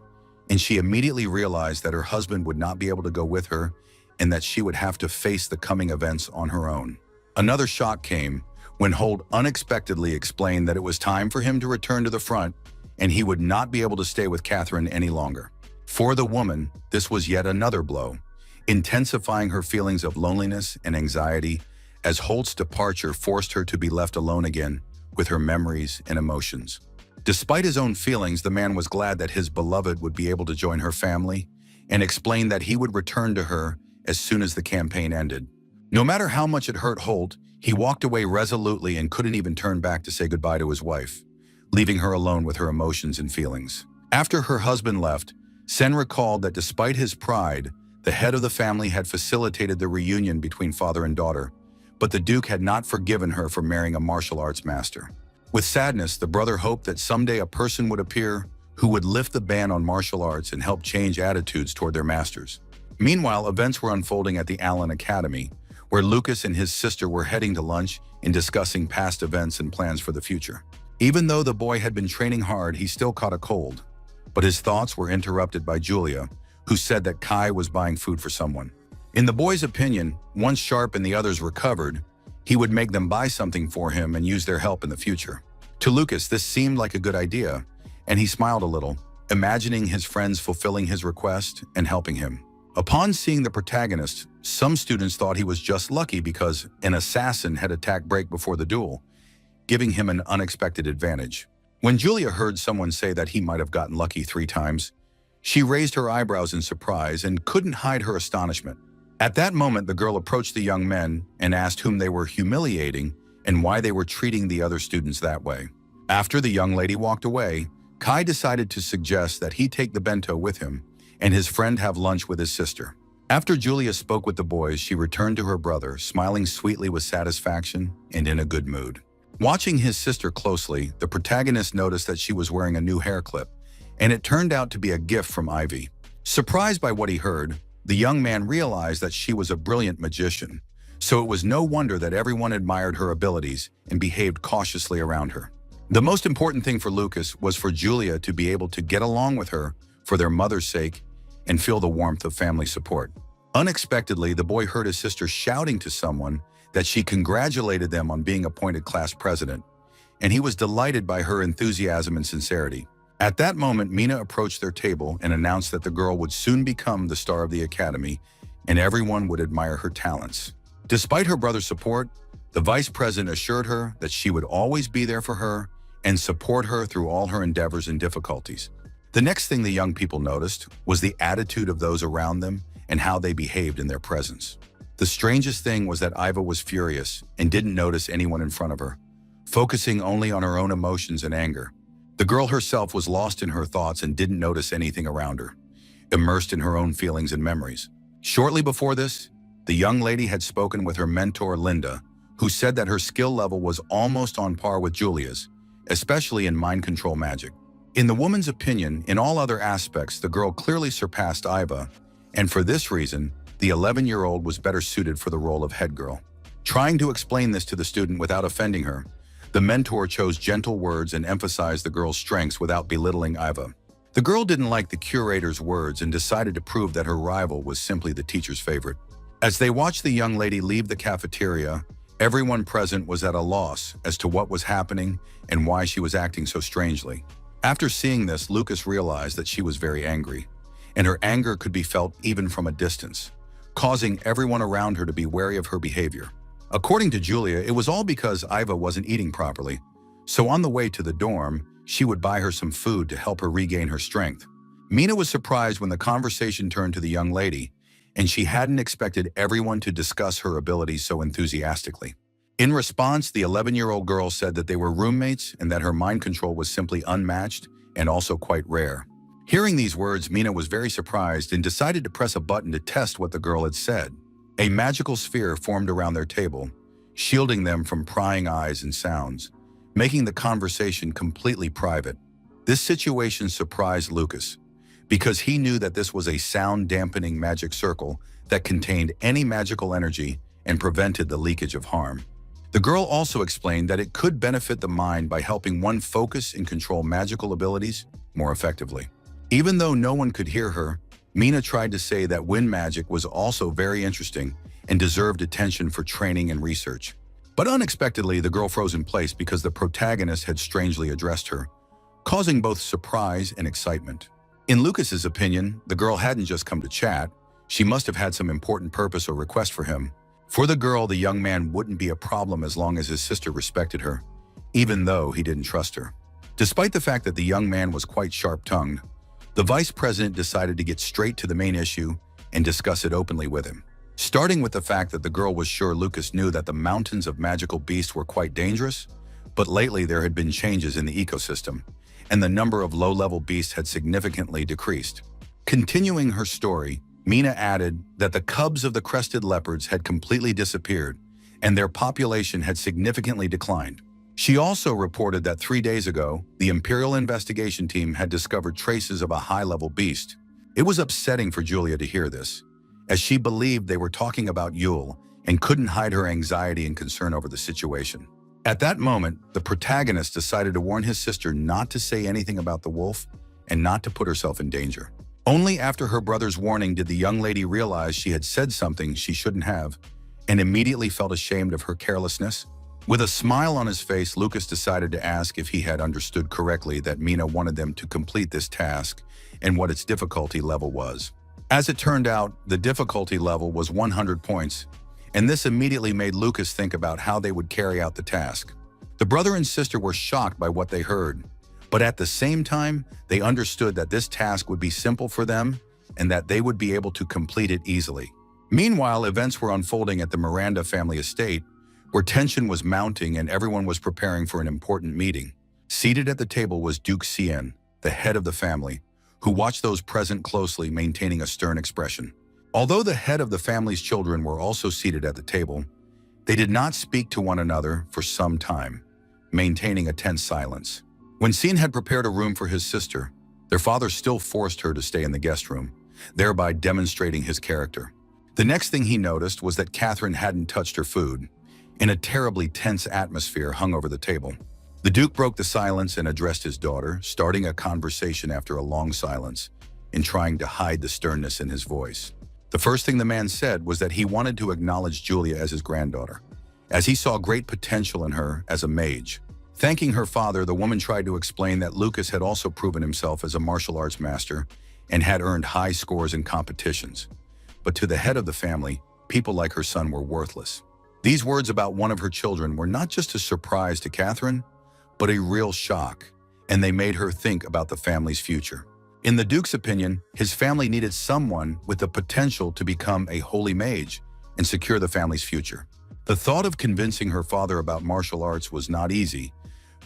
and she immediately realized that her husband would not be able to go with her and that she would have to face the coming events on her own. Another shock came when Holt unexpectedly explained that it was time for him to return to the front and he would not be able to stay with Catherine any longer. For the woman, this was yet another blow, intensifying her feelings of loneliness and anxiety as Holt's departure forced her to be left alone again with her memories and emotions. Despite his own feelings, the man was glad that his beloved would be able to join her family and explained that he would return to her as soon as the campaign ended. No matter how much it hurt Holt, he walked away resolutely and couldn't even turn back to say goodbye to his wife, leaving her alone with her emotions and feelings. After her husband left, Sen recalled that despite his pride, the head of the family had facilitated the reunion between father and daughter, but the Duke had not forgiven her for marrying a martial arts master. With sadness, the brother hoped that someday a person would appear who would lift the ban on martial arts and help change attitudes toward their masters. Meanwhile, events were unfolding at the Allen Academy, where Lucas and his sister were heading to lunch and discussing past events and plans for the future. Even though the boy had been training hard, he still caught a cold, but his thoughts were interrupted by Julia, who said that Kai was buying food for someone. In the boy's opinion, once Sharp and the others recovered, he would make them buy something for him and use their help in the future. To Lucas, this seemed like a good idea, and he smiled a little, imagining his friends fulfilling his request and helping him. Upon seeing the protagonist, some students thought he was just lucky because an assassin had attacked Break before the duel, giving him an unexpected advantage. When Julia heard someone say that he might have gotten lucky 3 times, she raised her eyebrows in surprise and couldn't hide her astonishment. At that moment, the girl approached the young men and asked whom they were humiliating and why they were treating the other students that way. After the young lady walked away, Kai decided to suggest that he take the bento with him and his friend have lunch with his sister. After Julia spoke with the boys, she returned to her brother, smiling sweetly with satisfaction and in a good mood. Watching his sister closely, the protagonist noticed that she was wearing a new hair clip, and it turned out to be a gift from Ivy. Surprised by what he heard, the young man realized that she was a brilliant magician, so it was no wonder that everyone admired her abilities and behaved cautiously around her. The most important thing for Lucas was for Julia to be able to get along with her for their mother's sake and feel the warmth of family support. Unexpectedly, the boy heard his sister shouting to someone that she congratulated them on being appointed class president, and he was delighted by her enthusiasm and sincerity. At that moment, Mina approached their table and announced that the girl would soon become the star of the academy, and everyone would admire her talents. Despite her brother's support, the vice president assured her that she would always be there for her and support her through all her endeavors and difficulties. The next thing the young people noticed was the attitude of those around them and how they behaved in their presence. The strangest thing was that Iva was furious and didn't notice anyone in front of her, focusing only on her own emotions and anger. The girl herself was lost in her thoughts and didn't notice anything around her, immersed in her own feelings and memories. Shortly before this, the young lady had spoken with her mentor, Linda, who said that her skill level was almost on par with Julia's, especially in mind control magic. In the woman's opinion, in all other aspects, the girl clearly surpassed Iva, and for this reason, the 11-year-old was better suited for the role of head girl. Trying to explain this to the student without offending her, the mentor chose gentle words and emphasized the girl's strengths without belittling Iva. The girl didn't like the curator's words and decided to prove that her rival was simply the teacher's favorite. As they watched the young lady leave the cafeteria, everyone present was at a loss as to what was happening and why she was acting so strangely. After seeing this, Lucas realized that she was very angry, and her anger could be felt even from a distance, causing everyone around her to be wary of her behavior. According to Julia, it was all because Iva wasn't eating properly, so on the way to the dorm, she would buy her some food to help her regain her strength. Mina was surprised when the conversation turned to the young lady, and she hadn't expected everyone to discuss her abilities so enthusiastically. In response, the 11-year-old girl said that they were roommates and that her mind control was simply unmatched and also quite rare. Hearing these words, Mina was very surprised and decided to press a button to test what the girl had said. A magical sphere formed around their table, shielding them from prying eyes and sounds, making the conversation completely private. This situation surprised Lucas, because he knew that this was a sound-dampening magic circle that contained any magical energy and prevented the leakage of harm. The girl also explained that it could benefit the mind by helping one focus and control magical abilities more effectively. Even though no one could hear her, Mina tried to say that wind magic was also very interesting and deserved attention for training and research. But unexpectedly, the girl froze in place because the protagonist had strangely addressed her, causing both surprise and excitement. In Lucas's opinion, the girl hadn't just come to chat, she must have had some important purpose or request for him, For the girl, the young man wouldn't be a problem as long as his sister respected her, even though he didn't trust her. Despite the fact that the young man was quite sharp-tongued, the vice president decided to get straight to the main issue and discuss it openly with him. Starting with the fact that the girl was sure Lucas knew that the mountains of magical beasts were quite dangerous, but lately there had been changes in the ecosystem, and the number of low-level beasts had significantly decreased. Continuing her story, Mina added that the cubs of the crested leopards had completely disappeared, and their population had significantly declined. She also reported that 3 days ago, the Imperial investigation team had discovered traces of a high-level beast. It was upsetting for Julia to hear this, as she believed they were talking about Yule and couldn't hide her anxiety and concern over the situation. At that moment, the protagonist decided to warn his sister not to say anything about the wolf and not to put herself in danger. Only after her brother's warning did the young lady realize she had said something she shouldn't have and immediately felt ashamed of her carelessness. With a smile on his face, Lucas decided to ask if he had understood correctly that Mina wanted them to complete this task and what its difficulty level was. As it turned out, the difficulty level was 100 points, and this immediately made Lucas think about how they would carry out the task. The brother and sister were shocked by what they heard, but at the same time, they understood that this task would be simple for them and that they would be able to complete it easily. Meanwhile, events were unfolding at the Miranda family estate, where tension was mounting and everyone was preparing for an important meeting. Seated at the table was Duke Cien, the head of the family, who watched those present closely, maintaining a stern expression. Although the head of the family's children were also seated at the table, they did not speak to one another for some time, maintaining a tense silence. When Cien had prepared a room for his sister, their father still forced her to stay in the guest room, thereby demonstrating his character. The next thing he noticed was that Catherine hadn't touched her food, and a terribly tense atmosphere hung over the table. The Duke broke the silence and addressed his daughter, starting a conversation after a long silence and trying to hide the sternness in his voice. The first thing the man said was that he wanted to acknowledge Julia as his granddaughter, as he saw great potential in her as a mage. Thanking her father, the woman tried to explain that Lucas had also proven himself as a martial arts master and had earned high scores in competitions. But to the head of the family, people like her son were worthless. These words about one of her children were not just a surprise to Catherine, but a real shock, and they made her think about the family's future. In the Duke's opinion, his family needed someone with the potential to become a holy mage and secure the family's future. The thought of convincing her father about martial arts was not easy,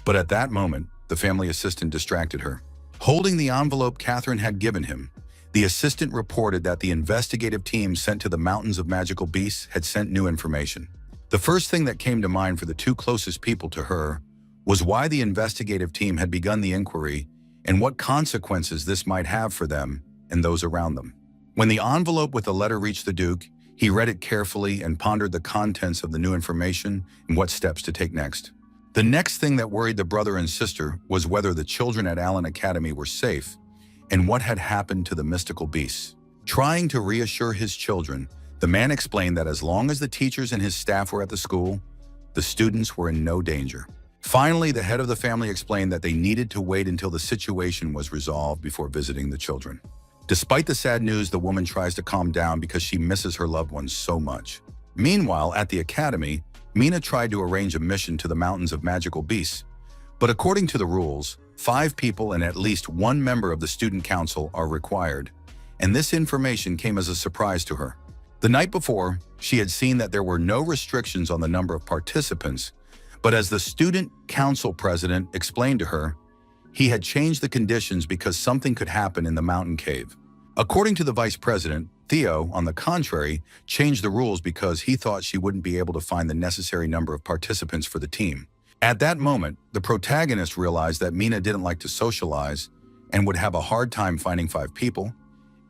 but at that moment, the family assistant distracted her. Holding the envelope Catherine had given him, the assistant reported that the investigative team sent to the Mountains of Magical Beasts had sent new information. The first thing that came to mind for the two closest people to her was why the investigative team had begun the inquiry and what consequences this might have for them and those around them. When the envelope with the letter reached the Duke, he read it carefully and pondered the contents of the new information and what steps to take next. The next thing that worried the brother and sister was whether the children at Allen Academy were safe and what had happened to the mystical beasts. Trying to reassure his children, the man explained that as long as the teachers and his staff were at the school, the students were in no danger. Finally, the head of the family explained that they needed to wait until the situation was resolved before visiting the children. Despite the sad news, the woman tries to calm down because she misses her loved ones so much. Meanwhile, at the academy, Mina tried to arrange a mission to the Mountains of Magical Beasts, but according to the rules, 5 people and at least 1 member of the student council are required, and this information came as a surprise to her. The night before, she had seen that there were no restrictions on the number of participants, but as the student council president explained to her, he had changed the conditions because something could happen in the mountain cave. According to the vice president, Theo, on the contrary, changed the rules because he thought she wouldn't be able to find the necessary number of participants for the team. At that moment, the protagonist realized that Mina didn't like to socialize and would have a hard time finding 5 people,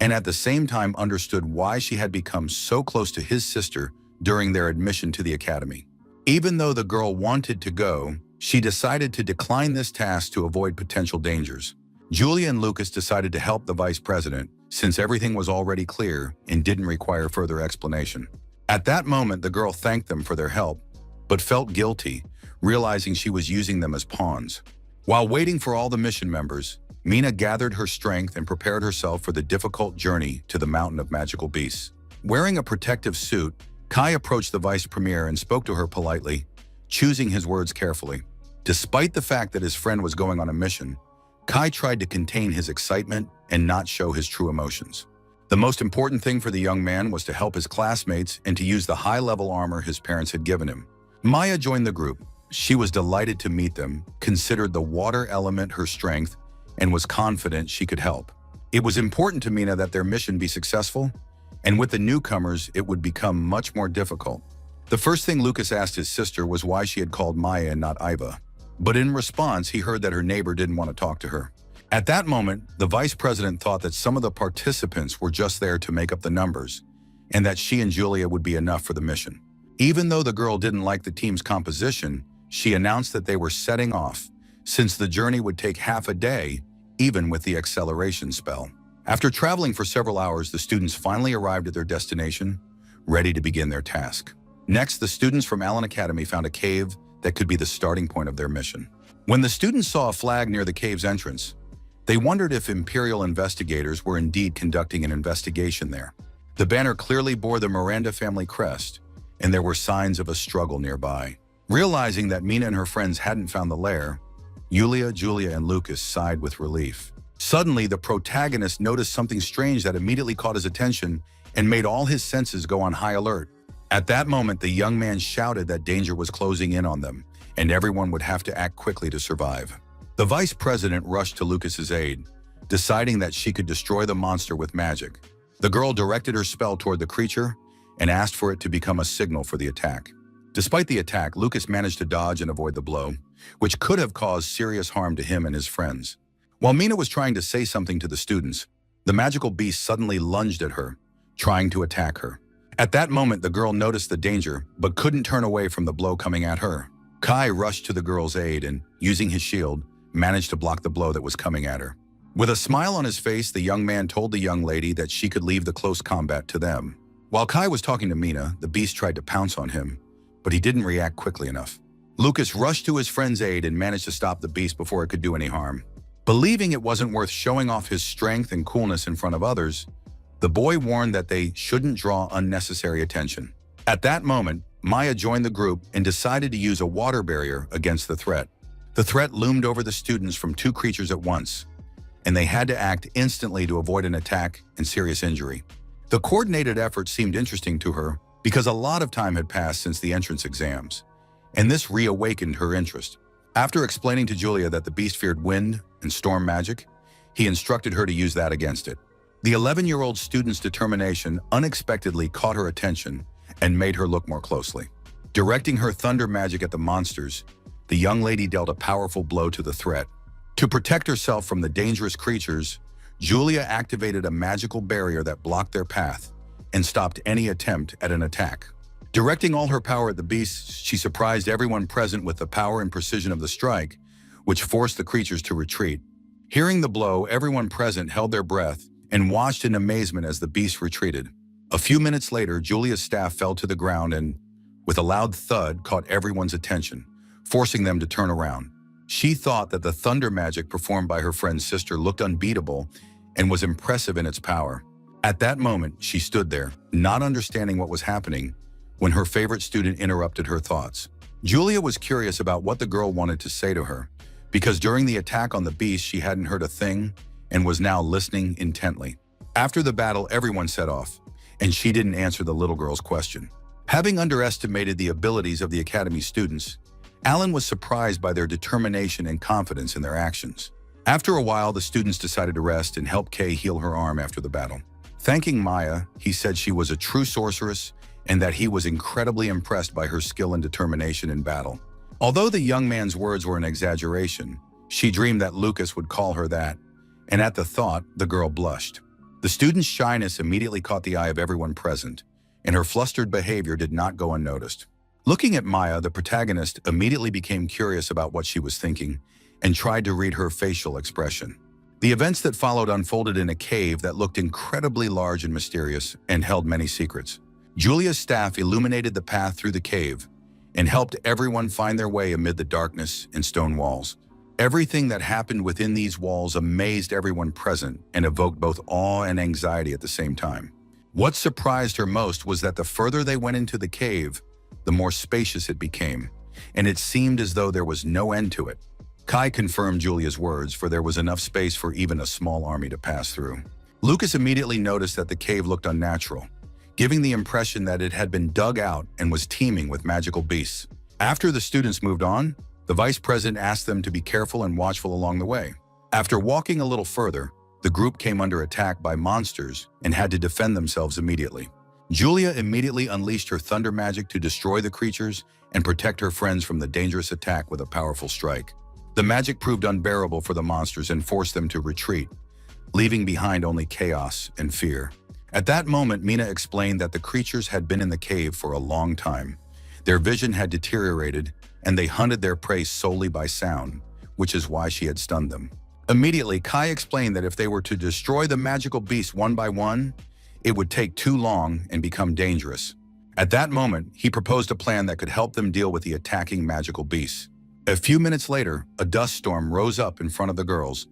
and at the same time understood why she had become so close to his sister during their admission to the academy. Even though the girl wanted to go, she decided to decline this task to avoid potential dangers. Julia and Lucas decided to help the vice president since everything was already clear and didn't require further explanation. At that moment, the girl thanked them for their help, but felt guilty, realizing she was using them as pawns. While waiting for all the mission members, Mina gathered her strength and prepared herself for the difficult journey to the Mountain of Magical Beasts. Wearing a protective suit, Kai approached the vice premier and spoke to her politely, choosing his words carefully. Despite the fact that his friend was going on a mission, Kai tried to contain his excitement and not show his true emotions. The most important thing for the young man was to help his classmates and to use the high-level armor his parents had given him. Maya joined the group. She was delighted to meet them, considered the water element her strength, and was confident she could help. It was important to Mina that their mission be successful, and with the newcomers, it would become much more difficult. The first thing Lucas asked his sister was why she had called Maya and not Iva. But in response, he heard that her neighbor didn't want to talk to her. At that moment, the vice president thought that some of the participants were just there to make up the numbers, and that she and Julia would be enough for the mission. Even though the girl didn't like the team's composition, she announced that they were setting off, since the journey would take half a day, even with the acceleration spell. After traveling for several hours, the students finally arrived at their destination, ready to begin their task. Next, the students from Allen Academy found a cave that could be the starting point of their mission. When the students saw a flag near the cave's entrance, they wondered if Imperial investigators were indeed conducting an investigation there. The banner clearly bore the Miranda family crest, and there were signs of a struggle nearby. Realizing that Mina and her friends hadn't found the lair, Yulia, Julia, and Lucas sighed with relief. Suddenly, the protagonist noticed something strange that immediately caught his attention and made all his senses go on high alert. At that moment, the young man shouted that danger was closing in on them, and everyone would have to act quickly to survive. The vice president rushed to Lucas's aid, deciding that she could destroy the monster with magic. The girl directed her spell toward the creature and asked for it to become a signal for the attack. Despite the attack, Lucas managed to dodge and avoid the blow, which could have caused serious harm to him and his friends. While Mina was trying to say something to the students, the magical beast suddenly lunged at her, trying to attack her. At that moment, the girl noticed the danger, but couldn't turn away from the blow coming at her. Kai rushed to the girl's aid and, using his shield, managed to block the blow that was coming at her. With a smile on his face, the young man told the young lady that she could leave the close combat to them. While Kai was talking to Mina, the beast tried to pounce on him, but he didn't react quickly enough. Lucas rushed to his friend's aid and managed to stop the beast before it could do any harm. Believing it wasn't worth showing off his strength and coolness in front of others, the boy warned that they shouldn't draw unnecessary attention. At that moment, Maya joined the group and decided to use a water barrier against the threat. The threat loomed over the students from two creatures at once, and they had to act instantly to avoid an attack and serious injury. The coordinated effort seemed interesting to her because a lot of time had passed since the entrance exams, and this reawakened her interest. After explaining to Julia that the beast feared wind and storm magic, he instructed her to use that against it. The 11-year-old student's determination unexpectedly caught her attention and made her look more closely. Directing her thunder magic at the monsters, the young lady dealt a powerful blow to the threat. To protect herself from the dangerous creatures, Julia activated a magical barrier that blocked their path and stopped any attempt at an attack. Directing all her power at the beasts, she surprised everyone present with the power and precision of the strike, which forced the creatures to retreat. Hearing the blow, everyone present held their breath and watched in amazement as the beast retreated. A few minutes later, Julia's staff fell to the ground and, with a loud thud, caught everyone's attention, forcing them to turn around. She thought that the thunder magic performed by her friend's sister looked unbeatable and was impressive in its power. At that moment, she stood there, not understanding what was happening, when her favorite student interrupted her thoughts. Julia was curious about what the girl wanted to say to her, because during the attack on the beast, she hadn't heard a thing and was now listening intently. After the battle, everyone set off, and she didn't answer the little girl's question. Having underestimated the abilities of the Academy students, Alan was surprised by their determination and confidence in their actions. After a while, the students decided to rest and help Kay heal her arm after the battle. Thanking Maya, he said she was a true sorceress and that he was incredibly impressed by her skill and determination in battle. Although the young man's words were an exaggeration, she dreamed that Lucas would call her that, and at the thought, the girl blushed. The student's shyness immediately caught the eye of everyone present, and her flustered behavior did not go unnoticed. Looking at Maya, the protagonist immediately became curious about what she was thinking and tried to read her facial expression. The events that followed unfolded in a cave that looked incredibly large and mysterious and held many secrets. Julia's staff illuminated the path through the cave and helped everyone find their way amid the darkness and stone walls. Everything that happened within these walls amazed everyone present and evoked both awe and anxiety at the same time. What surprised her most was that the further they went into the cave, the more spacious it became, and it seemed as though there was no end to it. Kai confirmed Julia's words, for there was enough space for even a small army to pass through. Lucas immediately noticed that the cave looked unnatural, giving the impression that it had been dug out and was teeming with magical beasts. After the students moved on, the vice president asked them to be careful and watchful along the way. After walking a little further, the group came under attack by monsters and had to defend themselves immediately. Julia immediately unleashed her thunder magic to destroy the creatures and protect her friends from the dangerous attack with a powerful strike. The magic proved unbearable for the monsters and forced them to retreat, leaving behind only chaos and fear. At that moment, Mina explained that the creatures had been in the cave for a long time. Their vision had deteriorated, and they hunted their prey solely by sound, which is why she had stunned them. Immediately, Kai explained that if they were to destroy the magical beasts one by one, it would take too long and become dangerous. At that moment, he proposed a plan that could help them deal with the attacking magical beasts. A few minutes later, a dust storm rose up in front of the girls,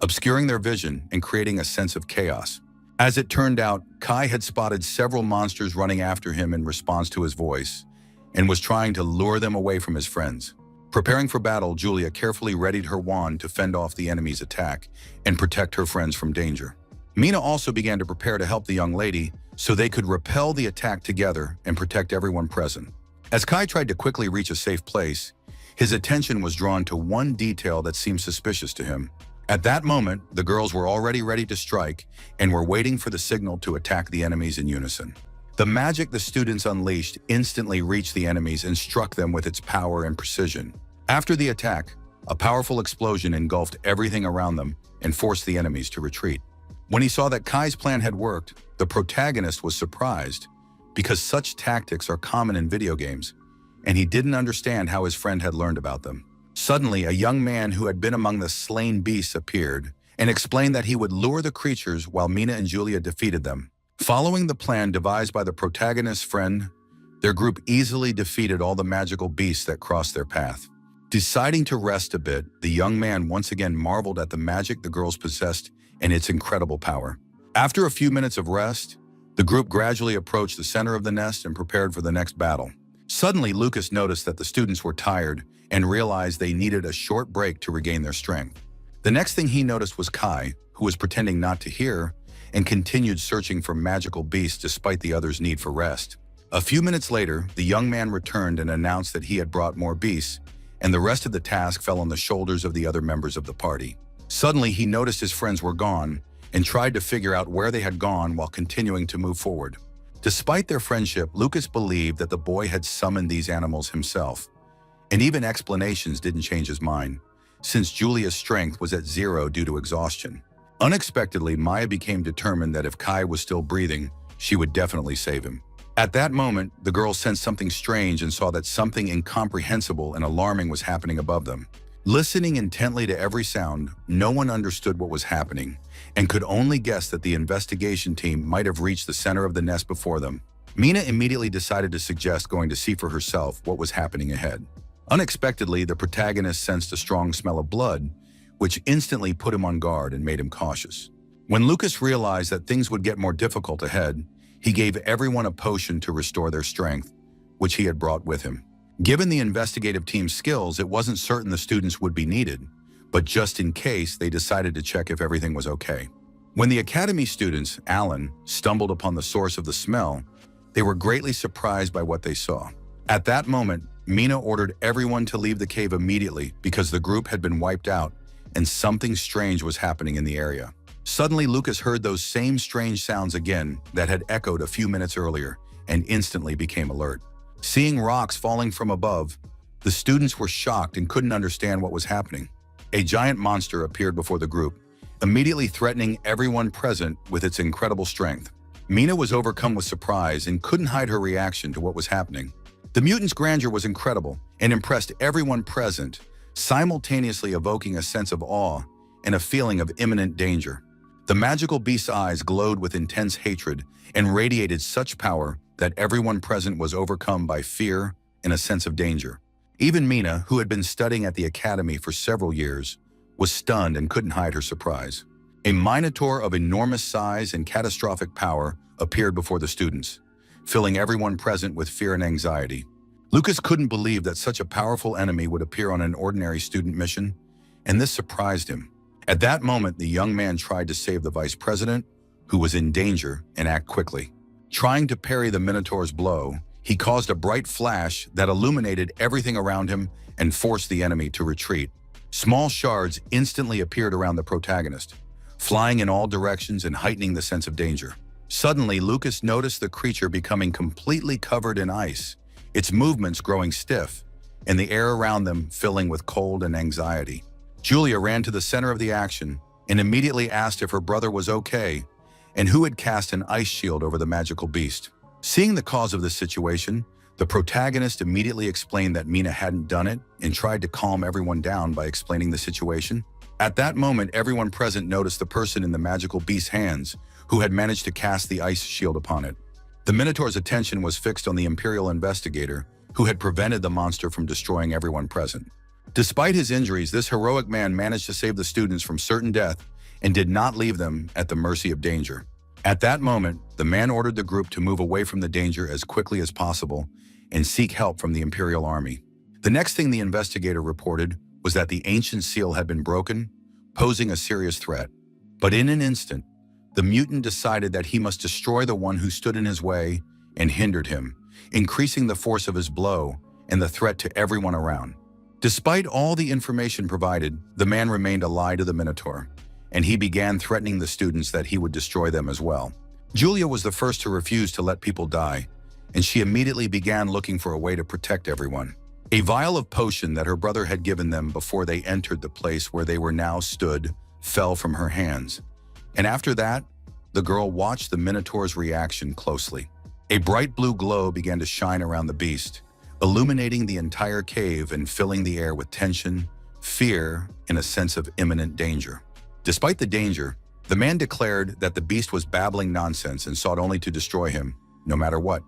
obscuring their vision and creating a sense of chaos. As it turned out, Kai had spotted several monsters running after him in response to his voice and was trying to lure them away from his friends. Preparing for battle, Julia carefully readied her wand to fend off the enemy's attack and protect her friends from danger. Mina also began to prepare to help the young lady so they could repel the attack together and protect everyone present. As Kai tried to quickly reach a safe place, his attention was drawn to one detail that seemed suspicious to him. At that moment, the girls were already ready to strike and were waiting for the signal to attack the enemies in unison. The magic the students unleashed instantly reached the enemies and struck them with its power and precision. After the attack, a powerful explosion engulfed everything around them and forced the enemies to retreat. When he saw that Kai's plan had worked, the protagonist was surprised because such tactics are common in video games, and he didn't understand how his friend had learned about them. Suddenly, a young man who had been among the slain beasts appeared and explained that he would lure the creatures while Mina and Julia defeated them. Following the plan devised by the protagonist's friend, their group easily defeated all the magical beasts that crossed their path. Deciding to rest a bit, the young man once again marveled at the magic the girls possessed and its incredible power. After a few minutes of rest, the group gradually approached the center of the nest and prepared for the next battle. Suddenly, Lucas noticed that the students were tired and realized they needed a short break to regain their strength. The next thing he noticed was Kai, who was pretending not to hear and continued searching for magical beasts despite the others' need for rest. A few minutes later, the young man returned and announced that he had brought more beasts, and the rest of the task fell on the shoulders of the other members of the party. Suddenly, he noticed his friends were gone and tried to figure out where they had gone while continuing to move forward. Despite their friendship, Lucas believed that the boy had summoned these animals himself, and even explanations didn't change his mind, since Julia's strength was at 0 due to exhaustion. Unexpectedly, Maya became determined that if Kai was still breathing, she would definitely save him. At that moment, the girls sensed something strange and saw that something incomprehensible and alarming was happening above them. Listening intently to every sound, no one understood what was happening and could only guess that the investigation team might have reached the center of the nest before them. Mina immediately decided to suggest going to see for herself what was happening ahead. Unexpectedly, the protagonist sensed a strong smell of blood, which instantly put him on guard and made him cautious. When Lucas realized that things would get more difficult ahead, he gave everyone a potion to restore their strength, which he had brought with him. Given the investigative team's skills, it wasn't certain the students would be needed, but just in case, they decided to check if everything was okay. When the academy students, Alan, stumbled upon the source of the smell, they were greatly surprised by what they saw. At that moment, Mina ordered everyone to leave the cave immediately because the group had been wiped out and something strange was happening in the area. Suddenly, Lucas heard those same strange sounds again that had echoed a few minutes earlier and instantly became alert. Seeing rocks falling from above, the students were shocked and couldn't understand what was happening. A giant monster appeared before the group, immediately threatening everyone present with its incredible strength. Mina was overcome with surprise and couldn't hide her reaction to what was happening. The mutant's grandeur was incredible and impressed everyone present, simultaneously evoking a sense of awe and a feeling of imminent danger. The magical beast's eyes glowed with intense hatred and radiated such power that everyone present was overcome by fear and a sense of danger. Even Mina, who had been studying at the academy for several years, was stunned and couldn't hide her surprise. A minotaur of enormous size and catastrophic power appeared before the students, filling everyone present with fear and anxiety. Lucas couldn't believe that such a powerful enemy would appear on an ordinary student mission, and this surprised him. At that moment, the young man tried to save the vice president, who was in danger, and act quickly. Trying to parry the Minotaur's blow, he caused a bright flash that illuminated everything around him and forced the enemy to retreat. Small shards instantly appeared around the protagonist, flying in all directions and heightening the sense of danger. Suddenly, Lucas noticed the creature becoming completely covered in ice, its movements growing stiff, and the air around them filling with cold and anxiety. Julia ran to the center of the action and immediately asked if her brother was okay and who had cast an ice shield over the magical beast. Seeing the cause of this situation, the protagonist immediately explained that Mina hadn't done it and tried to calm everyone down by explaining the situation. At that moment, everyone present noticed the person in the magical beast's hands who had managed to cast the ice shield upon it. The Minotaur's attention was fixed on the Imperial investigator who had prevented the monster from destroying everyone present. Despite his injuries, this heroic man managed to save the students from certain death and did not leave them at the mercy of danger. At that moment, the man ordered the group to move away from the danger as quickly as possible and seek help from the Imperial Army. The next thing the investigator reported was that the ancient seal had been broken, posing a serious threat. But in an instant, the mutant decided that he must destroy the one who stood in his way and hindered him, increasing the force of his blow and the threat to everyone around. Despite all the information provided, the man remained a lie to the Minotaur, and he began threatening the students that he would destroy them as well. Julia was the first to refuse to let people die, and she immediately began looking for a way to protect everyone. A vial of potion that her brother had given them before they entered the place where they were now stood fell from her hands. And after that, the girl watched the Minotaur's reaction closely. A bright blue glow began to shine around the beast, illuminating the entire cave and filling the air with tension, fear, and a sense of imminent danger. Despite the danger, the man declared that the beast was babbling nonsense and sought only to destroy him, no matter what.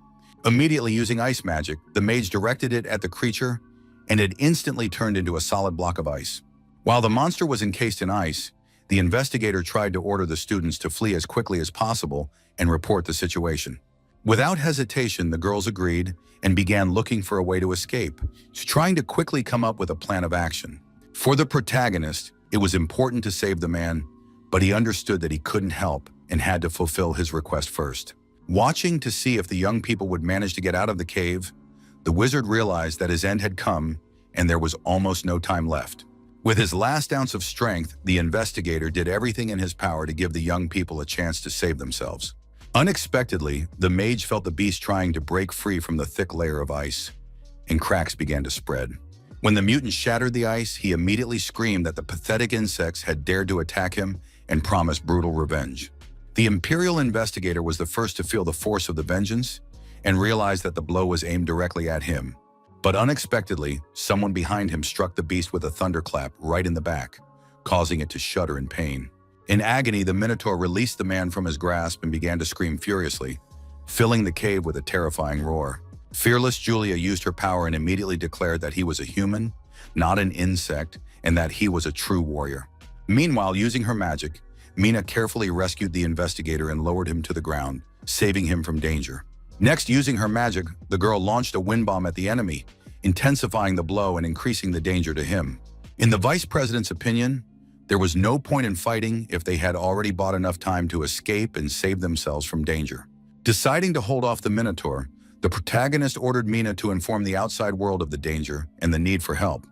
Immediately using ice magic, the mage directed it at the creature, and it instantly turned into a solid block of ice. While the monster was encased in ice, the investigator tried to order the students to flee as quickly as possible and report the situation. Without hesitation, the girls agreed and began looking for a way to escape, trying to quickly come up with a plan of action. For the protagonist, it was important to save the man, but he understood that he couldn't help and had to fulfill his request first. Watching to see if the young people would manage to get out of the cave, the wizard realized that his end had come and there was almost no time left. With his last ounce of strength, the investigator did everything in his power to give the young people a chance to save themselves. Unexpectedly, the mage felt the beast trying to break free from the thick layer of ice, and cracks began to spread. When the mutant shattered the ice, he immediately screamed that the pathetic insects had dared to attack him and promised brutal revenge. The Imperial investigator was the first to feel the force of the vengeance and realized that the blow was aimed directly at him. But unexpectedly, someone behind him struck the beast with a thunderclap right in the back, causing it to shudder in pain. In agony, the Minotaur released the man from his grasp and began to scream furiously, filling the cave with a terrifying roar. Fearless Julia used her power and immediately declared that he was a human, not an insect, and that he was a true warrior. Meanwhile, using her magic, Mina carefully rescued the investigator and lowered him to the ground, saving him from danger. Next, using her magic, the girl launched a wind bomb at the enemy, intensifying the blow and increasing the danger to him. In the vice president's opinion, there was no point in fighting if they had already bought enough time to escape and save themselves from danger. Deciding to hold off the Minotaur, the protagonist ordered Mina to inform the outside world of the danger and the need for help.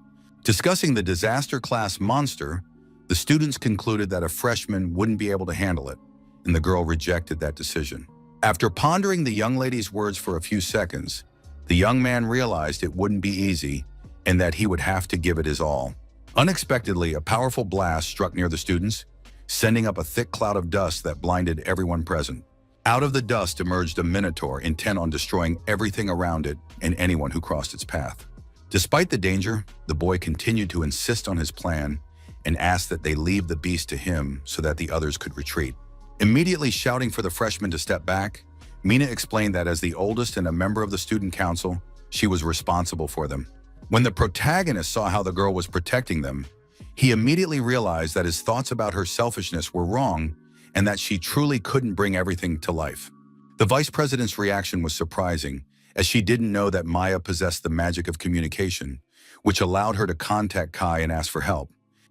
Discussing the disaster-class monster, the students concluded that a freshman wouldn't be able to handle it, and the girl rejected that decision. After pondering the young lady's words for a few seconds, the young man realized it wouldn't be easy and that he would have to give it his all. Unexpectedly, a powerful blast struck near the students, sending up a thick cloud of dust that blinded everyone present. Out of the dust emerged a Minotaur intent on destroying everything around it and anyone who crossed its path. Despite the danger, the boy continued to insist on his plan and asked that they leave the beast to him so that the others could retreat. Immediately shouting for the freshmen to step back, Mina explained that as the oldest and a member of the student council, she was responsible for them. When the protagonist saw how the girl was protecting them, He immediately realized that his thoughts about her selfishness were wrong and that she truly couldn't bring everything to life. The vice president's reaction was surprising, as she didn't know that Maya possessed the magic of communication, which allowed her to contact Kai and ask for help.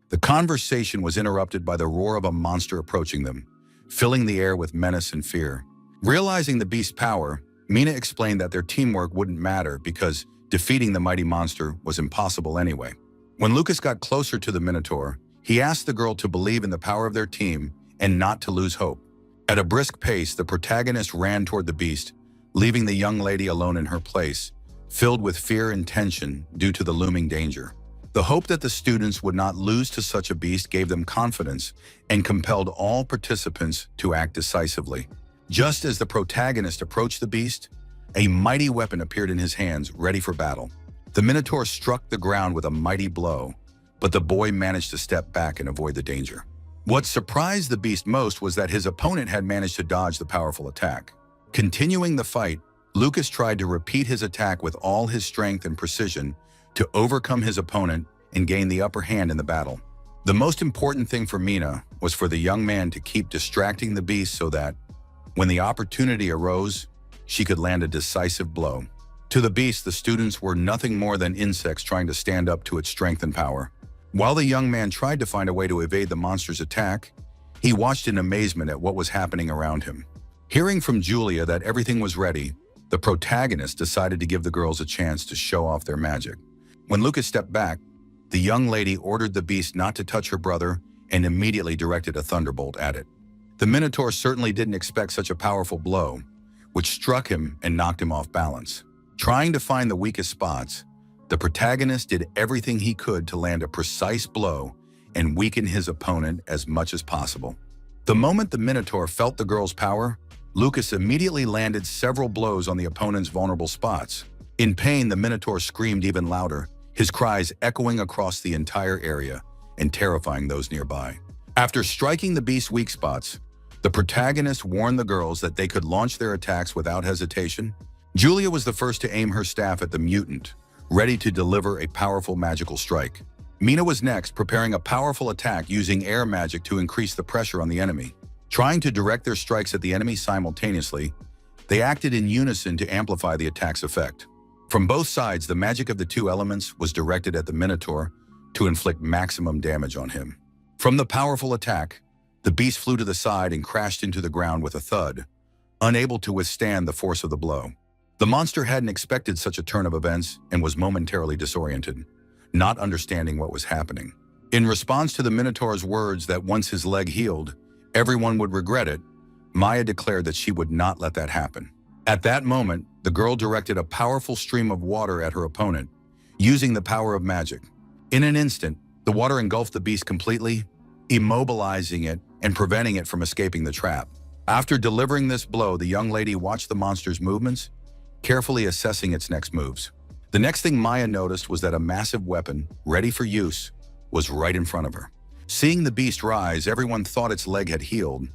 The conversation was interrupted by the roar of a monster approaching them, filling the air with menace and fear. Realizing the beast's power, Mina explained that their teamwork wouldn't matter because defeating the mighty monster was impossible anyway. When Lucas got closer to the Minotaur, he asked the girl to believe in the power of their team and not to lose hope. At a brisk pace, the protagonist ran toward the beast, leaving the young lady alone in her place, filled with fear and tension due to the looming danger. The hope that the students would not lose to such a beast gave them confidence and compelled all participants to act decisively. Just as the protagonist approached the beast, a mighty weapon appeared in his hands, ready for battle. The Minotaur struck the ground with a mighty blow, but the boy managed to step back and avoid the danger. What surprised the beast most was that his opponent had managed to dodge the powerful attack. Continuing the fight, Lucas tried to repeat his attack with all his strength and precision to overcome his opponent and gain the upper hand in the battle. The most important thing for Mina was for the young man to keep distracting the beast so that, when the opportunity arose, she could land a decisive blow. To the beast, the students were nothing more than insects trying to stand up to its strength and power. While the young man tried to find a way to evade the monster's attack, he watched in amazement at what was happening around him. Hearing from Julia that everything was ready, the protagonist decided to give the girls a chance to show off their magic. When Lucas stepped back, the young lady ordered the beast not to touch her brother and immediately directed a thunderbolt at it. The Minotaur certainly didn't expect such a powerful blow, which struck him and knocked him off balance. Trying to find the weakest spots, the protagonist did everything he could to land a precise blow and weaken his opponent as much as possible. The moment the Minotaur felt the girl's power, Lucas immediately landed several blows on the opponent's vulnerable spots. In pain, the Minotaur screamed even louder, his cries echoing across the entire area and terrifying those nearby. After striking the beast's weak spots, the protagonist warned the girls that they could launch their attacks without hesitation. Julia was the first to aim her staff at the mutant, ready to deliver a powerful magical strike. Mina was next, preparing a powerful attack using air magic to increase the pressure on the enemy. Trying to direct their strikes at the enemy simultaneously, they acted in unison to amplify the attack's effect. From both sides, the magic of the two elements was directed at the Minotaur to inflict maximum damage on him. From the powerful attack, the beast flew to the side and crashed into the ground with a thud, unable to withstand the force of the blow. The monster hadn't expected such a turn of events and was momentarily disoriented, not understanding what was happening. In response to the Minotaur's words that once his leg healed, everyone would regret it, Maya declared that she would not let that happen. At that moment, the girl directed a powerful stream of water at her opponent, using the power of magic. In an instant, the water engulfed the beast completely, immobilizing it and preventing it from escaping the trap. After delivering this blow, the young lady watched the monster's movements, carefully assessing its next moves. The next thing Maya noticed was that a massive weapon, ready for use, was right in front of her. Seeing the beast rise, everyone thought its leg had healed,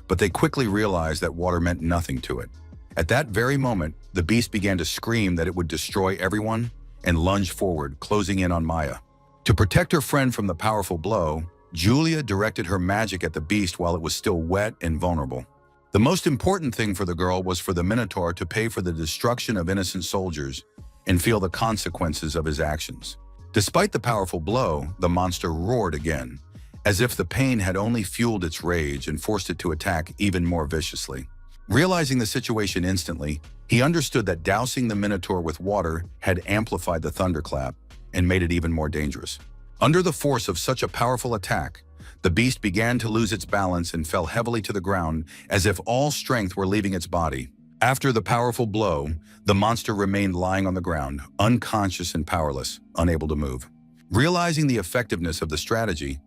but they quickly realized that water meant nothing to it. At that very moment, the beast began to scream that it would destroy everyone and lunged forward, closing in on Maya. To protect her friend from the powerful blow, Julia directed her magic at the beast while it was still wet and vulnerable. The most important thing for the girl was for the Minotaur to pay for the destruction of innocent soldiers and feel the consequences of his actions. Despite the powerful blow, the monster roared again, as if the pain had only fueled its rage and forced it to attack even more viciously. Realizing the situation instantly, he understood that dousing the Minotaur with water had amplified the thunderclap and made it even more dangerous. Under the force of such a powerful attack, the beast began to lose its balance and fell heavily to the ground as if all strength were leaving its body. After the powerful blow, the monster remained lying on the ground, unconscious and powerless, unable to move. Realizing the effectiveness of the strategy,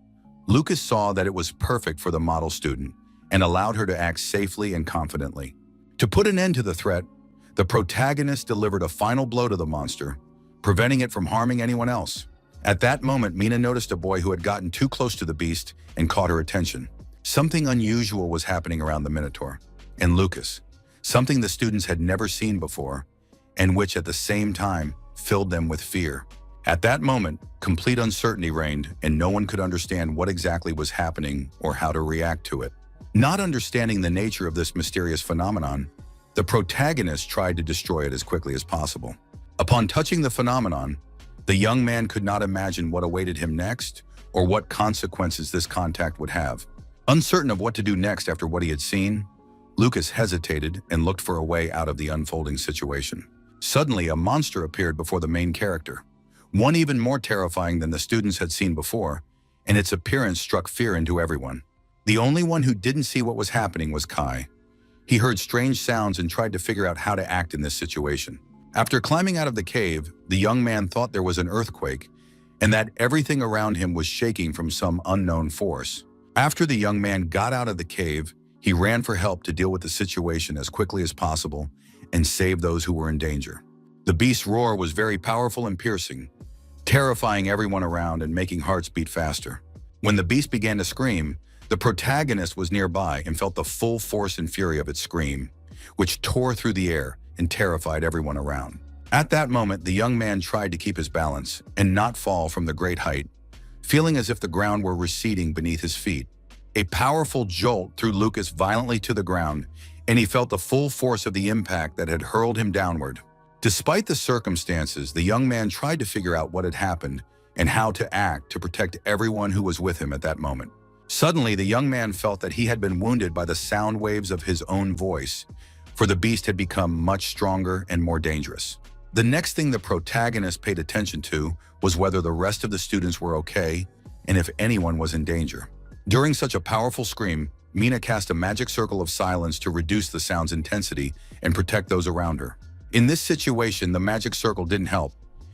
Lucas saw that it was perfect for the model student and allowed her to act safely and confidently. To put an end to the threat, the protagonist delivered a final blow to the monster, preventing it from harming anyone else. At that moment, Mina noticed a boy who had gotten too close to the beast and caught her attention. Something unusual was happening around the Minotaur and Lucas, something the students had never seen before, and which at the same time filled them with fear. At that moment, complete uncertainty reigned, and no one could understand what exactly was happening or how to react to it. Not understanding the nature of this mysterious phenomenon, the protagonist tried to destroy it as quickly as possible. Upon touching the phenomenon, the young man could not imagine what awaited him next or what consequences this contact would have. Uncertain of what to do next after what he had seen, Lucas hesitated and looked for a way out of the unfolding situation. Suddenly, a monster appeared before the main character, one even more terrifying than the students had seen before, and its appearance struck fear into everyone. The only one who didn't see what was happening was Kai. He heard strange sounds and tried to figure out how to act in this situation. After climbing out of the cave, the young man thought there was an earthquake and that everything around him was shaking from some unknown force. After the young man got out of the cave, he ran for help to deal with the situation as quickly as possible and save those who were in danger. The beast's roar was very powerful and piercing, terrifying everyone around and making hearts beat faster. When the beast began to scream, the protagonist was nearby and felt the full force and fury of its scream, which tore through the air and terrified everyone around. At that moment, the young man tried to keep his balance and not fall from the great height, feeling as if the ground were receding beneath his feet. A powerful jolt threw Lucas violently to the ground, and he felt the full force of the impact that had hurled him downward. Despite the circumstances, the young man tried to figure out what had happened and how to act to protect everyone who was with him at that moment. Suddenly, the young man felt that he had been wounded by the sound waves of his own voice, for the beast had become much stronger and more dangerous. The next thing the protagonist paid attention to was whether the rest of the students were okay and if anyone was in danger. During such a powerful scream, Mina cast a magic circle of silence to reduce the sound's intensity and protect those around her. In this situation, the magic circle didn't help,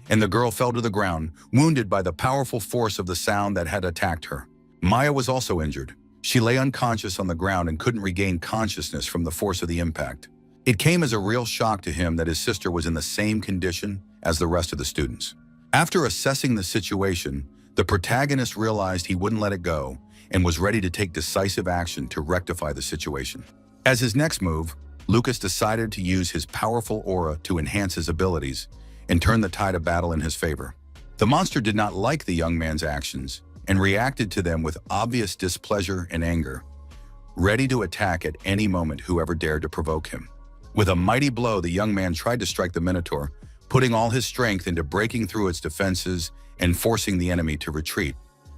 and the girl fell to the ground, wounded by the powerful force of the sound that had attacked her. Maya was also injured. She lay unconscious on the ground and couldn't regain consciousness from the force of the impact. It came as a real shock to him that his sister was in the same condition as the rest of the students. After assessing the situation, the protagonist realized he wouldn't let it go and was ready to take decisive action to rectify the situation. As his next move, Lucas decided to use his powerful aura to enhance his abilities and turn the tide of battle in his favor. The monster did not like the young man's actions and reacted to them with obvious displeasure and anger, ready to attack at any moment whoever dared to provoke him. With a mighty blow, the young man tried to strike the Minotaur, putting all his strength into breaking through its defenses and forcing the enemy to retreat.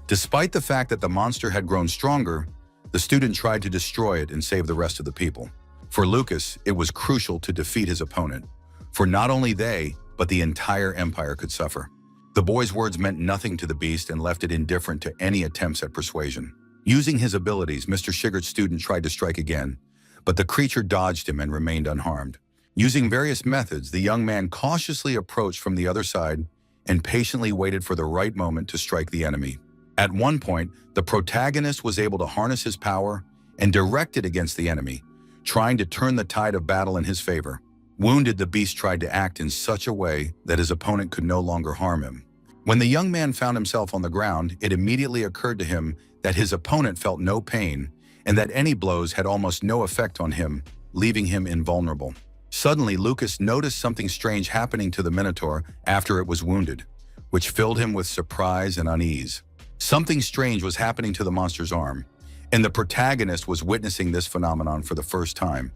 Despite the fact that the monster had grown stronger, the student tried to destroy it and save the rest of the people. For Lucas, it was crucial to defeat his opponent, for not only they, but the entire empire could suffer. The boy's words meant nothing to the beast and left it indifferent to any attempts at persuasion. Using his abilities, Mr. Shigart's student tried to strike again, but the creature dodged him and remained unharmed. Using various methods, the young man cautiously approached from the other side and patiently waited for the right moment to strike the enemy. At one point, the protagonist was able to harness his power and direct it against the enemy, trying to turn the tide of battle in his favor. Wounded, the beast tried to act in such a way that his opponent could no longer harm him. When the young man found himself on the ground, it immediately occurred to him that his opponent felt no pain and that any blows had almost no effect on him, leaving him invulnerable. Suddenly, Lucas noticed something strange happening to the Minotaur after it was wounded, which filled him with surprise and unease. Something strange was happening to the monster's arm, and the protagonist was witnessing this phenomenon for the first time,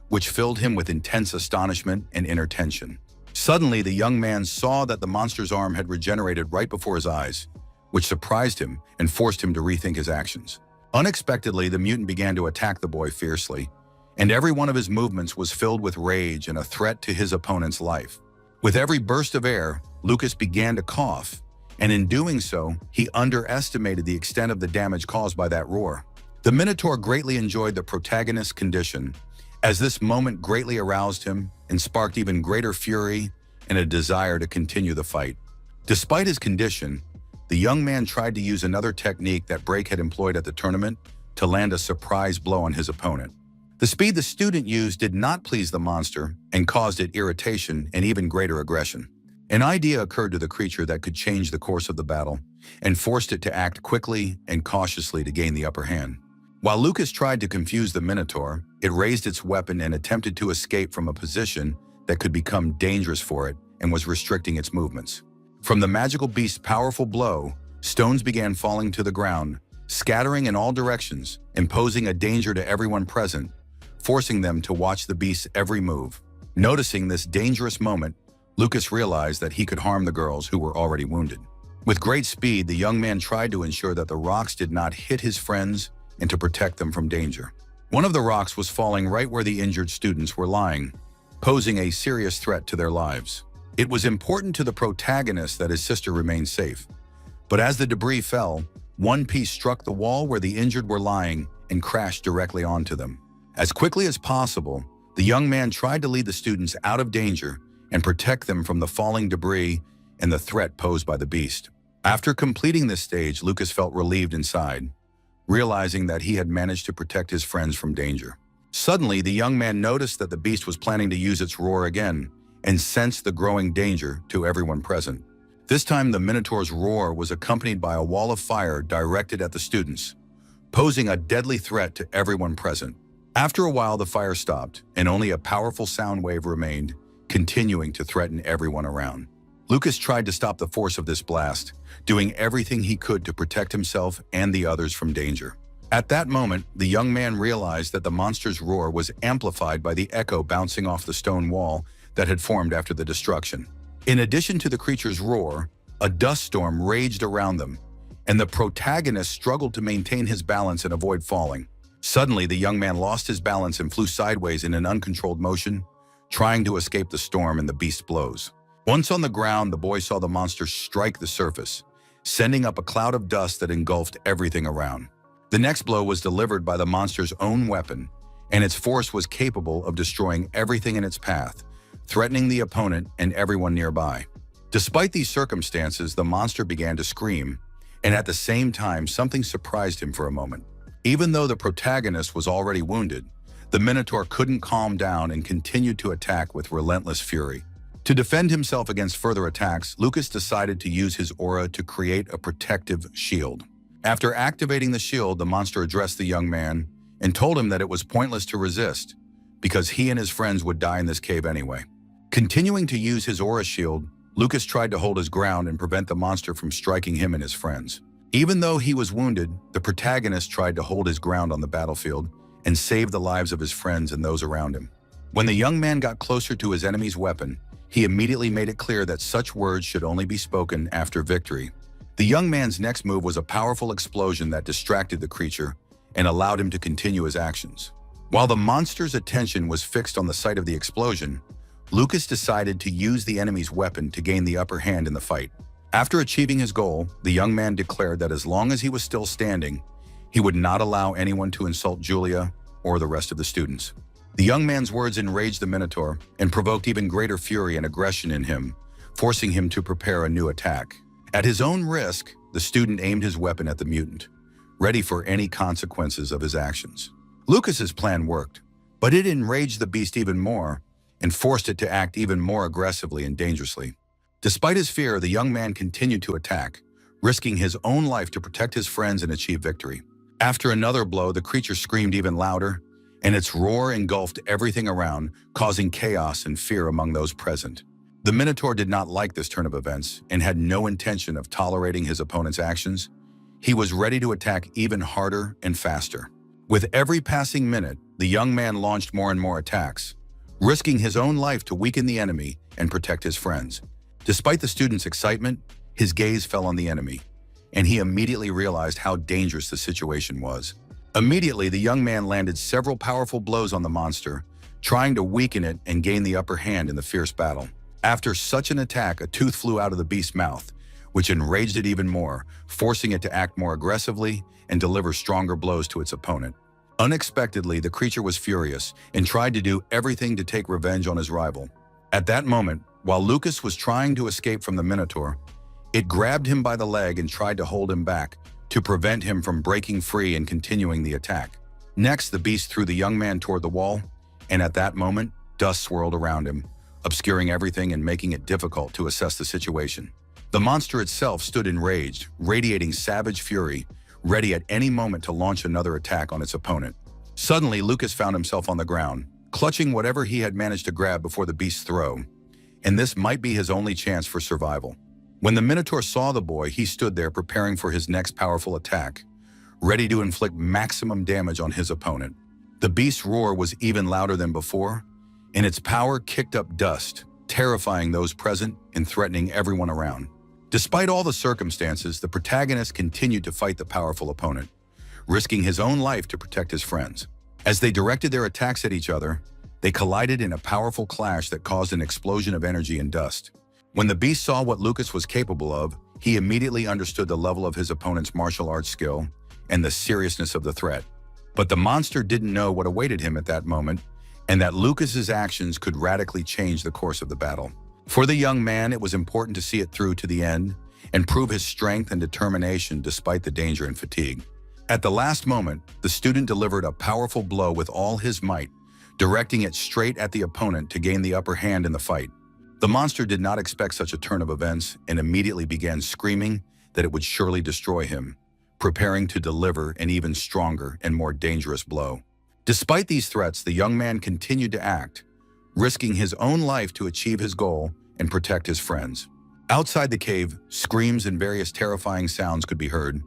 which filled him with intense astonishment and inner tension. Suddenly, the young man saw that the monster's arm had regenerated right before his eyes, which surprised him and forced him to rethink his actions. Unexpectedly, the mutant began to attack the boy fiercely, and every one of his movements was filled with rage and a threat to his opponent's life. With every burst of air, Lucas began to cough, and in doing so, he underestimated the extent of the damage caused by that roar. The Minotaur greatly enjoyed the protagonist's condition, as this moment greatly aroused him and sparked even greater fury and a desire to continue the fight. Despite his condition, the young man tried to use another technique that Brake had employed at the tournament to land a surprise blow on his opponent. The speed the student used did not please the monster and caused it irritation and even greater aggression. An idea occurred to the creature that could change the course of the battle and forced it to act quickly and cautiously to gain the upper hand. While Lucas tried to confuse the Minotaur, it raised its weapon and attempted to escape from a position that could become dangerous for it and was restricting its movements. From the magical beast's powerful blow, stones began falling to the ground, scattering in all directions, imposing a danger to everyone present, forcing them to watch the beast's every move. Noticing this dangerous moment, Lucas realized that he could harm the girls who were already wounded. With great speed, the young man tried to ensure that the rocks did not hit his friends and to protect them from danger. One of the rocks was falling right where the injured students were lying, posing a serious threat to their lives. It was important to the protagonist that his sister remain safe. But as the debris fell, one piece struck the wall where the injured were lying and crashed directly onto them. As quickly as possible, the young man tried to lead the students out of danger and protect them from the falling debris and the threat posed by the beast. After completing this stage, Lucas felt relieved inside, realizing that he had managed to protect his friends from danger. Suddenly, the young man noticed that the beast was planning to use its roar again and sensed the growing danger to everyone present. This time, the Minotaur's roar was accompanied by a wall of fire directed at the students, posing a deadly threat to everyone present. After a while, the fire stopped, and only a powerful sound wave remained, continuing to threaten everyone around. Lucas tried to stop the force of this blast, doing everything he could to protect himself and the others from danger. At that moment, the young man realized that the monster's roar was amplified by the echo bouncing off the stone wall that had formed after the destruction. In addition to the creature's roar, a dust storm raged around them, and the protagonist struggled to maintain his balance and avoid falling. Suddenly, the young man lost his balance and flew sideways in an uncontrolled motion, trying to escape the storm and the beast's blows. Once on the ground, the boy saw the monster strike the surface, sending up a cloud of dust that engulfed everything around. The next blow was delivered by the monster's own weapon, and its force was capable of destroying everything in its path, threatening the opponent and everyone nearby. Despite these circumstances, the monster began to scream, and at the same time, something surprised him for a moment. Even though the protagonist was already wounded, the Minotaur couldn't calm down and continued to attack with relentless fury. To defend himself against further attacks, Lucas decided to use his aura to create a protective shield. After activating the shield, the monster addressed the young man and told him that it was pointless to resist, because he and his friends would die in this cave anyway. Continuing to use his aura shield, Lucas tried to hold his ground and prevent the monster from striking him and his friends. Even though he was wounded, the protagonist tried to hold his ground on the battlefield and save the lives of his friends and those around him. When the young man got closer to his enemy's weapon, he immediately made it clear that such words should only be spoken after victory. The young man's next move was a powerful explosion that distracted the creature and allowed him to continue his actions. While the monster's attention was fixed on the site of the explosion, Lucas decided to use the enemy's weapon to gain the upper hand in the fight. After achieving his goal, the young man declared that as long as he was still standing, he would not allow anyone to insult Julia or the rest of the students. The young man's words enraged the Minotaur and provoked even greater fury and aggression in him, forcing him to prepare a new attack. At his own risk, the student aimed his weapon at the mutant, ready for any consequences of his actions. Lucas's plan worked, but it enraged the beast even more and forced it to act even more aggressively and dangerously. Despite his fear, the young man continued to attack, risking his own life to protect his friends and achieve victory. After another blow, the creature screamed even louder, and its roar engulfed everything around, causing chaos and fear among those present. The Minotaur did not like this turn of events and had no intention of tolerating his opponent's actions. He was ready to attack even harder and faster. With every passing minute, the young man launched more and more attacks, risking his own life to weaken the enemy and protect his friends. Despite the student's excitement, his gaze fell on the enemy, and he immediately realized how dangerous the situation was. Immediately, the young man landed several powerful blows on the monster, trying to weaken it and gain the upper hand in the fierce battle. After such an attack, a tooth flew out of the beast's mouth, which enraged it even more, forcing it to act more aggressively and deliver stronger blows to its opponent. Unexpectedly, the creature was furious and tried to do everything to take revenge on his rival. At that moment, while Lucas was trying to escape from the Minotaur, it grabbed him by the leg and tried to hold him back to prevent him from breaking free and continuing the attack. Next, the beast threw the young man toward the wall, and at that moment, dust swirled around him, obscuring everything and making it difficult to assess the situation. The monster itself stood enraged, radiating savage fury, ready at any moment to launch another attack on its opponent. Suddenly, Lucas found himself on the ground, clutching whatever he had managed to grab before the beast's throw, and this might be his only chance for survival. When the Minotaur saw the boy, he stood there preparing for his next powerful attack, ready to inflict maximum damage on his opponent. The beast's roar was even louder than before, and its power kicked up dust, terrifying those present and threatening everyone around. Despite all the circumstances, the protagonist continued to fight the powerful opponent, risking his own life to protect his friends. As they directed their attacks at each other, they collided in a powerful clash that caused an explosion of energy and dust. When the beast saw what Lucas was capable of, he immediately understood the level of his opponent's martial arts skill and the seriousness of the threat. But the monster didn't know what awaited him at that moment, and that Lucas's actions could radically change the course of the battle. For the young man, it was important to see it through to the end and prove his strength and determination despite the danger and fatigue. At the last moment, the student delivered a powerful blow with all his might, directing it straight at the opponent to gain the upper hand in the fight. The monster did not expect such a turn of events and immediately began screaming that it would surely destroy him, preparing to deliver an even stronger and more dangerous blow. Despite these threats, the young man continued to act, risking his own life to achieve his goal and protect his friends. Outside the cave, screams and various terrifying sounds could be heard,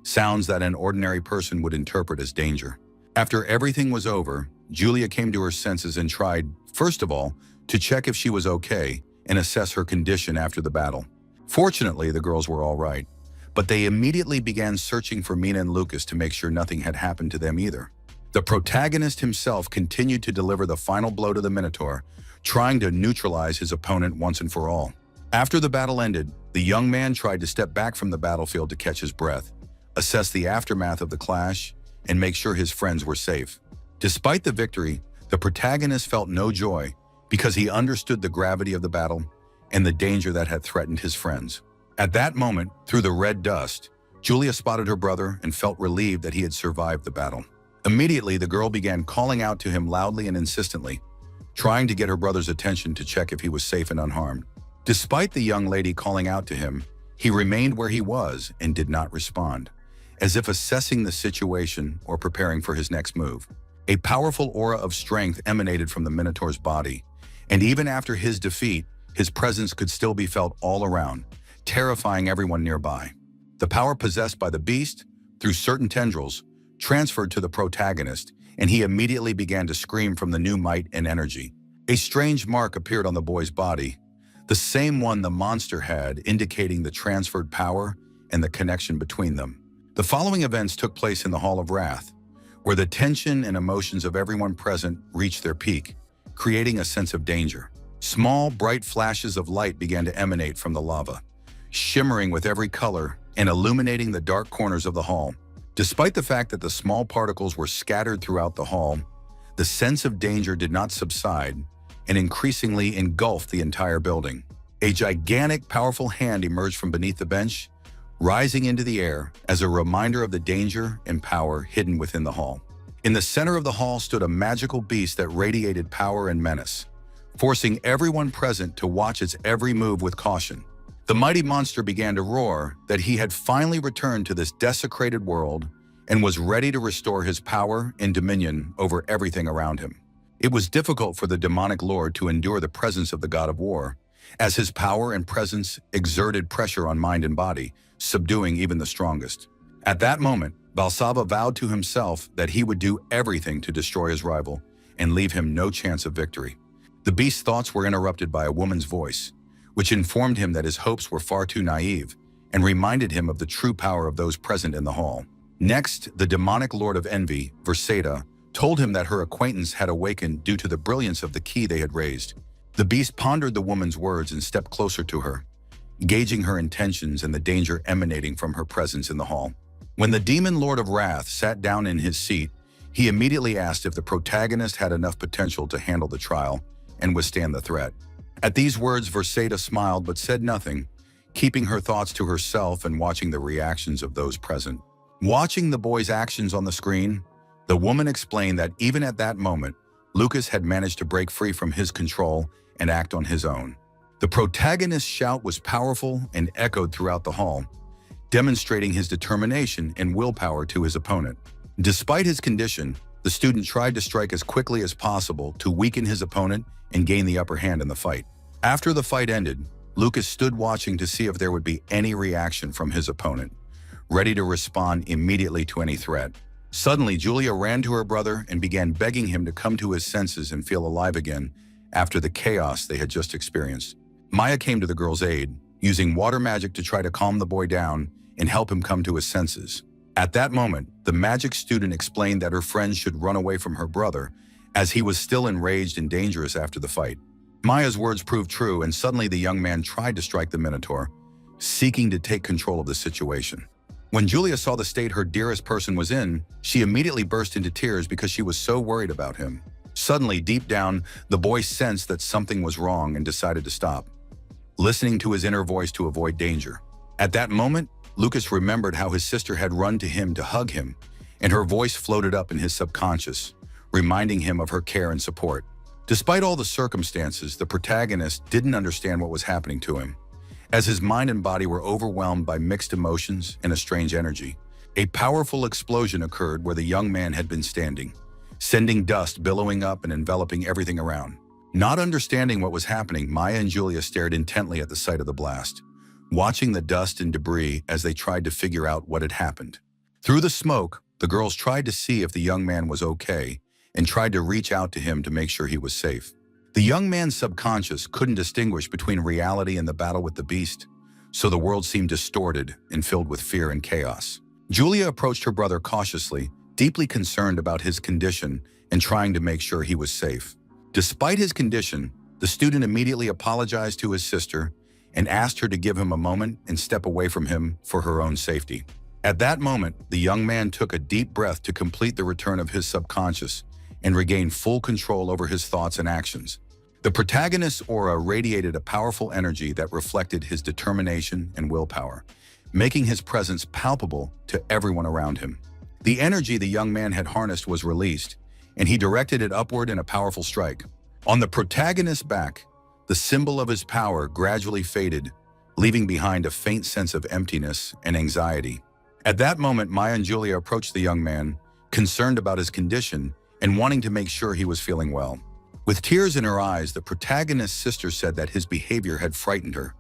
sounds that an ordinary person would interpret as danger. After everything was over, Julia came to her senses and tried, first of all, to check if she was okay and assess her condition after the battle. Fortunately, the girls were all right, but they immediately began searching for Mina and Lucas to make sure nothing had happened to them either. The protagonist himself continued to deliver the final blow to the Minotaur, trying to neutralize his opponent once and for all. After the battle ended, the young man tried to step back from the battlefield to catch his breath, assess the aftermath of the clash, and make sure his friends were safe. Despite the victory, the protagonist felt no joy because he understood the gravity of the battle and the danger that had threatened his friends. At that moment, through the red dust, Julia spotted her brother and felt relieved that he had survived the battle. Immediately, the girl began calling out to him loudly and insistently, trying to get her brother's attention to check if he was safe and unharmed. Despite the young lady calling out to him, he remained where he was and did not respond, as if assessing the situation or preparing for his next move. A powerful aura of strength emanated from the Minotaur's body, and even after his defeat, his presence could still be felt all around, terrifying everyone nearby. The power possessed by the beast, through certain tendrils, transferred to the protagonist, and he immediately began to scream from the new might and energy. A strange mark appeared on the boy's body, the same one the monster had, indicating the transferred power and the connection between them. The following events took place in the Hall of Wrath, where the tension and emotions of everyone present reached their peak, creating a sense of danger. Small, bright flashes of light began to emanate from the lava, shimmering with every color and illuminating the dark corners of the hall. Despite the fact that the small particles were scattered throughout the hall, the sense of danger did not subside and increasingly engulfed the entire building. A gigantic, powerful hand emerged from beneath the bench, rising into the air as a reminder of the danger and power hidden within the hall. In the center of the hall stood a magical beast that radiated power and menace, forcing everyone present to watch its every move with caution. The mighty monster began to roar that he had finally returned to this desecrated world and was ready to restore his power and dominion over everything around him. It was difficult for the demonic lord to endure the presence of the god of war, as his power and presence exerted pressure on mind and body, subduing even the strongest. At that moment, Valsava vowed to himself that he would do everything to destroy his rival and leave him no chance of victory. The beast's thoughts were interrupted by a woman's voice, which informed him that his hopes were far too naive and reminded him of the true power of those present in the hall. Next, the demonic lord of envy, Verseda, told him that her acquaintance had awakened due to the brilliance of the key they had raised. The beast pondered the woman's words and stepped closer to her, gauging her intentions and the danger emanating from her presence in the hall. When the demon lord of wrath sat down in his seat, he immediately asked if the protagonist had enough potential to handle the trial and withstand the threat. At these words, Verseda smiled but said nothing, keeping her thoughts to herself and watching the reactions of those present. Watching the boy's actions on the screen, the woman explained that even at that moment, Lucas had managed to break free from his control and act on his own. The protagonist's shout was powerful and echoed throughout the hall, demonstrating his determination and willpower to his opponent. Despite his condition, the student tried to strike as quickly as possible to weaken his opponent and gain the upper hand in the fight. After the fight ended, Lucas stood watching to see if there would be any reaction from his opponent, ready to respond immediately to any threat. Suddenly, Julia ran to her brother and began begging him to come to his senses and feel alive again after the chaos they had just experienced. Maya came to the girl's aid, using water magic to try to calm the boy down and help him come to his senses. At that moment, the magic student explained that her friend should run away from her brother, as he was still enraged and dangerous after the fight. Maya's words proved true, and suddenly the young man tried to strike the Minotaur, seeking to take control of the situation. When Julia saw the state her dearest person was in, she immediately burst into tears because she was so worried about him. Suddenly, deep down, the boy sensed that something was wrong and decided to stop, listening to his inner voice to avoid danger. At that moment, Lucas remembered how his sister had run to him to hug him, and her voice floated up in his subconscious, reminding him of her care and support. Despite all the circumstances, the protagonist didn't understand what was happening to him, as his mind and body were overwhelmed by mixed emotions and a strange energy. A powerful explosion occurred where the young man had been standing, sending dust billowing up and enveloping everything around. Not understanding what was happening, Maya and Julia stared intently at the site of the blast, watching the dust and debris as they tried to figure out what had happened. Through the smoke, the girls tried to see if the young man was okay and tried to reach out to him to make sure he was safe. The young man's subconscious couldn't distinguish between reality and the battle with the beast, so the world seemed distorted and filled with fear and chaos. Julia approached her brother cautiously, deeply concerned about his condition and trying to make sure he was safe. Despite his condition, the student immediately apologized to his sister and asked her to give him a moment and step away from him for her own safety. At that moment, the young man took a deep breath to complete the return of his subconscious and regain full control over his thoughts and actions. The protagonist's aura radiated a powerful energy that reflected his determination and willpower, making his presence palpable to everyone around him. The energy the young man had harnessed was released, and he directed it upward in a powerful strike. On the protagonist's back, the symbol of his power gradually faded, leaving behind a faint sense of emptiness and anxiety. At that moment, Maya and Julia approached the young man, concerned about his condition and wanting to make sure he was feeling well. With tears in her eyes, the protagonist's sister said that his behavior had frightened her,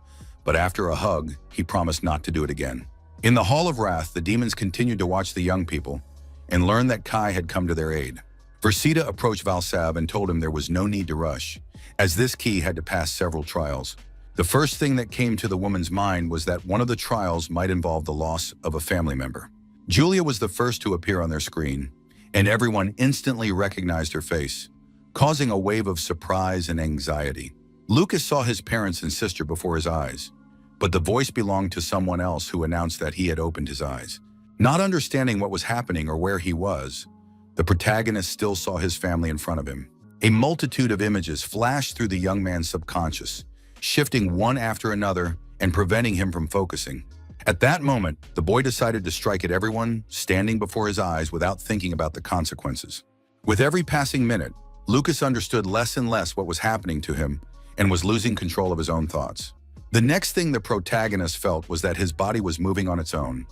but after a hug, he promised not to do it again. In the Hall of Wrath, the demons continued to watch the young people and learned that Kai had come to their aid. Versita approached Valsav and told him there was no need to rush, as this key had to pass several trials. The first thing that came to the woman's mind was that one of the trials might involve the loss of a family member. Julia was the first to appear on their screen, and everyone instantly recognized her face, causing a wave of surprise and anxiety. Lucas saw his parents and sister before his eyes, but the voice belonged to someone else who announced that he had opened his eyes. Not understanding what was happening or where he was, the protagonist still saw his family in front of him. A multitude of images flashed through the young man's subconscious, shifting one after another and preventing him from focusing. At that moment, the boy decided to strike at everyone standing before his eyes without thinking about the consequences. With every passing minute, Lucas understood less and less what was happening to him and was losing control of his own thoughts. The next thing the protagonist felt was that his body was moving on its own,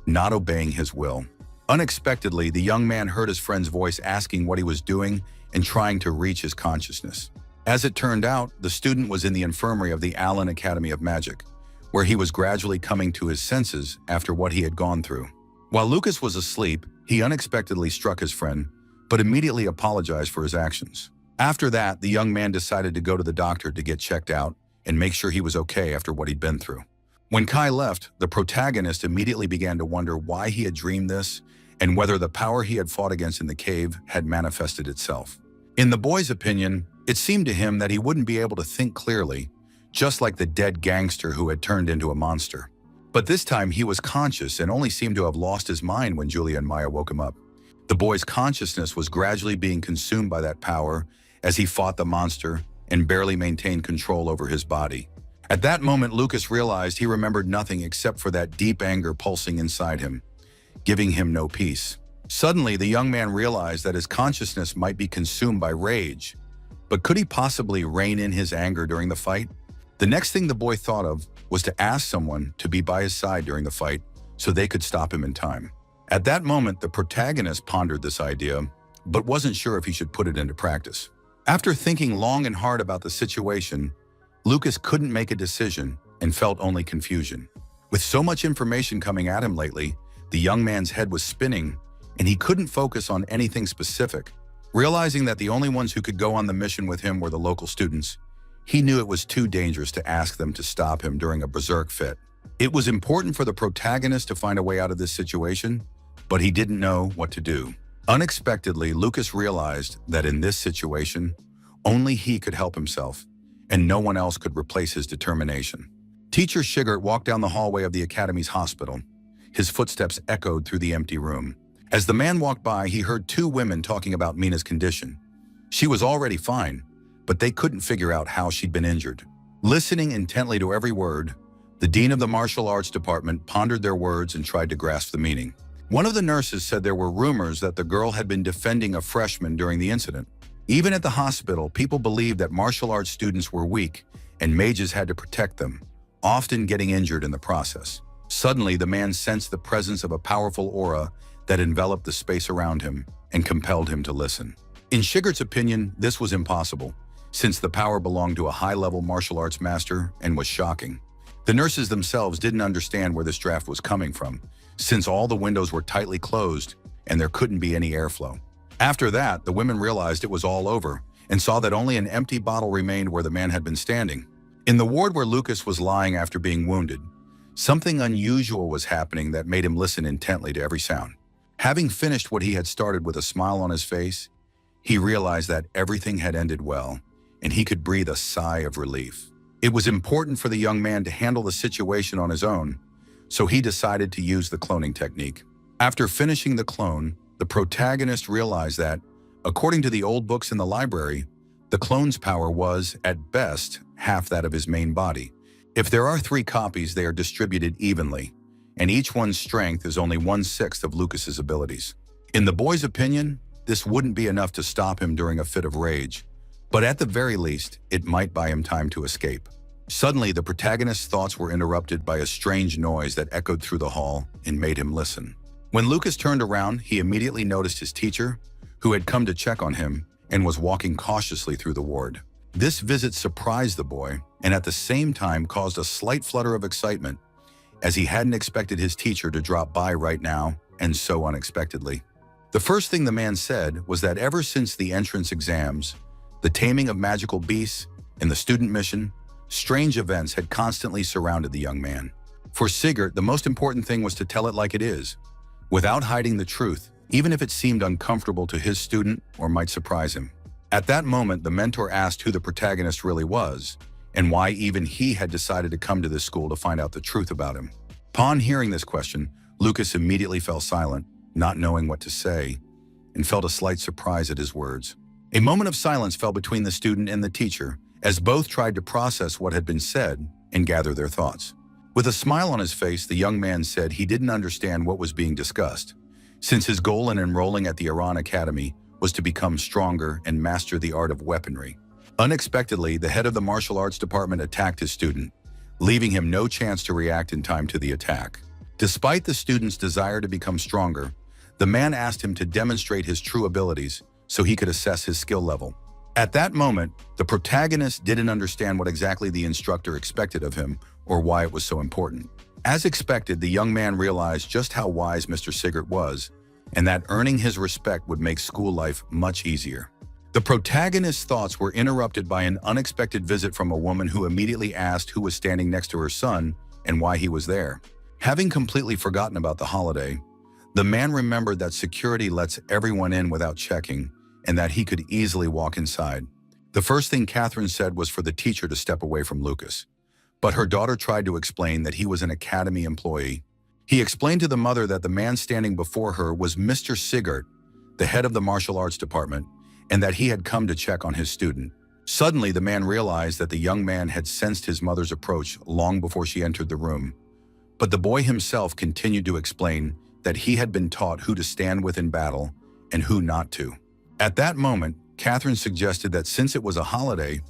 not obeying his will. Unexpectedly, the young man heard his friend's voice asking what he was doing and trying to reach his consciousness. As it turned out, the student was in the infirmary of the Allen Academy of Magic, where he was gradually coming to his senses after what he had gone through. While Lucas was asleep, he unexpectedly struck his friend, but immediately apologized for his actions. After that, the young man decided to go to the doctor to get checked out and make sure he was okay after what he'd been through. When Kai left, the protagonist immediately began to wonder why he had dreamed this and whether the power he had fought against in the cave had manifested itself. In the boy's opinion, it seemed to him that he wouldn't be able to think clearly, just like the dead gangster who had turned into a monster. But this time he was conscious and only seemed to have lost his mind when Julia and Maya woke him up. The boy's consciousness was gradually being consumed by that power as he fought the monster and barely maintained control over his body. At that moment, Lucas realized he remembered nothing except for that deep anger pulsing inside him, giving him no peace. Suddenly, the young man realized that his consciousness might be consumed by rage, but could he possibly rein in his anger during the fight? The next thing the boy thought of was to ask someone to be by his side during the fight so they could stop him in time. At that moment, the protagonist pondered this idea, but wasn't sure if he should put it into practice. After thinking long and hard about the situation, Lucas couldn't make a decision and felt only confusion. With so much information coming at him lately, the young man's head was spinning and he couldn't focus on anything specific. Realizing that the only ones who could go on the mission with him were the local students, he knew it was too dangerous to ask them to stop him during a berserk fit. It was important for the protagonist to find a way out of this situation, but he didn't know what to do. Unexpectedly, Lucas realized that in this situation, only he could help himself, and no one else could replace his determination. Teacher Shigert walked down the hallway of the academy's hospital. His footsteps echoed through the empty room. As the man walked by, he heard two women talking about Mina's condition. She was already fine, but they couldn't figure out how she'd been injured. Listening intently to every word, the dean of the martial arts department pondered their words and tried to grasp the meaning. One of the nurses said there were rumors that the girl had been defending a freshman during the incident. Even at the hospital, people believed that martial arts students were weak and mages had to protect them, often getting injured in the process. Suddenly, the man sensed the presence of a powerful aura that enveloped the space around him and compelled him to listen. In Shigert's opinion, this was impossible, since the power belonged to a high-level martial arts master and was shocking. The nurses themselves didn't understand where this draft was coming from, since all the windows were tightly closed and there couldn't be any airflow. After that, the women realized it was all over and saw that only an empty bottle remained where the man had been standing. In the ward where Lucas was lying after being wounded, something unusual was happening that made him listen intently to every sound. Having finished what he had started with a smile on his face, he realized that everything had ended well, and he could breathe a sigh of relief. It was important for the young man to handle the situation on his own, so he decided to use the cloning technique. After finishing the clone, the protagonist realized that, according to the old books in the library, the clone's power was, at best, half that of his main body. If there are 3 copies, they are distributed evenly, and each one's strength is only 1/6 of Lucas's abilities. In the boy's opinion, this wouldn't be enough to stop him during a fit of rage, but at the very least, it might buy him time to escape. Suddenly, the protagonist's thoughts were interrupted by a strange noise that echoed through the hall and made him listen. When Lucas turned around, he immediately noticed his teacher, who had come to check on him and was walking cautiously through the ward. This visit surprised the boy and at the same time caused a slight flutter of excitement, as he hadn't expected his teacher to drop by right now and so unexpectedly. The first thing the man said was that ever since the entrance exams, the taming of magical beasts, and the student mission, strange events had constantly surrounded the young man. For Sigurd, the most important thing was to tell it like it is, without hiding the truth, even if it seemed uncomfortable to his student or might surprise him. At that moment, the mentor asked who the protagonist really was, and why even he had decided to come to this school to find out the truth about him. Upon hearing this question, Lucas immediately fell silent, not knowing what to say, and felt a slight surprise at his words. A moment of silence fell between the student and the teacher, as both tried to process what had been said and gather their thoughts. With a smile on his face, the young man said he didn't understand what was being discussed, since his goal in enrolling at the Iran Academy was to become stronger and master the art of weaponry. Unexpectedly, the head of the martial arts department attacked his student, leaving him no chance to react in time to the attack. Despite the student's desire to become stronger, the man asked him to demonstrate his true abilities so he could assess his skill level. At that moment, the protagonist didn't understand what exactly the instructor expected of him or why it was so important. As expected, the young man realized just how wise Mr. Sigurd was, and that earning his respect would make school life much easier. The protagonist's thoughts were interrupted by an unexpected visit from a woman who immediately asked who was standing next to her son and why he was there. Having completely forgotten about the holiday, the man remembered that security lets everyone in without checking and that he could easily walk inside. The first thing Catherine said was for the teacher to step away from Lucas, but her daughter tried to explain that he was an academy employee. He explained to the mother that the man standing before her was Mr. Sigurd, the head of the martial arts department, and that he had come to check on his student. Suddenly, the man realized that the young man had sensed his mother's approach long before she entered the room. But the boy himself continued to explain that he had been taught who to stand with in battle and who not to. At that moment, Catherine suggested that since it was a holiday,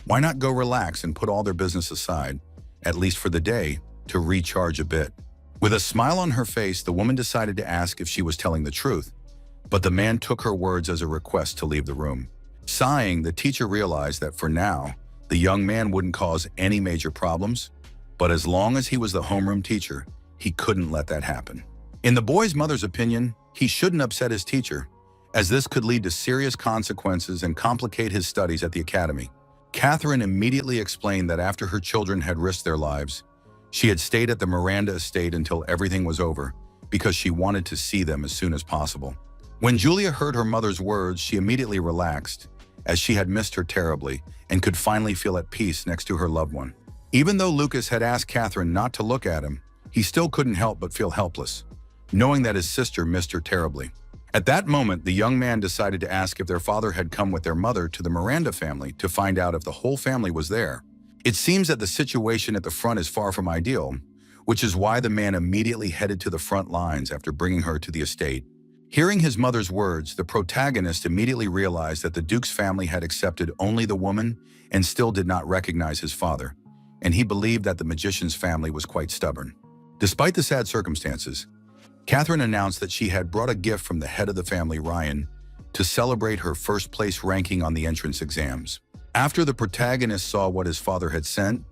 why not go relax and put all their business aside, at least for the day, to recharge a bit. With a smile on her face, the woman decided to ask if she was telling the truth, but the man took her words as a request to leave the room. Sighing, the teacher realized that for now, the The young man wouldn't cause any major problems, but as long as he was the homeroom teacher, he couldn't let that happen. In the boy's mother's opinion, he shouldn't upset his teacher, as this could lead to serious consequences and complicate his studies at the academy. Catherine immediately explained that after her children had risked their lives, she had stayed at the Miranda estate until everything was over because she wanted to see them as soon as possible. When Julia heard her mother's words, she immediately relaxed, as she had missed her terribly and could finally feel at peace next to her loved one. Even though Lucas had asked Catherine not to look at him, he still couldn't help but feel helpless, knowing that his sister missed her terribly. At that moment, the young man decided to ask if their father had come with their mother to the Miranda family to find out if the whole family was there. It seems that the situation at the front is far from ideal, which is why the man immediately headed to the front lines after bringing her to the estate. Hearing his mother's words, the protagonist immediately realized that the Duke's family had accepted only the woman and still did not recognize his father, and he believed that the magician's family was quite stubborn. Despite the sad circumstances, Catherine announced that she had brought a gift from the head of the family, Ryan, to celebrate her first-place ranking on the entrance exams. After the protagonist saw what his father had sent,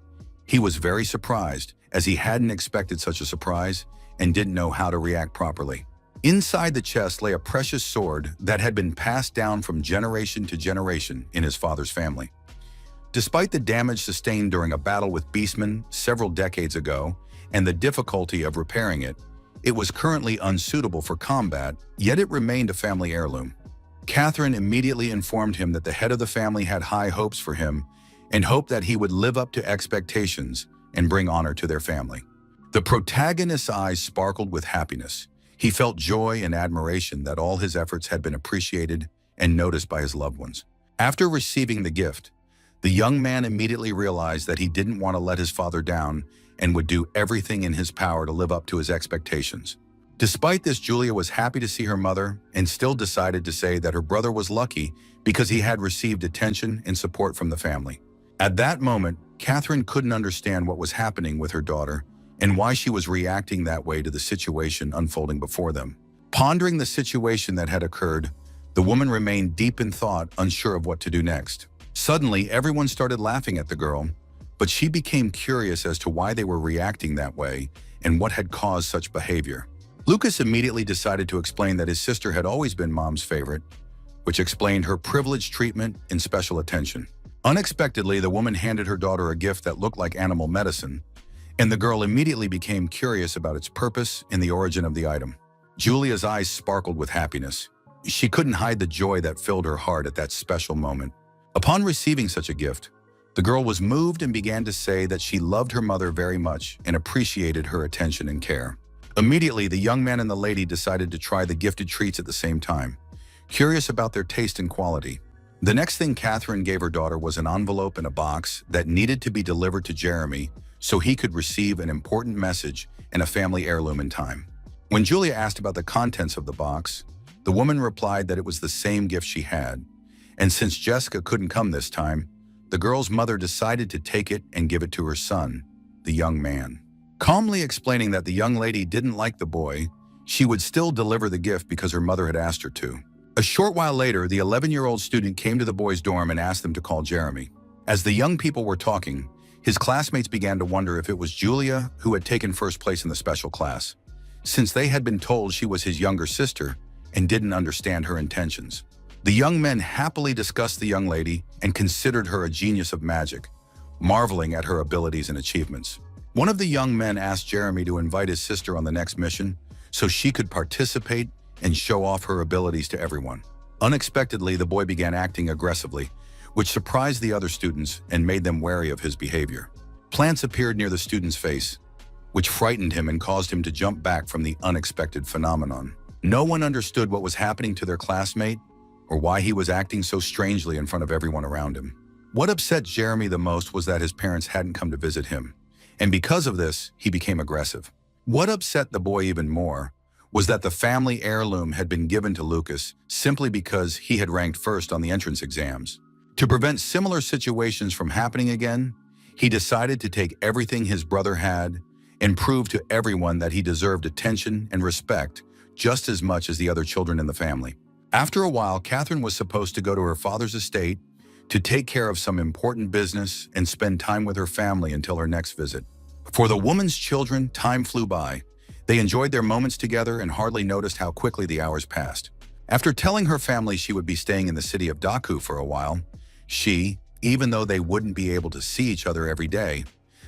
he was very surprised, as he hadn't expected such a surprise and didn't know how to react properly. Inside the chest lay a precious sword that had been passed down from generation to generation in his father's family. Despite the damage sustained during a battle with beastmen several decades ago and the difficulty of repairing it, it was currently unsuitable for combat, yet it remained a family heirloom. Catherine immediately informed him that the head of the family had high hopes for him and hoped that he would live up to expectations and bring honor to their family. The protagonist's eyes sparkled with happiness. He felt joy and admiration that all his efforts had been appreciated and noticed by his loved ones. After receiving the gift, the young man immediately realized that he didn't want to let his father down and would do everything in his power to live up to his expectations. Despite this, Julia was happy to see her mother and still decided to say that her brother was lucky because he had received attention and support from the family. At that moment, Catherine couldn't understand what was happening with her daughter and why she was reacting that way to the situation unfolding before them. Pondering the situation that had occurred, the woman remained deep in thought, unsure of what to do next. Suddenly, everyone started laughing at the girl, but she became curious as to why they were reacting that way and what had caused such behavior. Lucas immediately decided to explain that his sister had always been Mom's favorite, which explained her privileged treatment and special attention. Unexpectedly, the woman handed her daughter a gift that looked like animal medicine, and the girl immediately became curious about its purpose and the origin of the item. Julia's eyes sparkled with happiness. She couldn't hide the joy that filled her heart at that special moment. Upon receiving such a gift, the girl was moved and began to say that she loved her mother very much and appreciated her attention and care. Immediately, the young man and the lady decided to try the gifted treats at the same time, curious about their taste and quality. The next thing Catherine gave her daughter was an envelope and a box that needed to be delivered to Jeremy so he could receive an important message and a family heirloom in time. When Julia asked about the contents of the box, the woman replied that it was the same gift she had, and since Jessica couldn't come this time, the girl's mother decided to take it and give it to her son, the young man. Calmly explaining that the young lady didn't like the boy, she would still deliver the gift because her mother had asked her to. A short while later, the 11-year-old student came to the boys' dorm and asked them to call Jeremy. As the young people were talking, his classmates began to wonder if it was Julia who had taken first place in the special class, since they had been told she was his younger sister and didn't understand her intentions. The young men happily discussed the young lady and considered her a genius of magic, marveling at her abilities and achievements. One of the young men asked Jeremy to invite his sister on the next mission so she could participate and show off her abilities to everyone. Unexpectedly, the boy began acting aggressively, which surprised the other students and made them wary of his behavior. Plants appeared near the student's face, which frightened him and caused him to jump back from the unexpected phenomenon. No one understood what was happening to their classmate or why he was acting so strangely in front of everyone around him. What upset Jeremy the most was that his parents hadn't come to visit him, and because of this, he became aggressive. What upset the boy even more was that the family heirloom had been given to Lucas simply because he had ranked first on the entrance exams. To prevent similar situations from happening again, he decided to take everything his brother had and prove to everyone that he deserved attention and respect just as much as the other children in the family. After a while, Catherine was supposed to go to her father's estate to take care of some important business and spend time with her family until her next visit. For the woman's children, time flew by. They enjoyed their moments together and hardly noticed how quickly the hours passed. After telling her family she would be staying in the city of Daku for a while, she, even though they wouldn't be able to see each other every day,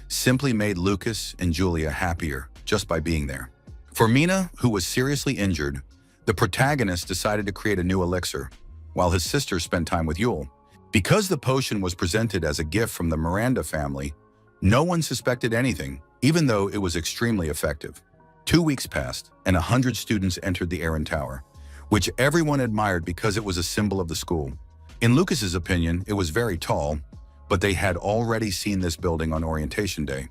simply made Lucas and Julia happier just by being there. For Mina, who was seriously injured, the protagonist decided to create a new elixir, while his sister spent time with Yule. Because the potion was presented as a gift from the Miranda family, no one suspected anything, even though it was extremely effective. 2 weeks passed, and 100 students entered the Aaron Tower, which everyone admired because it was a symbol of the school. In Lucas's opinion, it was very tall, but they had already seen this building on orientation day,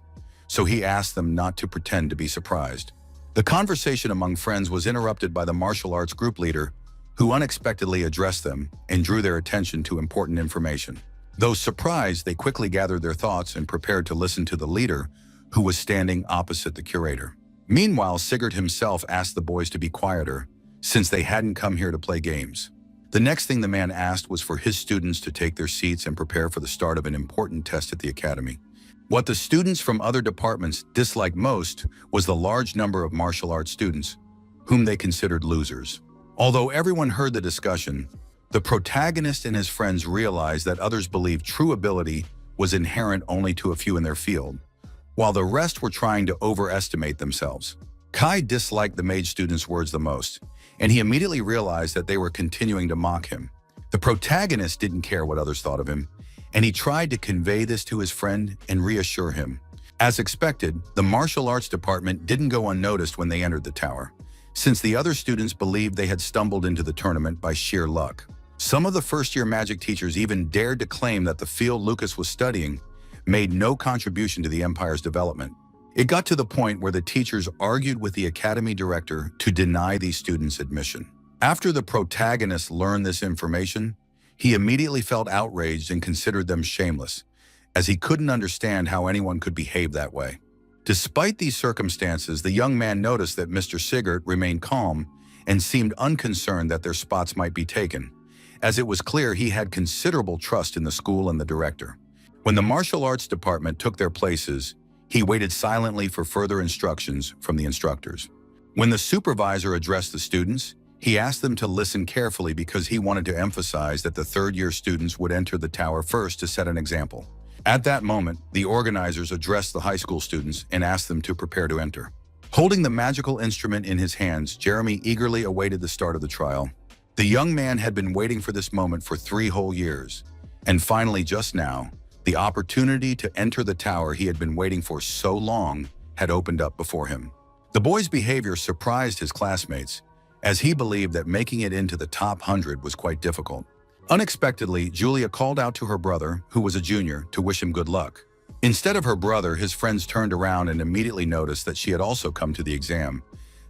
so he asked them not to pretend to be surprised. The conversation among friends was interrupted by the martial arts group leader, who unexpectedly addressed them and drew their attention to important information. Though surprised, they quickly gathered their thoughts and prepared to listen to the leader, who was standing opposite the curator. Meanwhile, Sigurd himself asked the boys to be quieter, since they hadn't come here to play games. The next thing the man asked was for his students to take their seats and prepare for the start of an important test at the academy. What the students from other departments disliked most was the large number of martial arts students, whom they considered losers. Although everyone heard the discussion, the protagonist and his friends realized that others believed true ability was inherent only to a few in their field, while the rest were trying to overestimate themselves. Kai disliked the mage students' words the most, and he immediately realized that they were continuing to mock him. The protagonist didn't care what others thought of him, and he tried to convey this to his friend and reassure him. As expected, the martial arts department didn't go unnoticed when they entered the tower, since the other students believed they had stumbled into the tournament by sheer luck. Some of the first-year magic teachers even dared to claim that the field Lucas was studying made no contribution to the Empire's development. It got to the point where the teachers argued with the academy director to deny these students admission. After the protagonist learned this information, he immediately felt outraged and considered them shameless, as he couldn't understand how anyone could behave that way. Despite these circumstances, the young man noticed that Mr. Sigurd remained calm and seemed unconcerned that their spots might be taken, as it was clear he had considerable trust in the school and the director. When the martial arts department took their places, he waited silently for further instructions from the instructors. When the supervisor addressed the students, he asked them to listen carefully because he wanted to emphasize that the third-year students would enter the tower first to set an example. At that moment, the organizers addressed the high school students and asked them to prepare to enter. Holding the magical instrument in his hands, Jeremy eagerly awaited the start of the trial. The young man had been waiting for this moment for 3 whole years, and finally just now, the opportunity to enter the tower he had been waiting for so long had opened up before him. The boy's behavior surprised his classmates, as he believed that making it into the top 100 was quite difficult. Unexpectedly, Julia called out to her brother, who was a junior, to wish him good luck. Instead of her brother, his friends turned around and immediately noticed that she had also come to the exam.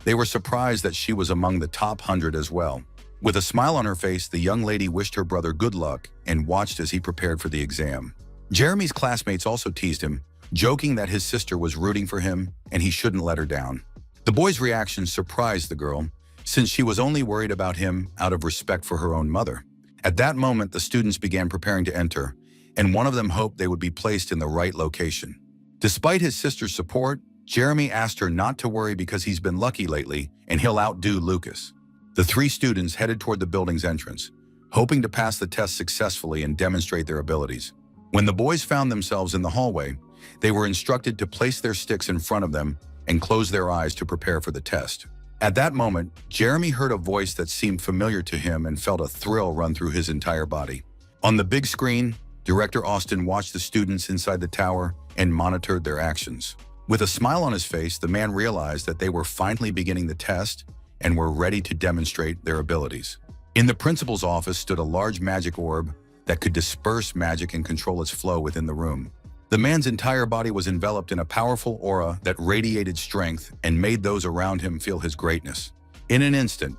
They were surprised that she was among the top 100 as well. With a smile on her face, the young lady wished her brother good luck and watched as he prepared for the exam. Jeremy's classmates also teased him, joking that his sister was rooting for him and he shouldn't let her down. The boy's reaction surprised the girl, since she was only worried about him out of respect for her own mother. At that moment, the students began preparing to enter, and one of them hoped they would be placed in the right location. Despite his sister's support, Jeremy asked her not to worry because he's been lucky lately and he'll outdo Lucas. The 3 students headed toward the building's entrance, hoping to pass the test successfully and demonstrate their abilities. When the boys found themselves in the hallway, they were instructed to place their sticks in front of them and close their eyes to prepare for the test. At that moment, Jeremy heard a voice that seemed familiar to him and felt a thrill run through his entire body. On the big screen, Director Austin watched the students inside the tower and monitored their actions. With a smile on his face, the man realized that they were finally beginning the test and were ready to demonstrate their abilities. In the principal's office stood a large magic orb that could disperse magic and control its flow within the room. The man's entire body was enveloped in a powerful aura that radiated strength and made those around him feel his greatness. In an instant,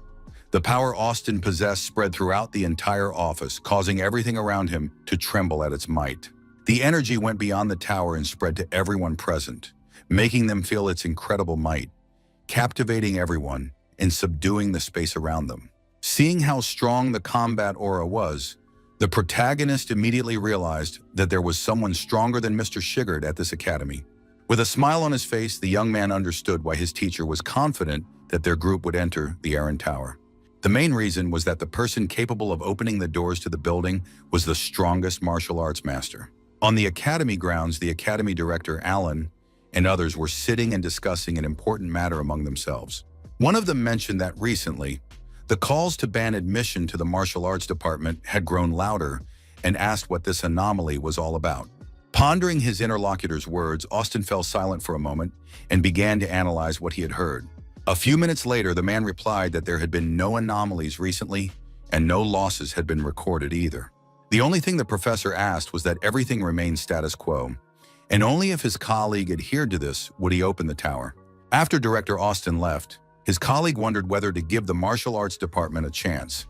the power Austin possessed spread throughout the entire office, causing everything around him to tremble at its might. The energy went beyond the tower and spread to everyone present, making them feel its incredible might, captivating everyone and subduing the space around them. Seeing how strong the combat aura was, The protagonist immediately realized that there was someone stronger than Mr. Shigard at this academy. With a smile on his face, the young man understood why his teacher was confident that their group would enter the Iron Tower. The main reason was that the person capable of opening the doors to the building was the strongest martial arts master. On the academy grounds, the academy director, Alan, and others were sitting and discussing an important matter among themselves. One of them mentioned that recently, the calls to ban admission to the martial arts department had grown louder and asked what this anomaly was all about. Pondering his interlocutor's words, Austin fell silent for a moment and began to analyze what he had heard. A few minutes later, the man replied that there had been no anomalies recently and no losses had been recorded either. The only thing the professor asked was that everything remained status quo, and only if his colleague adhered to this would he open the tower. After Director Austin left, his colleague wondered whether to give the martial arts department a chance,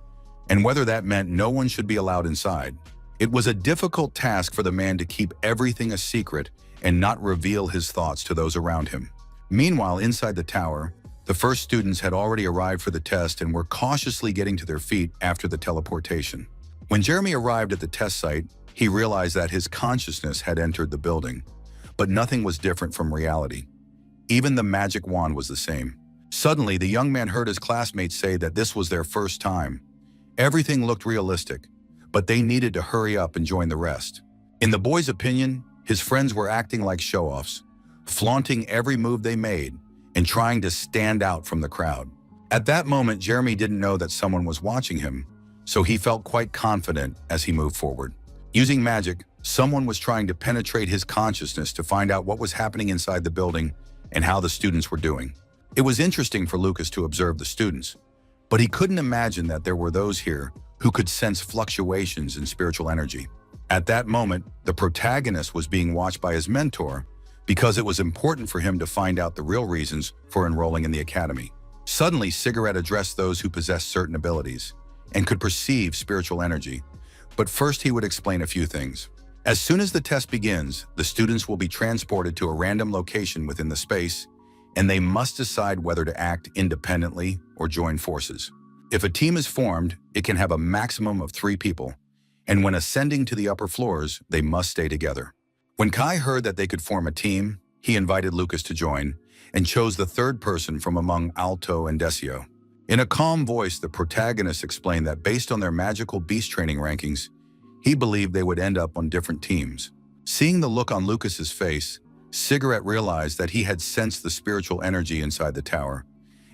and whether that meant no one should be allowed inside. It was a difficult task for the man to keep everything a secret and not reveal his thoughts to those around him. Meanwhile, inside the tower, the first students had already arrived for the test and were cautiously getting to their feet after the teleportation. When Jeremy arrived at the test site, he realized that his consciousness had entered the building, but nothing was different from reality. Even the magic wand was the same. Suddenly, the young man heard his classmates say that this was their first time. Everything looked realistic, but they needed to hurry up and join the rest. In the boy's opinion, his friends were acting like show-offs, flaunting every move they made and trying to stand out from the crowd. At that moment, Jeremy didn't know that someone was watching him, so he felt quite confident as he moved forward. Using magic, someone was trying to penetrate his consciousness to find out what was happening inside the building and how the students were doing. It was interesting for Lucas to observe the students, but he couldn't imagine that there were those here who could sense fluctuations in spiritual energy. At that moment, the protagonist was being watched by his mentor because it was important for him to find out the real reasons for enrolling in the academy. Suddenly, Cigarette addressed those who possessed certain abilities and could perceive spiritual energy, but first he would explain a few things. As soon as the test begins, the students will be transported to a random location within the space, and they must decide whether to act independently or join forces. If a team is formed, it can have a maximum of 3 people, and when ascending to the upper floors, they must stay together. When Kai heard that they could form a team, he invited Lucas to join and chose the third person from among Alto and Decio. In a calm voice, the protagonist explained that based on their magical beast training rankings, he believed they would end up on different teams. Seeing the look on Lucas's face, Cigarette realized that he had sensed the spiritual energy inside the tower,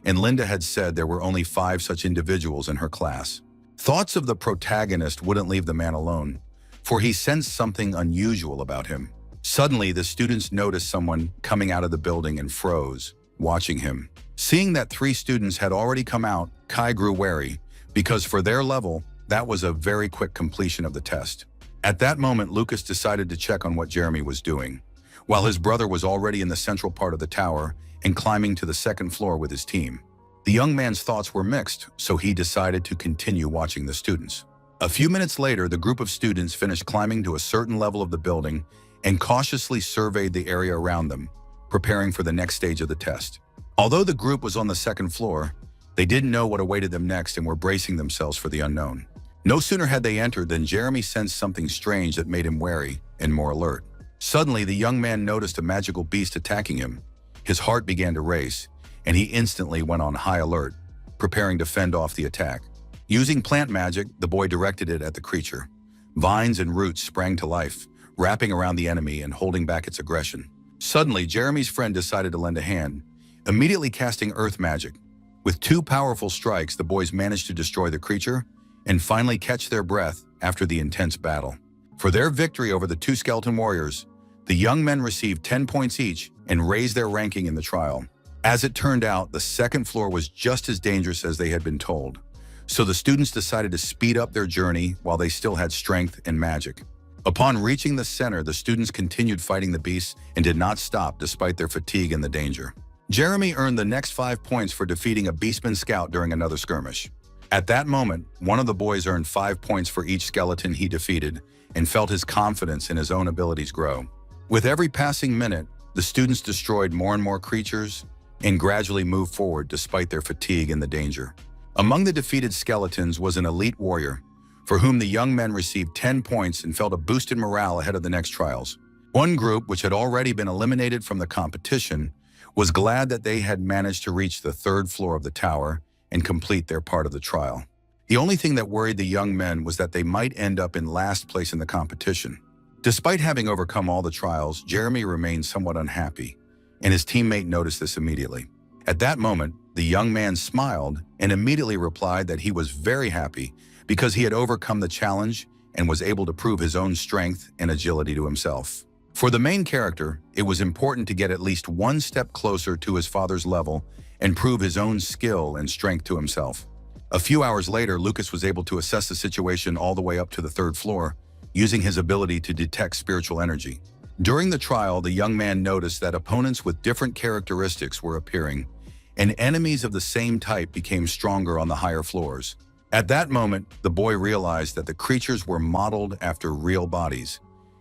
and Linda had said there were only 5 such individuals in her class. Thoughts of the protagonist wouldn't leave the man alone, for he sensed something unusual about him. Suddenly, the students noticed someone coming out of the building and froze, watching him. Seeing that 3 students had already come out, Kai grew wary, because for their level, that was a very quick completion of the test. At that moment, Lucas decided to check on what Jeremy was doing, while his brother was already in the central part of the tower and climbing to the 2nd floor with his team. The young man's thoughts were mixed, so he decided to continue watching the students. A few minutes later, the group of students finished climbing to a certain level of the building and cautiously surveyed the area around them, preparing for the next stage of the test. Although the group was on the 2nd floor, they didn't know what awaited them next and were bracing themselves for the unknown. No sooner had they entered than Jeremy sensed something strange that made him wary and more alert. Suddenly, the young man noticed a magical beast attacking him. His heart began to race, and he instantly went on high alert, preparing to fend off the attack. Using plant magic, the boy directed it at the creature. Vines and roots sprang to life, wrapping around the enemy and holding back its aggression. Suddenly, Jeremy's friend decided to lend a hand, immediately casting earth magic. With 2 powerful strikes, the boys managed to destroy the creature and finally catch their breath after the intense battle. For their victory over the 2 skeleton warriors, the young men received 10 points each and raised their ranking in the trial. As it turned out, the 2nd floor was just as dangerous as they had been told, so the students decided to speed up their journey while they still had strength and magic. Upon reaching the center, the students continued fighting the beasts and did not stop despite their fatigue and the danger. Jeremy earned the next 5 points for defeating a beastman scout during another skirmish. At that moment, one of the boys earned 5 points for each skeleton he defeated and felt his confidence in his own abilities grow. With every passing minute, the students destroyed more and more creatures and gradually moved forward despite their fatigue and the danger. Among the defeated skeletons was an elite warrior. for whom the young men received 10 points and felt a boost in morale ahead of the next trials. One group, which had already been eliminated from the competition, was glad that they had managed to reach the third floor of the tower and complete their part of the trial. The only thing that worried the young men was that they might end up in last place in the competition. Despite having overcome all the trials, Jeremy remained somewhat unhappy, and his teammate noticed this immediately. At that moment, the young man smiled and immediately replied that he was very happy because he had overcome the challenge and was able to prove his own strength and agility to himself. For the main character, it was important to get at least one step closer to his father's level and prove his own skill and strength to himself. A few hours later, Lucas was able to assess the situation all the way up to the third floor, using his ability to detect spiritual energy. During the trial, the young man noticed that opponents with different characteristics were appearing, and enemies of the same type became stronger on the higher floors. At that moment, the boy realized that the creatures were modeled after real bodies,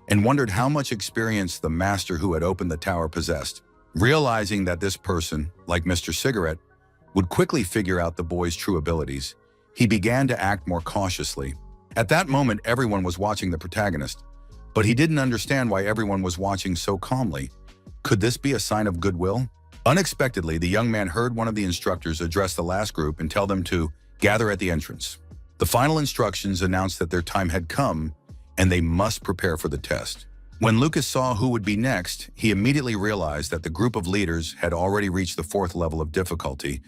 and wondered how much experience the master who had opened the tower possessed. Realizing that this person, like Mr. Cigarette, would quickly figure out the boy's true abilities, he began to act more cautiously. At that moment, everyone was watching the protagonist, but he didn't understand why everyone was watching so calmly. Could this be a sign of goodwill? Unexpectedly, the young man heard one of the instructors address the last group and tell them to gather at the entrance. The final instructions announced that their time had come and they must prepare for the test. When Lucas saw who would be next, he immediately realized that the group of leaders had already reached the fourth level of difficulty,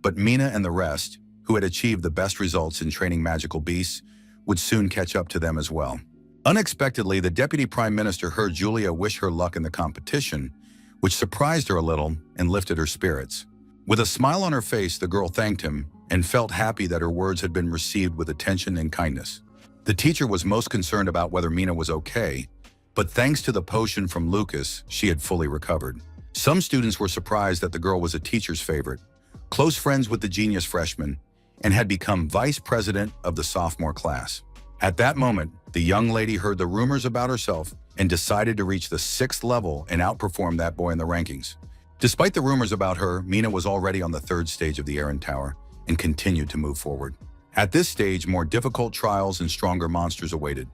but Mina and the rest, who had achieved the best results in training magical beasts, would soon catch up to them as well. Unexpectedly, the Deputy Prime Minister heard Julia wish her luck in the competition, which surprised her a little and lifted her spirits. With a smile on her face, the girl thanked him and felt happy that her words had been received with attention and kindness. The teacher was most concerned about whether Mina was okay, but thanks to the potion from Lucas, she had fully recovered. Some students were surprised that the girl was a teacher's favorite, close friends with the genius freshman, and had become vice president of the sophomore class. At that moment, the young lady heard the rumors about herself and decided to reach the 6th level and outperform that boy in the rankings. Despite the rumors about her, Mina was already on the 3rd stage of the Errand Tower and continued to move forward. At this stage, more difficult trials and stronger monsters awaited,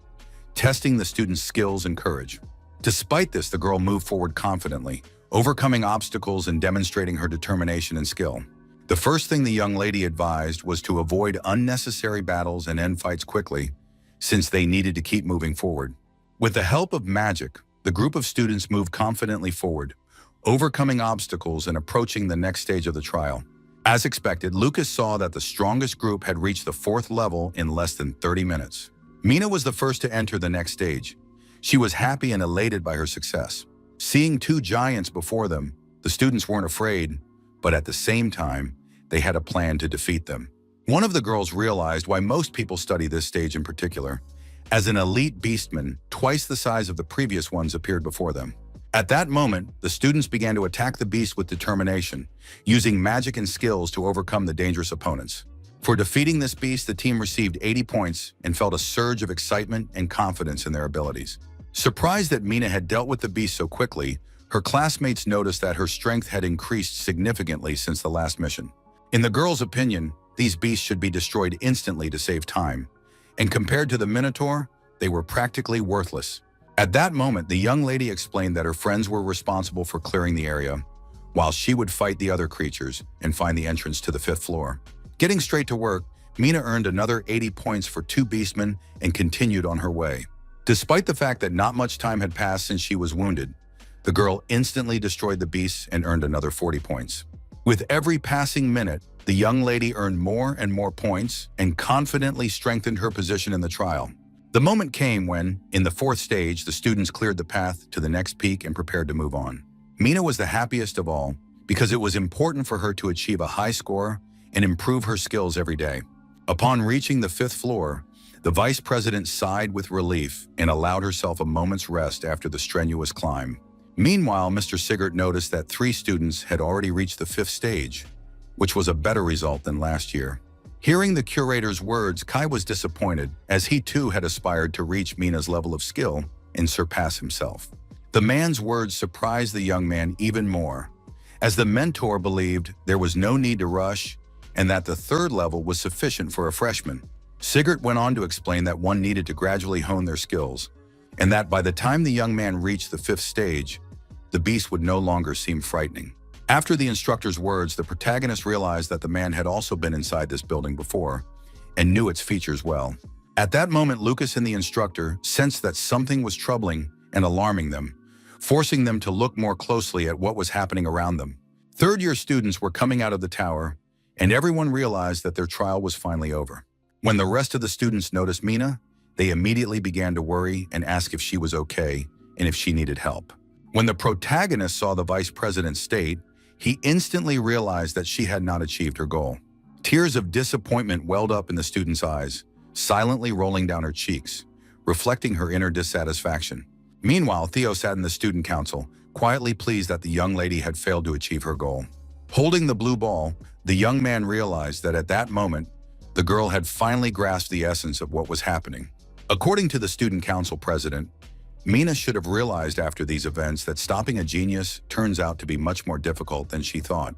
testing the student's skills and courage. Despite this, the girl moved forward confidently, overcoming obstacles and demonstrating her determination and skill. The first thing the young lady advised was to avoid unnecessary battles and end fights quickly, since they needed to keep moving forward. With the help of magic, the group of students moved confidently forward, overcoming obstacles and approaching the next stage of the trial. As expected, Lucas saw that the strongest group had reached the 4th level in less than 30 minutes. Mina was the first to enter the next stage. She was happy and elated by her success. Seeing 2 giants before them, the students weren't afraid, but at the same time, they had a plan to defeat them. One of the girls realized why most people study this stage in particular, as an elite beastman, twice the size of the previous ones appeared before them. At that moment, the students began to attack the beast with determination, using magic and skills to overcome the dangerous opponents. For defeating this beast, the team received 80 points and felt a surge of excitement and confidence in their abilities. Surprised that Mina had dealt with the beast so quickly, her classmates noticed that her strength had increased significantly since the last mission. In the girl's opinion, these beasts should be destroyed instantly to save time, and compared to the Minotaur, they were practically worthless. At that moment, the young lady explained that her friends were responsible for clearing the area, while she would fight the other creatures and find the entrance to the 5th floor. Getting straight to work, Mina earned another 80 points for 2 beastmen and continued on her way. Despite the fact that not much time had passed since she was wounded, the girl instantly destroyed the beasts and earned another 40 points. With every passing minute, the young lady earned more and more points and confidently strengthened her position in the trial. The moment came when, in the 4th stage, the students cleared the path to the next peak and prepared to move on. Mina was the happiest of all because it was important for her to achieve a high score and improve her skills every day. Upon reaching the 5th floor, the vice president sighed with relief and allowed herself a moment's rest after the strenuous climb. Meanwhile, Mr. Sigert noticed that 3 students had already reached the 5th stage, which was a better result than last year. Hearing the curator's words, Kai was disappointed, as he too had aspired to reach Mina's level of skill and surpass himself. The man's words surprised the young man even more, as the mentor believed there was no need to rush and that the 3rd level was sufficient for a freshman. Sigurd went on to explain that one needed to gradually hone their skills, and that by the time the young man reached the 5th stage, the beast would no longer seem frightening. After the instructor's words, the protagonist realized that the man had also been inside this building before and knew its features well. At that moment, Lucas and the instructor sensed that something was troubling and alarming them, forcing them to look more closely at what was happening around them. Third-year students were coming out of the tower, and everyone realized that their trial was finally over. When the rest of the students noticed Mina, they immediately began to worry and ask if she was okay and if she needed help. When the protagonist saw the vice president's state, he instantly realized that she had not achieved her goal. Tears of disappointment welled up in the student's eyes, silently rolling down her cheeks, reflecting her inner dissatisfaction. Meanwhile, Theo sat in the student council, quietly pleased that the young lady had failed to achieve her goal. Holding the blue ball, the young man realized that at that moment, the girl had finally grasped the essence of what was happening. According to the student council president, Mina should have realized after these events that stopping a genius turns out to be much more difficult than she thought.